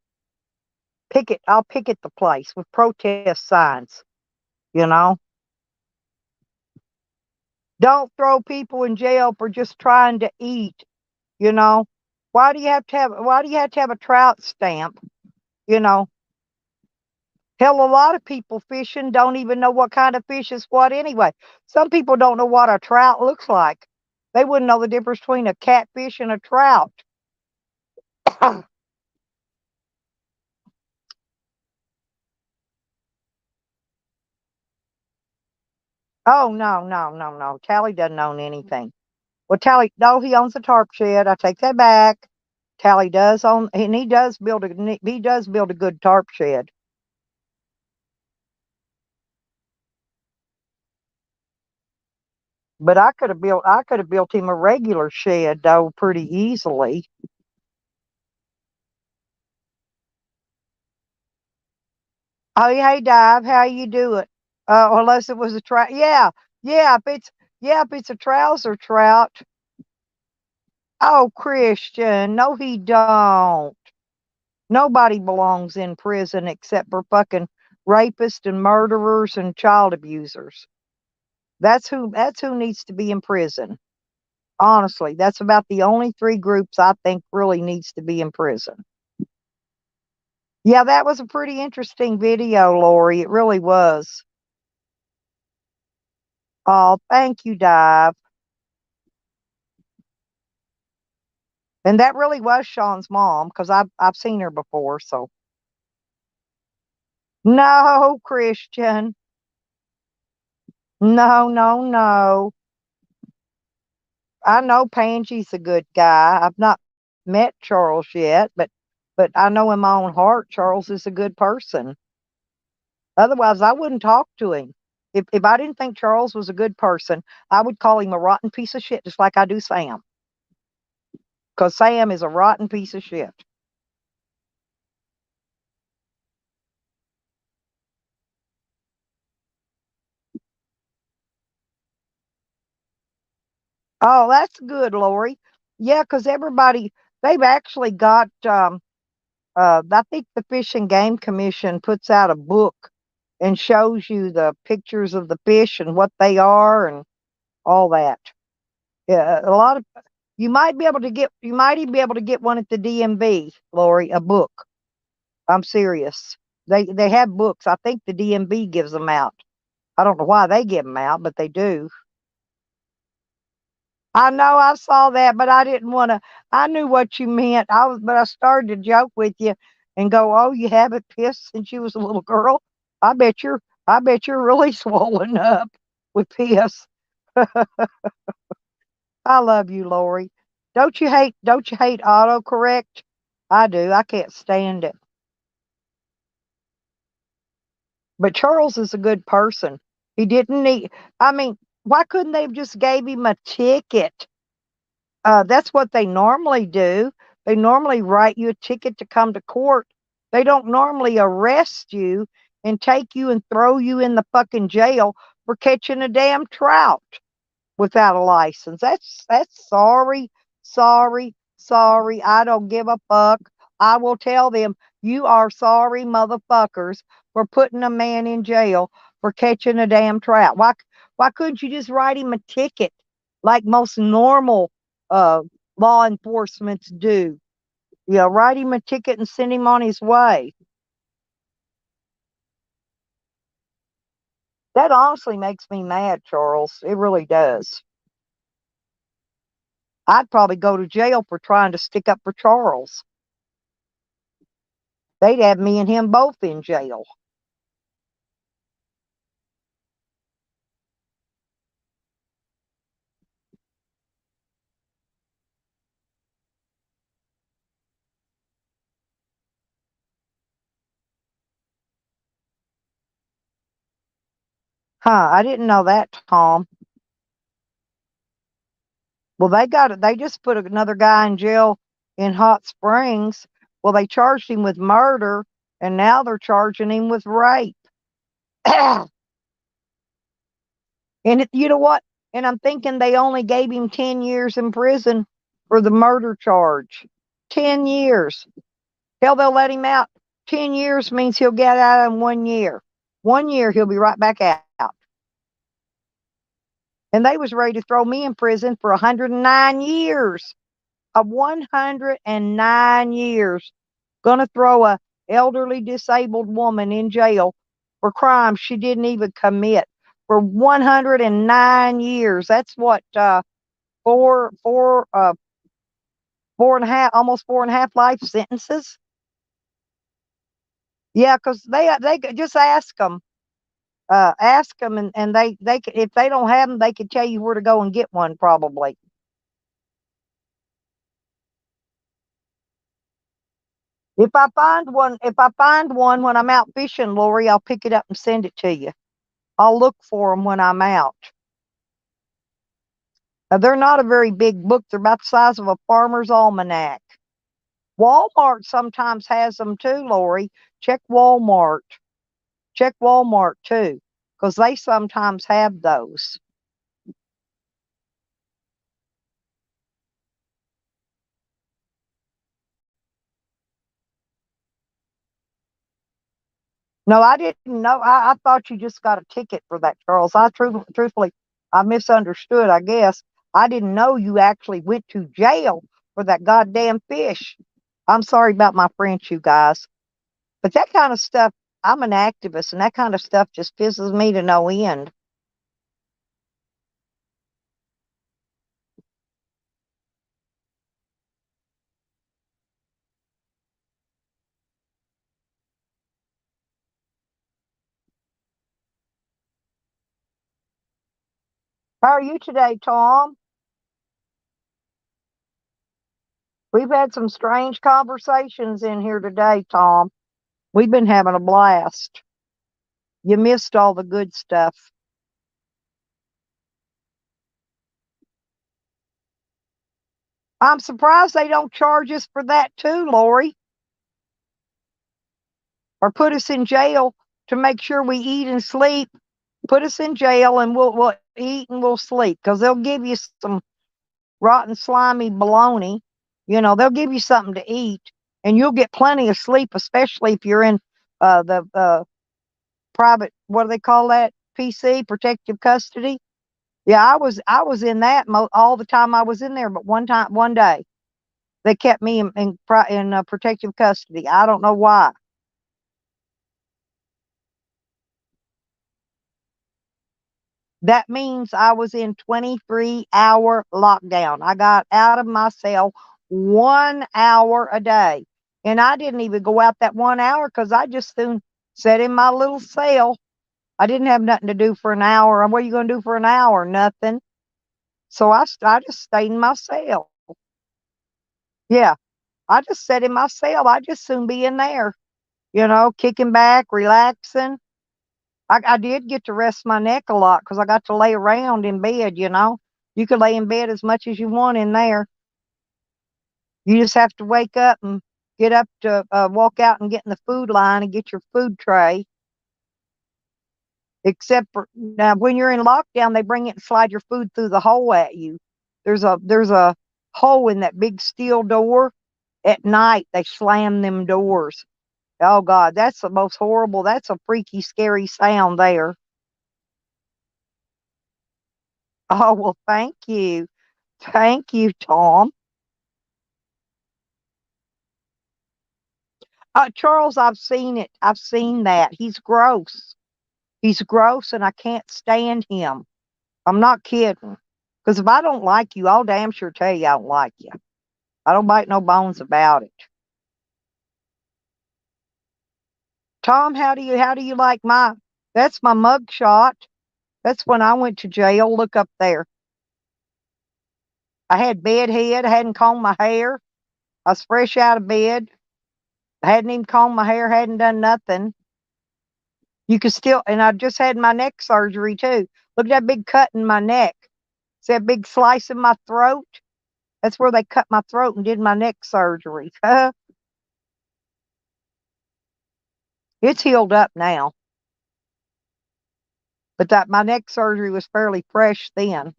Picket. I'll picket the place with protest signs. You know, don't throw people in jail for just trying to eat. You know, why do you have to have? Why do you have to have a trout stamp? You know, hell, a lot of people fishing don't even know what kind of fish is what anyway. Some people don't know what a trout looks like. They wouldn't know the difference between a catfish and a trout. Oh no, no, no, no. Tally doesn't own anything. Well, Tally, no, he owns a tarp shed. I take that back. Tally does own, and he does build a good tarp shed. But I could have built him a regular shed though pretty easily. Oh, hey, Dive, how you doing? Unless it was a trout. Yeah, if it's a trouser trout. Oh, Christian, no, he don't. Nobody belongs in prison except for fucking rapists and murderers and child abusers. That's who needs to be in prison. Honestly, that's about the only three groups I think really needs to be in prison. Yeah, that was a pretty interesting video, Lori. It really was. Oh, thank you, Dive. And that really was Sean's mom because I've seen her before. So no, Christian, no, no, no. I know Pangy's a good guy. I've not met Charles yet, but I know in my own heart Charles is a good person. Otherwise, I wouldn't talk to him. If I didn't think Charles was a good person, I would call him a rotten piece of shit, just like I do Sam. Because Sam is a rotten piece of shit. Oh, that's good, Lori. Yeah, because they've actually got, I think the Fish and Game Commission puts out a book and shows you the pictures of the fish and what they are and all that. Yeah, a lot of you might even be able to get one at the DMV, Lori, a book. I'm serious. They have books. I think the DMV gives them out. I don't know why they give them out, but they do. I know I saw that, but I didn't want to. I knew what you meant. But I started to joke with you and go, "Oh, you haven't pissed since you was a little girl. I bet you're, I bet you're really swollen up with piss." I love you, Lori. Don't you hate autocorrect? I do. I can't stand it. But Charles is a good person. He didn't need. I mean, why couldn't they have just gave him a ticket? That's what they normally do. They normally write you a ticket to come to court. They don't normally arrest you and take you and throw you in the fucking jail for catching a damn trout without a license. That's sorry, sorry, sorry. I don't give a fuck. I will tell them you are sorry motherfuckers for putting a man in jail for catching a damn trout. Why couldn't you just write him a ticket like most normal uh law enforcements do? Yeah, write him a ticket and send him on his way. That honestly makes me mad, Charles. It really does. I'd probably go to jail for trying to stick up for Charles. They'd have me and him both in jail. Huh, I didn't know that, Tom. Well, they got it. They just put another guy in jail in Hot Springs. Well, they charged him with murder, and now they're charging him with rape. And you know what? And I'm thinking they only gave him 10 years in prison for the murder charge. 10 years. Hell, they'll let him out. 10 years means he'll get out in 1 year. 1 year, he'll be right back out. And they was ready to throw me in prison for 109 years. 109 years. Gonna throw a elderly disabled woman in jail for crimes she didn't even commit for 109 years. That's what four and a half, almost 4.5 life sentences. Yeah, because they could just ask them, and they could, if they don't have them, they could tell you where to go and get one probably. If I find one when I'm out fishing, Lori, I'll pick it up and send it to you. I'll look for them when I'm out. They're not a very big book. They're about the size of a farmer's almanac. Walmart sometimes has them too, Lori. Check Walmart. Check Walmart too, because they sometimes have those. No, I didn't know. I thought you just got a ticket for that, Charles. Truthfully, I misunderstood, I guess. I didn't know you actually went to jail for that goddamn fish. I'm sorry about my French, you guys. But that kind of stuff, I'm an activist, and that kind of stuff just pisses me to no end. How are you today, Tom? We've had some strange conversations in here today, Tom. We've been having a blast. You missed all the good stuff. I'm surprised they don't charge us for that too, Lori, or put us in jail to make sure we eat and sleep. Put us in jail and we'll eat and we'll sleep, because they'll give you some rotten, slimy baloney. They'll give you something to eat, and you'll get plenty of sleep, especially if you're in the private, what do they call that? PC, protective custody. Yeah, I was in that all the time I was in there, but one day they kept me in protective custody. I don't know why. That means I was in 23-hour lockdown. I got out of my cell 1 hour a day. And I didn't even go out that 1 hour, because I just soon sat in my little cell. I didn't have nothing to do for an hour. And what are you going to do for an hour? Nothing. So I just stayed in my cell. Yeah, I just sat in my cell. I just soon be in there, kicking back, relaxing. I did get to rest my neck a lot, because I got to lay around in bed. You could lay in bed as much as you want in there. You just have to wake up and get up to walk out and get in the food line and get your food tray. Except for now, when you're in lockdown, they bring it and slide your food through the hole at you. There's a hole in that big steel door. At night, they slam them doors. Oh God, that's the most horrible. That's a freaky, scary sound there. Oh, well, thank you. Thank you, Tom. Charles, I've seen it. I've seen that. He's gross. He's gross, and I can't stand him. I'm not kidding. Because if I don't like you, I'll damn sure tell you I don't like you. I don't bite no bones about it. Tom, how do you like that's my mug shot. That's when I went to jail. Look up there. I had bed head. I hadn't combed my hair. I was fresh out of bed. I hadn't even combed my hair, hadn't done nothing. You can still, and I just had my neck surgery too. Look at that big cut in my neck. See that big slice in my throat? That's where they cut my throat and did my neck surgery. It's healed up now. But that my neck surgery was fairly fresh then.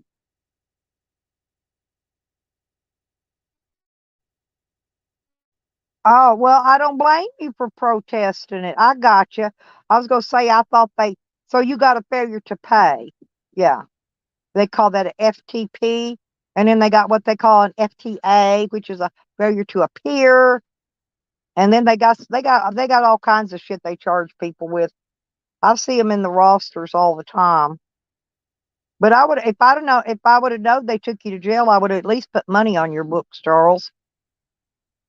Oh, well, I don't blame you for protesting it. I got you. I was going to say, I thought so you got a failure to pay. Yeah. They call that an FTP. And then they got what they call an FTA, which is a failure to appear. And then they got all kinds of shit they charge people with. I see them in the rosters all the time. But if I would have known they took you to jail, I would have at least put money on your books, Charles.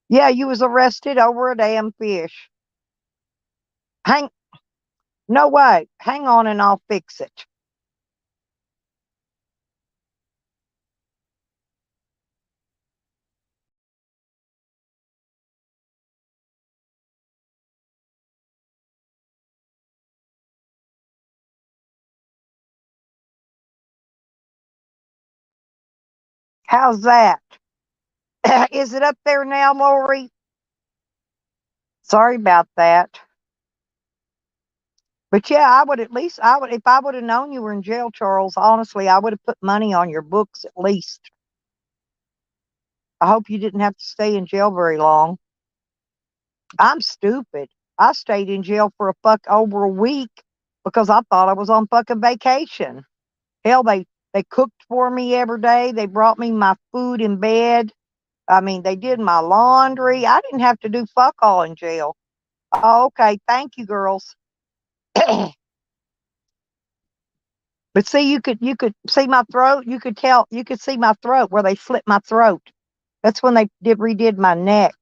Yeah, you was arrested over a damn fish. Hang, no way. Hang on and I'll fix it. How's that? Is it up there now, Lori? Sorry about that. But yeah, if I would have known you were in jail, Charles, honestly, I would have put money on your books at least. I hope you didn't have to stay in jail very long. I'm stupid. I stayed in jail for over a week because I thought I was on fucking vacation. Hell, they cooked for me every day. They brought me my food in bed. I mean, they did my laundry. I didn't have to do fuck all in jail. Oh, okay. Thank you, girls. But see, you could see my throat. You could see my throat where they slit my throat. That's when they redid my neck.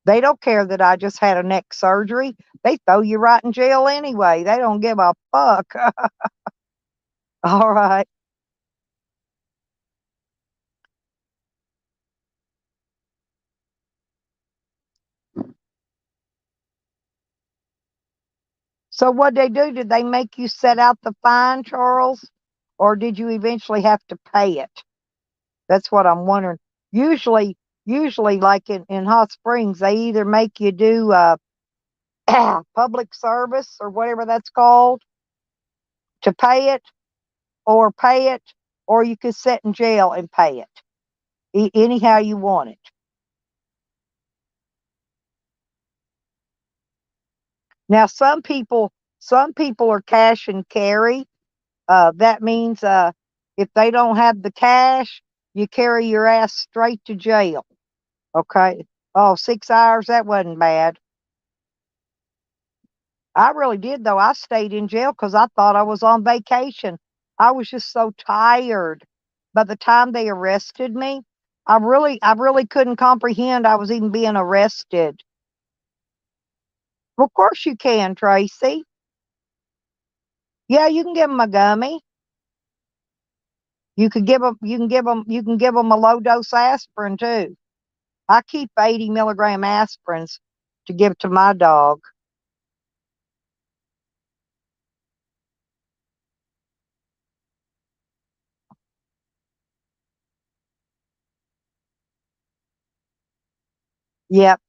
They don't care that I just had a neck surgery. They throw you right in jail anyway. They don't give a fuck. All right. So what they do? Did they make you set out the fine, Charles, or did you eventually have to pay it? That's what I'm wondering. Usually, like in Hot Springs, they either make you do public service or whatever that's called to pay it, or you could sit in jail and pay it. Anyhow you want it. Now, some people are cash and carry. That means if they don't have the cash, you carry your ass straight to jail. Okay. Oh, 6 hours, that wasn't bad. I really did though. I stayed in jail because I thought I was on vacation. I was just so tired. By the time they arrested me, I really couldn't comprehend I was even being arrested. Well, of course you can, Tracy. Yeah, you can give them a gummy. You can give them a low dose aspirin too. I keep 80 milligram aspirins to give to my dog. Yep.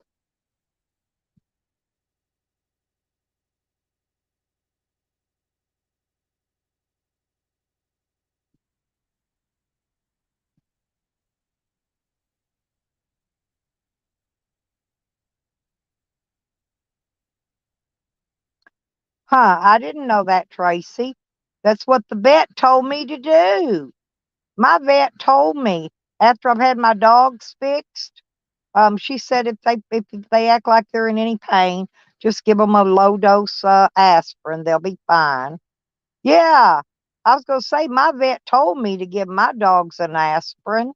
Huh. I didn't know that, Tracy. That's what the vet told me to do. My vet told me after I've had my dogs fixed. She said if they act like they're in any pain, just give them a low dose aspirin. They'll be fine. Yeah. I was gonna say my vet told me to give my dogs an aspirin.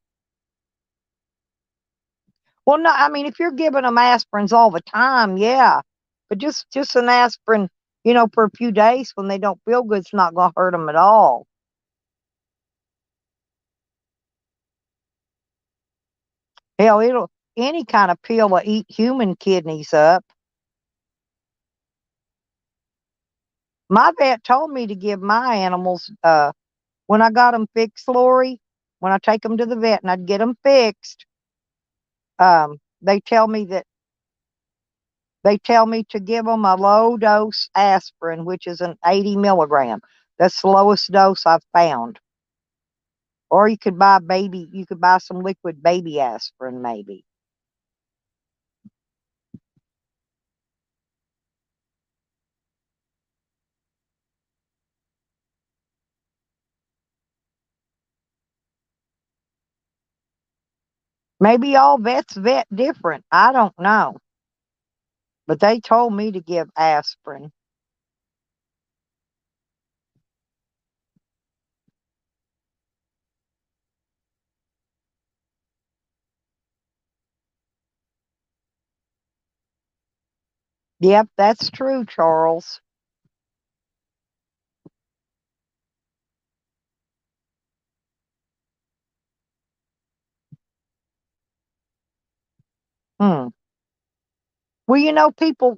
Well, no, I mean if you're giving them aspirins all the time, yeah, but just an aspirin, for a few days when they don't feel good, it's not gonna hurt them at all. Hell, it'll any kind of pill will eat human kidneys up. My vet told me to give my animals, when I got them fixed, Lori, when I take them to the vet and I'd get them fixed, they tell me to give them a low dose aspirin, which is an 80 milligram. That's the lowest dose I've found. Or you could buy some liquid baby aspirin, maybe. Maybe all vets vet different. I don't know. But they told me to give aspirin. Yep, that's true, Charles. Hmm. Well,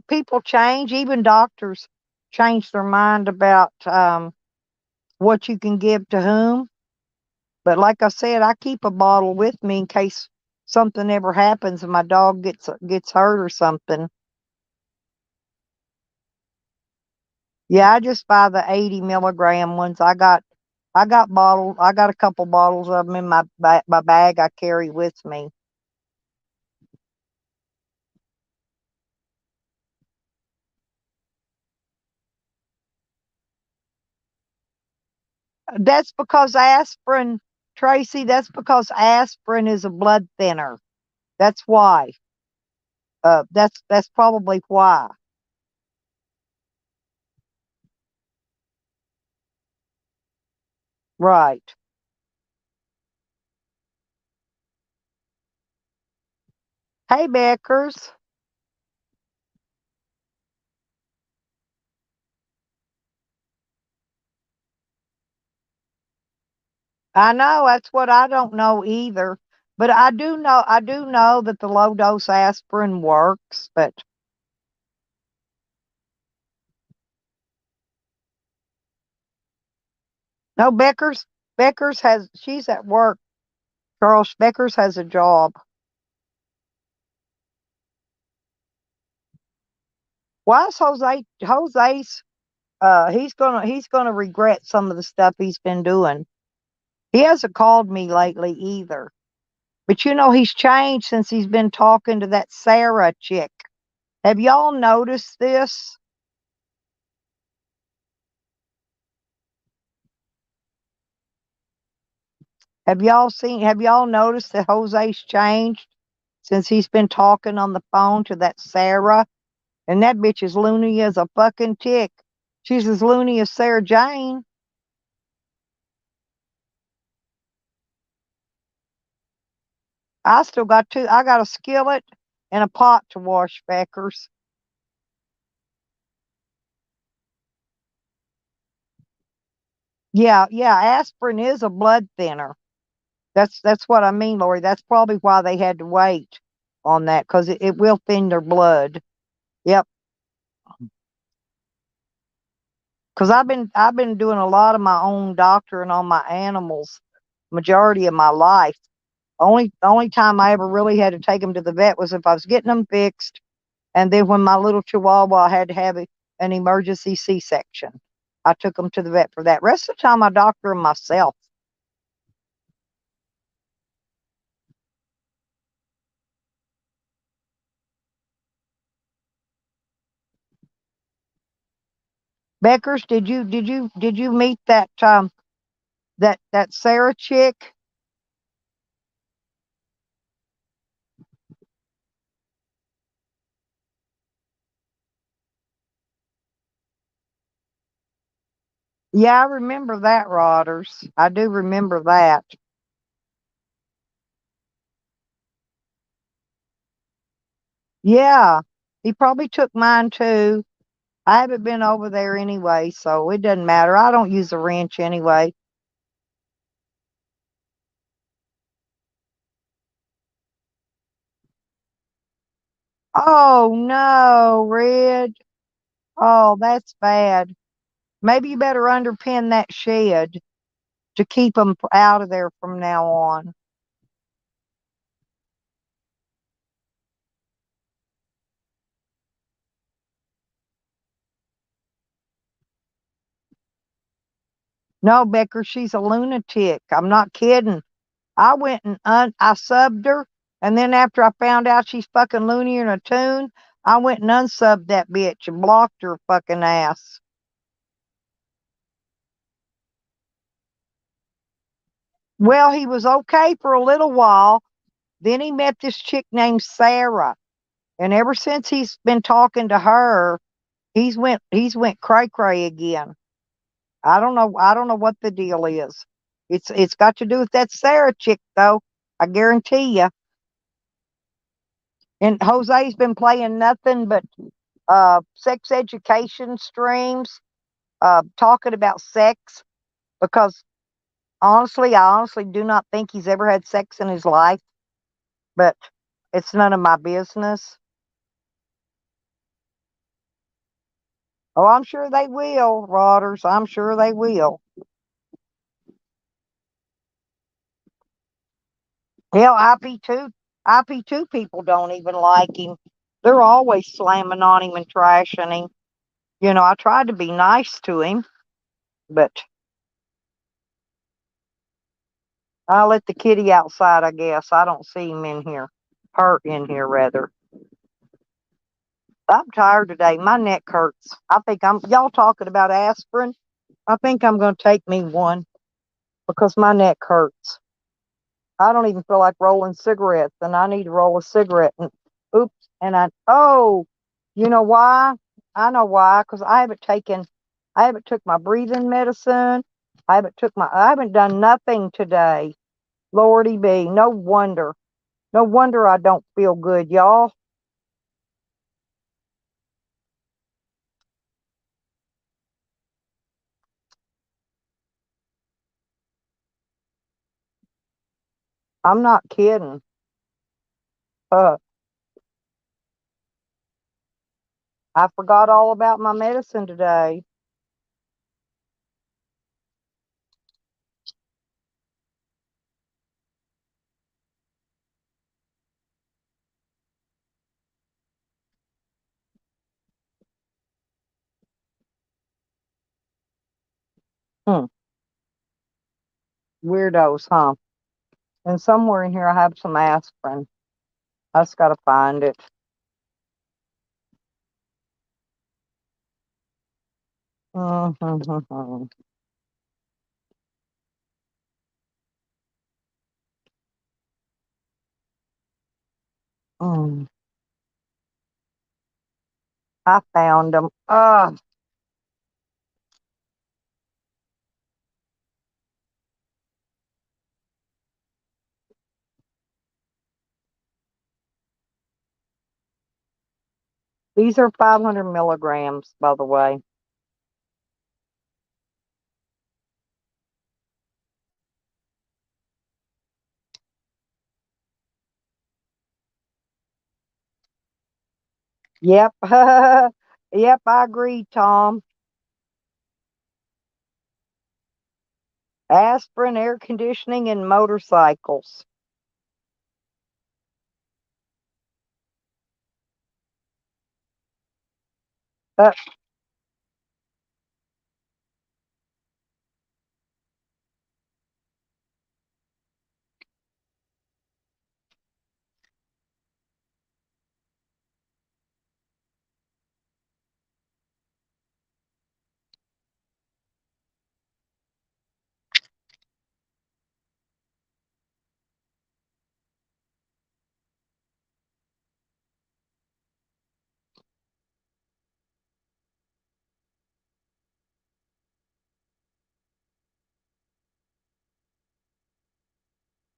people change. Even doctors change their mind about what you can give to whom. But like I said, I keep a bottle with me in case something ever happens and my dog gets hurt or something. Yeah, I just buy the 80 milligram ones. I got bottles. I got a couple bottles of them in my bag I carry with me. That's because aspirin, Tracy. That's because aspirin is a blood thinner. That's why. That's probably why. Right. Hey, Beckers. I know that's what I don't know either. But I do know that the low dose aspirin works, but no, Beckers has she's at work. Charles Beckers has a job. Why is Jose's he's gonna regret some of the stuff he's been doing. He hasn't called me lately either. But he's changed since he's been talking to that Sarah chick. Have y'all noticed this? Have y'all noticed that Jose's changed since he's been talking on the phone to that Sarah? And that bitch is loony as a fucking tick. She's as loony as Sarah Jane. I got a skillet and a pot to wash, Beckers. Yeah, yeah, aspirin is a blood thinner. That's what I mean, Lori. That's probably why they had to wait on that, because it will thin their blood. Yep. Because I've been doing a lot of my own doctoring on my animals majority of my life. Only time I ever really had to take them to the vet was if I was getting them fixed, and then when my little Chihuahua had to have an emergency C-section, I took them to the vet for that. Rest of the time, I doctor them myself. Beckers, did you meet that Sarah chick? Yeah, I remember that, Rodders. I do remember that. Yeah, he probably took mine too. I haven't been over there anyway, so it doesn't matter. I don't use a wrench anyway. Oh no, Red. Oh, that's bad. Maybe you better underpin that shed to keep them out of there from now on. No, Becker, she's a lunatic. I'm not kidding. I went and I subbed her, and then after I found out she's fucking loonier than a tune, I went and unsubbed that bitch and blocked her fucking ass. Well, he was okay for a little while. Then he met this chick named Sarah, and ever since he's been talking to her, he's went cray cray again. I don't know what the deal is. It's got to do with that Sarah chick though. I guarantee you. And Jose's been playing nothing but sex education streams, talking about sex because I honestly do not think he's ever had sex in his life, but it's none of my business. Oh, I'm sure they will, Rodders. I'm sure they will. Hell, IP2 people don't even like him. They're always slamming on him and trashing him. I tried to be nice to him, but I let the kitty outside, I guess. I don't see him in here. Her in here, rather. I'm tired today. My neck hurts. Y'all talking about aspirin. I think I'm going to take me one because my neck hurts. I don't even feel like rolling cigarettes, and I need to roll a cigarette. And oops, you know why? I know why, because I haven't took my breathing medicine. I haven't done nothing today. Lordy be, no wonder I don't feel good, y'all. I'm not kidding. Uh, I forgot all about my medicine today. Hmm. Weirdos, huh? And somewhere in here I have some aspirin. I just gotta find it. Mm-hmm. Mm. I found them. These are 500 milligrams, by the way. Yep. Yep, I agree, Tom. Aspirin, air conditioning, and motorcycles. Uh,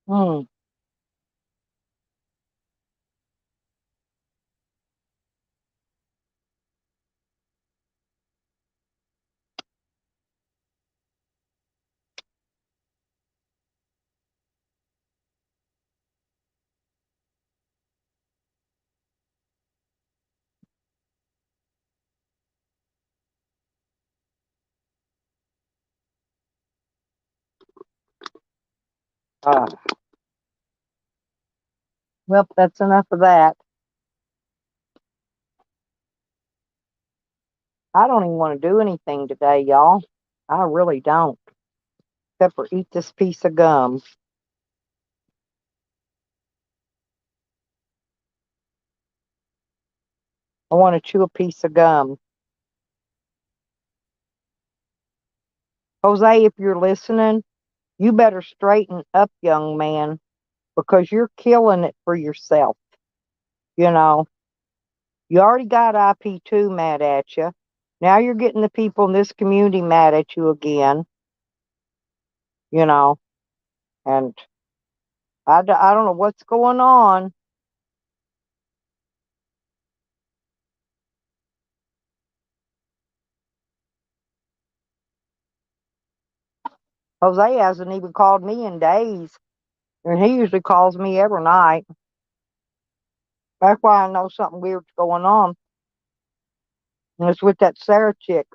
hmm. Uh, well, that's enough of that. I don't even want to do anything today, y'all. I really don't. Except for eat this piece of gum. I want to chew a piece of gum. Jose, if you're listening, you better straighten up, young man, because you're killing it for yourself. You know, you already got IP2 mad at you. Now you're getting the people in this community mad at you again. You know, and I don't know what's going on. Jose hasn't even called me in days, and he usually calls me every night. That's why I know something weird's going on. And it's with that Sarah chick.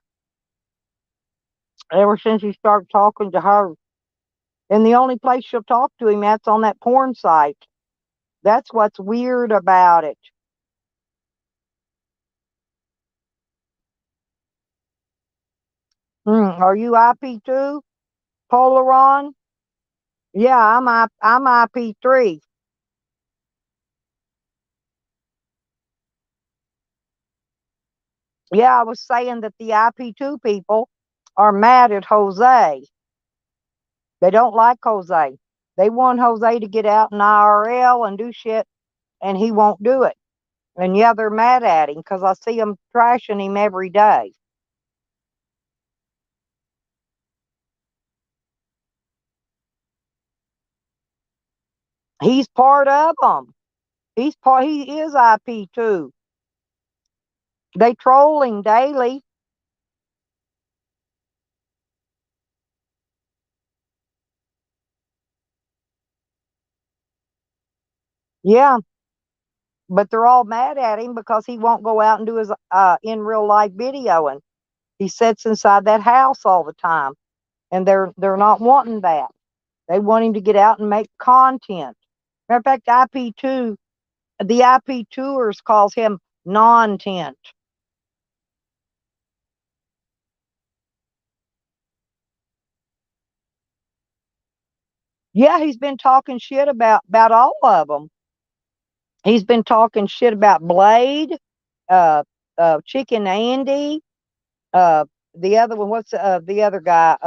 Ever since he started talking to her, and the only place she'll talk to him, that's on that porn site. That's what's weird about it. Are you IP2, Polaron? Yeah, I'm IP3. Yeah, I was saying that the IP2 people are mad at Jose. They don't like Jose. They want Jose to get out in IRL and do shit, and he won't do it. And yeah, they're mad at him because I see them trashing him every day. He's part of them. He is IP2. They troll him daily. Yeah, but they're all mad at him because he won't go out and do his in real life videoing. He sits inside that house all the time, and they're not wanting that. They want him to get out and make content. Matter of fact, IP2, the IP tours calls him non-tent. Yeah, he's been talking shit about all of them. He's been talking shit about Blade, uh, Chicken Andy, uh, the other one. What's the other guy?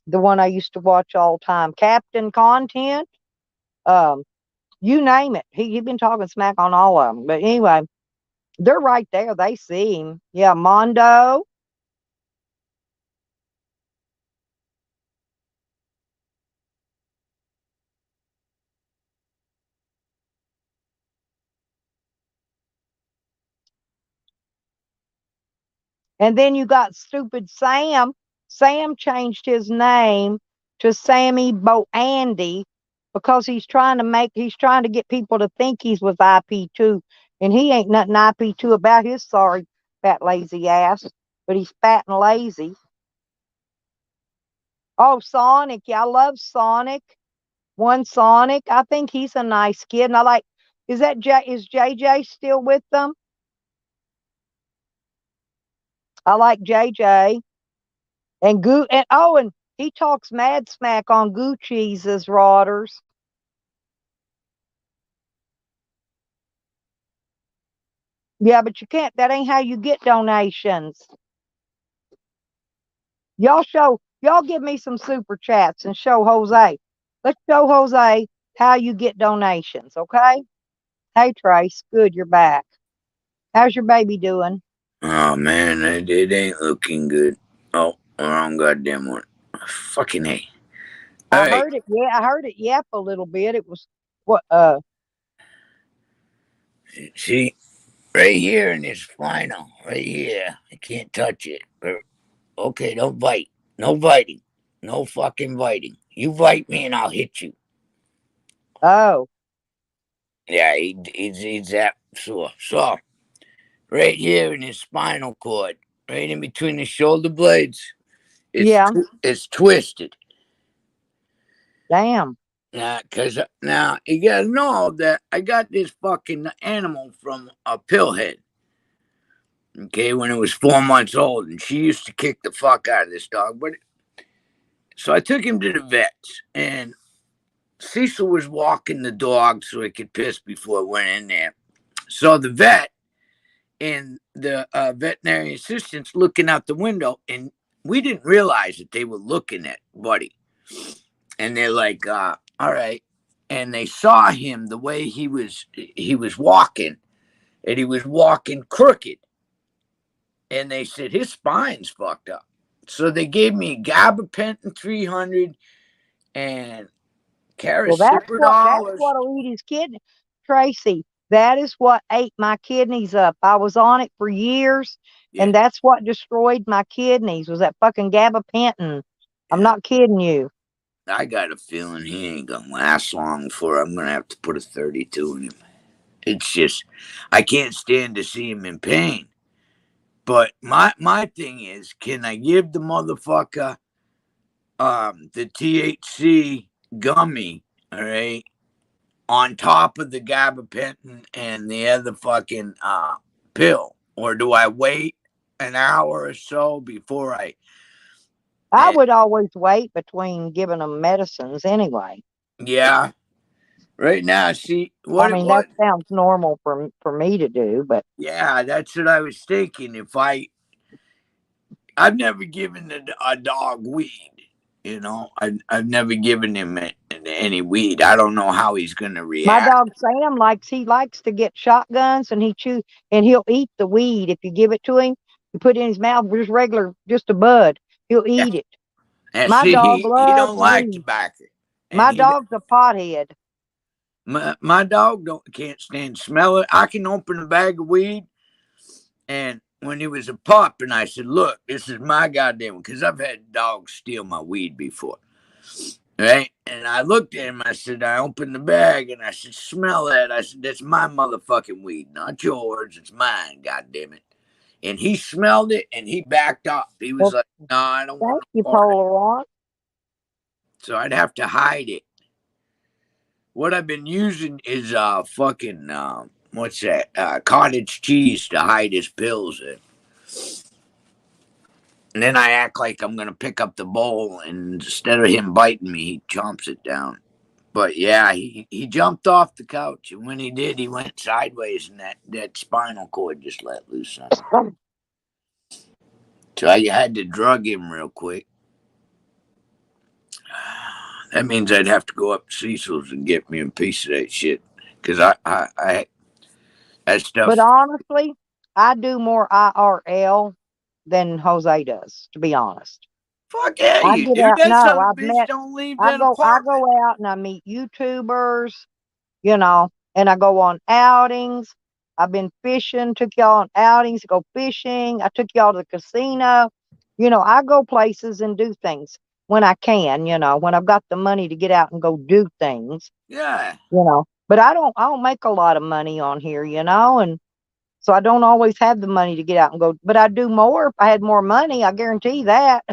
The one I used to watch all the time, Captain Content. Um, you name it. He's been talking smack on all of them. But anyway, they're right there. They see him. Yeah, Mondo. And then you got stupid Sam. Sam changed his name to Sammy Boandy because he's trying to get people to think he's with IP2. And he ain't nothing IP2 about his sorry fat lazy ass. But he's fat and lazy. Oh, Sonic. Yeah, I love Sonic. One Sonic. I think he's a nice kid. And I like, is JJ still with them? I like JJ. And he talks mad smack on Gucci's Rodders. Yeah, but you can't. That ain't how you get donations. Y'all give me some super chats and show Jose. Let's show Jose how you get donations, okay? Hey Trace, good you're back. How's your baby doing? Oh man, it ain't looking good. Oh, wrong goddamn one. Fucking hey. All right. I heard it yap a little bit. It was what See, right here in this spinal, right here. I can't touch it. But okay, don't bite. No biting. No fucking biting. You bite me and I'll hit you. oh. Yeah, he's that sore. So, right here in his spinal cord, right in between the shoulder blades, Yeah. it's twisted. Damn. Yeah, because now you gotta know that I got this fucking animal from a pillhead. Okay, when it was 4 months old, and she used to kick the fuck out of this dog. But so I took him to the vets, and Cecil was walking the dog so he could piss before it went in there. So the vet and the veterinary assistants looking out the window, and we didn't realize that they were looking at Buddy. And they're like, all right. And they saw him the way he was walking, and he was walking crooked. And they said his spine's fucked up. So they gave me gabapentin 300 and Well, that's cariciprol. what'll eat his kidney, Tracy. That is what ate my kidneys up. I was on it for years, and that's what destroyed my kidneys. Was that fucking gabapentin? I'm not kidding you. I got a feeling he ain't gonna last long before I'm gonna have to put a 32 in him. It's just I can't stand to see him in pain. But my thing is, can I give the motherfucker the THC gummy, all right, on top of the gabapentin and the other fucking pill, or do I wait an hour or so before I would always wait between giving them medicines anyway. Yeah. Right now, see I mean, that sounds normal for me to do, but yeah, that's what I was thinking. If I've never given a dog weed, you know, I've never given him any weed. I don't know how he's gonna my react. dog Sam likes to get shotguns, and he'll eat the weed if you give it to him. You put it in his mouth, just a bud. He'll eat it. And My see, dog he loves don't like weed. tobacco. My dog's a pothead. My dog can't stand smell it. I can open a bag of weed, and when he was a pup, and I said, "Look, this is my goddamn one," because I've had dogs steal my weed before, right? And I looked at him. I said, I opened the bag, and I said, "Smell that." I said, "That's my motherfucking weed, not yours. It's mine. Goddamn it!" And he smelled it, and he backed up. He was like, "No, I don't want Thank you, no more." Polaroid. So I'd have to hide it. What I've been using is fucking what's that? Cottage cheese to hide his pills in. And then I act like I'm gonna pick up the bowl, and instead of him biting me, he chomps it down. But yeah, he jumped off the couch, and when he did, he went sideways, and that spinal cord just let loose on him. So I had to drug him real quick. That means I'd have to go up to Cecil's and get me a piece of that shit, because I that stuff. But honestly, I do more IRL than Jose does, to be honest. Fuck yeah, I you get do. out. That son No, of a I've bitch met. don't leave I that go apartment. out and I meet YouTubers, and I go on outings. I've been fishing. Took y'all on outings to go fishing. I took y'all to the casino. I go places and do things when I can. When I've got the money to get out and go do things. Yeah. But I don't make a lot of money on here. And so I don't always have the money to get out and go. But I do more if I had more money. I guarantee that.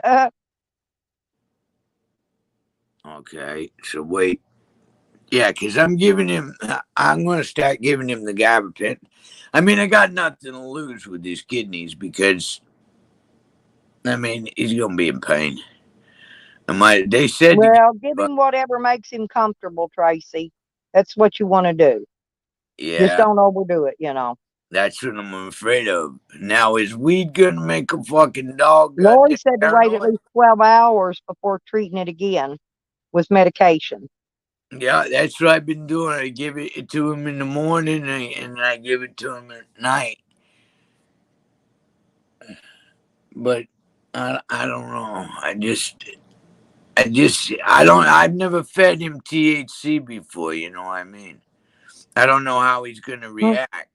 Okay. So wait. Yeah, because I'm going to start giving him the gabapentin. I mean, I got nothing to lose with his kidneys because, I mean, he's going to be in pain. They said, Well, give him whatever makes him comfortable, Tracy. That's what you want to do. yeah, Just don't overdo it, that's what I'm afraid of. Now, is weed going to make a fucking dog Lori said to wait at paranoid? least 12 hours before treating it again with medication. Yeah, that's what I've been doing. I give it to him in the morning and I give it to him at night. But I don't know. I've never fed him THC before, you know what I mean? I don't know how he's going to react.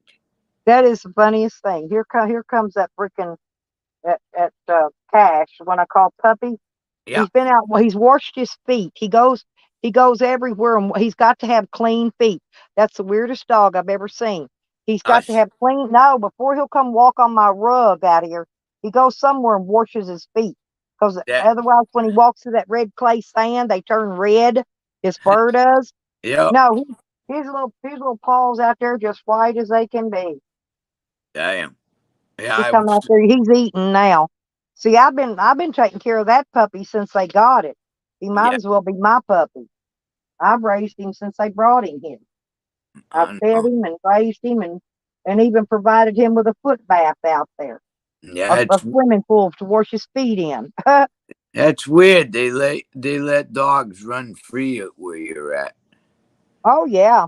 That is the funniest thing. Here comes that freaking at Cash when I call Puppy. Yeah. He's been out. Well, he's washed his feet. He goes everywhere, and he's got to have clean feet. That's the weirdest dog I've ever seen. He's got to have clean. No, before he'll come walk on my rug out here, he goes somewhere and washes his feet. Because otherwise, when he walks through that red clay sand, they turn red. His fur does. Yep. No, his little paws out there just white as they can be. Damn. Yeah, He I come out was. there. He's eating now. See, I've been taking care of that puppy since they got it. He might Yeah, as well be my puppy. I've raised him since they brought him here. I've I fed know. him and raised him and even provided him with a foot bath out there, Yeah, a swimming pool to wash his feet in. that's weird. They let dogs run free at where you're at. Oh yeah,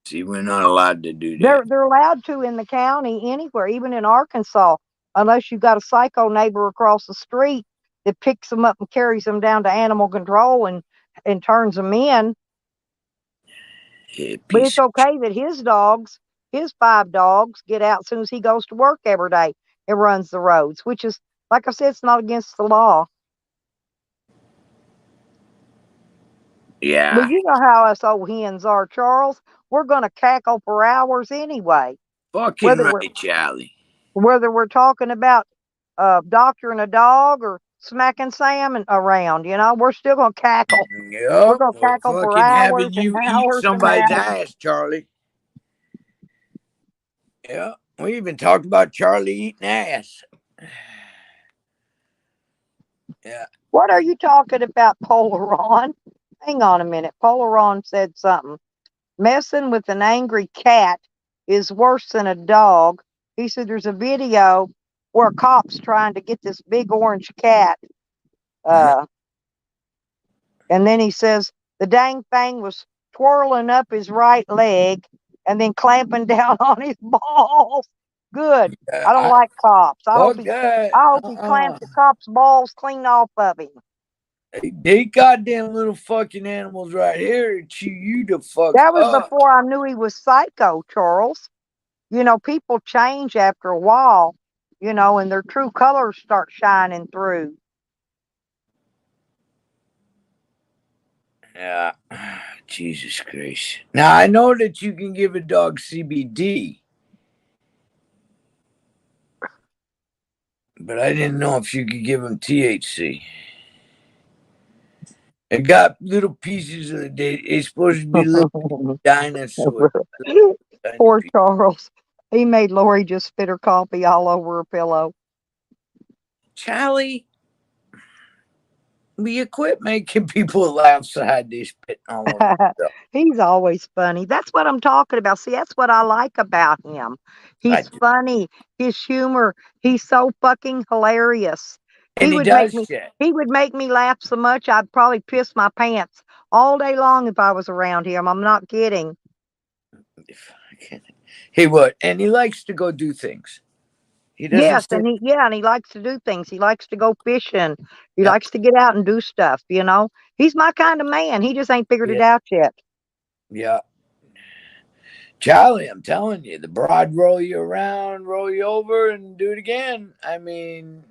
See, we're not allowed to do that. they're allowed to in the county anywhere, even in Arkansas, unless you've got a psycho neighbor across the street that picks them up and carries them down to animal control and turns them in. Yeah, But piece it's okay that his 5 dogs, get out as soon as he goes to work every day and runs the roads, which is, like I said, it's not against the law. Well, Yeah, you know how us old hens are, Charles. We're going to cackle for hours anyway, fucking whether we're right, Charlie. whether we're talking about doctoring a dog or smacking Sam around. We're still going to cackle. We're Yep, going to we're cackle for fucking hours having and you eat hours and somebody's hours. ass, Charlie. Yeah, we even talked about Charlie eating ass. Yeah, What are you talking about, Polaron? Hang on a minute. Polaron said something. Messing with an angry cat is worse than a dog. He said there's a video where a cop's trying to get this big orange cat. And then he says the dang thing was twirling up his right leg and then clamping down on his balls. Good. I don't I like cops. I hope fuck he that. I hope he clamped the cop's balls clean off of him. They goddamn little fucking animals right here to chew you the fuck That was up. before I knew he was psycho, Charles. People change after a while, and their true colors start shining through. Yeah, Jesus Christ. Now I know that you can give a dog CBD, but I didn't know if you could give him THC. It got little pieces of it. It's supposed to be little dinosaurs. Poor Charles. He made Lori just spit her coffee all over her pillow. Charlie, will you quit making people outside this spitting all over stuff? He's always funny. That's what I'm talking about. See, that's what I like about him. He's funny. His humor. He's so fucking hilarious. And He he would make does me shit. he would make me laugh so much I'd probably piss my pants all day long if I was around him. I'm not kidding. He would. And he likes to go do things. He doesn't Yes, sit. and he likes to do things. He likes to go fishing. He Yep. likes to get out and do stuff, He's my kind of man. He just ain't figured it out yet. Yeah. Charlie, I'm telling you, the broad roll you around, roll you over, and do it again. I mean,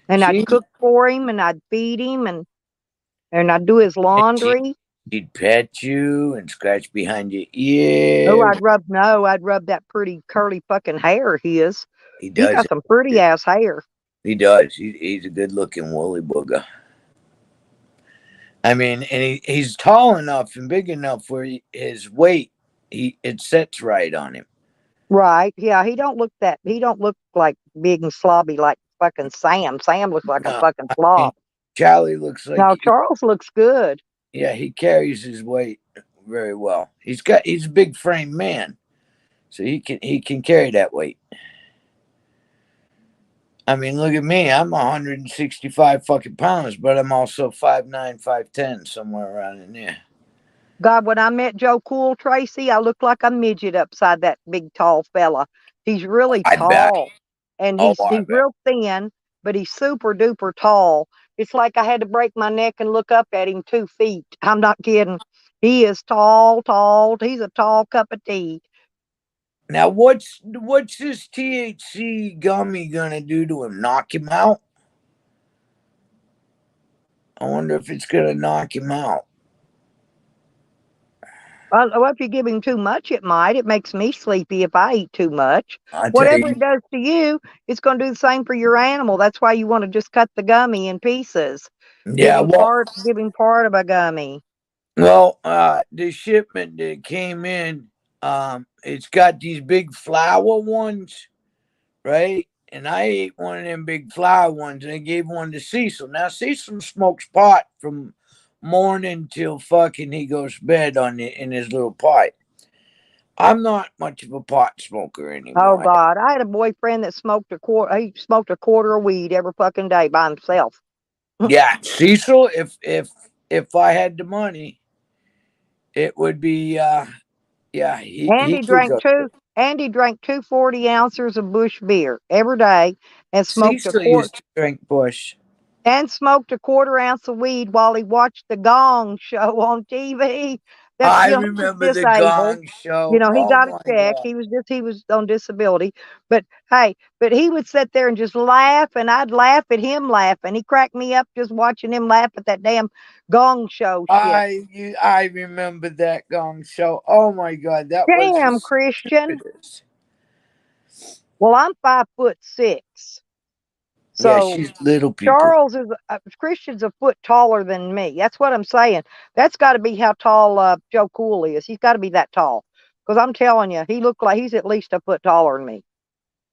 And I'd cook for him and I'd feed him and I'd do his laundry. He'd pet you and scratch behind your Oh, ear. I'd rub that pretty curly fucking hair of his. He He does. got some pretty ass hair. He does. He's a good looking woolly booger. I mean, and he's tall enough and big enough where his weight, it sets right on him. Right. Yeah, he don't look like big and slobby like fucking Sam. Sam looks like a fucking slob. Charlie looks like No, Charles looks good. Yeah, he carries his weight very well. He's a big frame man, so he can carry that weight. I mean, look at me. I'm 165 fucking pounds, but I'm also 5'9", 5'10", somewhere around in there. God, when I met Joe Cool, Tracy, I looked like a midget upside that big tall fella. He's really tall. And he's real thin, but he's super duper tall. It's like I had to break my neck and look up at him 2 feet. I'm not kidding. He is tall. He's a tall cup of tea. Now, what's this THC gummy gonna do to him? Knock him out? I wonder if it's gonna knock him out. Well, if you give him too much, it might. It makes me sleepy if I eat too much. I Whatever it does to you, it's going to do the same for your animal. That's why you want to just cut the gummy in pieces. Yeah, Give him part of a gummy. well, the shipment that came in, it's got these big flour ones, right? And I ate one of them big flour ones, and I gave one to Cecil. Now Cecil smokes pot from morning till fucking he goes to bed in his little pipe. I'm not much of a pot smoker Oh anymore. God, I had a boyfriend that smoked a quarter. He smoked a quarter of weed every fucking day by himself. Yeah, Cecil. If I had the money, it would be. Yeah, he Andy could drank go. two. Andy drank 240 ounces of Bush beer every day, and smoked a Cecil quart used to drink Bush. and smoked a quarter ounce of weed while he watched the Gong Show on TV. That I he's remember the disabled. Gong Show. He Oh got a my check. god! He was on disability. But hey, but he would sit there and just laugh, and I'd laugh at him laughing. He cracked me up just watching him laugh at that damn Gong Show shit. I remember that Gong Show. Oh my god, that was the Damn, Christian. stupidest. Well, I'm 5'6". Yeah, So she's little people. Charles is Christian's a foot taller than me. That's what I'm saying. That's got to be how tall Joe Cool is. He's got to be that tall. Because I'm telling you, he looked like he's at least a foot taller than me.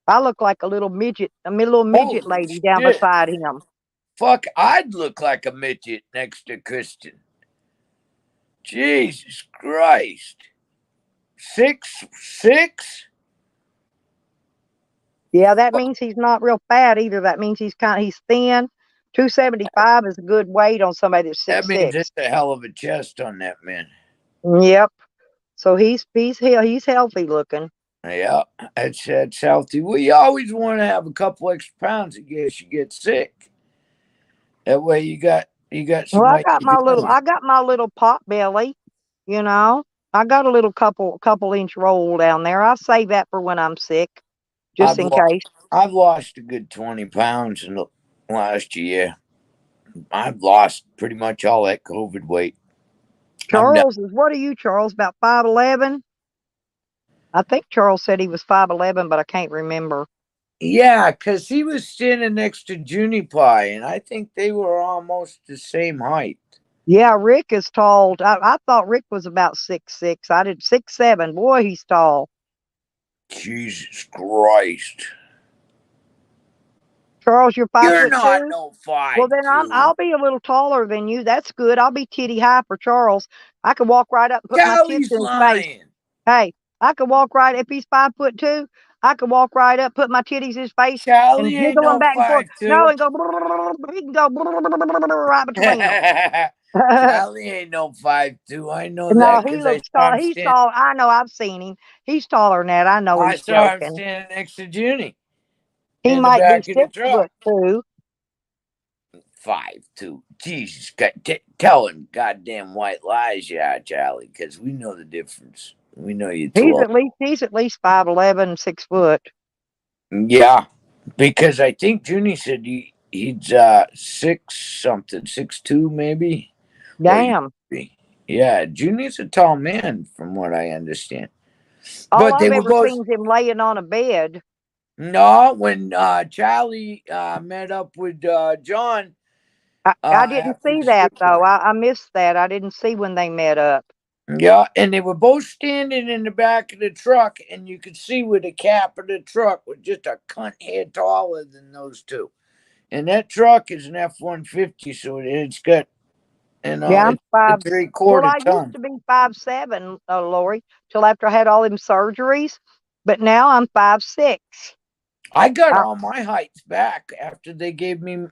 I look like a little midget Holy lady down shit! beside him. Fuck, I'd look like a midget next to Kristen. Jesus Christ. 6'6"? Yeah, that means he's not real fat either. That means he's thin. 275 is a good weight on somebody that's That six means six. it's a hell of a chest on that man. Yep. So he's healthy looking. Yeah, that's healthy. Well, you always want to have a couple extra pounds in case you get sick. That way you got Well, somebody to be on you. I got my little pot belly, you know. I got a little couple inch roll down there. I save that for when I'm sick, just I've in lost case. I've lost a good 20 pounds in the last year. I've lost pretty much all that COVID weight. What are you, Charles? About 5'11"? I think Charles said he was 5'11", but I can't remember. Yeah, because he was standing next to Junie Pie, and I think they were almost the same height. Yeah, Rick is tall. I thought Rick was about 6'6". I did 6'7". Boy, he's tall. Jesus Christ. Charles, you're You're 5'2". not no Well, then 5'2". I'll be a little taller than you. That's good. I'll be titty high for Charles. I could walk right up and put my tits Charlie's in his face. lying. Hey, I could walk right if he's 5'2". I could walk right up, put my titties in his face, and Charlie ain't jiggle them no back and forth. No, 5'2". and go. He can go right between them. Charlie ain't no 5'2". I know No, that he because I looks saw tall. him He's stand. tall. I know. I've seen him. He's taller than that. I know I he's saw him joking. standing next to Junie He in the might be back of the truck. 6'2". 5'2". Jesus, tell him goddamn white lies you are, Charlie, because we know the difference. We know you're tall. He's at least 5'11", 6 foot. Yeah, because I think Junie said he's 6 something, 6'2" maybe. Damn. Yeah, Junie's a tall man from what I understand. All But they I've were ever both seen is him laying on a bed. no when Charlie met up with John I didn't after see the that street though. party. I missed that. I didn't see when they met up. Yeah, and they were both standing in the back of the truck, and you could see with the cap of the truck was just a cunt head taller than those two. And that truck is an F-150, so it's got, Yeah, I'm it's a five. three Well, quarter I used ton. to be 5'7", Lori, till after I had all them surgeries. But now I'm 5'6". I got Uh, all my heights back after they gave me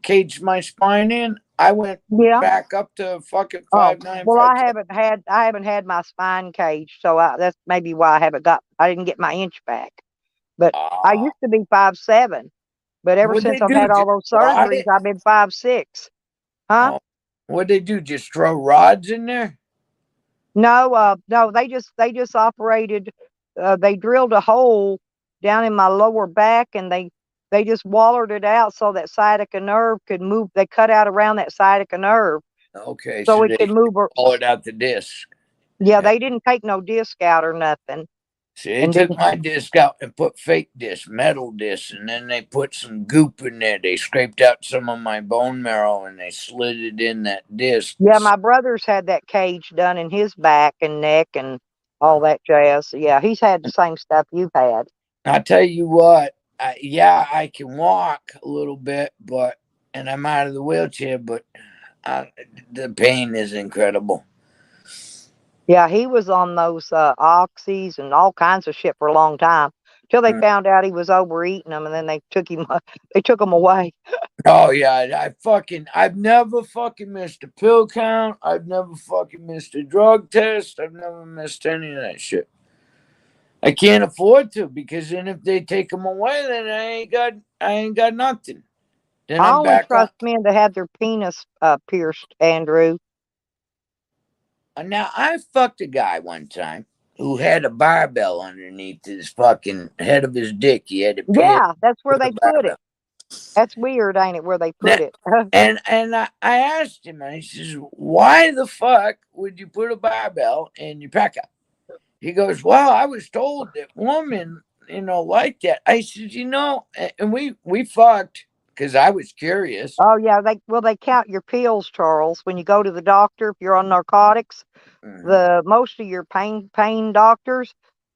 caged my spine in. I went yeah. back up to fucking Oh, 5'9", well, 5'10". I haven't had my spine cage, so that's maybe why I didn't get my inch back. But I Ah, used to be 5'7". But ever what since they I've do? had all Just those rod surgeries, it? I've been 5'6". Huh? Oh, what they do? Just throw rods in there? No, they just operated. They drilled a hole down in my lower back, and they just wallered it out so that sciatica nerve could move. They cut out around that sciatica nerve Okay, so so it could they move. hollowed out the disc. Yeah, Yeah. they didn't take no disc out or nothing. See, they And took then, my disc out and put fake disc, metal disc, and then they put some goop in there. They scraped out some of my bone marrow and they slid it in that disc. yeah, my brother's had that cage done in his back and neck and all that jazz. Yeah, he's had the same stuff you've had. I tell you what, yeah, I can walk a little bit, and I'm out of the wheelchair, but the pain is incredible. Yeah, he was on those oxys and all kinds of shit for a long time till they found out he was overeating them, and then they took him. They took him away. Oh yeah, I've never fucking missed a pill count. I've never fucking missed a drug test. I've never missed any of that shit. I can't afford to, because then if they take them away, then I ain't got nothing. Then I I'm only back on. trust men to have their penis pierced, Andrew. Now I fucked a guy one time who had a barbell underneath his fucking head of his dick. He had it pierced Yeah, that's where with they a put it. barbell. That's weird, ain't it? Where they Now, put it. and I asked him, and he says, "Why the fuck would you put a barbell in your pecker?" He goes, "Well, I was told that women, like that." I said, and we fucked because I was curious. Oh yeah, they count your pills, Charles. When you go to the doctor, if you're on narcotics, the most of your pain doctors,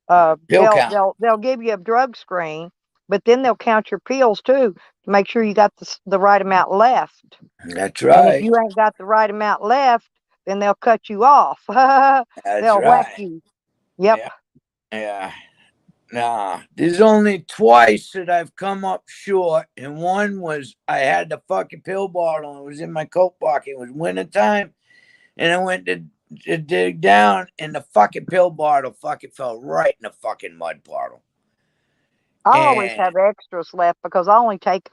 Pill count. they'll give you a drug screen, but then they'll count your pills too to make sure you got the right amount left. That's And if right. you ain't got the right amount left, then they'll cut you off. That's They'll whack right. you. Yep. Yeah. Nah, there's only twice that I've come up short, and one was I had the fucking pill bottle and it was in my coat pocket. It was wintertime, and I went to dig down, and the fucking pill bottle fucking fell right in the fucking mud puddle. I always And have extras left because I only take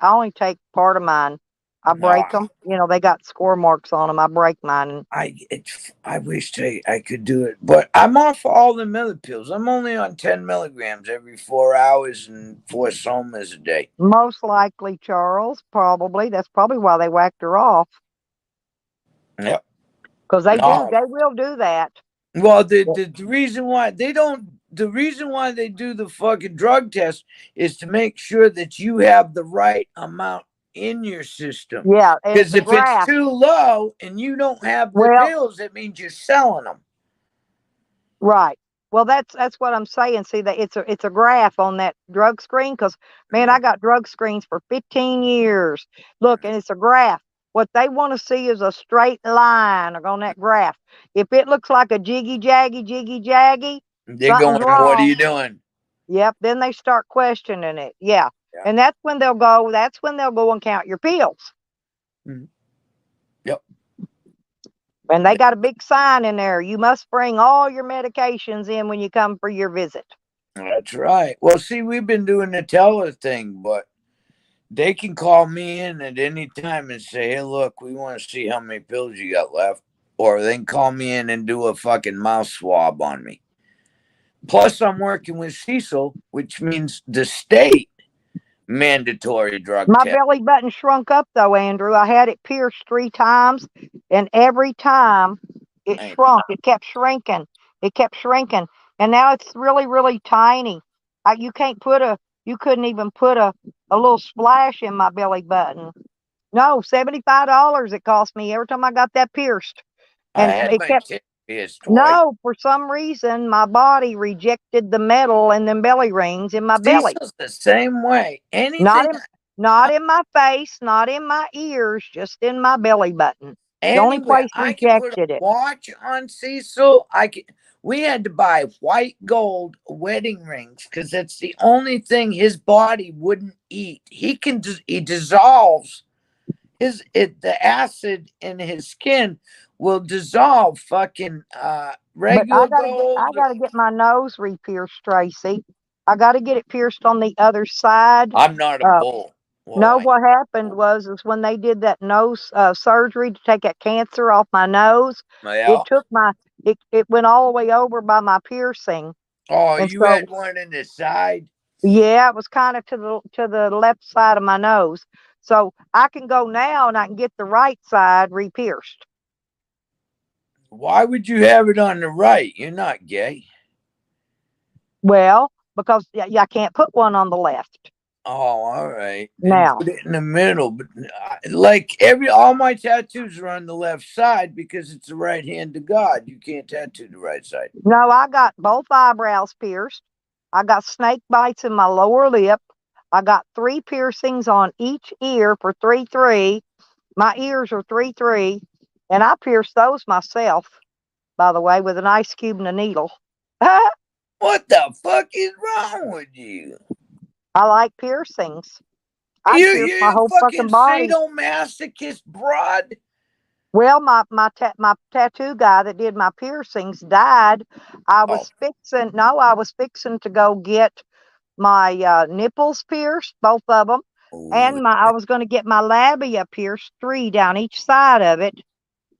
part of mine. I break them. They got score marks on them. I break mine. I wish I could do it, but I'm off all the other pills. I'm only on 10 milligrams every 4 hours and 4 somas a day. Most likely, Charles. Probably. That's probably why they whacked her off. Yep. Because they will do that. Well, the reason why they do the fucking drug test is to make sure that you have the right amount in your system. Yeah, because if it's too low and you don't have the pills, it means you're selling them. Right. Well, that's what I'm saying. See, that it's a graph on that drug screen. Because man, I got drug screens for 15 years. Look, and it's a graph. What they want to see is a straight line on that graph. If it looks like a jiggy jaggy, they're going, wrong. What are you doing? Yep. Then they start questioning it. Yeah. And that's when they'll go and count your pills. Mm-hmm. Yep. And they got a big sign in there. You must bring all your medications in when you come for your visit. That's right. Well, see, we've been doing the teller thing, but they can call me in at any time and say, "Hey, look, we want to see how many pills you got left." Or they can call me in and do a fucking mouth swab on me. Plus, I'm working with Cecil, which means the state mandatory drug My test. belly button shrunk up, though, Andrew. I had it pierced 3 times, and every time it shrunk. It kept shrinking. And now it's really, really tiny. You couldn't even put a little splash in my belly button. No, $75 it cost me every time I got that pierced. And I had it my kept tip pierced twice. No, for some reason my body rejected the metal and them belly rings in my belly. Cecil's the same way. Anything not in my face, not in my ears, just in my belly button. The only place I can put a watch on Cecil. We had to buy white gold wedding rings because that's the only thing his body wouldn't eat. He dissolves the acid in his skin will dissolve fucking regular gold. I gotta get my nose re-pierced, Tracy. I gotta get it pierced on the other side. I'm not a bull. No, what happened was when they did that nose surgery to take that cancer off my nose, it took it went all the way over by my piercing. Oh, and you had one in the side? Yeah, it was kind of to the left side of my nose. So I can go now and I can get the right side re-pierced. Why would you have it on the right? You're not gay. Well, because I can't put one on the left. Oh, all right. Then Now, put it in the middle. But all my tattoos are on the left side because it's the right hand of God. You can't tattoo the right side. no, I got both eyebrows pierced. I got snake bites in my lower lip. I got 3 piercings on each ear for 3-3. My ears are 3-3, and I pierced those myself, by the way, with an ice cube and a needle. I What the fuck is wrong with you? like piercings. I'd You pierce my you whole fucking fucking body. sadomasochist broad. Well, my tattoo guy that did my piercings died. I Oh, was fixing to go get my nipples pierced, both of them, ooh. and I was going to get my labia pierced, 3 down each side of it,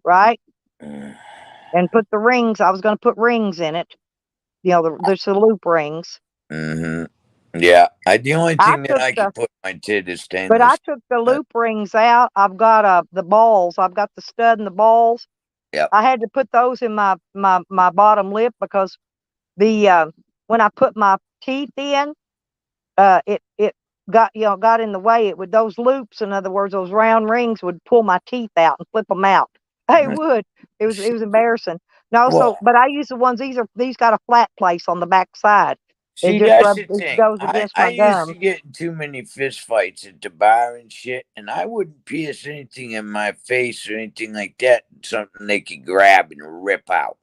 right? And put the rings. I was going to put rings in it. There's the loop rings. Mm-hmm. Yeah, the only I thing that took I the can put in my tit is But I stainless. took the loop rings out. I've got the balls. I've got the stud and the balls. Yep. I had to put those in my bottom lip because the when I put my teeth in, it got in the way. It would those loops, in other words, those round rings would pull my teeth out and flip them out. They would. It was embarrassing. No, Well, but I use the ones. These got a flat place on the back side. It see, just that's rubs. the It thing. goes I against I my used gums. to get in too many fist fights at the bar and shit, and I wouldn't pierce anything in my face or anything like that. Something they could grab and rip out.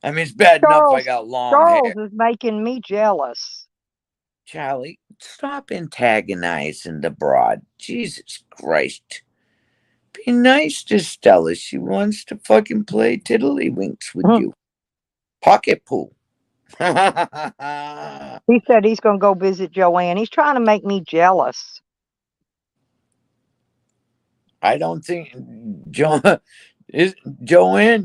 I mean, it's bad enough I Charles got long Charles hair. is making me jealous. Charlie, stop antagonizing the broad. Jesus Christ. Be nice to Stella. She wants to fucking play tiddlywinks with you. Pocket pool. I He said he's going to go visit Joanne. He's trying to make me jealous. don't think Joanne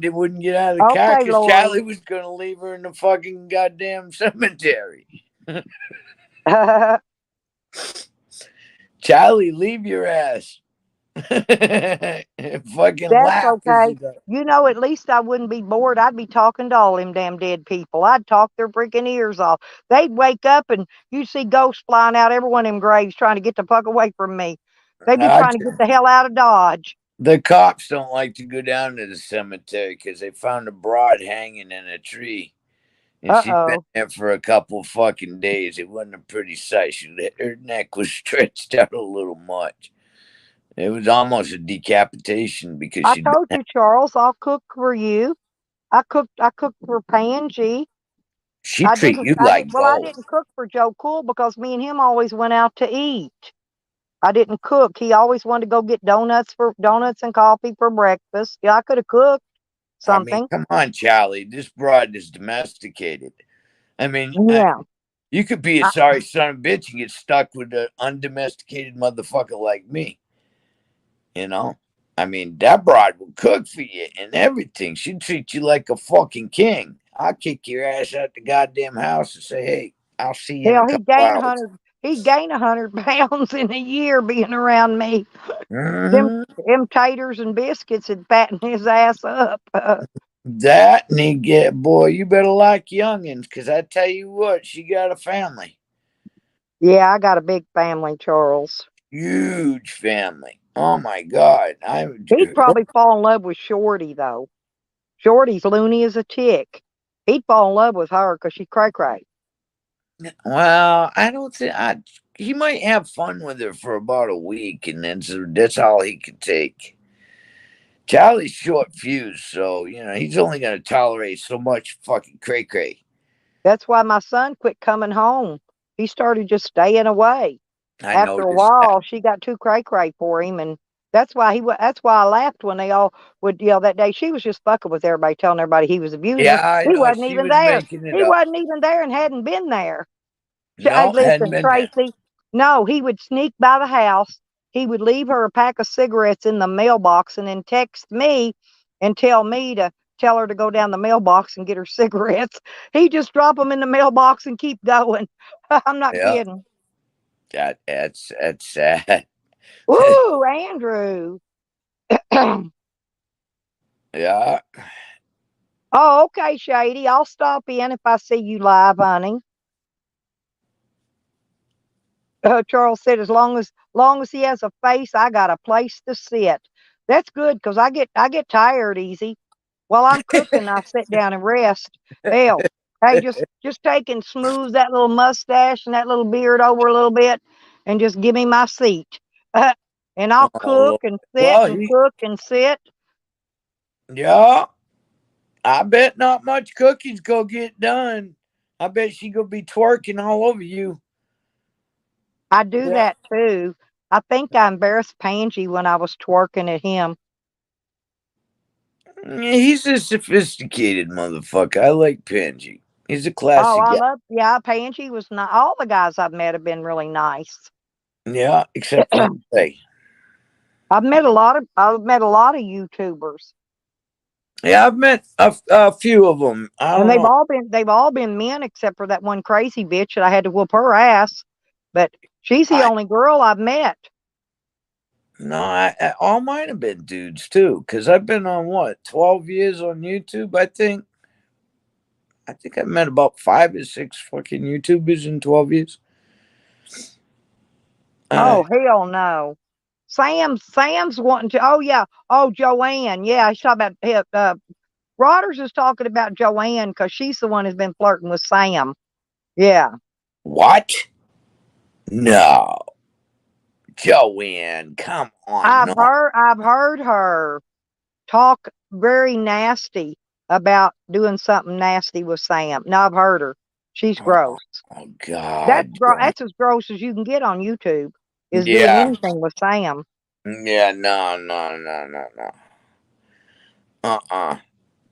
wouldn't get out of the car Okay, because Charlie Lori. was going to leave her in the fucking goddamn cemetery. Charlie, leave your ass. Fucking That's laugh as okay. you go. At least I wouldn't be bored. I'd be talking to all them damn dead people. I'd talk their freaking ears off. They'd wake up and you'd see ghosts flying out every one of them graves trying to get the fuck away from me. They'd be trying to get the hell out of Dodge. The cops don't like to go down to the cemetery because they found a broad hanging in a tree. And she's been Uh-oh. there for a couple fucking days. It wasn't a pretty sight. Her neck was stretched out a little much. It was almost a decapitation because I she'd told been. you, Charles, I'll cook for you. I cooked for Pangy. She treat you like I gold. didn't cook for Joe Cool because me and him always went out to eat. I didn't cook. He always wanted to go get donuts and coffee for breakfast. Yeah, I could have cooked I mean, something. come on, Charlie. This broad is domesticated. I mean, Yeah. you could be a I, sorry son of a bitch and get stuck with an undomesticated motherfucker like me. You know? I mean, that broad will cook for you and everything. She'd treat you like a fucking king. I'll kick your ass out the goddamn house and say, hey, I'll see you in a hell, couple hours. he'd gain 100 pounds in a year being around me. Them Mhm. them taters and biscuits had fattened his ass up. That and he get, boy, you better like youngins, because I tell you what, she got a family. Yeah, I got a big family, Charles. Huge family. Oh my God. He'd probably fall in love with Shorty though. Shorty's loony as a tick. He'd fall in love with her because she's cray cray. Well, I don't think he might have fun with her for about a week, and then that's all he could take. Charlie's short fuse, so he's only gonna tolerate so much fucking cray cray. That's why my son quit coming home. He started just staying away. I After a noticed that. while, she got too cray cray for him, and that's why I laughed when they all would yell that day. She was just fucking with everybody, telling everybody he was abusing her. Yeah, I He know. wasn't She even was there. making it He up. wasn't even there and hadn't been there. No, hadn't Listen, been there. Tracy. No, he would sneak by the house. He would leave her a pack of cigarettes in the mailbox and then text me and tell me to tell her to go down the mailbox and get her cigarettes. He just drop them in the mailbox and keep going. I'm not Yeah, kidding. that's sad. Ooh, Andrew. Yeah. Oh, okay, Shady. I'll stop in if I see you live, honey. Charles said, as long as he has a face, I got a place to sit. That's good because I get tired easy. While I'm cooking, I sit down and rest. Hell, hey, just take and smooth that little mustache and that little beard over a little bit, and just give me my seat. And I'll Oh, cook Lord. and sit Well, and cook and sit. yeah, I bet not much cooking's gonna get done. I bet she gonna be twerking all over you. I do Yeah. that too. I think I embarrassed Pangy when I was twerking at him. He's a sophisticated motherfucker. I like Panji. He's a Oh, classy I guy. love, yeah, Pangy was not, all the guys I've met have been really nice. Yeah, except for Jay. I've met a lot of YouTubers. Yeah, I've met a few of them. I And don't know. they've all been men except for that one crazy bitch that I had to whoop her ass. But she's the I only girl I've met. no, all mine have been dudes too. Cause I've been on what 12 years on YouTube. I think I've met about 5 or 6 fucking YouTubers in 12 years. Oh hell no. Sam's wanting to. Oh yeah. Oh Joanne. Yeah, he's talking about. Rodders is talking about Joanne because she's the one who's been flirting with Sam. Yeah. What? No, Joanne, come on, no. I've heard her talk very nasty about doing something nasty with Sam. No, I've heard her. She's Oh, gross. God, Joanne. That's as gross as you can get on YouTube. Is doing Yeah, anything with Sam. yeah, no, no, no, no, no. Uh-uh.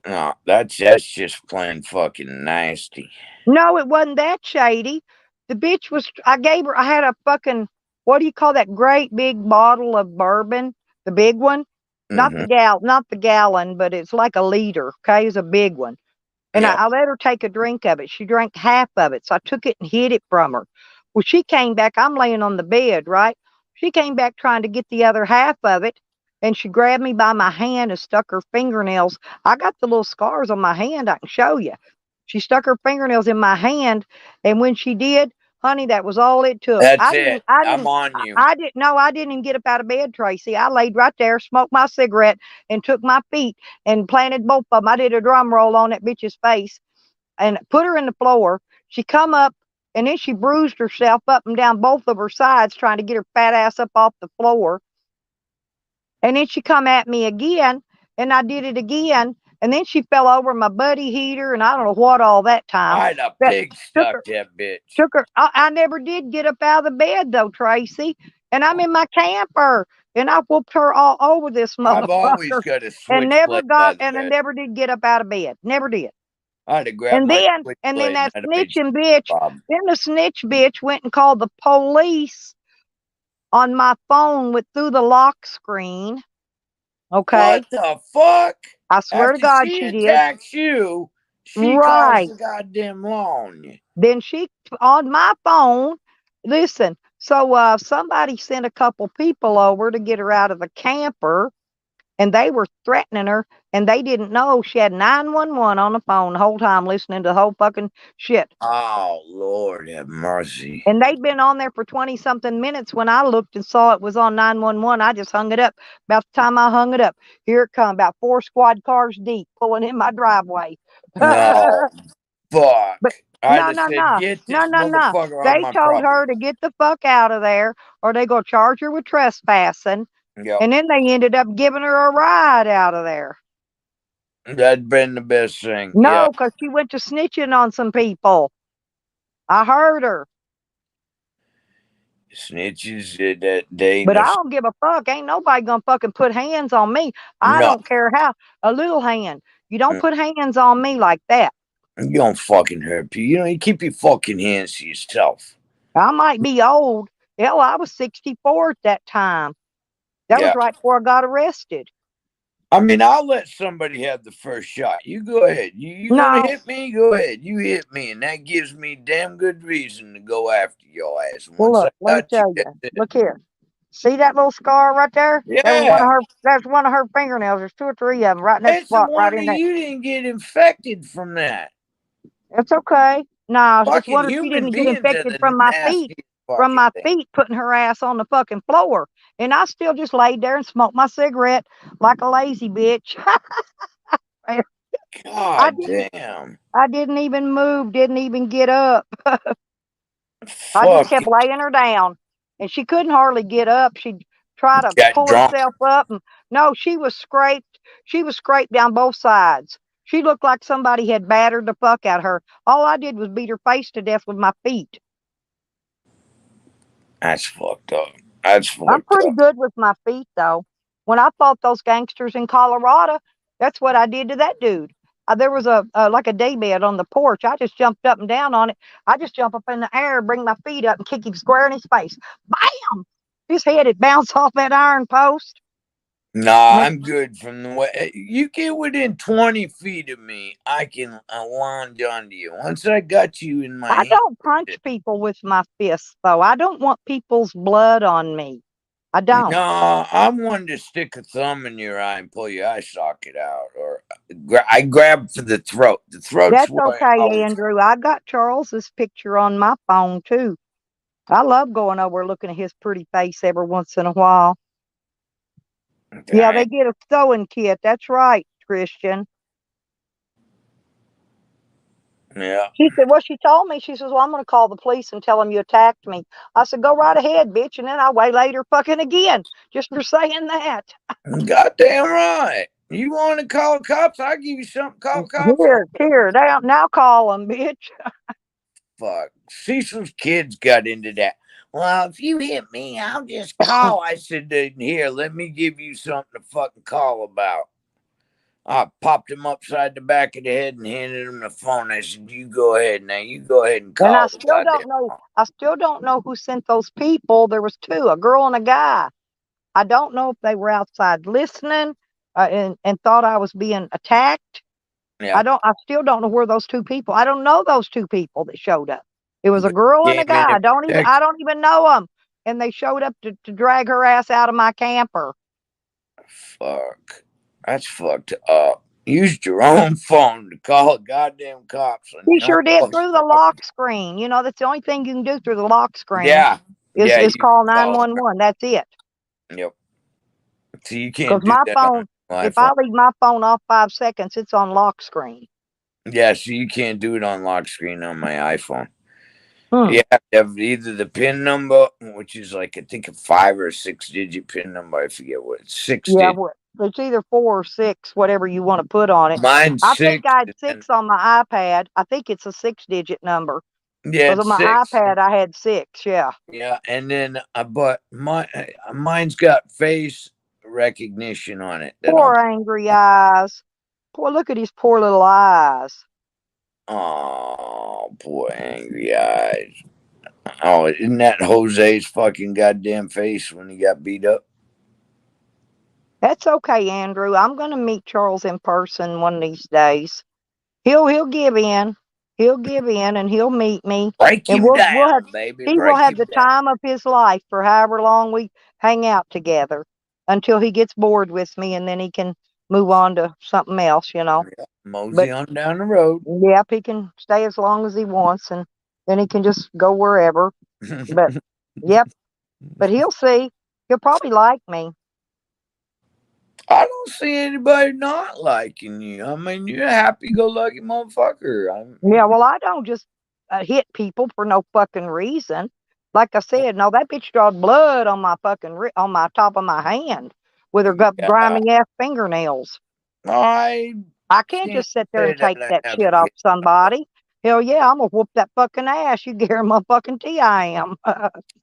No, that's just plain fucking nasty. No, it wasn't that shady. The bitch was. I gave her. I had a fucking. What do you call that great big bottle of bourbon? The big one, Mm-hmm. not the gallon, but it's like a liter. Okay, it's a big one. And Yep. I let her take a drink of it. She drank half of it. So I took it and hid it from her. Well, she came back. I'm laying on the bed, right? She came back trying to get the other half of it. And she grabbed me by my hand and stuck her fingernails. I got the little scars on my hand. I can show you. She stuck her fingernails in my hand. And when she did, honey, that was all it took. That's it. I'm on you. I didn't, no, I didn't even get up out of bed, Tracy. I laid right there, smoked my cigarette, and took my feet and planted both of them. I did a drum roll on that bitch's face and put her in the floor. She come up and then she bruised herself up and down both of her sides trying to get her fat ass up off the floor. And then she come at me again and I did it again. And then she fell over my buddy heater and I don't know what all that time. I'd have But pig took stuck her, that bitch. took her. I never did get up out of the bed though, Tracy. And I'm in my camper and I whooped her all over this I've always motherfucker got a and never switchblade by got, the and I bed. never did get up out of bed. Never did. I'd have grabbed my And then switchblade and that I'd have made snitching bitch, Bob. then the snitch bitch went and called the police on my phone with through the lock screen. Okay. What the fuck? I swear to After God she she did. attacks you, she calls Right. the goddamn law on you. Then she on my phone, listen, so somebody sent a couple people over to get her out of the camper and they were threatening her and they didn't know she had 911 on the phone the whole time listening to the whole fucking shit. Oh, Lord have mercy. And they'd been on there for 20 something minutes. When I looked and saw it was on 911, I just hung it up. About the time I hung it up, here it come, about 4 squad cars deep pulling in my driveway. No, fuck. But I'd no, have no, said, no, get no, this no, no. motherfucker on They my told her property. to get the fuck out of there or they go charge her with trespassing. Yep. And then they ended up giving her a ride out of there. That'd been the best thing. No, Yeah. because she went to snitching on some people. I heard her. Snitches, that they ain't But no. I don't give a fuck. Ain't nobody gonna fucking put hands on me. I No, don't care how. A little hand. You don't Mm. put hands on me like that. you don't fucking hurt people. You know, you keep your fucking hands to yourself. I might be old. Hell, I was 64 at that time. That was Yeah. right before I got arrested. I mean, I'll let somebody have the first shot. You go ahead. You gonna No. hit me? Go ahead. You hit me, and that gives me damn good reason to go after your ass. And Well, once I look, let me got you, tell you. that's it. Look here. See that little scar right there? Yeah. That's one of her fingernails. There's 2 or 3 of them right in that It's the spot, right one in that there. you didn't get infected from that. It's okay. No, it's Fucking wonder she human didn't get beings are infected the from my feet. nastiest From fucking my thing. feet putting her ass on the fucking floor. And I still just laid there and smoked my cigarette like a lazy bitch. I God didn't damn. I didn't even move, didn't even get up. I just Fuck. kept laying her down. And she couldn't hardly get up. She'd try to Got pull drunk. herself up. And no, she was scraped. She was scraped down both sides. She looked like somebody had battered the fuck out of her. All I did was beat her face to death with my feet. That's fucked up. That's I'm fucked pretty up. good with my feet, though. When I fought those gangsters in Colorado, that's what I did to that dude. There was like a daybed on the porch. I just jumped up and down on it. I just jump up in the air, bring my feet up, and kick him square in his face. Bam! His head had bounced off that iron post. Nah, And I'm good from the way you get within 20 feet of me. I can launch onto you. Once I got you in my I hand. don't punch people with my fists, though. I don't want people's blood on me. I don't. No, I'm one to stick a thumb in your eye and pull your eye socket out, or I grab for the throat. The throat's That's where I okay, always. Andrew. I got Charles's picture on my phone, too. I love going over looking at his pretty face every once in a while. Yeah, they get a sewing kit. That's right, Christian. Yeah. She said, well, she told me, she says, well, I'm going to call the police and tell them you attacked me. I said, go right ahead, bitch. And then I waylaid her fucking again just for saying that. Goddamn right. You want to call cops? I'll give you something. Call cops. Here, now call them, bitch. Fuck. Cecil's kids got into that. Well, if you hit me, I'll just call. I said, here, let me give you something to fucking call about. I popped him upside the back of the head and handed him the phone. I said, you go ahead now. You go ahead and And call the goddamn phone. I still don't know who sent those people. There was 2, a girl and a guy. I don't know if they were outside listening and thought I was being attacked. Yeah. I still don't know where those 2 people. I don't know those 2 people that showed up. It was a But girl and a came in guy. and I protected. don't even know them. And they showed up to drag her ass out of my camper. Fuck. That's fucked up. Used your own phone to call goddamn cops on She your own sure did fucking through the property. lock screen. You know, that's the only thing you can do through the lock screen Yeah. Yeah, is you can call call 911. That's it. them. Yep. So you Because can't do my that on phone, an if I iPhone. leave my phone off 5 seconds, it's on lock screen. Yeah, so you can't do it on lock screen on my iPhone. Hmm. You have to have either the PIN number, which is like I think a 5 or 6 digit PIN number. I forget what it's 6 Yeah, digit. it's either 4 or 6, whatever you want to put on it. Mine's I think 6. I had And 6 on my iPad. I think it's a 6-digit number. yeah, Because on it's my 6. iPad, I had 6. Yeah. Yeah, and then but mine's got face recognition on it. That Poor angry eyes. Poor, look at his poor little eyes. oh, poor angry eyes. Oh, isn't that Jose's fucking goddamn face when he got beat up? That's okay, Andrew. I'm going to meet Charles in person one of these days. He'll give in. He'll give in and he'll meet me. Break And him we'll have down, baby. he will Break have him the down. time of his life for however long we hang out together until he gets bored with me and then he can move on to something else, you know. Yeah, mosey But on down the road. yep, he can stay as long as he wants and then he can just go wherever. But yep, but he'll see. He'll probably like me. I don't see anybody not liking you. I mean, you're a happy-go-lucky motherfucker. Yeah, well, I don't just hit people for no fucking reason. Like I said, no, that bitch drawed blood on my fucking on my top of my hand with her Yeah, grimy ass fingernails. I I can't can't just sit there say and that take I that haven't shit off hit. somebody. Hell yeah, I'm gonna whoop that fucking ass. You guarantee fucking tea I am.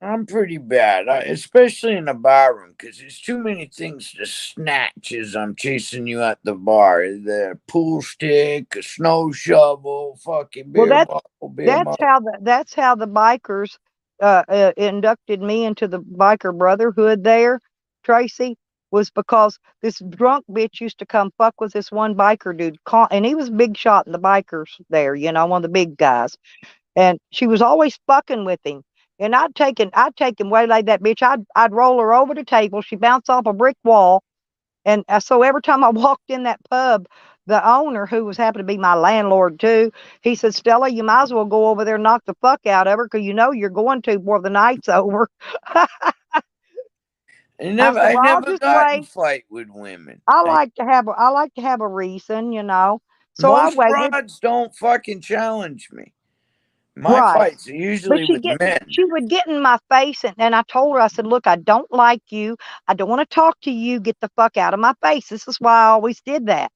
I'm pretty bad, especially in the bar room, because there's too many things to snatch as I'm chasing you at the bar. The pool stick, a snow shovel, fucking Well, beer bottle, beer mug. that's how the bikers inducted me into the biker brotherhood. There, Tracy, was because this drunk bitch used to come fuck with this one biker dude, and he was a big shot in the bikers there. You know, one of the big guys, and she was always fucking with him. and I'd waylaid that bitch. I'd roll her over the table. She bounced off a brick wall. And so every time I walked in that pub, the owner, who was happened to be my landlord too, he said, Stella, you might as well go over there and knock the fuck out of her, because you know you're going to before the night's over. I I never, said, I well, I'll never just got in a wait. fight with women. I like to have a reason, you know. So I Most waited. broads don't fucking challenge me. My Right. fights are But usually with men. she would get in my face, and I told her, I said, look, I don't like you. I don't want to talk to you. Get the fuck out of my face. This is why I always did that,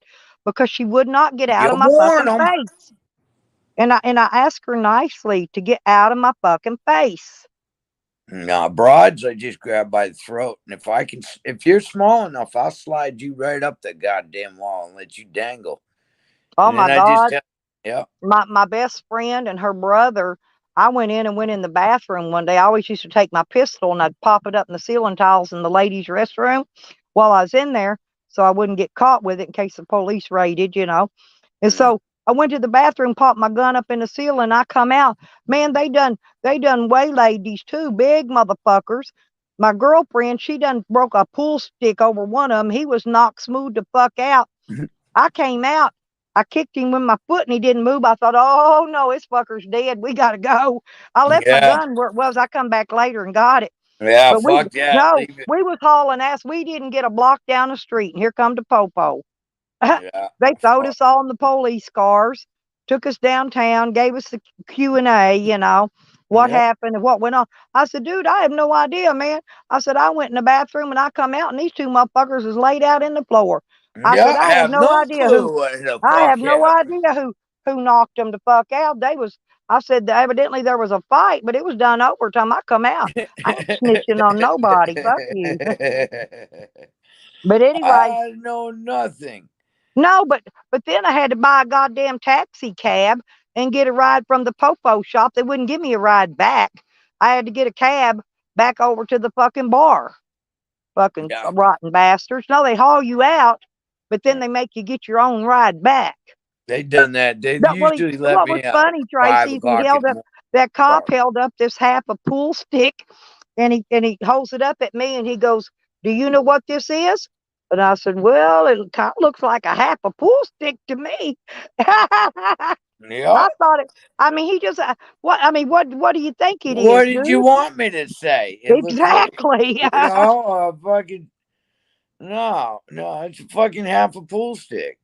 because she would not get out You of my warn fucking them. face. And I asked her nicely to get out of my fucking face. Nah, broads, I just grab by the throat. And if you're small enough, I'll slide you right up the goddamn wall and let you dangle. Oh And then my I just God. tell, yeah. My best friend and her brother, I went in the bathroom one day. I always used to take my pistol and I'd pop it up in the ceiling tiles in the ladies' restroom while I was in there, so I wouldn't get caught with it in case the police raided, you know. And so I went to the bathroom, popped my gun up in the ceiling. I come out, man. They done waylaid these two big motherfuckers. My girlfriend, she done broke a pool stick over one of them. He was knocked smooth the fuck out. I came out. I kicked him with my foot and he didn't move. I thought, oh no, this fucker's dead. We gotta go. I left my Yeah. gun where it was. I come back later and got it. Yeah, But we fuck that. no, Leave it. we was hauling ass. We didn't get a block down the street, and here come the popo. Yeah. They throwed Fuck. us all in the police cars, took us downtown, gave us the Q&A, you know, what Yep. happened and what went on. I said, dude, I have no idea, man. I said, I went in the bathroom and I come out and these two motherfuckers was laid out in the floor. I said, Yeah, I I have have no no idea who clue what the I fuck have no happened. idea who knocked them the fuck out. I said that evidently there was a fight, but it was done over time I come out. I ain't snitching on nobody. Fuck you. But anyway, I know nothing. no, but then I had to buy a goddamn taxi cab and get a ride from the popo shop. They wouldn't give me a ride back. I had to get a cab back over to the fucking bar. Fucking Yeah. rotten bastards. No, they haul you out, but then they make you get your own ride back. They done that. They No, well, usually let what was me out funny, 5 Tracy, is o'clock in the morning. that cop held up this half a pool stick, and he holds it up at me, and he goes, "Do you know what this is?" And I said, "Well, it kind of looks like a half a pool stick to me." I Yeah. thought it. I mean, he just what? I mean, what do you think it What is, did you dude? want me to say? It looks like, Exactly. a fucking. No, it's a fucking half a pool stick.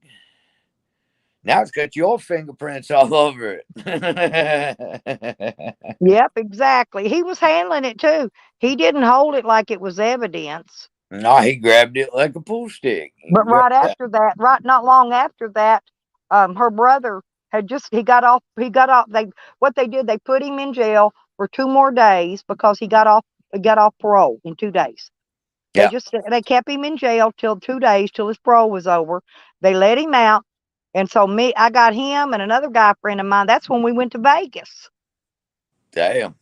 Now it's got your fingerprints all over it. Yep, exactly. He was handling it too. He didn't hold it like it was evidence. No, he grabbed it like a pool stick. But right after that, right not long after that, her brother had just he got off they did, they put him in jail for 2 more days because he got off parole in 2 days. Yeah. They kept him in jail till 2 days till his parole was over. They let him out. And so I got him and another guy friend of mine. That's when we went to Vegas. Damn.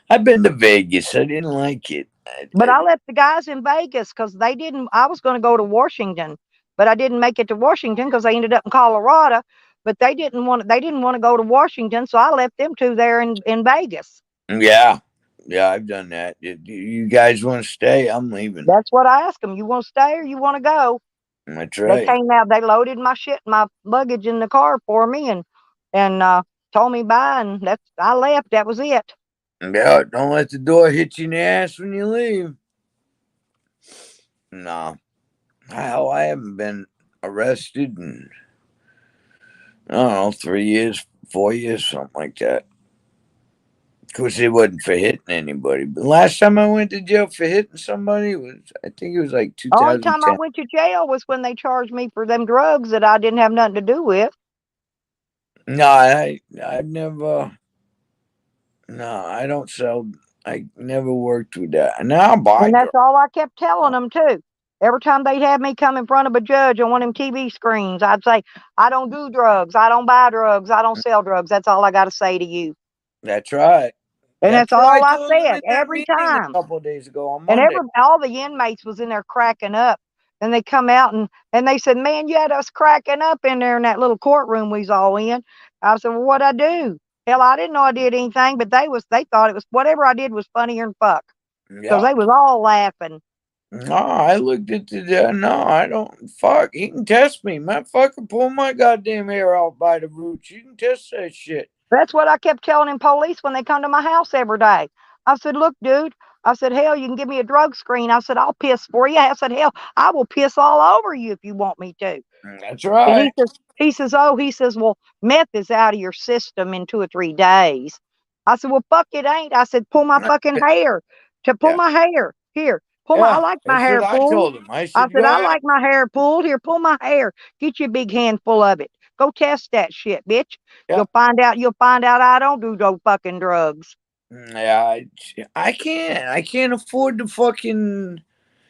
I've been to Vegas. I didn't like it. But I left the guys in Vegas because they didn't. I was going to go to Washington, but I didn't make it to Washington because they ended up in Colorado. But they didn't want. They didn't want to go to Washington, so I left them two there in Vegas. Yeah. Yeah, I've done that. You guys want to stay? I'm leaving. That's what I asked them. You want to stay or you want to go? That's They right. came out. They loaded my shit, my luggage in the car for me, and told me bye. And I left. That was it. Yeah, don't let the door hit you in the ass when you leave. No. Hell, I haven't been arrested in, I don't know, 3 years, 4 years, something like that. Of course, it wasn't for hitting anybody. But last time I went to jail for hitting somebody I think it was like Only time I 2010. went to jail was when they charged me for them drugs that I didn't have nothing to do with. No, I never. No, I don't sell. I never worked with that. Now I buy And drugs. that's all I kept telling them too. Every time they'd have me come in front of a judge on one of them TV screens, I'd say, I don't do drugs. I don't buy drugs. I don't sell drugs. That's all I got to say to you. That's right. And that's That's what I all I told them said in that every meeting a time. couple of days ago on And Monday. all the inmates was in there cracking up. And they come out and they said, man, you had us cracking up in there in that little courtroom we was all in. I said, well, what'd I do? Hell, I didn't know I did anything, but they thought it was whatever I did was funnier than fuck because Yeah. they was all laughing. No, I looked at the no, I don't fuck. You can test me. My fucker pull my goddamn hair out by the roots. You can test that shit. That's what I kept telling them police when they come to my house every day. I said, look, dude, I said, hell, you can give me a drug screen. I said, I'll piss for you. I said, hell, I will piss all over you if you want me to. That's And right. he says, well, meth is out of your system in 2 or 3 days. I said, well, fuck it ain't. I said, pull my fucking hair. To pull Yeah. my hair. Here, I Yeah. like my That's what hair I pulled. told him. I I said, said, go I ahead. like my hair pulled. Here, pull my hair. Get you a big handful of it. Go test that shit, bitch. Yeah. You'll find out I don't do no fucking drugs. Yeah, I can't afford to fucking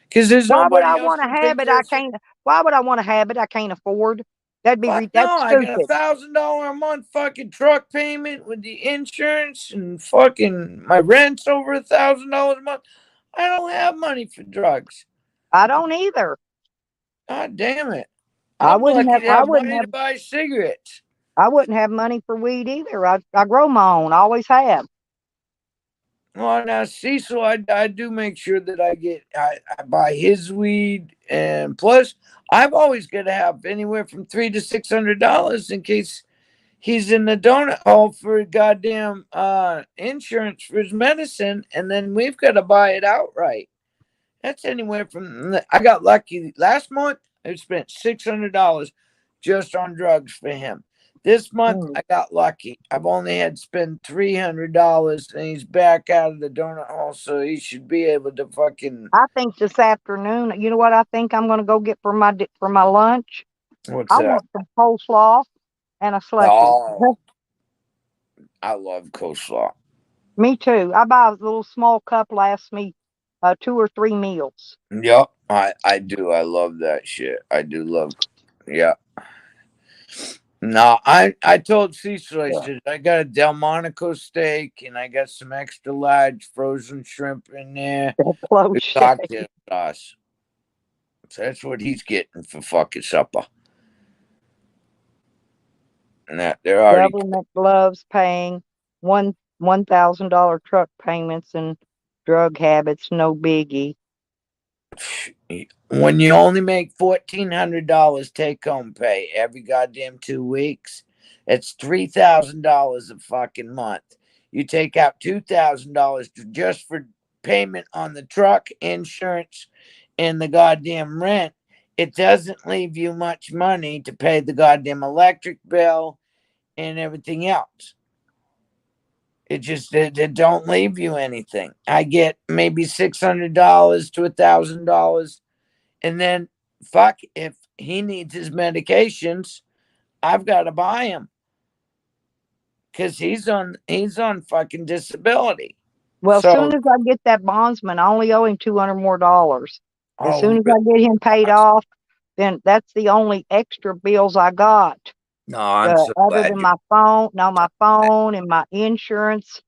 because there's Why would I nobody else want a to take habit care I of. can't why would I want a habit I can't afford? Fuck That's no, I got stupid. $1,000 a month fucking truck payment with the insurance and fucking my rent's over $1,000 a month. I don't have money for drugs. I don't either. God damn it. I'm lucky to have money to buy cigarettes. I wouldn't have money for weed either. I grow my own. I always have. Well, now Cecil, I do make sure that I buy his weed, and plus I've always got to have anywhere from $300 to $600 in case he's in the donut hole for goddamn insurance for his medicine, and then we've got to buy it outright. That's anywhere from I got lucky last month. I spent $600 just on drugs for him. This month Mm. I got lucky. I've only had to spend $300, and he's back out of the donut hole, so he should be able to fucking. I think this afternoon, you know what I think I'm going to go get for my lunch? What's I that? want some coleslaw and a slushy. Oh, I love coleslaw. Me too. I buy a little small cup, lasts me 2 or 3 meals. Yep, I do. I love that shit. I do love. Yeah. No, I told Cecil, I Yeah. said, I got a Delmonico steak and I got some extra large frozen shrimp in there That close with shave. cocktail sauce. So that's what he's getting for fucking supper. And that they're already. Government gloves paying $1,000 truck payments and drug habits, no biggie. When you only make $1,400 take home pay every goddamn 2 weeks, it's $3,000 a fucking month. You take out $2,000 just for payment on the truck, insurance, and the goddamn rent. It doesn't leave you much money to pay the goddamn electric bill and everything else. It don't leave you anything. I get maybe $600 to $1,000, and then fuck, if he needs his medications, I've got to buy him because he's on fucking disability. Well, as So soon as I get that bondsman, I only owe him $200 more. As soon oh as I get him paid off, then that's the only extra bills I got. no, I'm so Other glad than you. my phone and my insurance,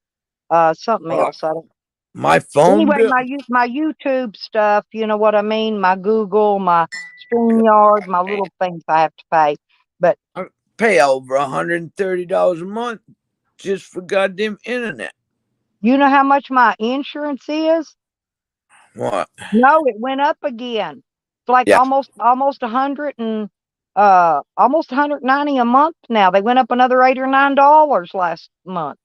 something else. I don't. My phone Anyway, bill. my YouTube stuff, you know what I mean? My Google, my StreamYard, my little things I have to pay. But I pay over $130 a month just for goddamn internet. you know how much my insurance is? What? No, it went up again. It's like Yeah. almost 100 and almost 190 a month now. They went up another $8 or $9 last month.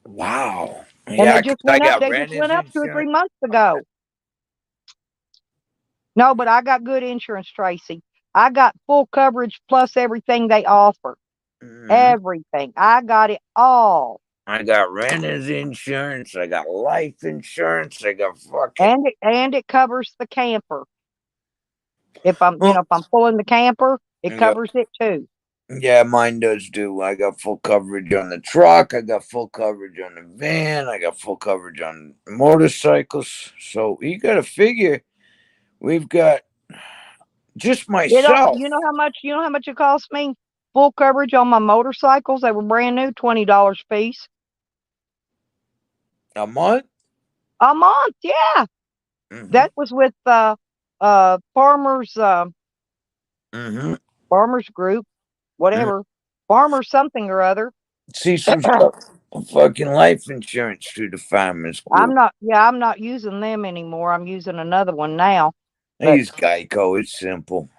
Wow. And Yeah, because I got they just went renter's up 2 or 3 insurance. months ago. No, but I got good insurance, Tracy. I got full coverage plus everything they offer. Mhm. Everything. I got it all. I got renter's insurance. I got life insurance. I got fucking. And it covers the camper. If Well, if I'm pulling the camper, it yeah, covers it too. yeah, mine does too. I got full coverage on the truck. I got full coverage on the van. I got full coverage on motorcycles. So you got to figure we've got just myself You know how much it cost me? Full coverage on my motorcycles. They were brand new, $20 a piece. a month. A month, yeah. Mm-hmm. That was with farmers Mm-hmm. farmers group, whatever. Farmers something or other. Cecil's got fucking life insurance through the fireman's group. I'm not using them anymore. I'm using another one now. I But use Geico. It's simple.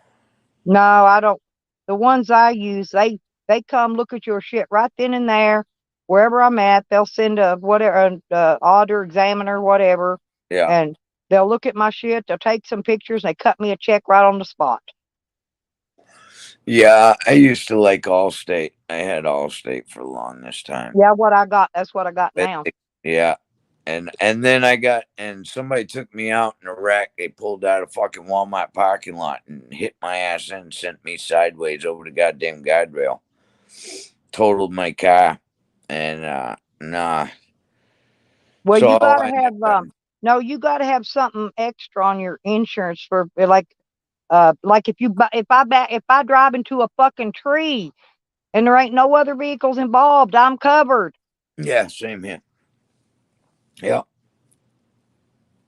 no, I don't. The ones I use, they come look at your shit right then and there, wherever I'm at. They'll send a whatever, auditor, examiner, whatever, Yeah. and they'll look at my shit. They'll take some pictures. And they cut me a check right on the spot. Yeah, I used to like Allstate. I had Allstate for the longest time. Yeah, what I got. That's what I got now. Yeah. And then I got, and somebody took me out in a wreck. They pulled out a fucking Walmart parking lot and hit my ass in and sent me sideways over the goddamn guardrail. Totaled my car. And nah. Well, So you gotta I have had- no, you gotta have something extra on your insurance for like if I drive into a fucking tree and there ain't no other vehicles involved, I'm covered. Yeah, same here. Yeah.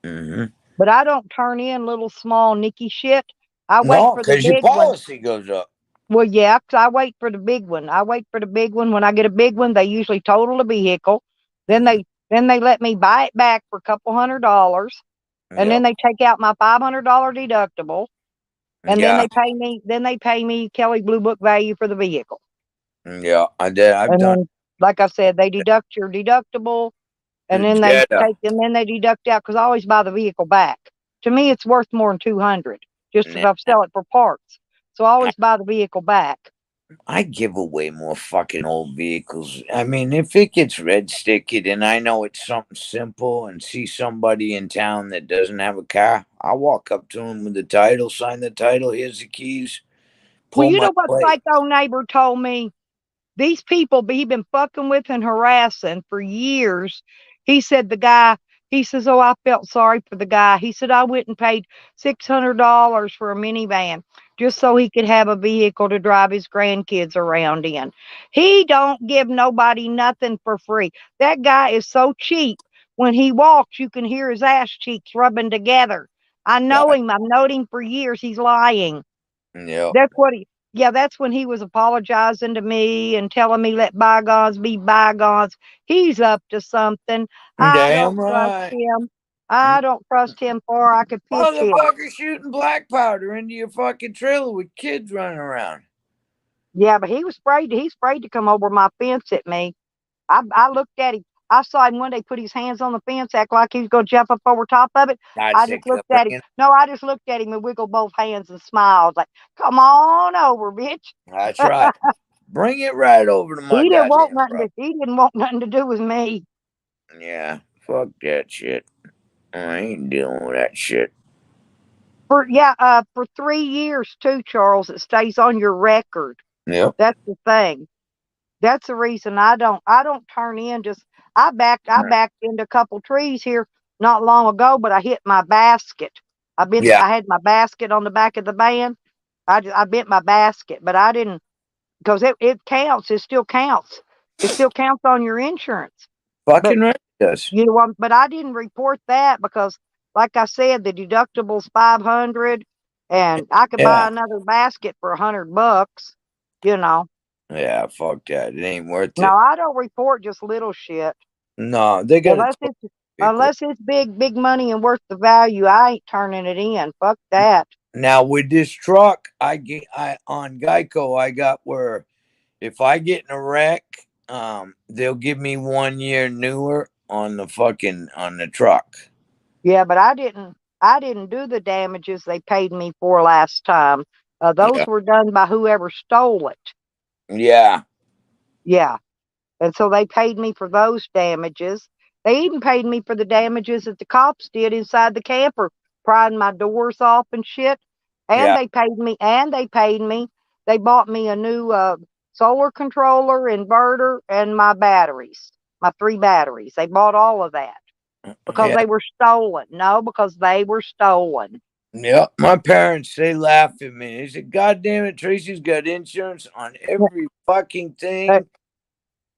Mm-hmm. But I don't turn in little small nicky shit. I wait No, for the because your big one. policy goes up. Well, yeah, 'cause I wait for the big one. I wait for the big one. When I get a big one, they usually total the vehicle. Then they let me buy it back for a couple $100, and then they take out my $500 deductible, and Yeah. then they pay me Kelly Blue Book value for the vehicle. Yeah, I did. I've And done. then, like I said, they deduct your deductible, and then they deduct out because I always buy the vehicle back. To me, it's worth more than $200 just if I sell it for parts. So I always buy the vehicle back. I give away more fucking old vehicles. I mean, if it gets red sticked and I know it's something simple and see somebody in town that doesn't have a car, I'll walk up to him with the title, sign the title, here's the keys, Well, pull you my know what plate. psycho neighbor told me? These people he been fucking with and harassing for years. He said he says, oh, I felt sorry for the guy. He said, I went and paid $600 for a minivan just so he could have a vehicle to drive his grandkids around in. He don't give nobody nothing for free. That guy is so cheap. When he walks, you can hear his ass cheeks rubbing together. I know him. I've known him for years. He's lying. Yeah. That's when he was apologizing to me and telling me let bygones be bygones. He's up to something. I don't Damn trust right. him. I don't trust him for I could pitch him. Motherfucker shooting black powder into your fucking trailer with kids running around. Yeah, but he's afraid to come over my fence at me. I looked at him. I saw him one day put his hands on the fence, act like he was going to jump up over top of it. I just looked at him. No, I just looked at him and wiggled both hands and smiled like, come on over, bitch. That's right. Bring it right over to my He didn't want nothing to do with me. Yeah, fuck that shit. I ain't dealing with that shit. For 3 years too, Charles, it stays on your record. Yep. That's the thing. That's the reason I don't turn in I backed into a couple trees here not long ago, but I hit my basket. I had my basket on the back of the van. I bent my basket, but I didn't because it counts. It still counts. It still counts on your insurance. Fucking right it does. You know, but I didn't report that because, like I said, the deductible's $500, and I could buy another basket for $100. You know. Yeah, fuck that. It ain't worth it. No, I don't report just little shit. No, they got unless it's big money and worth the value. I ain't turning it in. Fuck that. Now with this truck, I on Geico, I got where if I get in a wreck, they'll give me 1 year newer on the truck. Yeah, but I didn't do the damages they paid me for last time. Those were done by whoever stole it. Yeah. Yeah. And so they paid me for those damages. They even paid me for the damages that the cops did inside the camper, prying my doors off and shit. And they paid me. They bought me a new solar controller, inverter, and my batteries, my 3 batteries. They bought all of that because they were stolen. No, because they were stolen. Yep. My parents, they laugh at me. They said, God damn it, Tracy's got insurance on every fucking thing.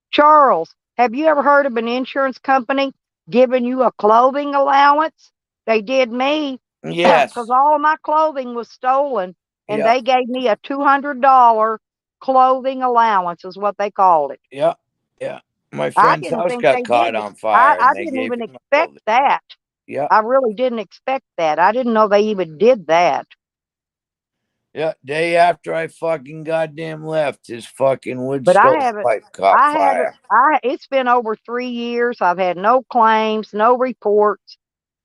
Charles, have you ever heard of an insurance company giving you a clothing allowance? They did me. Yes. Because all of my clothing was stolen, and they gave me a $200 clothing allowance, is what they called it. Yeah. Yeah. My I friend's didn't house think got they caught did. on fire I and they didn't gave even him a expect building. that. Yeah. I really didn't expect that. I didn't know they even did that. Yeah. Day after I fucking goddamn left, his fucking wood But I stove haven't. pipe caught I haven't. fire. It's been over 3 years. I've had no claims, no reports,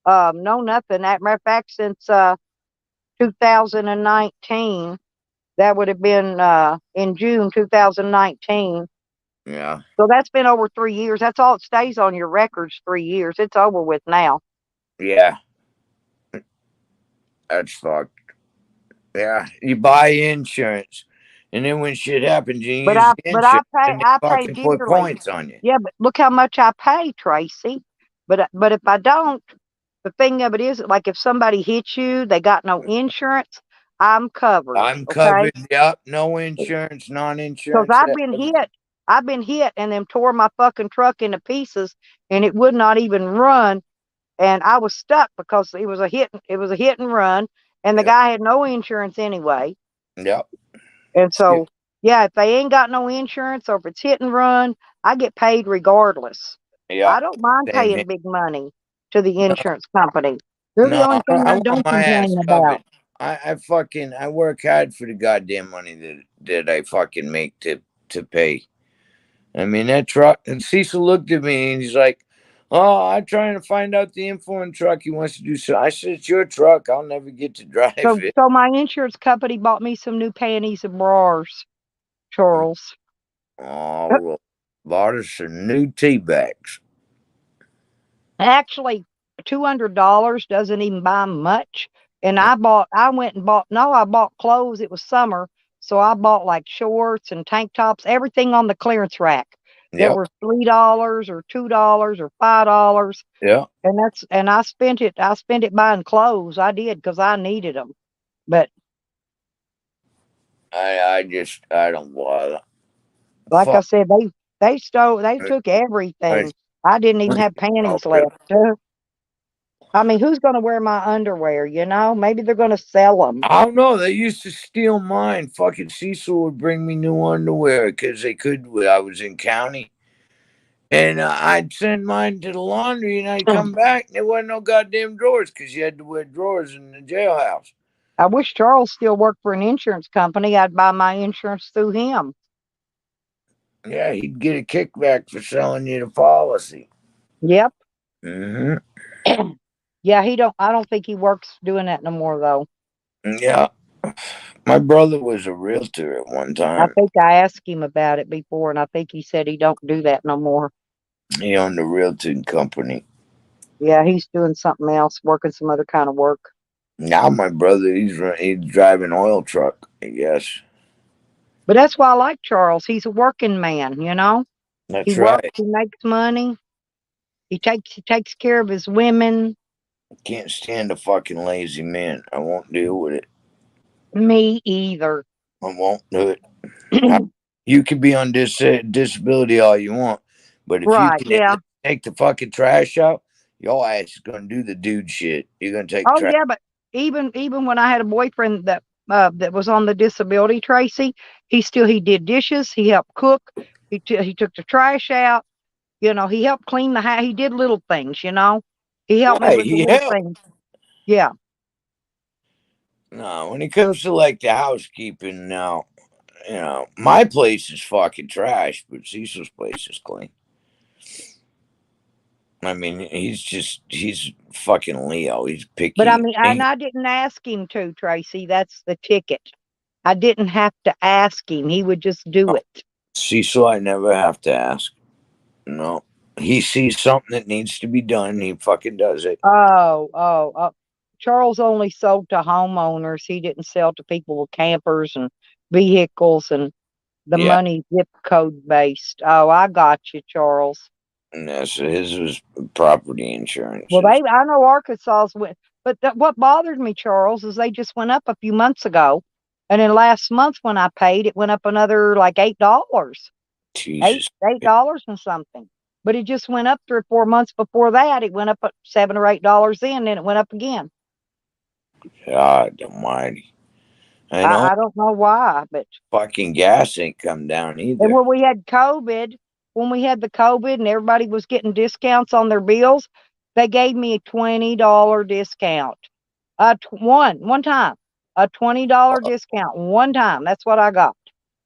no nothing. As a matter of fact, since 2019, that would have been in June 2019. Yeah. So that's been over 3 years. That's all it stays on your records. 3 years. It's over with now. Yeah. That's fucked. Yeah. You buy insurance. And then when shit happens, you But use I the but I insurance pay and they I pay fucking put dearly. points on you. Yeah, but look how much I pay, Tracy. But if I don't, the thing of it is, like if somebody hits you, they got no insurance, I'm covered. I'm Okay, covered. Yep. No insurance, because non-insurance. I've been hit, and them tore my fucking truck into pieces, and it would not even run, and I was stuck because it was a hit. It was a hit and run, and the Yep. guy had no insurance anyway, Yep. and so yeah, if they ain't got no insurance or if it's hit and run, I get paid regardless. Yep. I don't mind Same here. paying big money to the insurance company. They're the No, only thing I I want don't my ass complain about. covered. I work hard for the goddamn money that I fucking make to pay. I mean that truck, and Cecil looked at me and he's like, "Oh, I'm trying to find out the info on truck he wants to do." So I said, "It's your truck. I'll never get to drive it." So my insurance company bought me some new panties and bras, Charles. Oh, well, bought us some new tea bags. Actually, $200 doesn't even buy much. And I bought clothes. It was summer. So I bought like shorts and tank tops, everything on the clearance rack that Yep. were $3 or $2 or $5. Yeah. And I spent it buying clothes. I did because I needed them. But I don't bother. like I Fuck. said, they took everything. I didn't even have panties Okay. left. I mean, who's going to wear my underwear? Maybe they're going to sell them. I don't know. They used to steal mine. Fucking Cecil would bring me new underwear because they could. I was in county, and I'd send mine to the laundry, and I'd come back, and there wasn't no goddamn drawers because you had to wear drawers in the jailhouse. I wish Charles still worked for an insurance company. I'd buy my insurance through him. Yeah, he'd get a kickback for selling you the policy. Yep. Hmm. Yeah, I don't think he works doing that no more though. Yeah, my brother was a realtor at one I time. think I asked him about it before, and I think he said he don't do that no more. He owned a realtor company. Yeah, he's doing something else, working some other kind of work. Now my brother, he's driving an oil truck. I guess But that's why I like Charles. He's a working man, He that's works, right. he makes money, he takes care of his women. Can't stand a fucking lazy man. I won't deal with it. Me either. I won't do it. You can be on disability all you want, but if you Right, can at yeah. least take the fucking trash out, your ass is gonna do the dude shit. You're gonna take Oh trash. yeah, but even when I had a boyfriend that was on the disability, Tracy, he did dishes, he helped cook, he took the trash out, he helped clean the house, he did little things. He helped me Right, with the he little helped. things. Yeah. No, when it comes to like the housekeeping, now my place is fucking trash, but Cecil's place is clean. I mean, he's fucking Leo. He's But I picky. mean, and I didn't ask him to, Tracy. That's the ticket. I didn't have to ask him. He would just do it. Cecil, I never have to ask. No. He sees something that needs to be done, he fucking does it. Oh. Charles only sold to homeowners. He didn't sell to people with campers and vehicles and the Yeah. money zip code based. Oh, I got you, Charles. And that's his was property insurance. Well, I know Arkansas's went, but what bothered me, Charles, is they just went up a few months ago, and then last month when I paid, it went up another like $8, Jesus. $8 and something. But it just went up 3 or 4 months before that. It went up at $7 or $8 then it went up again. God almighty. I know I don't know why, but fucking gas ain't come down and either. when we had COVID, when we had the COVID and everybody was getting discounts on their bills, they gave me a $20 discount. One time, a $20 discount one time. That's what I got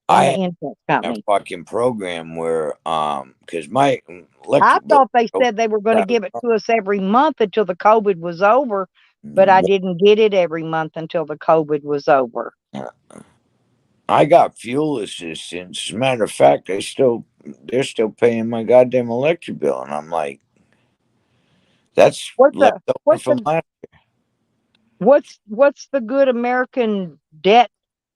from the I insurance had a company. fucking program where, because my I electric bill. thought they said they were going to give it to us every month until the COVID was over, but I didn't get it every month until the COVID was over. I got fuel assistance. As a matter of fact, they're still paying my goddamn electric bill, and I'm like, that's What's left the over what's from the last. what's the good American debt?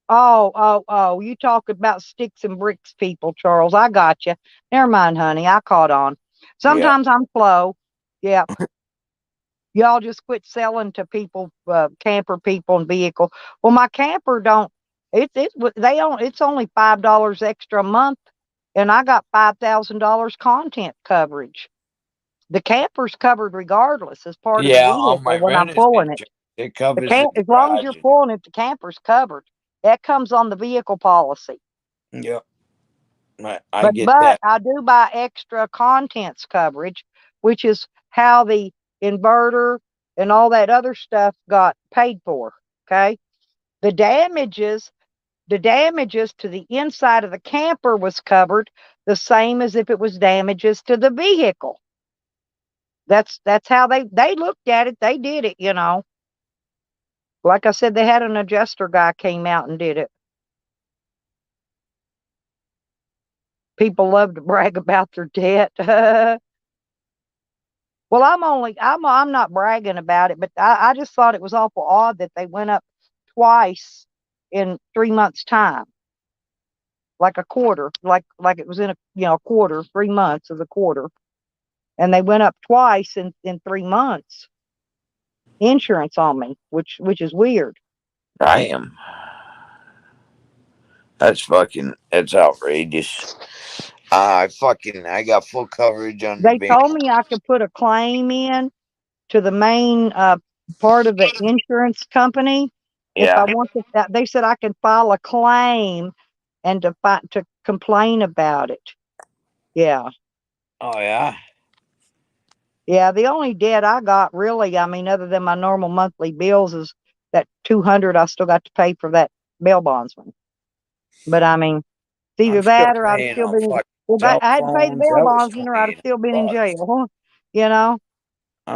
Oh, you talk about sticks and bricks, people, Charles. I got you. Never mind, honey. I caught on. Yeah, Sometimes I'm slow. Yeah. Y'all just quit selling to people, camper people and vehicle. Well, my camper don't. It's only $5 extra a month, and I got $5,000 content coverage. The camper's covered regardless as part of the yeah. All vehicle my when I'm renters pulling it. insurance, it covers the As long as garage. you're pulling it, the camper's covered. That comes on the vehicle policy. Yep, I But get that. I do buy extra contents coverage, which is how the inverter and all that other stuff got paid for. Okay. The damages, the damages to the inside of the camper was covered the same as if it was damages to the vehicle. That's how they looked at it. They did it, you know. Like I said, they had an adjuster guy came out and did it. People love to brag about their debt. Well, I'm not bragging about it, but I just thought it was awful odd that they went up twice in 3 months' time, like a quarter, like it was in a quarter, 3 months of a quarter, and they went up twice in 3 months. Insurance on me, which is weird. I am. That's outrageous. I got full coverage on the They van. told me I could put a claim in to the main part of the insurance company if I Yeah. want to. They said I could file a claim and to complain about it. Yeah, Oh yeah. yeah. The only debt I got really, I mean, other than my normal monthly bills, is that 200 I still got to pay for that bail bondsman. But I mean, it's either I'm still that or I'd have paying still on been. fucking Well, cell I had to pay the phones. bail That was bondsman, or I'd have still been in $28. jail. You know,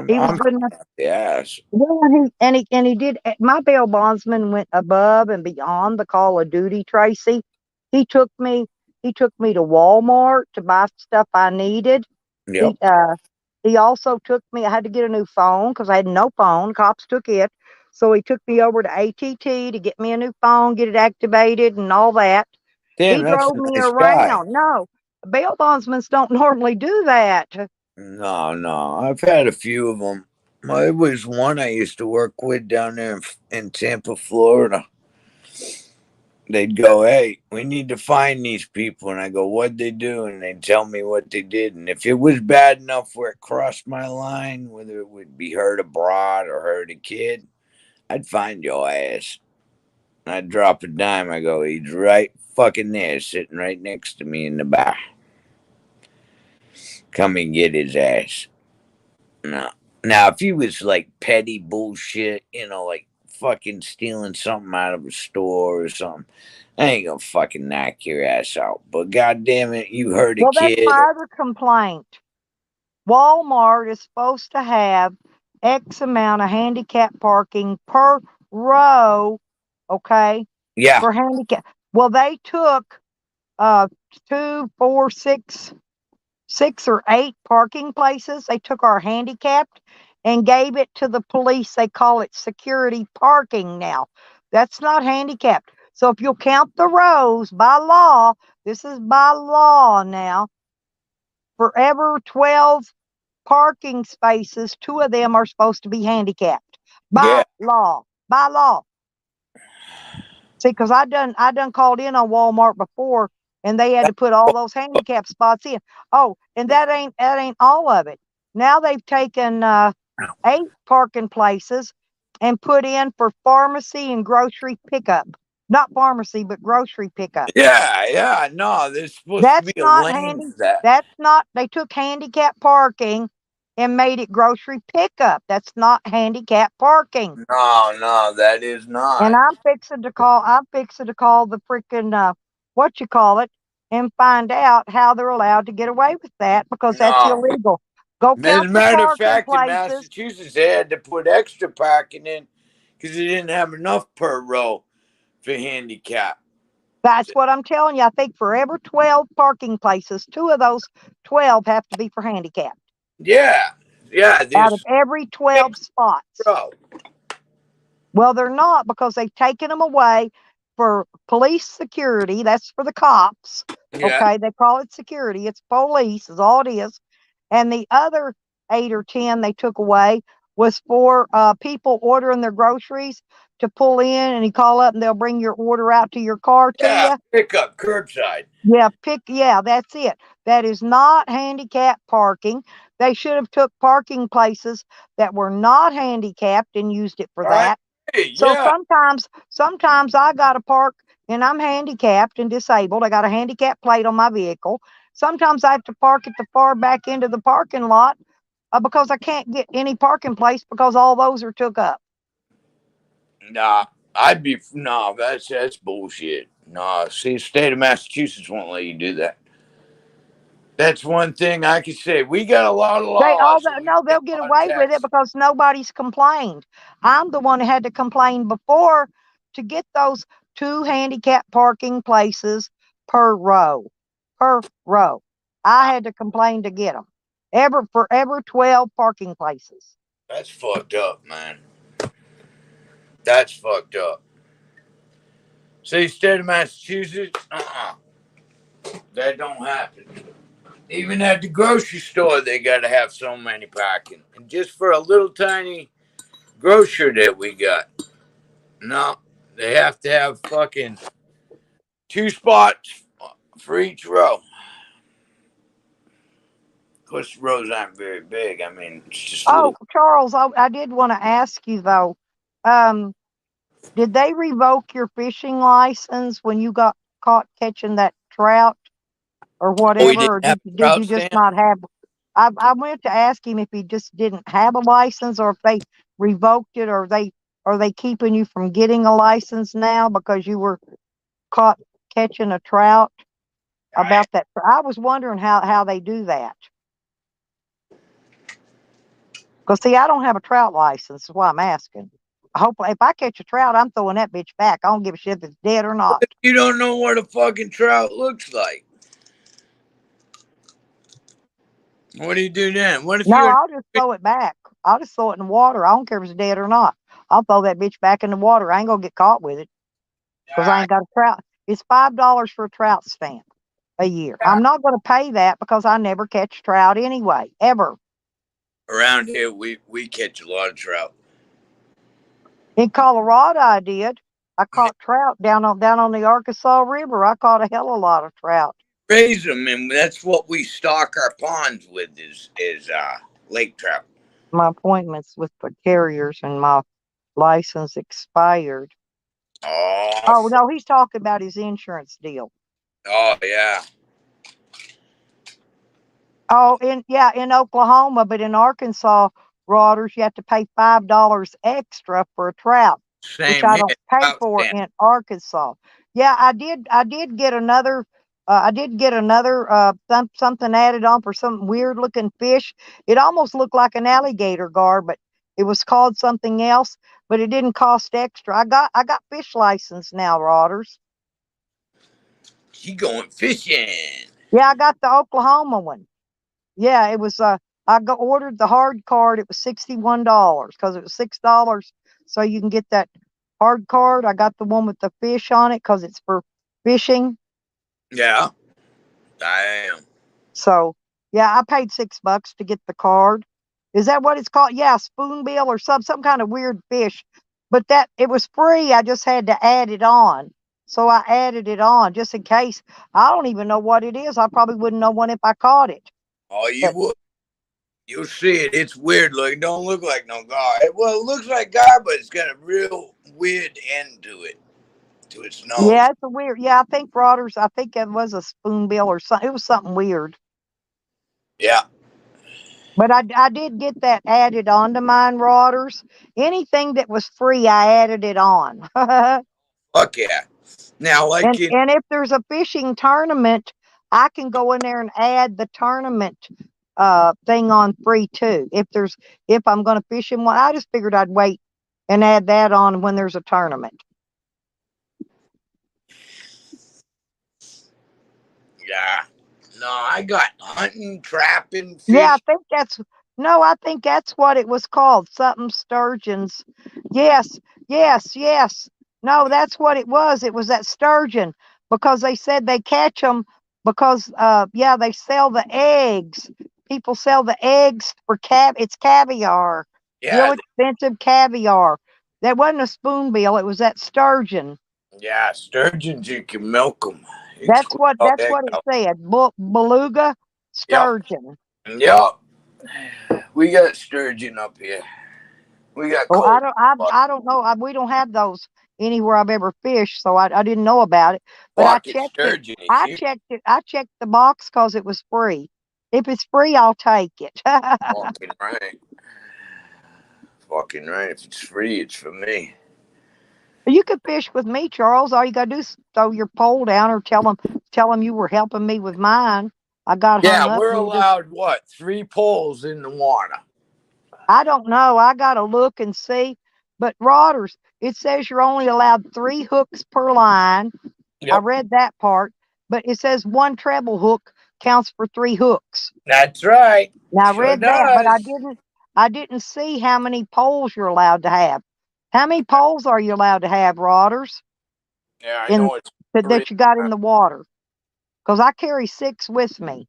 he was I'm good enough. yes. Well, and he did. My bail bondsman went above and beyond the call of duty, Tracy. He took me. He took me to Walmart to buy stuff I needed. Yep. He uh he also took me. I had to get a new phone because I had no phone. Cops took it, so he took me over to ATT to get me a new phone, get it activated, and all that. Damn, He that's drove a me nice guy. around. No, bail bondsmen don't normally do that. No, no. I've had a few of them. Well, it was one I used to work with down there in Tampa, Florida. They'd go, "Hey, we need to find these people," and I go, "What'd they do?" And they'd tell me what they did, and if it was bad enough where it crossed my line, whether it would be hurt abroad or hurt a kid, I'd find your ass. I'd drop a dime. I go, "He's right fucking there, sitting right next to me in the bar. Come and get his ass." No. Now, if he was like petty bullshit, like fucking stealing something out of a store or something, I ain't gonna fucking knock your ass out. But goddamn it, you hurt a Well, that's kid. my other complaint. Walmart is supposed to have X amount of handicap parking per row, okay, Yeah, for handicap. Well, they took uh two, four, six or eight parking places. They took our handicapped and gave it to the police. They call it security parking now. That's not handicapped. So if you'll count the rows by law, this is by law now. For every 12 parking spaces, two of them are supposed to be handicapped by yeah. law. By law. See, because I done called in on Walmart before, and they had to put all those handicap spots in. Oh, and that ain't all of it. Now they've taken 8 parking places and put in for pharmacy and grocery pickup. not pharmacy, but grocery pickup. Yeah. No, there's supposed to That's be a not lane handy. for that. That's not. They took handicap parking and made it grocery pickup. That's not handicap parking. No, that is And not. I'm fixing to call. I'm fixing to call the freaking what you call it, and find out how they're allowed to get away with that because that's No. illegal. Go As a count your matter of parking fact, in places. Massachusetts, they had to put extra parking in because they didn't have enough per row for handicap. That's what I'm telling you. I think for every 12 parking places, 2 of those 12 have to be for handicapped. Yeah, Out of there's every 12 spots. row. Well, they're not because they've taken them away for police security. That's for the cops. Yeah, Okay. They call it security. It's police, is all it is. And the other 8 or 10 they took away was for people ordering their groceries to pull in and you call up and they'll bring your order out to your car to yeah, you. pick up curbside. Yeah, that's it. That is not handicap parking. They should have took parking places that were not handicapped and used it for Right? that. So Yeah, sometimes I got to park and I'm handicapped and disabled. I got a handicap plate on my vehicle. Sometimes I have to park at the far back end of the parking lot because I can't get any parking place because all those are took up. nah, that's bullshit. Nah, see, the state of Massachusetts won't let you do that. That's one thing I can say. We got a lot of They all laws. And we no, get they'll get a lot of away with it taxes. because nobody's complained. I'm the one who had to complain before to get those 2 handicap parking places per row. Per row. I had to complain to get them. For every 12 parking places. That's fucked up, man. That's fucked up. See, state of Massachusetts, that don't happen. Even at the grocery store, they got to have so many parking. And just for a little tiny grocer that we got, no, they have to have fucking 2 spots for each row. Of course, the rows aren't very big. I mean, it's just a Oh, little. Charles, I did want to ask you though. Um, did they revoke your fishing license when you got caught catching that trout? Or Oh, we whatever, didn't or have did a you trout just stand? not have? I went to ask him if he just didn't have a license, or if they revoked it, or they are they keeping you from getting a license now because you were caught catching a trout. Right. About that, I was wondering how they do that. Because see, I don't have a trout license. Is why I'm asking. Hopefully, if I catch a trout, I'm throwing that bitch back. I don't give a shit if it's dead or not. You don't know what a fucking trout looks like. What do you do then? What if No, you're. I'll just throw it back. I'll just throw it in the water. I don't care if it's dead or not. I'll throw that bitch back in the water. I ain't gonna get caught with it because I ain't got a trout. It's $5 for a trout stamp a year. I'm not gonna pay that because I never catch trout anyway, ever. Around here, we catch a lot of trout. In Colorado, I did. I caught trout down on the Arkansas River. I caught a hell of a lot of trout. Raise them, and that's what we stock our ponds with is lake trout. My appointments with the carriers and my license expired. Oh, Oh no, he's talking about his insurance deal. oh yeah. Oh, in Oklahoma, but in Arkansas, Reuters, you have to pay $5 extra for a trout, which Same I here. don't pay Trout for stand. in Arkansas. Yeah, I did get another. Something added on for some weird looking fish. It almost looked like an alligator gar, but it was called something else. But it didn't cost extra. I got fish license now, Reuters. He going fishing. Yeah, I got the Oklahoma one. Yeah, it was ordered the hard card. It was $61 because it was $6 so you can get that hard card. I got the one with the fish on it because it's for fishing. Yeah, I am. So yeah, I paid $6 to get the card. Is that what it's called? Yeah, spoonbill or some kind of weird fish. But that it was free. I just had to add it on. So I added it on just in case. I don't even know what it is. I probably wouldn't know one if I caught it. Oh, you would. You'll see it. It's weird looking. Don't look like no gar. Well, it looks like gar, but it's got a real weird end to it. to its nose. Yeah, it's a weird. Yeah, I think Broaders. I think it was a spoonbill or something. It was something weird. Yeah. But I did get that added onto mine, Broaders. Anything that was free, I added it on. Fuck yeah. Now, like and if there's a fishing tournament, I can go in there and add the tournament thing on free too. If I'm going to fish in one, I just figured I'd wait and add that on when there's a tournament. Yeah. No, I got hunting, trapping, fish. Yeah, I think that's what it was called. Something sturgeons. Yes, yes. No, that's what it was. It was that sturgeon because they said they catch them because they sell the eggs. People sell the eggs for it's caviar. Yeah. Real expensive caviar. That wasn't a spoonbill, it was that sturgeon. Yeah, sturgeons, you can milk them. That's what it said. Beluga sturgeon. Yep. We got sturgeon up here. We got Oh, cold. I don't know. We don't have those anywhere I've ever fished, so I didn't know about it. But I checked it. I checked the box because it was free. If it's free, I'll take it. Fucking right. Fucking right. If it's free, it's for me. You could fish with me, Charles. All you gotta do is throw your pole down or tell them you were helping me with mine. I got hung up. Yeah, we're allowed 3 poles in the water. I don't know. I got to look and see. But Rodders, it says you're only allowed 3 hooks per line. Yep. I read that part. But it says 1 treble hook counts for 3 hooks. That's right. Now, I read that, but I didn't see how many poles you're allowed to have. How many poles are you allowed to have, Rodders? Yeah, I know it's that you got in the water. Because I carry 6 with me.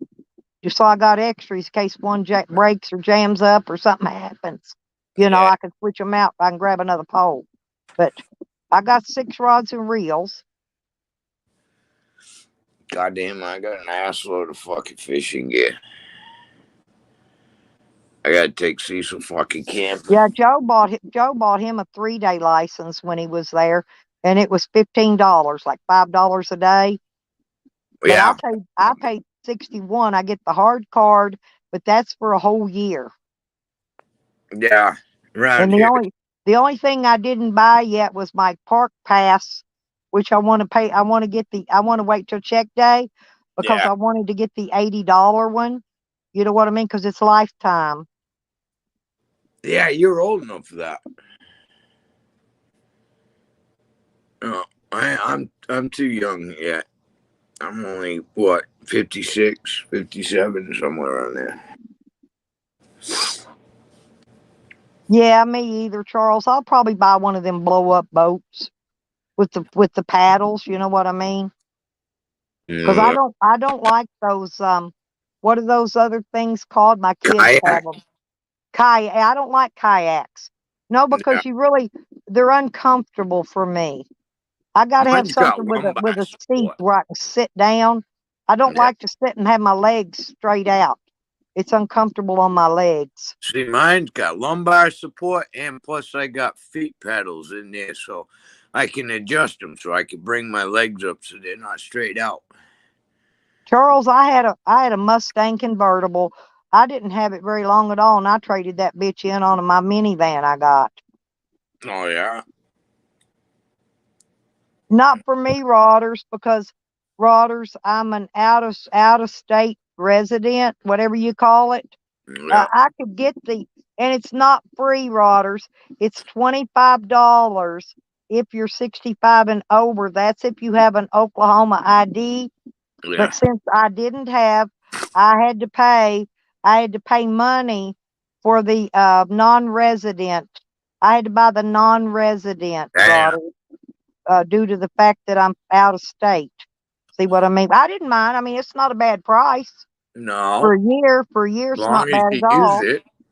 Just so I got extras in case one breaks or jams up or something happens. You know, I can switch them out. I can grab another pole. But I got 6 rods and reels. Goddamn, I got an assload of fucking fishing gear. I gotta take Cecil fucking camping. Yeah, Joe bought him a 3-day license when he was there, and it was $15, like $5 a day. Yeah, but I paid $61. I get the hard card, but that's for a whole year. Yeah, and the only thing I didn't buy yet was my park pass, which I want to pay. I want to wait till check day because I wanted to get the $80 one. You know what I mean? Because it's lifetime. Yeah, you're old enough for that. I'm too young yet. I'm only 56, 57, somewhere around there. Yeah, me either, Charles. I'll probably buy one of them blow up boats with the paddles. You know what I mean? Because I don't like those. What are those other things called? My kids have them. Kayak. I don't like kayaks. No, because they're uncomfortable for me. I got to have something with a seat where I can sit down. I don't like to sit and have my legs straight out. It's uncomfortable on my legs. See, mine's got lumbar support, and plus I got feet pedals in there, so I can adjust them so I can bring my legs up so they're not straight out. Charles, I had a Mustang convertible. I didn't have it very long at all, and I traded that bitch in on my minivan I got. Oh yeah. Not for me, Rodders, because Rodders, I'm an out of state resident, whatever you call it. Yeah. I could get and it's not free, Rodders. It's $25 if you're 65 and over. That's if you have an Oklahoma ID. Yeah. But since I didn't have, I had to pay money for the non-resident. I had to buy the non-resident, Rodders. Due to the fact that I'm out of state. See what I mean? I didn't mind. I mean, it's not a bad price. No. For a year, it's not bad at all.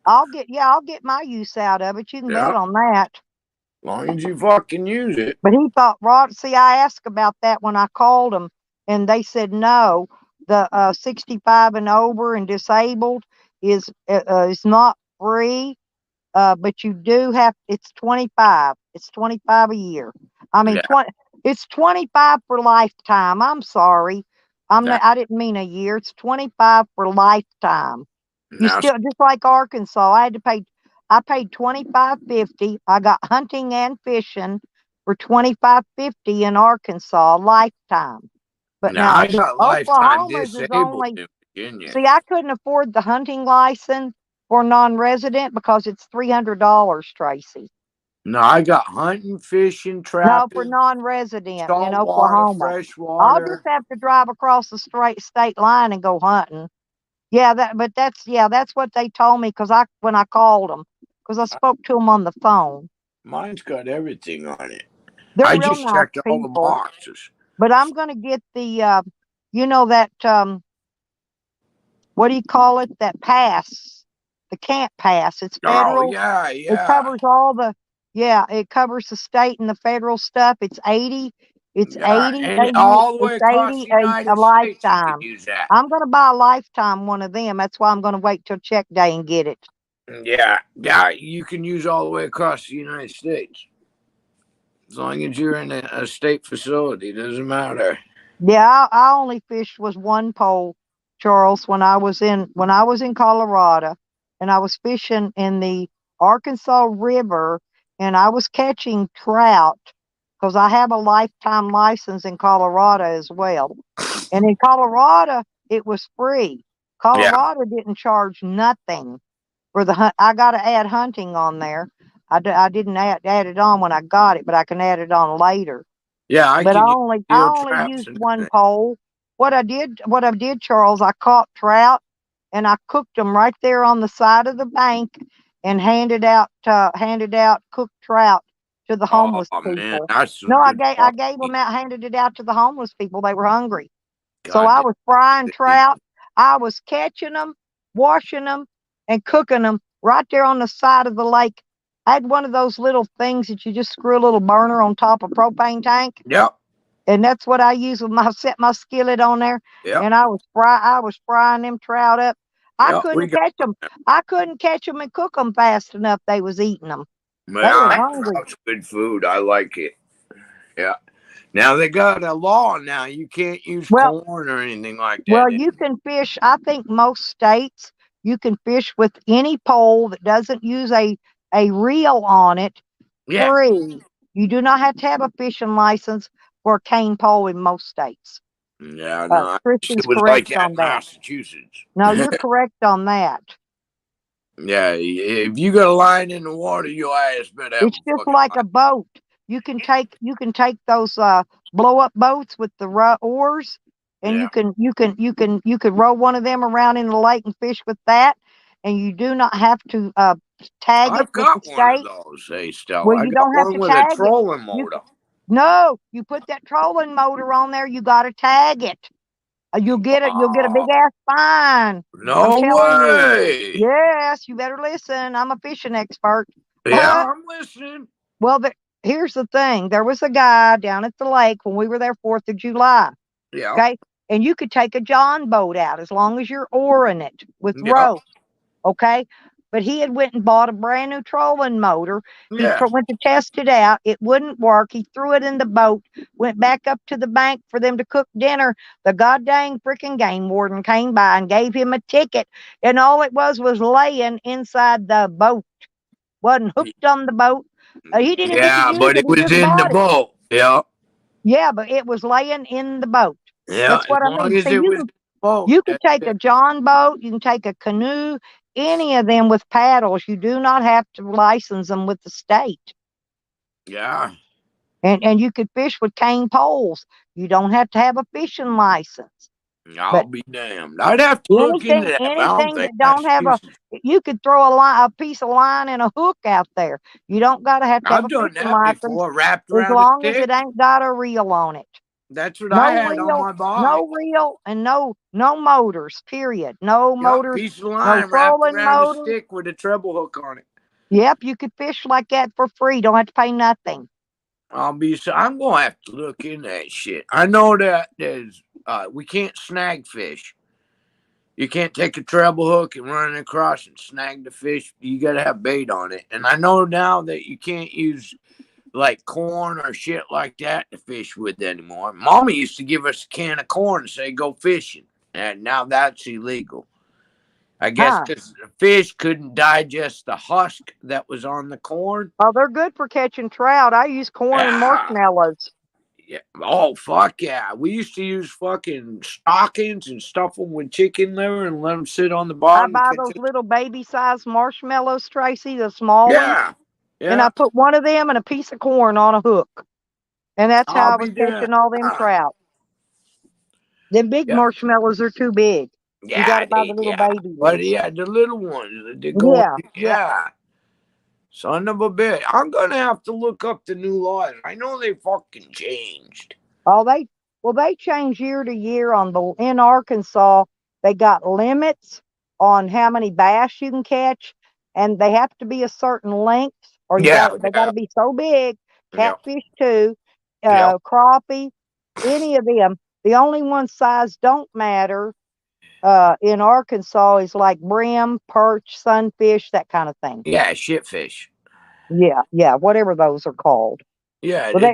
I'll get my use out of it. You can bet on that. As long as you fucking use it. But he thought, see, I asked about that when I called them, and they said no. The 65 and over and disabled is not free. But you do have, it's $25. It's $25 a year. I mean, It's 25 for lifetime. I'm sorry. Now, I didn't mean a year. It's 25 for lifetime. You now, still just like Arkansas. I paid 25.50. I got hunting and fishing for 25.50 in Arkansas lifetime. But now now I got lifetime Oklahoma's is disabled only, in Virginia. see, I couldn't afford the hunting license for non-resident because it's $300, Tracy. No, I got hunting, fishing, No, for trapping, non-resident in saltwater, Oklahoma. I'll just freshwater. have to drive across the straight state line and go hunting. Yeah, that's what they told me when I called them, because I spoke to them on the phone. Mine's got everything on it. They're I real just nice checked all the people. boxes. But I'm gonna get the that what do you call it? That pass, the camp pass. It's Oh federal. yeah, It yeah, covers it covers the state and the federal stuff. It's 80. It's yeah. 80 And all the way it's across 80 the a United States, you can lifetime. use that. I'm gonna buy a lifetime one of them. That's why I'm gonna wait till check day and get it. Yeah, yeah. You can use all the way across the United States as long as you're in a state facility. Doesn't matter. Yeah, I only fished was one pole, Charles, when I was in Colorado, and I was fishing in the Arkansas River, and I was catching trout because I have a lifetime license in Colorado as well. And in Colorado, it was free. Yeah, Colorado didn't charge nothing for the hunt. I got to add hunting on there. I didn't add it on when I got it, but I can add it on later. yeah. I But can use I steel only traps used and one everything. pole. What I did, Charles, I caught trout and I cooked them right there on the side of the bank and handed out cooked trout to the Oh homeless man, people. that's No, some good I quality. gave them out, handed it out to the homeless people. They were hungry. So God I damn was frying it. trout. I was catching them, washing them, and cooking them right there on the side of the lake. I had one of those little things that you just screw a little burner on top of propane tank, Yep, and that's what I use with my set my skillet on there. yep, And I was frying them trout up. I yep. We couldn't got. catch them. I couldn't catch them and cook them fast enough. They was eating them. They was Yeah, hungry. trout's good food. I like it. Yeah. Now they got a law now. You can't use Well, corn or anything like well, that. you can fish. I think most states you can fish with any pole that doesn't use a reel on it Yeah. free. You do not have to have a fishing license for a cane pole in most states. Yeah, no, I wish it Christy's was correct like that on in that. Massachusetts. No, you're correct on that. Yeah, if you got a line in the water, your ass better have It's a just fucking like line. a boat. You can take those blow up boats with the oars, and Yeah. you could row one of them around in the lake and fish with that, and you do not have to tag it I've with the got one of state. those, hey, Stella. Well, I you got don't have one to with a tag it. trolling You motor. No, you put that trolling motor on there. You got to tag it. You'll get a big Wow. ass fine. I'm No telling you. way. Yes, you better listen. I'm a fishing expert. Yeah, I'm listening. Well, here's the thing. There was a guy down at the lake when we were there 4th of July. Yeah, Okay. And you could take a John boat out as long as you're oaring it with yeah, rope. Okay. But he had went and bought a brand new trolling motor. yeah. Went to test it out. It wouldn't work. He threw it in the boat, went back up to the bank for them to cook dinner. The goddamn freaking game warden came by and gave him a ticket. And all it was laying inside the boat. Wasn't hooked on the boat. He didn't get to Yeah, use but it. it He was just in the bought it. boat. Yeah, Yeah, but it was laying in the boat. yeah. That's As what I mean. long as See, it was in the boat. you could take a John boat, you can take a canoe, any of them with paddles. You do not have to license them with the state. Yeah. And you could fish with cane poles. You don't have to have a fishing license. I'll But be damned. I'd have to look into that, but I don't anything think that don't have Massachusetts. you could throw a piece of line and a hook out there. You don't got to have I've a done fishing that license before, wrapped as around a long as it stick. ain't got a reel on it. That's what I had on my bike. No reel, and no motors. Period. No Yep, motors. piece of No line wrapped trolling around a motors. stick with a treble hook on it. Yep, you could fish like that for free. Don't have to pay nothing. I'm gonna have to look in that shit. I know that we can't snag fish. You can't take a treble hook and run it across and snag the fish. You got to have bait on it. And I know now that you can't use like corn or shit like that to fish with anymore. Mommy used to give us a can of corn and say go fishing, and now that's illegal. I guess Huh. because the fish couldn't digest the husk that was on the corn. Oh, they're good for catching trout. I use corn and Yeah. marshmallows. Yeah. Oh, fuck yeah. We used to use fucking stockings and stuff them with chicken liver and let them sit on the I bottom. buy those little baby-sized marshmallows, Tracy, the small ones, Yeah. and I Yeah. put one of them and a piece of corn on a hook, and that's I'll how I be was doing. catching all them trout. Them big Yeah. marshmallows are too big. You got Yeah. to buy the little Yeah. baby But ones. yeah, the little ones, they go Yeah, in. yeah. Yeah. Son of a bitch. I'm going to have to look up the new laws. I know they fucking changed. Oh, they change year to year on the in Arkansas. They got limits on how many bass you can catch, and they have to be a certain length, or Yeah. they got Yeah. to be so big. Yeah. Catfish too, Yeah. crappie, any of them. The only one size don't matter in Arkansas is like brim, perch, sunfish, that kind of thing. Yeah. Shitfish. Yeah, yeah, whatever those are called. Yeah. Well, They're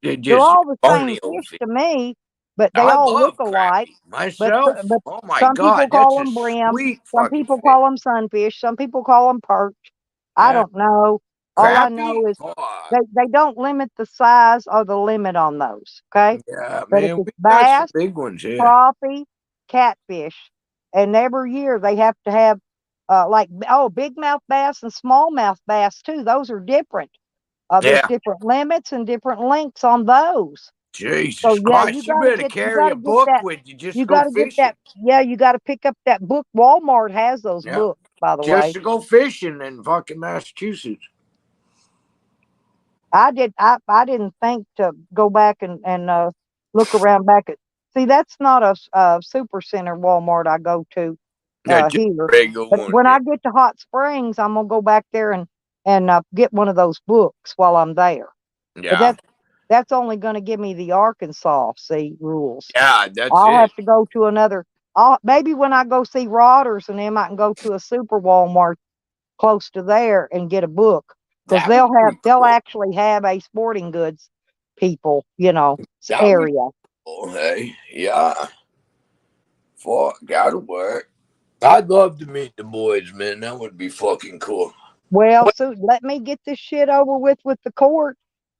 they're just all the same bony old fish fish. to me, but they I all look love alike. crappie myself. But Oh my some people god, that's call a them brim, sweet some fucking people fish. call them sunfish, some people call them perch. I Yeah, don't know. All I crappie. know is Oh, they don't limit the size or the limit on those. Okay, yeah, but if man, it's we got some bass, big ones here. crappie, catfish, and every year they have to have big mouth bass and smallmouth bass too. Those are different. There's Yeah, different limits and different lengths on those. So Jesus yeah, Christ, you better you carry gotta a get book that with you. Just you go gotta get fishing. that yeah, you gotta pick up that book. Walmart has those Yeah, books, by the just way. to go fishing in fucking Massachusetts. I didn't think to go back and look around back at see that's not a super center Walmart I go to Yeah, just here. a regular But one. when Yeah, I get to Hot Springs, I'm gonna go back there and get one of those books while I'm there. But yeah, that's only gonna give me the Arkansas rules. yeah. That's I'll it. have to go to another. Maybe when I go see Rodders and them, I can go to a super Walmart close to there and get a book because That would be they'll cool. actually have a sporting goods people, That would be area. cool. Hey, yeah. Fuck, gotta work. I'd love to meet the boys, man. That would be fucking cool. Well, so let me get this shit over with the court,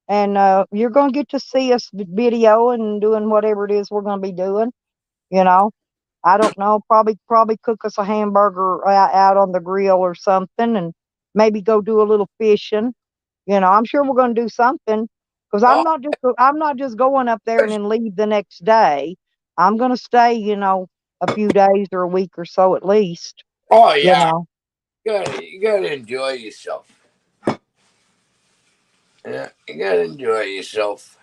and you're gonna get to see us video and doing whatever it is we're gonna be doing. You know, I don't know. Probably cook us a hamburger out on the grill or something, and maybe go do a little fishing. I'm sure we're going to do something because Oh, I'm not just going up there and then leave the next day. I'm going to stay, a few days or a week or so at least. oh You yeah. know. You gotta enjoy yourself. Yeah, you gotta enjoy yourself.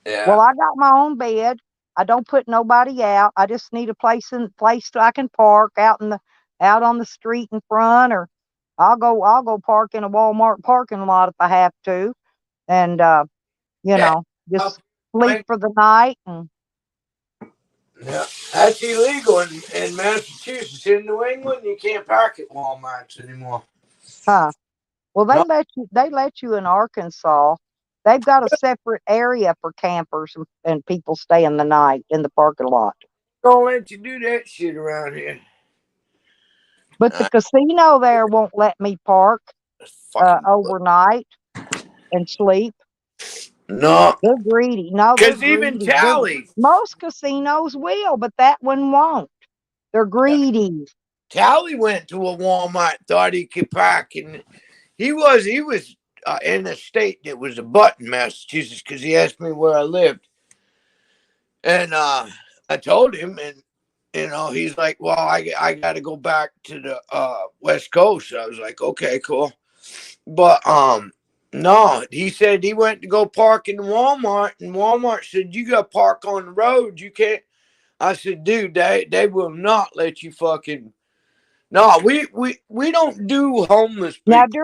Yeah. Well, I got my own bed. I don't put nobody out. I just need a place I can park out on the street in front, or I'll go park in a Walmart parking lot if I have to, and you Yeah. know just sleep Like, for the night and. yeah. That's illegal in Massachusetts. In New England, you can't park at Walmarts anymore. Huh. Well, No, they let you in Arkansas. They've got a separate area for campers and people staying the night in the parking lot. don't let you do that shit around here. But the casino there won't let me park That's fucking overnight and sleep. no. They're greedy. No, they're Cause even greedy. Tally, Most casinos will, but that one won't. They're greedy. Tally went to a Walmart, thought he could park, and he was in a state that was a button, Massachusetts, because he asked me where I lived, and I told him, and he's like, "Well, I got to go back to the West Coast." I was like, "Okay, cool," but no, he said he went to go park in Walmart, and Walmart said, "You got to park on the road. You can't." I said, "Dude, they will not let you fucking." No, we don't do homeless Now people.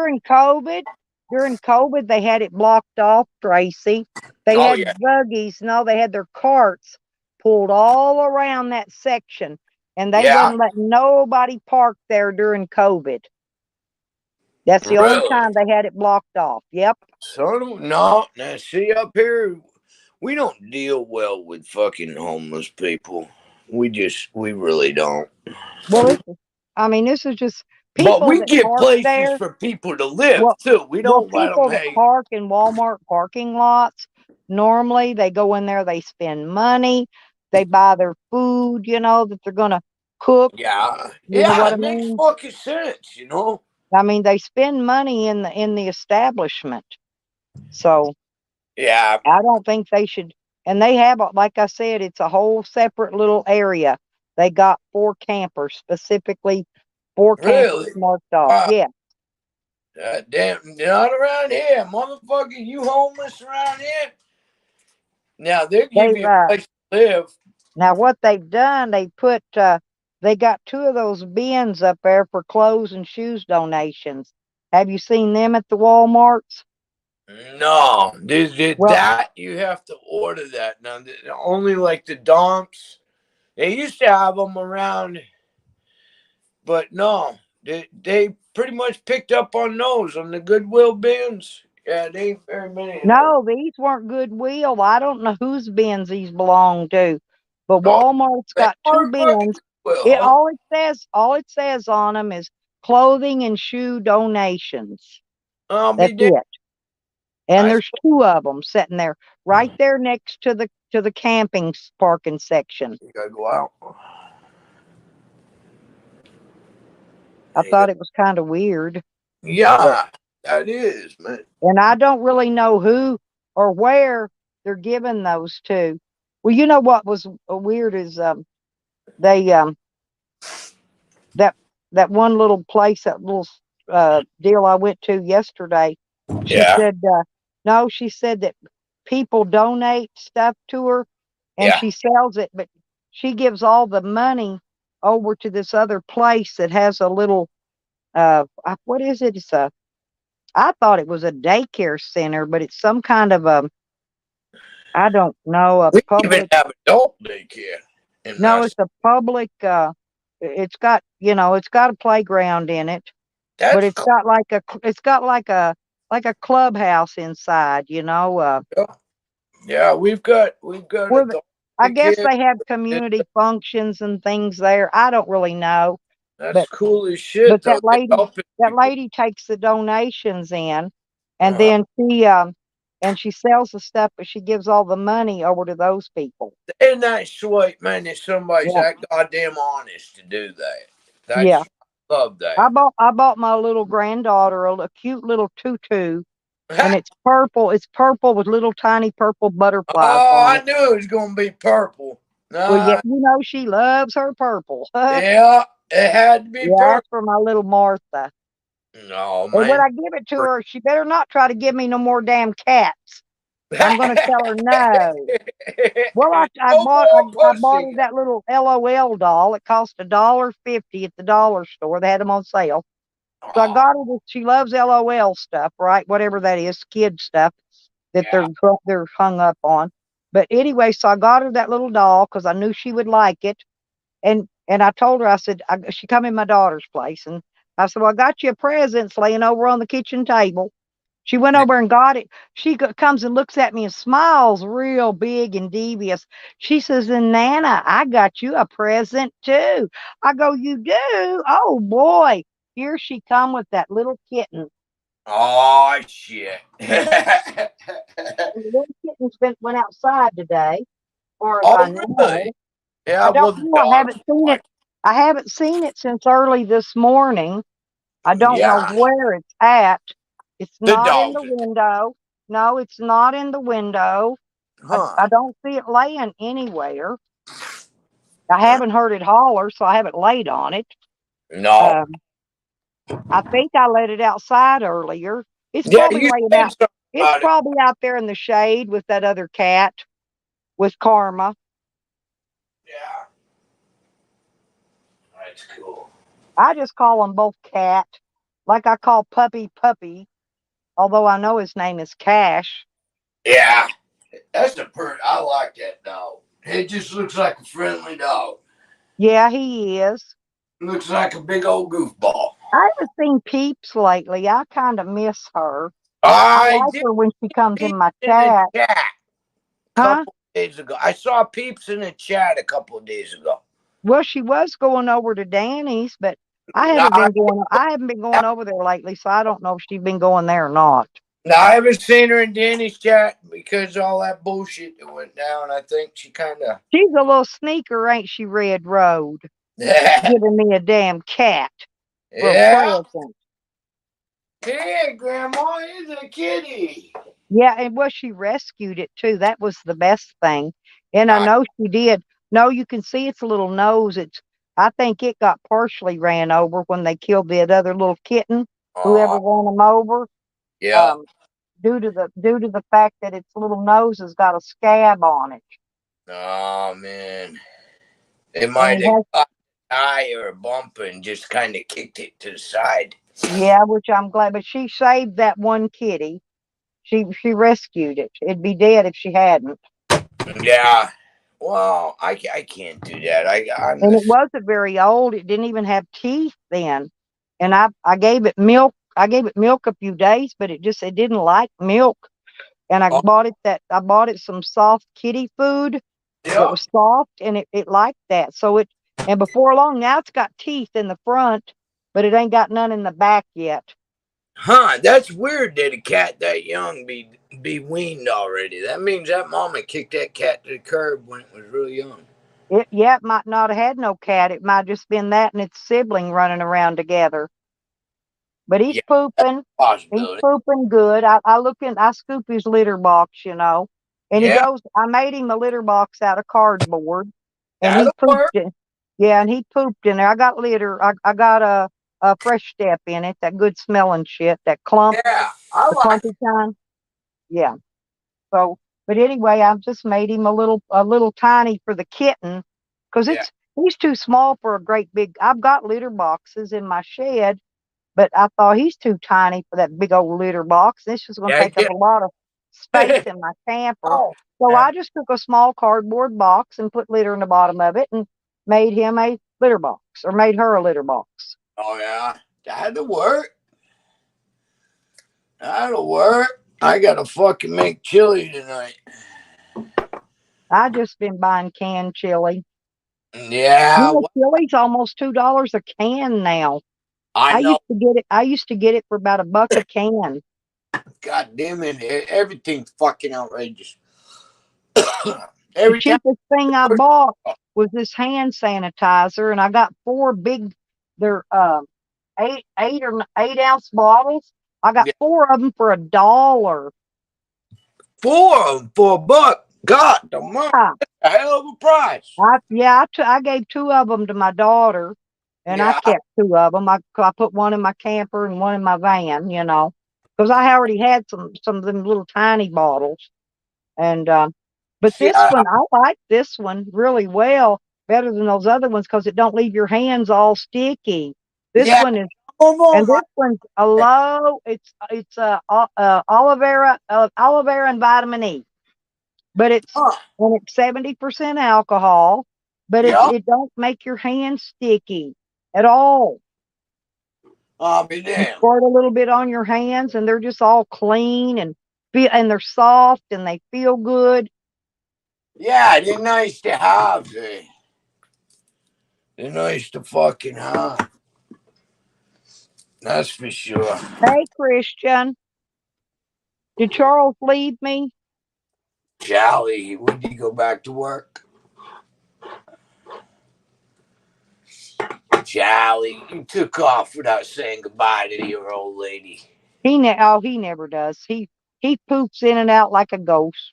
during COVID, they had it blocked off, Tracy. They Oh had yeah, buggies. No, they had their carts pulled all around that section, and they yeah. wasn't letting nobody park there during COVID. That's the only Really? time they had it blocked off. Yep. So no, now see up here, we don't deal well with fucking homeless people. We really don't. Well, this is just But people we that get park places there. for people to live Well, too. We well, don't let them. people that Hey, park in Walmart parking lots, normally they go in there, they spend money, they buy their food, that they're gonna cook. yeah, You know yeah, what I it makes mean? fucking sense, you know. I mean, they spend money in the establishment. So Yeah, I don't think they should. And they have, like I said, it's a whole separate little area. They got 4 campers, specifically 4 campers really. marked off. Uh, Yeah, Damn, not around here, motherfucker. You homeless around here? Now they'll give they've you a place to live. now what they've done, they got 2 of those bins up there for clothes and shoes donations. Have you seen them at the Walmarts? No, Well, that you have to order that now. Only like the dumps. They used to have them around, but no, they pretty much picked up on those on the Goodwill bins. Yeah, they ain't very many of those. no, these weren't Goodwill. I don't know whose bins these belong to, but Oh, Walmart's they got 2 are fucking bins. Goodwill, It huh? all it says on them is clothing and shoe donations. I'll be That's damned. it. And I there's 2 of them sitting there right there next to the camping parking section. you gotta go out. I You thought got- it was kind of weird. But Yeah, that is, man. and I don't really know who or where they're giving those to. Well, you know what was weird is they that that one little place, that little deal I went to yesterday. She Yeah, said no. She said that people donate stuff to her, and yeah. she sells it, but she gives all the money over to this other place that has a little what is it? I thought it was a daycare center, but it's some kind of a, I don't know, a We even public. have adult daycare in No, that. it's a public. It's got a playground in it, but That's it's cool. got like a clubhouse inside. Yeah, we've got Where adult I guess daycare. they have community functions and things there. I don't really know, That's but cool as but shit, though. They helping that people. lady takes the donations in, and Uh-huh. then she sells the stuff, but she gives all the money over to those people. Isn't that sweet, man? That somebody's Yeah, that goddamn honest to do that. yeah. Love I bought my little granddaughter a cute little tutu, and that. it's purple. It's purple with little tiny purple butterflies Oh, on I it. knew it was gonna be purple. Well, yeah, Nah, she loves her purple. Yeah, yeah, it had to be that's purple. for my little Martha. No, And when man. I give it to her, she better not try to give me no more damn cats. I'm gonna tell her no. Well, I No bought more I bought pussy. her that little LOL doll. It cost $1.50 at the dollar store. They had them on sale. So I Oh, got her. She loves LOL stuff, right? Whatever that is, kid stuff that yeah. they're hung up on. But anyway, so I got her that little doll because I knew she would like it. And I told her, I said, she come in my daughter's place, and I said, well, I got you a present. It's laying over on the kitchen table. She went over and got it. She comes and looks at me and smiles real big and devious. She says, and Nana, I got you a present too. I go, you do? Oh boy. Here she come with that little kitten. Oh shit. And the little kitten's went outside today, as far as I Oh know. really? Yeah, I well don't the know. I dogs haven't seen it. like I haven't seen it since early this morning. I don't know yeah. where it's at. It's The not in the dogs are window. No, it's not in the window. huh. I don't see it laying anywhere. I haven't heard it holler, so I haven't laid on it. No. Um, I think I let it outside earlier. It's Yeah, probably you laying said out. something It's about it. probably out there in the shade with that other cat, with Karma. Yeah. That's cool. I just call them both Cat, like I call Puppy Puppy, although I know his name is Cash. Yeah. That's I like that dog. It just looks like a friendly dog. Yeah, he is. Looks like a big old goofball. I haven't seen Peeps lately. I kind of miss her. I I like did her when she comes in my in the chat. chat a Huh? couple days ago. I saw Peeps in the chat a couple of days ago. Well, she was going over to Danny's, but I Now, haven't been going. I haven't been going over there lately, so I don't know if she's been going there or not. I haven't seen her in Danny's chat because of all that bullshit that went down. I think she kind of. She's a little sneaker, ain't she, Red Road? Yeah. Giving me a damn cat for a Yeah. present. Hey, Grandma, here's a kitty. Yeah, and well, she rescued it too. That was the best thing. And I know she did. No, you can see its little nose. I think it got partially ran over when they killed that other little kitten. Whoever ran him over. Yeah. Due to the fact that its little nose has got a scab on it. Oh man. It And might he have has, got an eye or a bump and just kind of kicked it to the side. yeah, which I'm glad. But she saved that one kitty. She rescued it. It'd be dead if she hadn't. Yeah. Well, I can't do that. And it wasn't very old. It didn't even have teeth then. And I gave it milk. I gave it milk a few days, but it didn't like milk. And I bought it some soft kitty food that was soft, and it liked that. And before long, now it's got teeth in the front, but it ain't got none in the back yet. Huh, that's weird that a cat that young be weaned already. That means that mama kicked that cat to the curb when it was really young. It might not have had no cat. It might have just been that and its sibling running around together. But he's pooping. He's pooping good. I scoop his litter box, and he goes, I made him a litter box out of cardboard, and he pooped in. Yeah, and he pooped in there. I got litter. I got a Fresh Step in it, that good smelling shit, that clump. Yeah, the clumpy kind. Yeah. So, but anyway, I've just made him a little tiny for the kitten, because he's too small for a great big. I've got litter boxes in my shed, but I thought he's too tiny for that big old litter box. This is going to take up a lot of space in my camper. So I just took a small cardboard box and put litter in the bottom of it and made him a litter box, or made her a litter box. Oh yeah, that'll work. That'll work. I gotta fucking make chili tonight. I just been buying canned chili. Yeah, chili's almost $2 a can now. I know. I used to get it for about $1 a can. God damn it! Everything's fucking outrageous. The cheapest thing I bought was this hand sanitizer, and I got 4 big. They're 8-ounce bottles. I got 4 of them for $1. 4 of them for $1. God, the month, that's a hell of a price. I gave 2 of them to my daughter, and I kept 2 of them. I put one in my camper and one in my van, because I already had some of them little tiny bottles. And but this one, I like this one really well, better than those other ones, because it don't leave your hands all sticky. This one is, and this one's a low. It's aloe vera and vitamin E, but it's 70% alcohol, but it don't make your hands sticky at all. I'll be damned. You squirt a little bit on your hands, and they're just all clean and they're soft and they feel good. Yeah, they're nice to have. They're nice to fucking have. That's for sure. Hey, Christian. Did Charles leave me? Charlie, when did he go back to work? Charlie, you took off without saying goodbye to your old lady. He never does. He poops in and out like a ghost.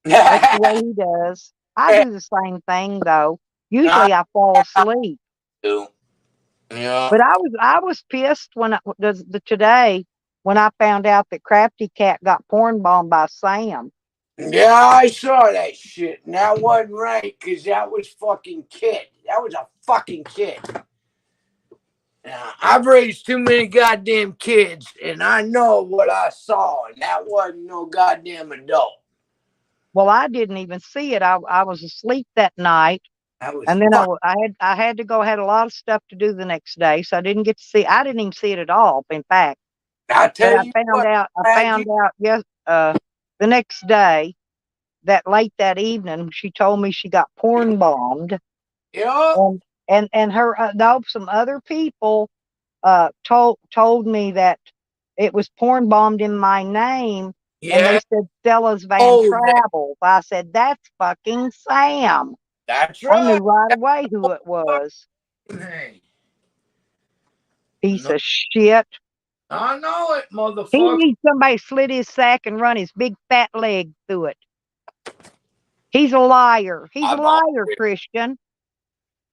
That's the way he does. I do the same thing though. Usually I fall asleep. Yeah. But I was pissed today when I found out that Crafty Cat got porn bombed by Sam. Yeah, I saw that shit, and that wasn't right, because that was fucking kid. That was a fucking kid. Now, I've raised too many goddamn kids, and I know what I saw, and that wasn't no goddamn adult. Well, I didn't even see it. I was asleep that night, And then I had to go. I had a lot of stuff to do the next day, so I didn't get to see. I didn't even see it at all. In fact, I tell you I found out the next day that late that evening she told me she got porn bombed. Yeah. And her though some other people told me that it was porn bombed in my name, and they said Stella's Van Travels. I said that's fucking Sam. That's I knew right. right away who it was. Piece of shit. I know it, He motherfucker. needs somebody to slit his sack and run his big fat leg through it. He's a liar. He's a liar, Christian.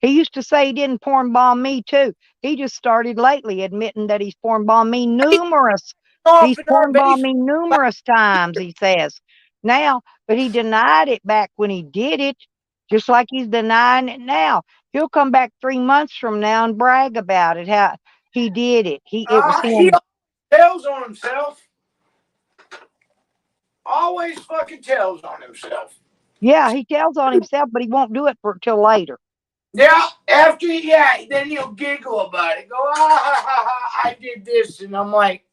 He used to say he didn't porn bomb me too. He just started lately admitting that he's porn bombed me numerous. He's porn bombed me numerous times, he says. Now, but he denied it back when he did it, just like he's denying it now. He'll come back 3 months from now and brag about it, how he did it. It was him. He tells on himself. Always fucking tells on himself. Yeah, he tells on himself, but he won't do it till later. Yeah, then he'll giggle about it. Go, I did this, and I'm like,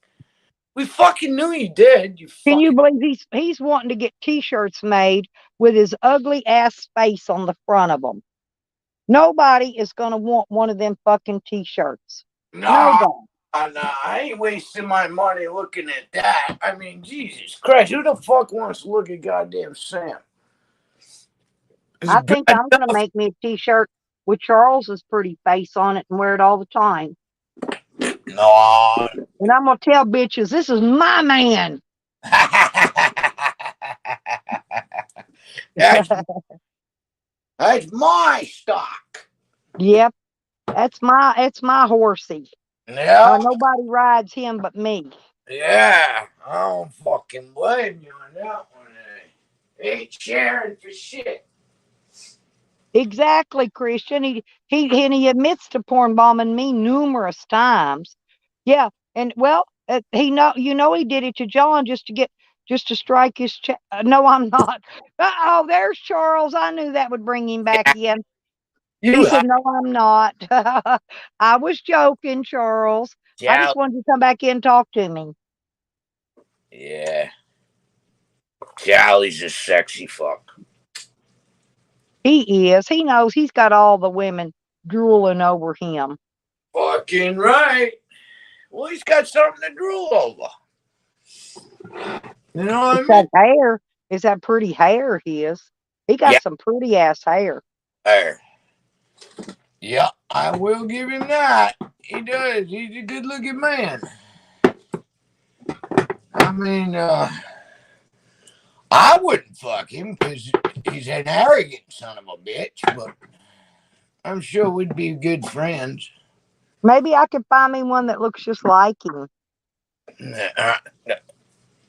we fucking knew you did. Can you believe he's wanting to get T-shirts made with his ugly ass face on the front of them? Nobody is gonna want one of them fucking T-shirts. Nobody. I ain't wasting my money looking at that. I mean, Jesus Christ, who the fuck wants to look at goddamn Sam? I think I'm gonna make me a T-shirt with Charles's pretty face on it and wear it all the time. No. And I'm gonna tell bitches, this is my man. That's my stock. Yep. It's my horsey. Yeah. Nobody rides him but me. Yeah. I don't fucking blame you on that one. Ain't sharing for shit. Exactly, Christian. He admits to porn bombing me numerous times. Yeah, and well, he he did it to John just to strike his no, I'm not. Oh, there's Charles. I knew that would bring him back in. He said, "No, I'm not." I was joking, Charles. I just wanted you to come back in and talk to me. Yeah. Charlie's a sexy fuck. He is. He knows he's got all the women drooling over him. Fucking right. Well, he's got something to drool over. You know what I mean? That hair is that pretty hair his. He got some pretty ass hair. Yeah, I will give him that. He does. He's a good looking man. I mean, I wouldn't fuck him because he's an arrogant son of a bitch, but I'm sure we'd be good friends. Maybe I could find me one that looks just like him.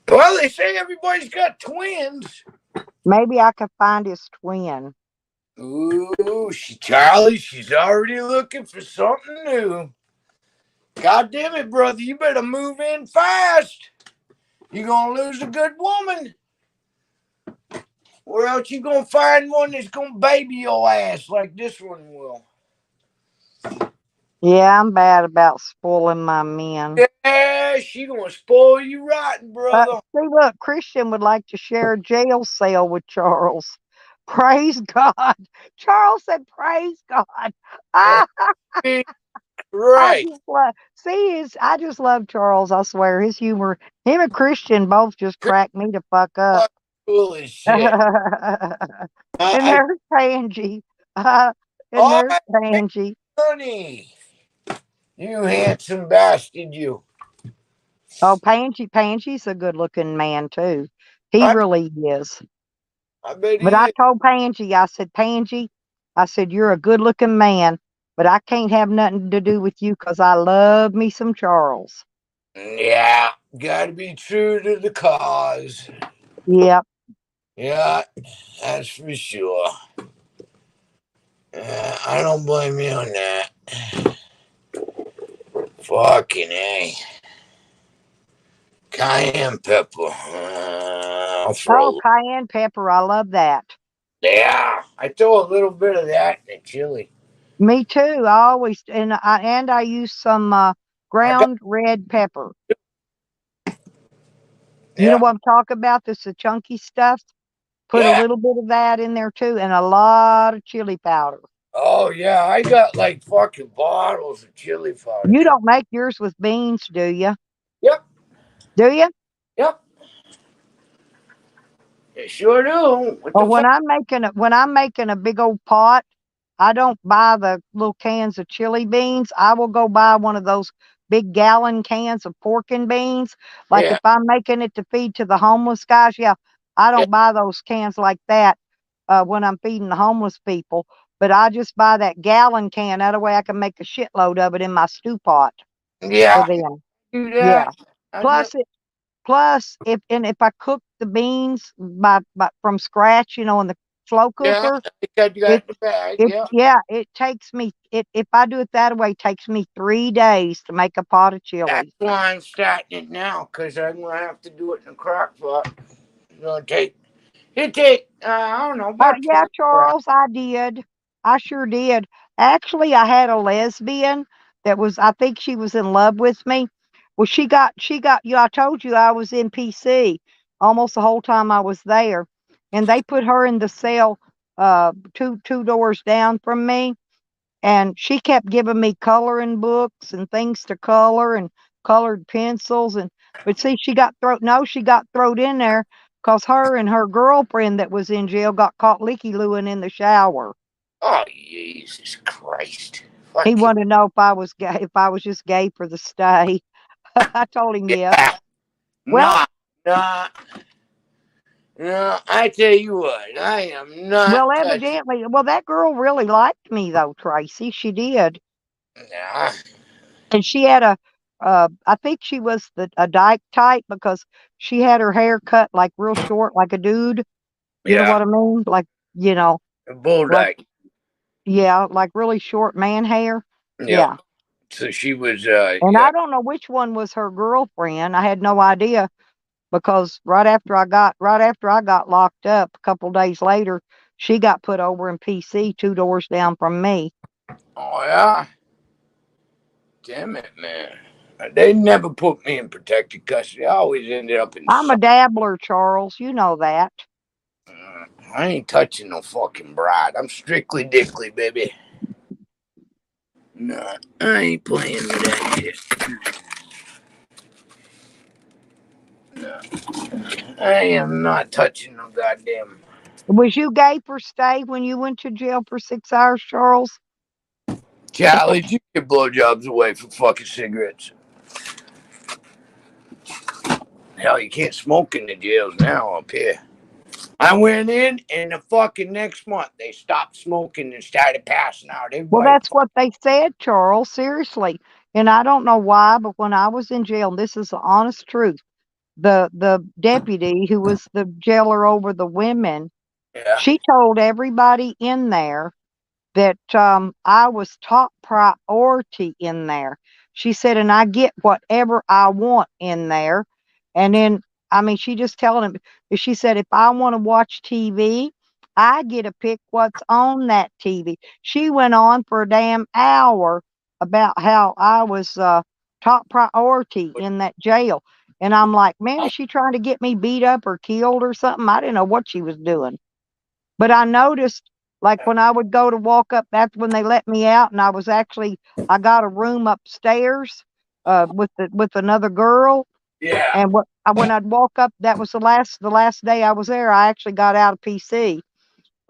Well, they say everybody's got twins. Maybe I could find his twin. Ooh, Charlie, she's already looking for something new. God damn it, brother, you better move in fast. You're going to lose a good woman. Or else you're going to find one that's going to baby your ass like this one will. Yeah, I'm bad about spoiling my men. Yeah, she going to spoil you rotten, brother. See, look, Christian would like to share a jail cell with Charles. Praise God. Charles said, praise God. Right. I just love Charles. I swear, his humor. Him and Christian both just crack me the fuck up. Cool as shit. And there's Pangy. There's Pangy. Honey, you handsome bastard, you. Oh, Pangy's a good-looking man too. He really is. I bet But I told Pangy, I said, Pangy, I said, you're a good-looking man, but I can't have nothing to do with you because I love me some Charles. Yeah, gotta be true to the cause. Yep. Yeah, that's for sure. I don't blame you on that. Fucking A. Cayenne pepper. Cayenne pepper, I love that. Yeah, I throw a little bit of that in the chili. Me too. I always and I use some I got ground red pepper. You know yeah, what I'm talking about? This the chunky stuff. Put a yeah. little bit of that in there too, and a lot of chili powder. Oh yeah, I got like fucking bottles of chili powder. You don't make yours with beans, do you? Yep, Do you? yep. They sure do. What Or the when fuck? I'm making a big old pot, I don't buy the little cans of chili beans. I will go buy one of those big gallon cans of pork and beans. Like Yeah, if I'm making it to feed to the homeless guys, yeah, I yeah, don't buy those cans like that when I'm feeding the homeless people. But I just buy that gallon can. That way I can make a shitload of it in my stew pot for yeah. them. Do Yeah. that. I've never. Plus if I cook the beans by from scratch, in the slow Yeah, cooker, I got you it got the bag. it Yeah, yeah, it takes me if I do it that way, it takes me 3 days to make a pot of that's chili. why I'm starting it now because I'm gonna have to do it in a crock pot. It's gonna take. It take. I don't know about Yeah, 24 hours. Charles, I did. I sure did. Actually, I had a lesbian that was, I think she was in love with me. Well, she got you. I told you I was in PC almost the whole time I was there, and they put her in the cell two doors down from me, and she kept giving me coloring books and things to color and colored pencils. And but see, she got thrown in there because her and her girlfriend that was in jail got caught licky looing in the shower. Oh Jesus Christ! He Fuck you. wanted to know if I was gay, if I was just gay for the stay. I told him yes. Yeah. Well, Nah, nah, no. I tell you what, I am not touching. that girl really liked me though, Tracy. She did. Nah. And she had I think she was a dyke type because she had her hair cut like real short, like a dude. You know Yeah. what I mean? Like, you know, A bull like, dyke. yeah, like really short man hair. Yep. Yeah. So she was. And Yeah. I don't know which one was her girlfriend. I had no idea because right after I got locked up, a couple days later, she got put over in PC 2 doors down from me. Oh yeah. Damn it, man. They never put me in protected custody. I always ended up in I'm a some. dabbler, Charles. You know that. I ain't touching no fucking bride. I'm strictly dickly, baby. No, I ain't playing with that shit. No, I am not touching no goddamn. Was you gay for stay when you went to jail for 6 hours, Charles? Charlie, you get blowjobs away from fucking cigarettes. Hell, you can't smoke in the jails now up here. I went in, and the fucking next month they stopped smoking and started passing out. Well, Everybody, that's what they said, Charles. Seriously. And I don't know why, but when I was in jail, and this is the honest truth, the deputy who was the jailer over the women, yeah. she told everybody in there that I was top priority in there. She said, and I get whatever I want in there. And then, I mean, she just telling him, she said, if I want to watch TV, I get to pick what's on that TV. She went on for a damn hour about how I was top priority in that jail. And I'm like, man, is she trying to get me beat up or killed or something? I didn't know what she was doing. But I noticed, like when I would go to walk up after when they let me out, and I got a room upstairs with another girl, Yeah. and when I'd walk up, that was the last day I was there. I actually got out of PC.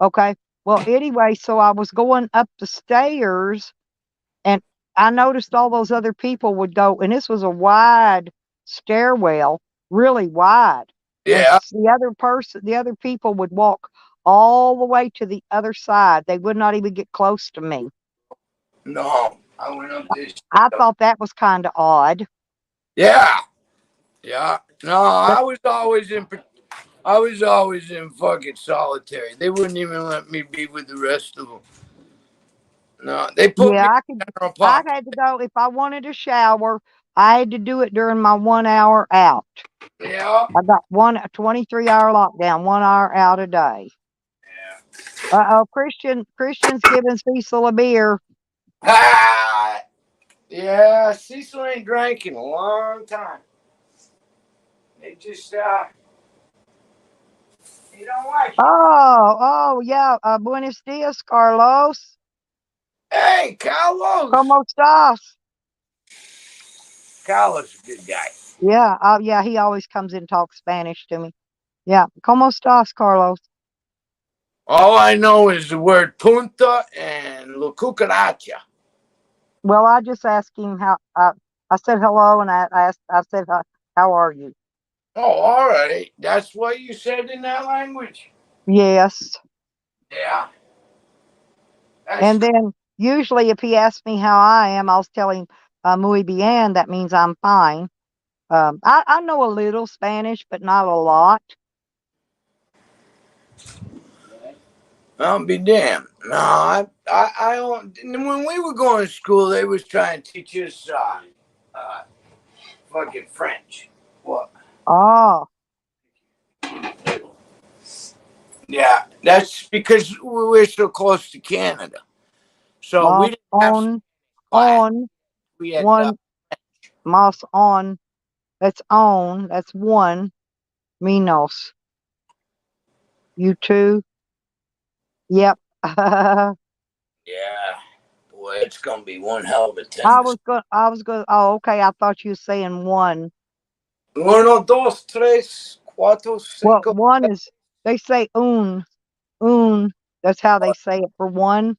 Okay, well anyway, so I was going up the stairs, and I noticed all those other people would go, and this was a wide stairwell, really wide. And Yeah. the other people would walk all the way to the other side. They would not even get close to me. No, I went up this. I thought that was kind of odd. Yeah. Yeah. No, But I was always in fucking solitary. They wouldn't even let me be with the rest of them. No, they put yeah, me in general I pop. had to go if I wanted a shower. I had to do it during my 1 hour out. Yeah. I got a 23-hour lockdown, 1 hour out a day. Uh-oh, Christian's giving Cecil a beer. Ah, yeah, Cecil ain't drank in a long time. They just, he don't like it. Oh, yeah. Buenos dias, Carlos. Hey, Carlos. ¿Cómo estás? Carlos is a good guy. Yeah, he always comes in and talks Spanish to me. Yeah. ¿Cómo estás, Carlos? All I know is the word punta and la cucaracha. Well, I just asked him how. I said hello, and I said, how are you? Oh, all right. That's what you said in that language? Yes. Yeah. And then usually, if he asks me how I am, I'll tell him muy bien. That means I'm fine. I know a little Spanish, but not a lot. I'll be damned. No, I don't. When we were going to school, they was trying to teach us fucking French. What? Oh. Yeah, that's because we're so close to Canada. So we Mas didn't have on we had one. Mas on. That's on. That's one. Minos. You two. Yep. yeah. Boy, it's gonna be one hell of a tennis. I was going. Oh, okay. I thought you were saying one. Uno, dos, tres, cuatro, Well, cinco. one is, they say un. That's how they say it for one.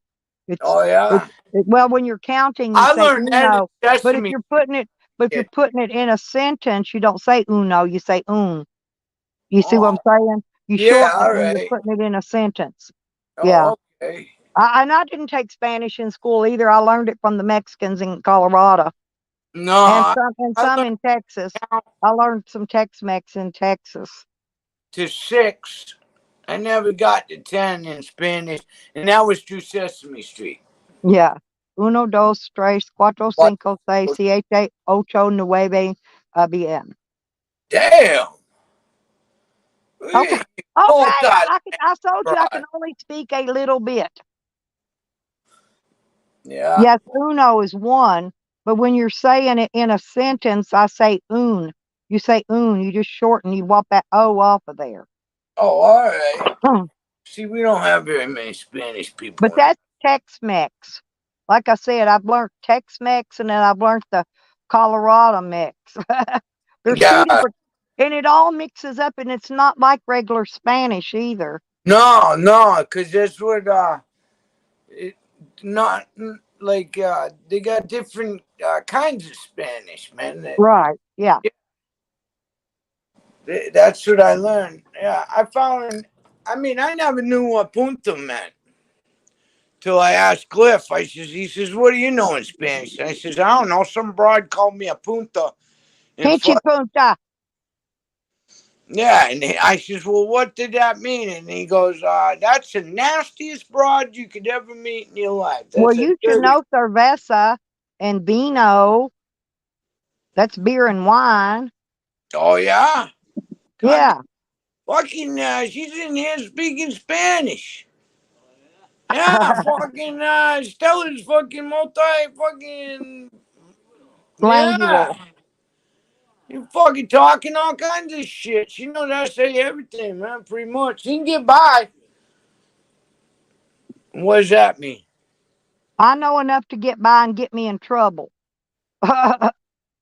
It's Oh yeah. well, when you're counting, you I say learned that in uno. But if Sesame. you're putting it, if you're putting it in a sentence, you don't say uno. You say un. You see what I'm saying? You Yeah, shorten it all when you're right. putting it in a sentence. Yeah. Oh, okay. And I didn't take Spanish in school either. I learned it from the Mexicans in Colorado. No, And I some learned in Texas. I learned some Tex-Mex in Texas. to 6. I never got to 10 in Spanish, and that was through Sesame Street. Yeah. Uno, dos, tres, cuatro, cinco, seis, siete, ocho, nueve, bien. Damn. Okay. I told you I can only speak a little bit. Yeah. Yes, uno is one, but when you're saying it in a sentence, I say un. You say un, you just shorten, you walk that O off of there. Oh, all right. See, we don't have very many Spanish people. But that's Tex-Mex. Like I said, I've learned Tex-Mex and then I've learned the Colorado mix. There's two different, and it all mixes up, and it's not like regular Spanish either. No, because that's what not like they got different kinds of Spanish, man. Right. Yeah. That's what I learned. Yeah, I found. I mean, I never knew what punta meant till I asked Cliff. He says, "What do you know in Spanish?" I says, "I don't know. Some broad called me a punta." Pinche punta. Yeah, and I says, "Well, what did that mean?" And he goes, "That's the nastiest broad you could ever meet in your life." Well, That's you should know cerveza and vino. That's beer and wine. Oh yeah. Yeah. Fucking, she's in here speaking Spanish. Yeah, fucking, Stella's fucking fucking. Language. Yeah. You fucking talking all kinds of shit. She knows how to say everything, man, pretty much. She can get by. What does that mean? I know enough to get by and get me in trouble.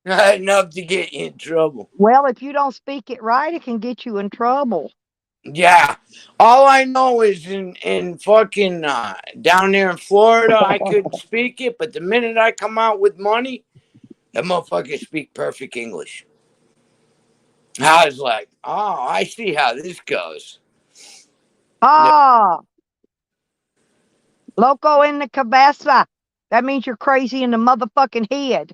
Enough to get you in trouble. Well, if you don't speak it right, it can get you in trouble. Yeah. All I know is in fucking down there in Florida, I couldn't speak it, but the minute I come out with money, that motherfucker speak perfect English. I was like, oh, I see how this goes. Ah, loco in the cabeza. That means you're crazy in the motherfucking head.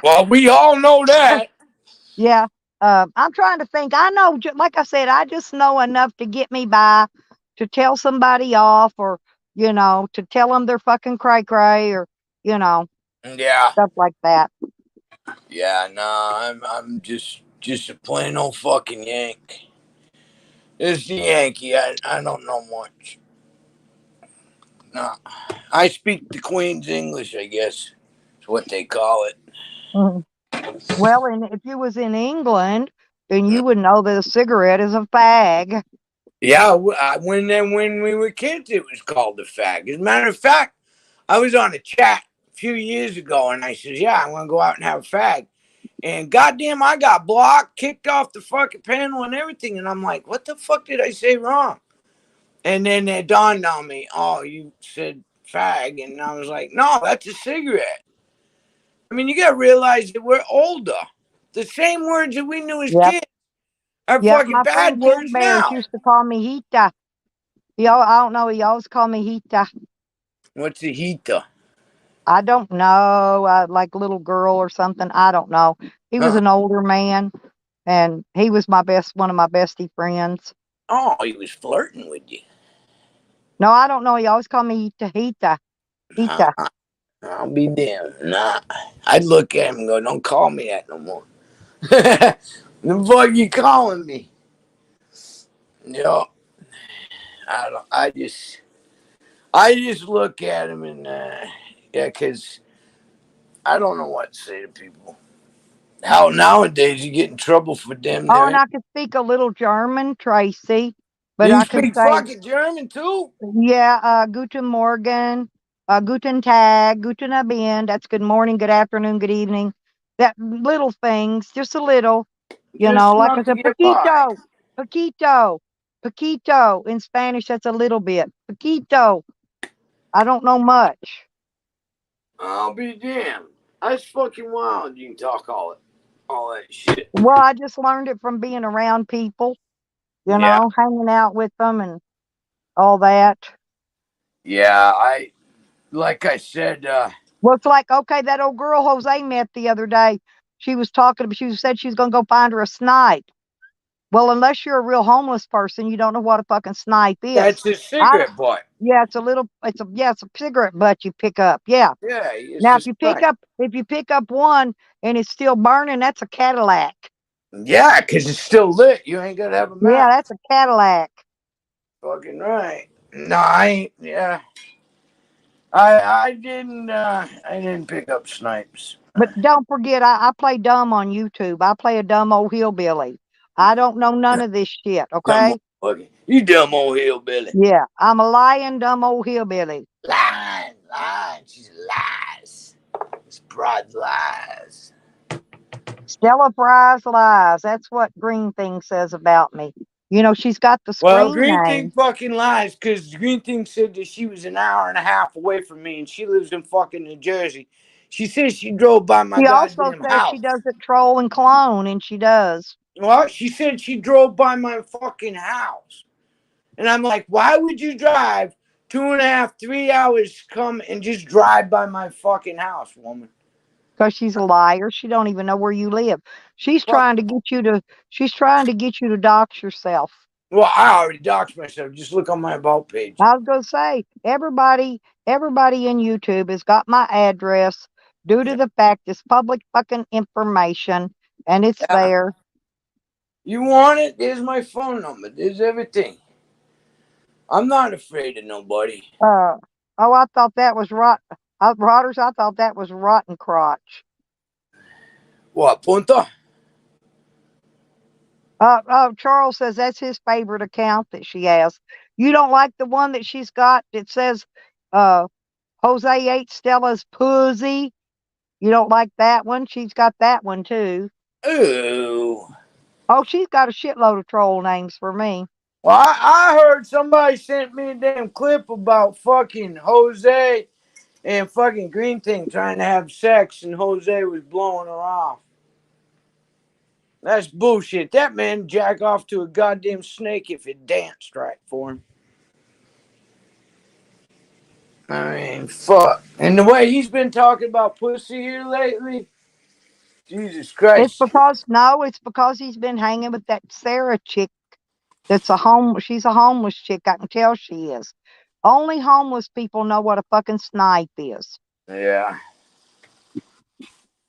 Well, we all know that. Yeah. I'm trying to think. I know, like I said, I just know enough to get me by, to tell somebody off, or, to tell them they're fucking cray-cray, or, Yeah. stuff like that. Yeah, no, I'm just a plain old fucking Yank. It's the Yankee. I don't know much. No. I speak the Queen's English, I guess. It's what they call it. Mhm. Well, and if you was in England, then you would know that a cigarette is a fag. Yeah, when we were kids, it was called the fag. As a matter of fact, I was on a chat a few years ago, and I said, "Yeah, I'm gonna go out and have a fag." And goddamn, I got blocked, kicked off the fucking panel, and everything. And I'm like, "What the fuck did I say wrong?" And then it dawned on me, "Oh, you said fag," and I was like, "No, that's a cigarette." I mean, you gotta realize that we're older. The same words that we knew as Yep. kids are Yep. fucking My friend bad Teddy words Bears now. used to call me Hita. I don't know. He always called me Hita. What's a hita? I don't know. Like little girl or something. I don't know. He was Huh? an older man, and he was one of my bestie friends. Oh, he was flirting with you. No, I don't know. He always called me Hita, Hita, Nah, Hita. I'll be damned. Nah. I'd look at him and go, "Don't call me that no more." The fuck you calling me? You know, I don't. I just look at him and yeah, because I don't know what to say to people. How nowadays you get in trouble for them. Oh, and I could speak a little German, Tracy, but You I can speak say, fucking German too? yeah, Guten Morgen, Guten Tag, Guten Abend. That's good morning, good afternoon, good evening. That little things, just a little, Just like I enough to said, get by. poquito, poquito. In Spanish, that's a little bit. Poquito. I don't know much. I'll be damned. That's fucking wild. You can talk all that shit. Well, I just learned it from being around people, Yeah, hanging out with them and all that. yeah. Like I said. Well, it's like, okay, that old girl Jose met the other day. She said she was going to go find her a snipe. Well, unless you're a real homeless person, you don't know what a fucking snipe is. That's a I don't, cigarette butt. yeah, it's a cigarette butt you pick up. Yeah. Yeah, it's Now, a snipe. if you pick up one and it's still burning, that's a Cadillac. Yeah, because it's still lit. You ain't got to have a Yeah, match. that's a Cadillac. Fucking right. No, I ain't. Yeah. I didn't pick up snipes. But don't forget, I play dumb on YouTube. I play a dumb old hillbilly. I don't know none of this shit, Dumb old okay? fucking. You dumb old hillbilly. Yeah, I'm a lying, dumb old hillbilly. Lying. She's lies. It's broad lies. Stella Fry's lies. That's what Green Thing says about me. She's got the Well, screen Green Thing name. fucking lies because Green Thing said that she was an hour and a half away from me and she lives in fucking New Jersey. She says she drove by my She also goddamn says she house. doesn't troll and clone, and she does. Well, she said she drove by my fucking house. And I'm like, why would you drive 2.5, 3 hours to come and just drive by my fucking house, woman? Because she's a liar. She don't even know where you live. She's Well, trying to get you to. She's trying to get you to dox yourself. well, I already doxed myself. Just look on my about page. I was gonna say everybody in YouTube has got my address due to Yeah. the fact it's public fucking information and it's Yeah. there. You want it? There's my phone number. There's everything. I'm not afraid of nobody. Oh, I thought that was Rotters. I thought that was rotten crotch. What, Punta? Charles says that's his favorite account that she has. You don't like the one that she's got that says, Jose ate Stella's pussy. You don't like that one? She's got that one too. Ooh. Oh, she's got a shitload of troll names for me. Well, I heard somebody sent me a damn clip about fucking Jose and fucking Green Thing trying to have sex and Jose was blowing her off. That's bullshit. That man jack off to a goddamn snake if it danced right for him. I mean, fuck. And the way he's been talking about pussy here lately, Jesus Christ. It's because he's been hanging with that Sarah chick she's a homeless chick. I can tell she is. Only homeless people know what a fucking snipe is. Yeah.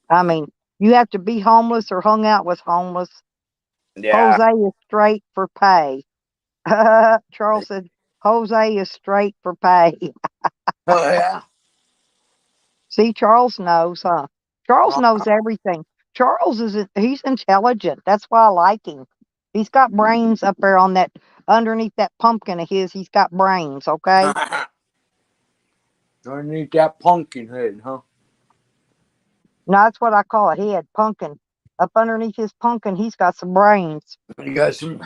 I mean, you have to be homeless or hung out with homeless. Yeah. Jose is straight for pay. Charles said, Jose is straight for pay. Oh yeah. See, Charles knows, huh? Charles knows everything. Charles he's intelligent. That's why I like him. He's got brains up there on that, underneath that pumpkin of his. He's got brains, okay? Underneath that pumpkin head, huh? No, that's what I call a head, pumpkin. Up underneath his pumpkin, he's got some brains. You got some.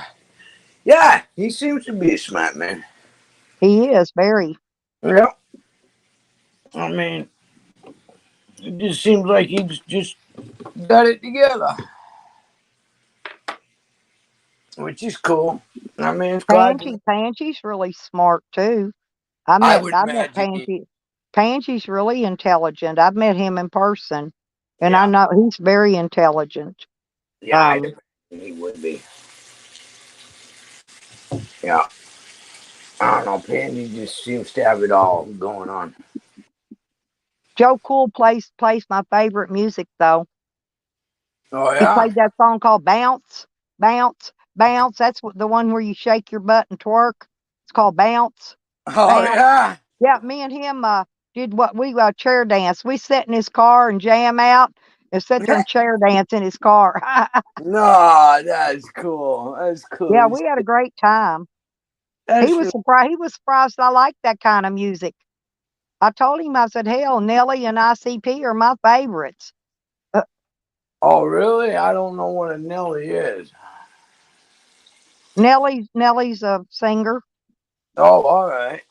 Yeah, he seems to be a smart man. He is, very. Yeah. I mean, it just seems like he's just got it together, which is cool. I mean, it's glad. Pansy's really smart, too. I met imagine. Pansy. Pansy's really intelligent. I've met him in person, and Yeah. I know he's very intelligent. Yeah, I imagine he would be. Yeah. I don't know. Pansy just seems to have it all going on. Joe Cool plays my favorite music, though. Oh He yeah. played that song called Bounce, Bounce, Bounce. That's the one where you shake your butt and twerk. It's called Bounce. Oh Bounce. yeah. Yeah, me and him did what we chair dance. We sit in his car and jam out and sit there and chair dance in his car. No, that's cool. That's cool. Yeah, we had a great time. That's He was surprised. He was surprised I liked that kind of music. I told him, I said, hell, Nelly and ICP are my favorites. Oh, really? I don't know what a Nelly is. Nelly's a singer. Oh, all right.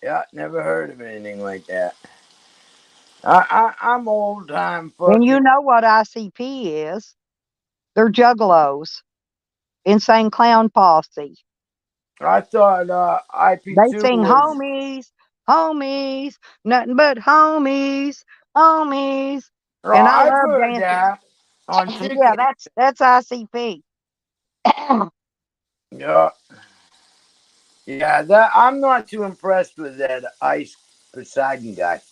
Yeah, never heard of anything like that. I'm old time fucking. And you know what ICP is. They're juggalos. Insane Clown Posse. I thought IP2 They sing was... homies, homies, nothing but homies, homies. Oh, And I I've love heard dancing. that on Yeah, TikTok. that's ICP. Yeah. Yeah, that I'm not too impressed with that Ice Poseidon guy.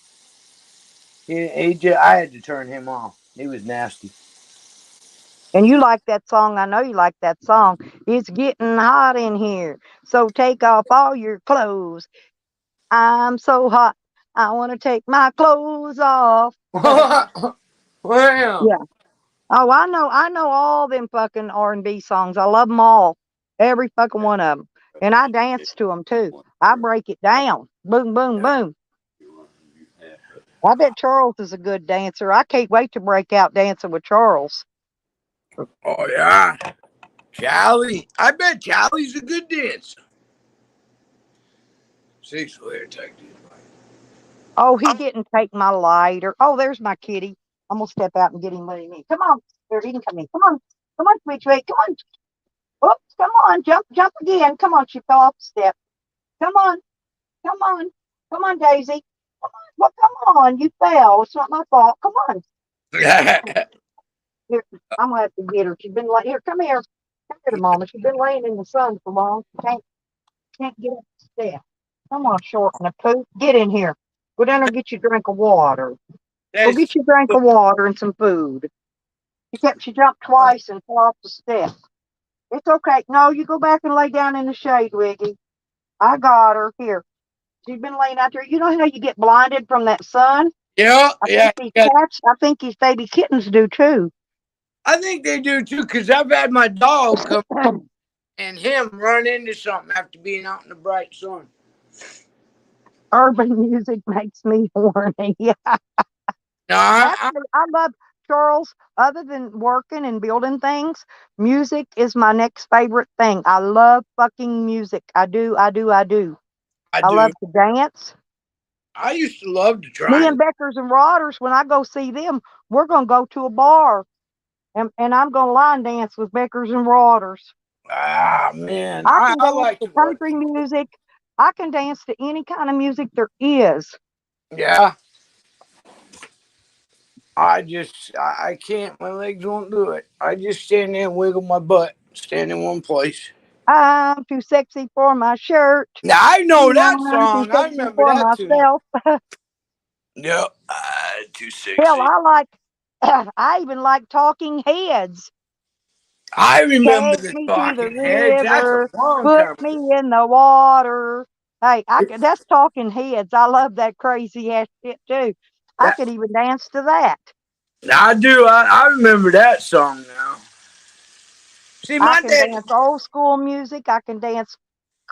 I had to turn him off. He was nasty. And you like that song. I know you like that song. It's getting hot in here. So take off all your clothes. I'm so hot. I want to take my clothes off. Wow. Yeah. Oh, I know all them fucking R&B songs. I love them all. Every fucking one of them. And I dance to them too. I break it down. Boom, boom, boom. I bet Charles is a good dancer. I can't wait to break out dancing with Charles. Oh, yeah. Charlie. I bet Charlie's a good dancer. 6 layer detective. Oh, he didn't take my lighter. Oh, there's my kitty. I'm going to step out and get him what he needs. Come on. There, he can come in. Come on. Come on, sweet sweet. Come on. Oops, come on. Jump again. Come on. She fell off the step. Come on. Come on. Come on, Daisy. Come on. Well, come on. You fell. It's not my fault. Come on. Here, I'm going to have to get her. She's been like, here, come here. Come here, Mama. She's been laying in the sun for long. She can't get up the step. Come on, short and a poop. Get in here. Go down there and get you a drink of water. Go get you a drink of water and some food. She jumped twice and fell off the step. It's okay. No, you go back and lay down in the shade, Wiggy. I got her. Here. She's been laying out there. You know how you get blinded from that sun? Yeah, I think these baby kittens do too. I think they do too, because I've had my dog come and him run into something after being out in the bright sun. Urban music makes me horny. Yeah. No, Actually, I love Charles. Other than working and building things, music is my next favorite thing. I love fucking music. I do. I love to dance. I used to love to try. Me and Beckers and Rodders, when I go see them, we're going to go to a bar. And I'm going to line dance with Beckers and Rodders. Ah, man. I can dance like to country music. I can dance to any kind of music there is. Yeah. I can't. My legs won't do it. I just stand there and wiggle my butt. Stand in one place. I'm too sexy for my shirt. Now, I know that I'm song. too I sexy remember for that tune. myself. Yep. Too sexy. Hell, I even like Talking Heads. I remember Take the me to the Talking Heads. That's a river, long put time me ago. in the water. Hey, that's Talking Heads. I love that crazy ass shit too. I That, could even dance to that. I do. I remember that song now. See, I my can dad. dance old school music. I can dance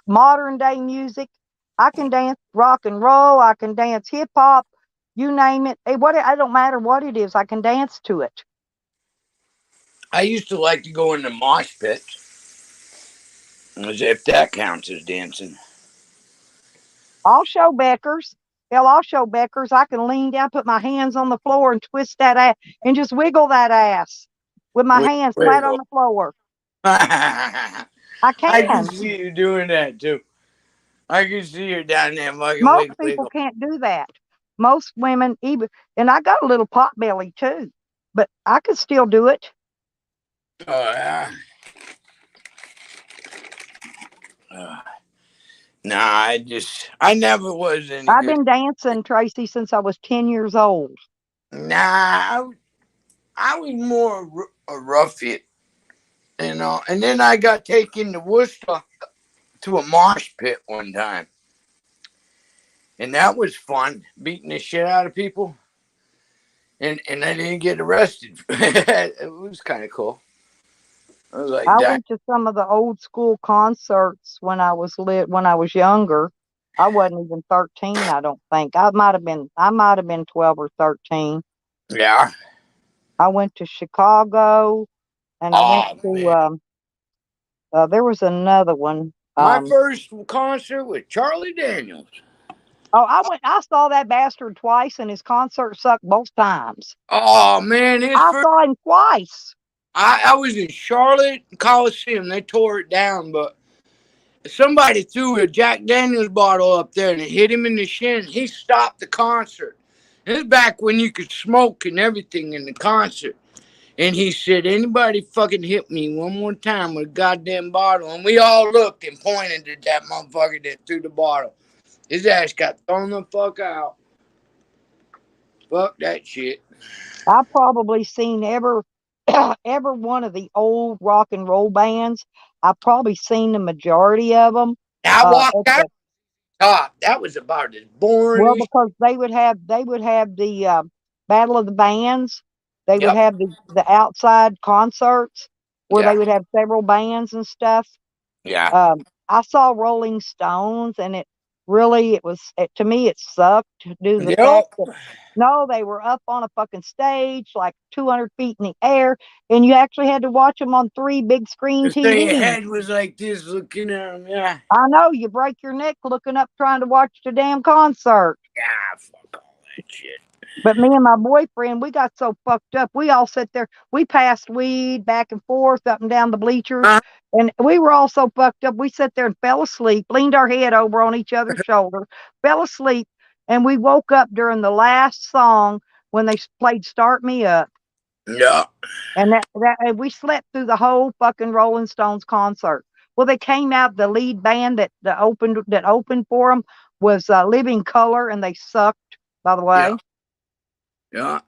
modern day music. I can dance rock and roll. I can dance hip hop. You name it. I don't matter what it is. I can dance to it. I used to like to go in the mosh pit, as if that counts as dancing. I'll show Beckers. Hell, I'll show Beckers. I can lean down, put my hands on the floor, and twist that ass and just wiggle that ass with my hands flat on Wiggle. the floor. I I can can. see you doing that too. I can see you down there fucking Most wiggle people wiggle. can't do that. Most women, even, and I got a little pot belly too, but I could still do it. Oh yeah. Uh, nah, I never was any I've good. been dancing, Tracy, since I was 10 years old. Nah, I was more a ruffian, you know. And then I got taken to Worcester to a mosh pit one time, and that was fun, beating the shit out of people. And I didn't get arrested. It was kind of cool. I was like, I that. went to some of the old school concerts when I was younger. I wasn't even 13, I don't think. I might have been 12 or 13. Yeah. I went to Chicago and I went Oh to man, there was another one. my first concert with Charlie Daniels. I saw that bastard twice and his concert sucked both times. Oh man, his I first. saw him twice. I was in Charlotte Coliseum. They tore it down, but somebody threw a Jack Daniels bottle up there and it hit him in the shin. He stopped the concert. It was back when you could smoke and everything in the concert. And he said, anybody fucking hit me one more time with a goddamn bottle. And we all looked and pointed at that motherfucker that threw the bottle. His ass got thrown the fuck out. Fuck that shit. I've probably seen every one of the old rock and roll bands. I've probably seen the majority of them. I walked At out the, top. That was about as boring well, as. because they would have the Battle of the Bands. They would Yep. have the outside concerts where they Yeah. would have several bands and stuff. Yeah. I saw Rolling Stones, and to me it sucked due to the Yep. fact that no, they were up on a fucking stage like 200 feet in the air, and you actually had to watch them on 3 big screen So your TVs. head was like this looking at him. Yeah. I know you break your neck looking up trying to watch the damn concert. Yeah. Fuck all that shit. But me and my boyfriend, we got so fucked up. We all sat there. We passed weed back and forth up and down the bleachers. Huh? And we were all so fucked up. We sat there and fell asleep, leaned our head over on each other's shoulder, fell asleep. And we woke up during the last song when they played Start Me Up. Yeah. And and we slept through the whole fucking Rolling Stones concert. Well, they came out, the lead band that opened for them was Living Color, and they sucked, by the Yeah. way. Yeah.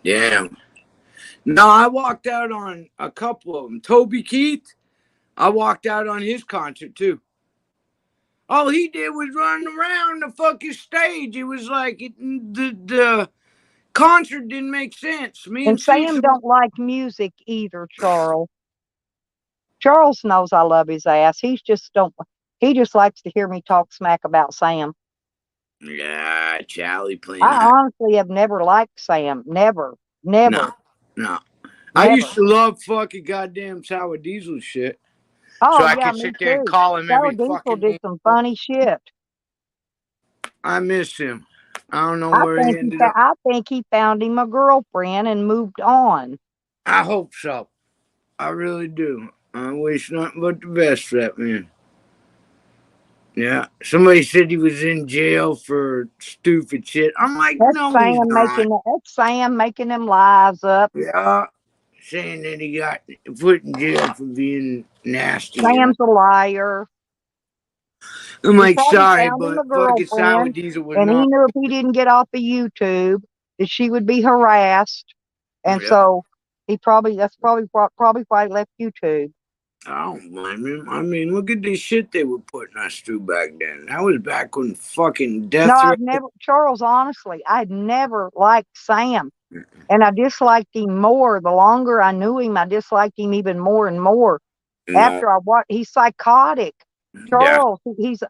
Damn. No, I walked out on a couple of them. Toby Keith, I walked out on his concert too. All he did was run around the fucking stage. It was like the concert didn't make sense. Me And and Sam Cecil. don't like music either, Charles. Charles knows I love his ass. He just likes to hear me talk smack about Sam. Yeah, Charlie playing I that. honestly have never liked Sam. Never. No, Never. no. I used Never. to love fucking goddamn Sour Diesel shit. So Oh I yeah, could me sit there and too. call him Sour every Diesel fucking did name. some funny shit. I miss him. I don't know where he ended up. I think he found him a girlfriend and moved on. I hope so. I really do. I wish nothing but the best for that man. Yeah. Somebody said he was in jail for stupid shit. I'm like, no, he's not. That's Sam making them lies up. Yeah. Saying that he got put in jail for being nasty. And Sam's a liar. I'm He like, thought he sorry, found him but a fucking Sour girlfriend, Diesel was and he not. knew if he didn't get off of YouTube that she would be harassed. And Yeah. so That's probably why he left YouTube. I don't blame him. I mean, look at the shit they were putting us through back then. That was back when fucking No, death I've threat. never, Charles, honestly, I'd never liked Sam. And I disliked him more. The longer I knew him, I disliked him even more and more. No, After I watched, he's psychotic. yeah, Charles, he's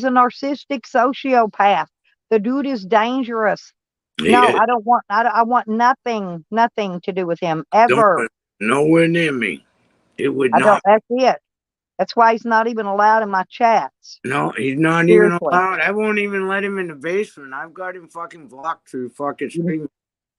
a narcissistic sociopath. The dude is dangerous. No, yeah. I don't want, I want nothing to do with him Don't ever. want nowhere near me. It would I don't, not. that's it. That's why he's not even allowed in my chats. No, he's not even Seriously. allowed. I won't even let him in the basement. I've got him fucking blocked through fucking stream.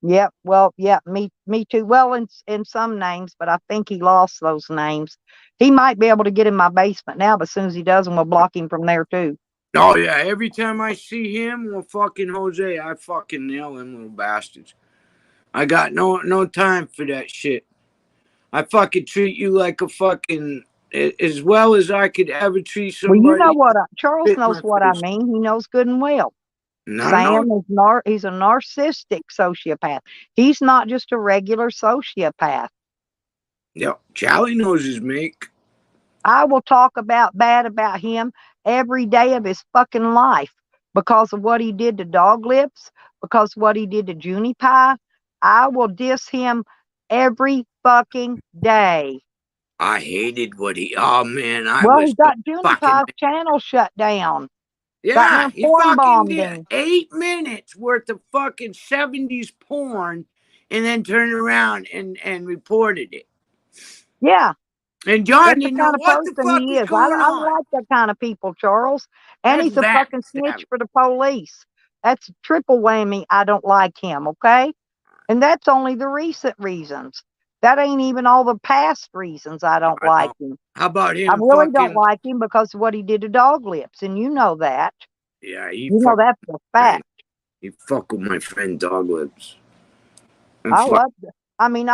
Yep. Well, yeah, me too. Well, in some names, but I think he lost those names. He might be able to get in my basement now, but as soon as he does, we'll block him from there too. Oh yeah, every time I see him or fucking Jose, I fucking nail them little bastards. I got no time for that shit. I fucking treat you like a fucking as well as I could ever treat Well, you know somebody. what? Charles Spit in knows my what I face. mean. He knows good and well. No, Sam is he's a narcissistic sociopath. He's not just a regular sociopath. Yeah, Charlie knows his make. I will talk bad about him every day of his fucking life because of what he did to Dog Lips, because of what he did to Junie Pie. I will diss him every fucking day. I hated what he. Oh man, I Well, was he got so Junie fucking. Pie's channel shut down. Yeah, Goddamn he porn fucking bombed did him. 8 minutes worth of fucking 70s porn, and then turned around and reported it. Yeah. And John That's the didn't know kind of what the person fuck he was is. going I don't on. like that kind of people, Charles. And That's he's a fucking snitch for the police. That's triple whammy. I don't like him, okay? And that's only the recent reasons. That ain't even all the past reasons I don't like him. How about I him really don't fucking? like him because of what he did to Dog Lips, and you know that. Yeah, he You know that's a fact. He fucked with my friend Dog Lips. I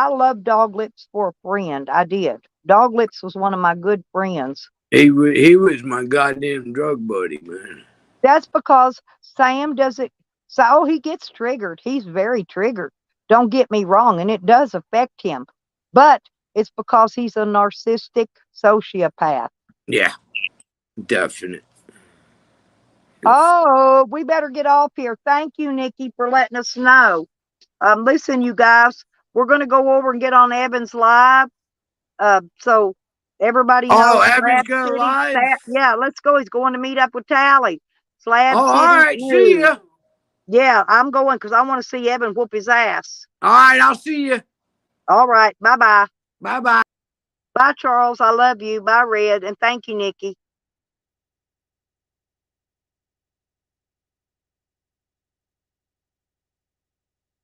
love Dog Lips for a friend. I did. Dog Lips was one of my good friends. He was my goddamn drug buddy, man. That's because Sam doesn't. So he gets triggered. He's very triggered. Don't get me wrong, and it does affect him. But it's because he's a narcissistic sociopath. Yeah, definite. Oh, we better get off here. Thank you, Nikki, for letting us know. Listen, you guys, we're going to go over and get on Evan's live. So everybody knows. Oh, Evan's Slab going City, live? yeah, let's go. He's going to meet up with Tally. Slab Oh, City. all right. See ya. Yeah, I'm going because I want to see Evan whoop his ass. All right, I'll see you. All right. Bye-bye. Bye-bye. Bye, Charles. I love you. Bye, Red. And thank you, Nikki.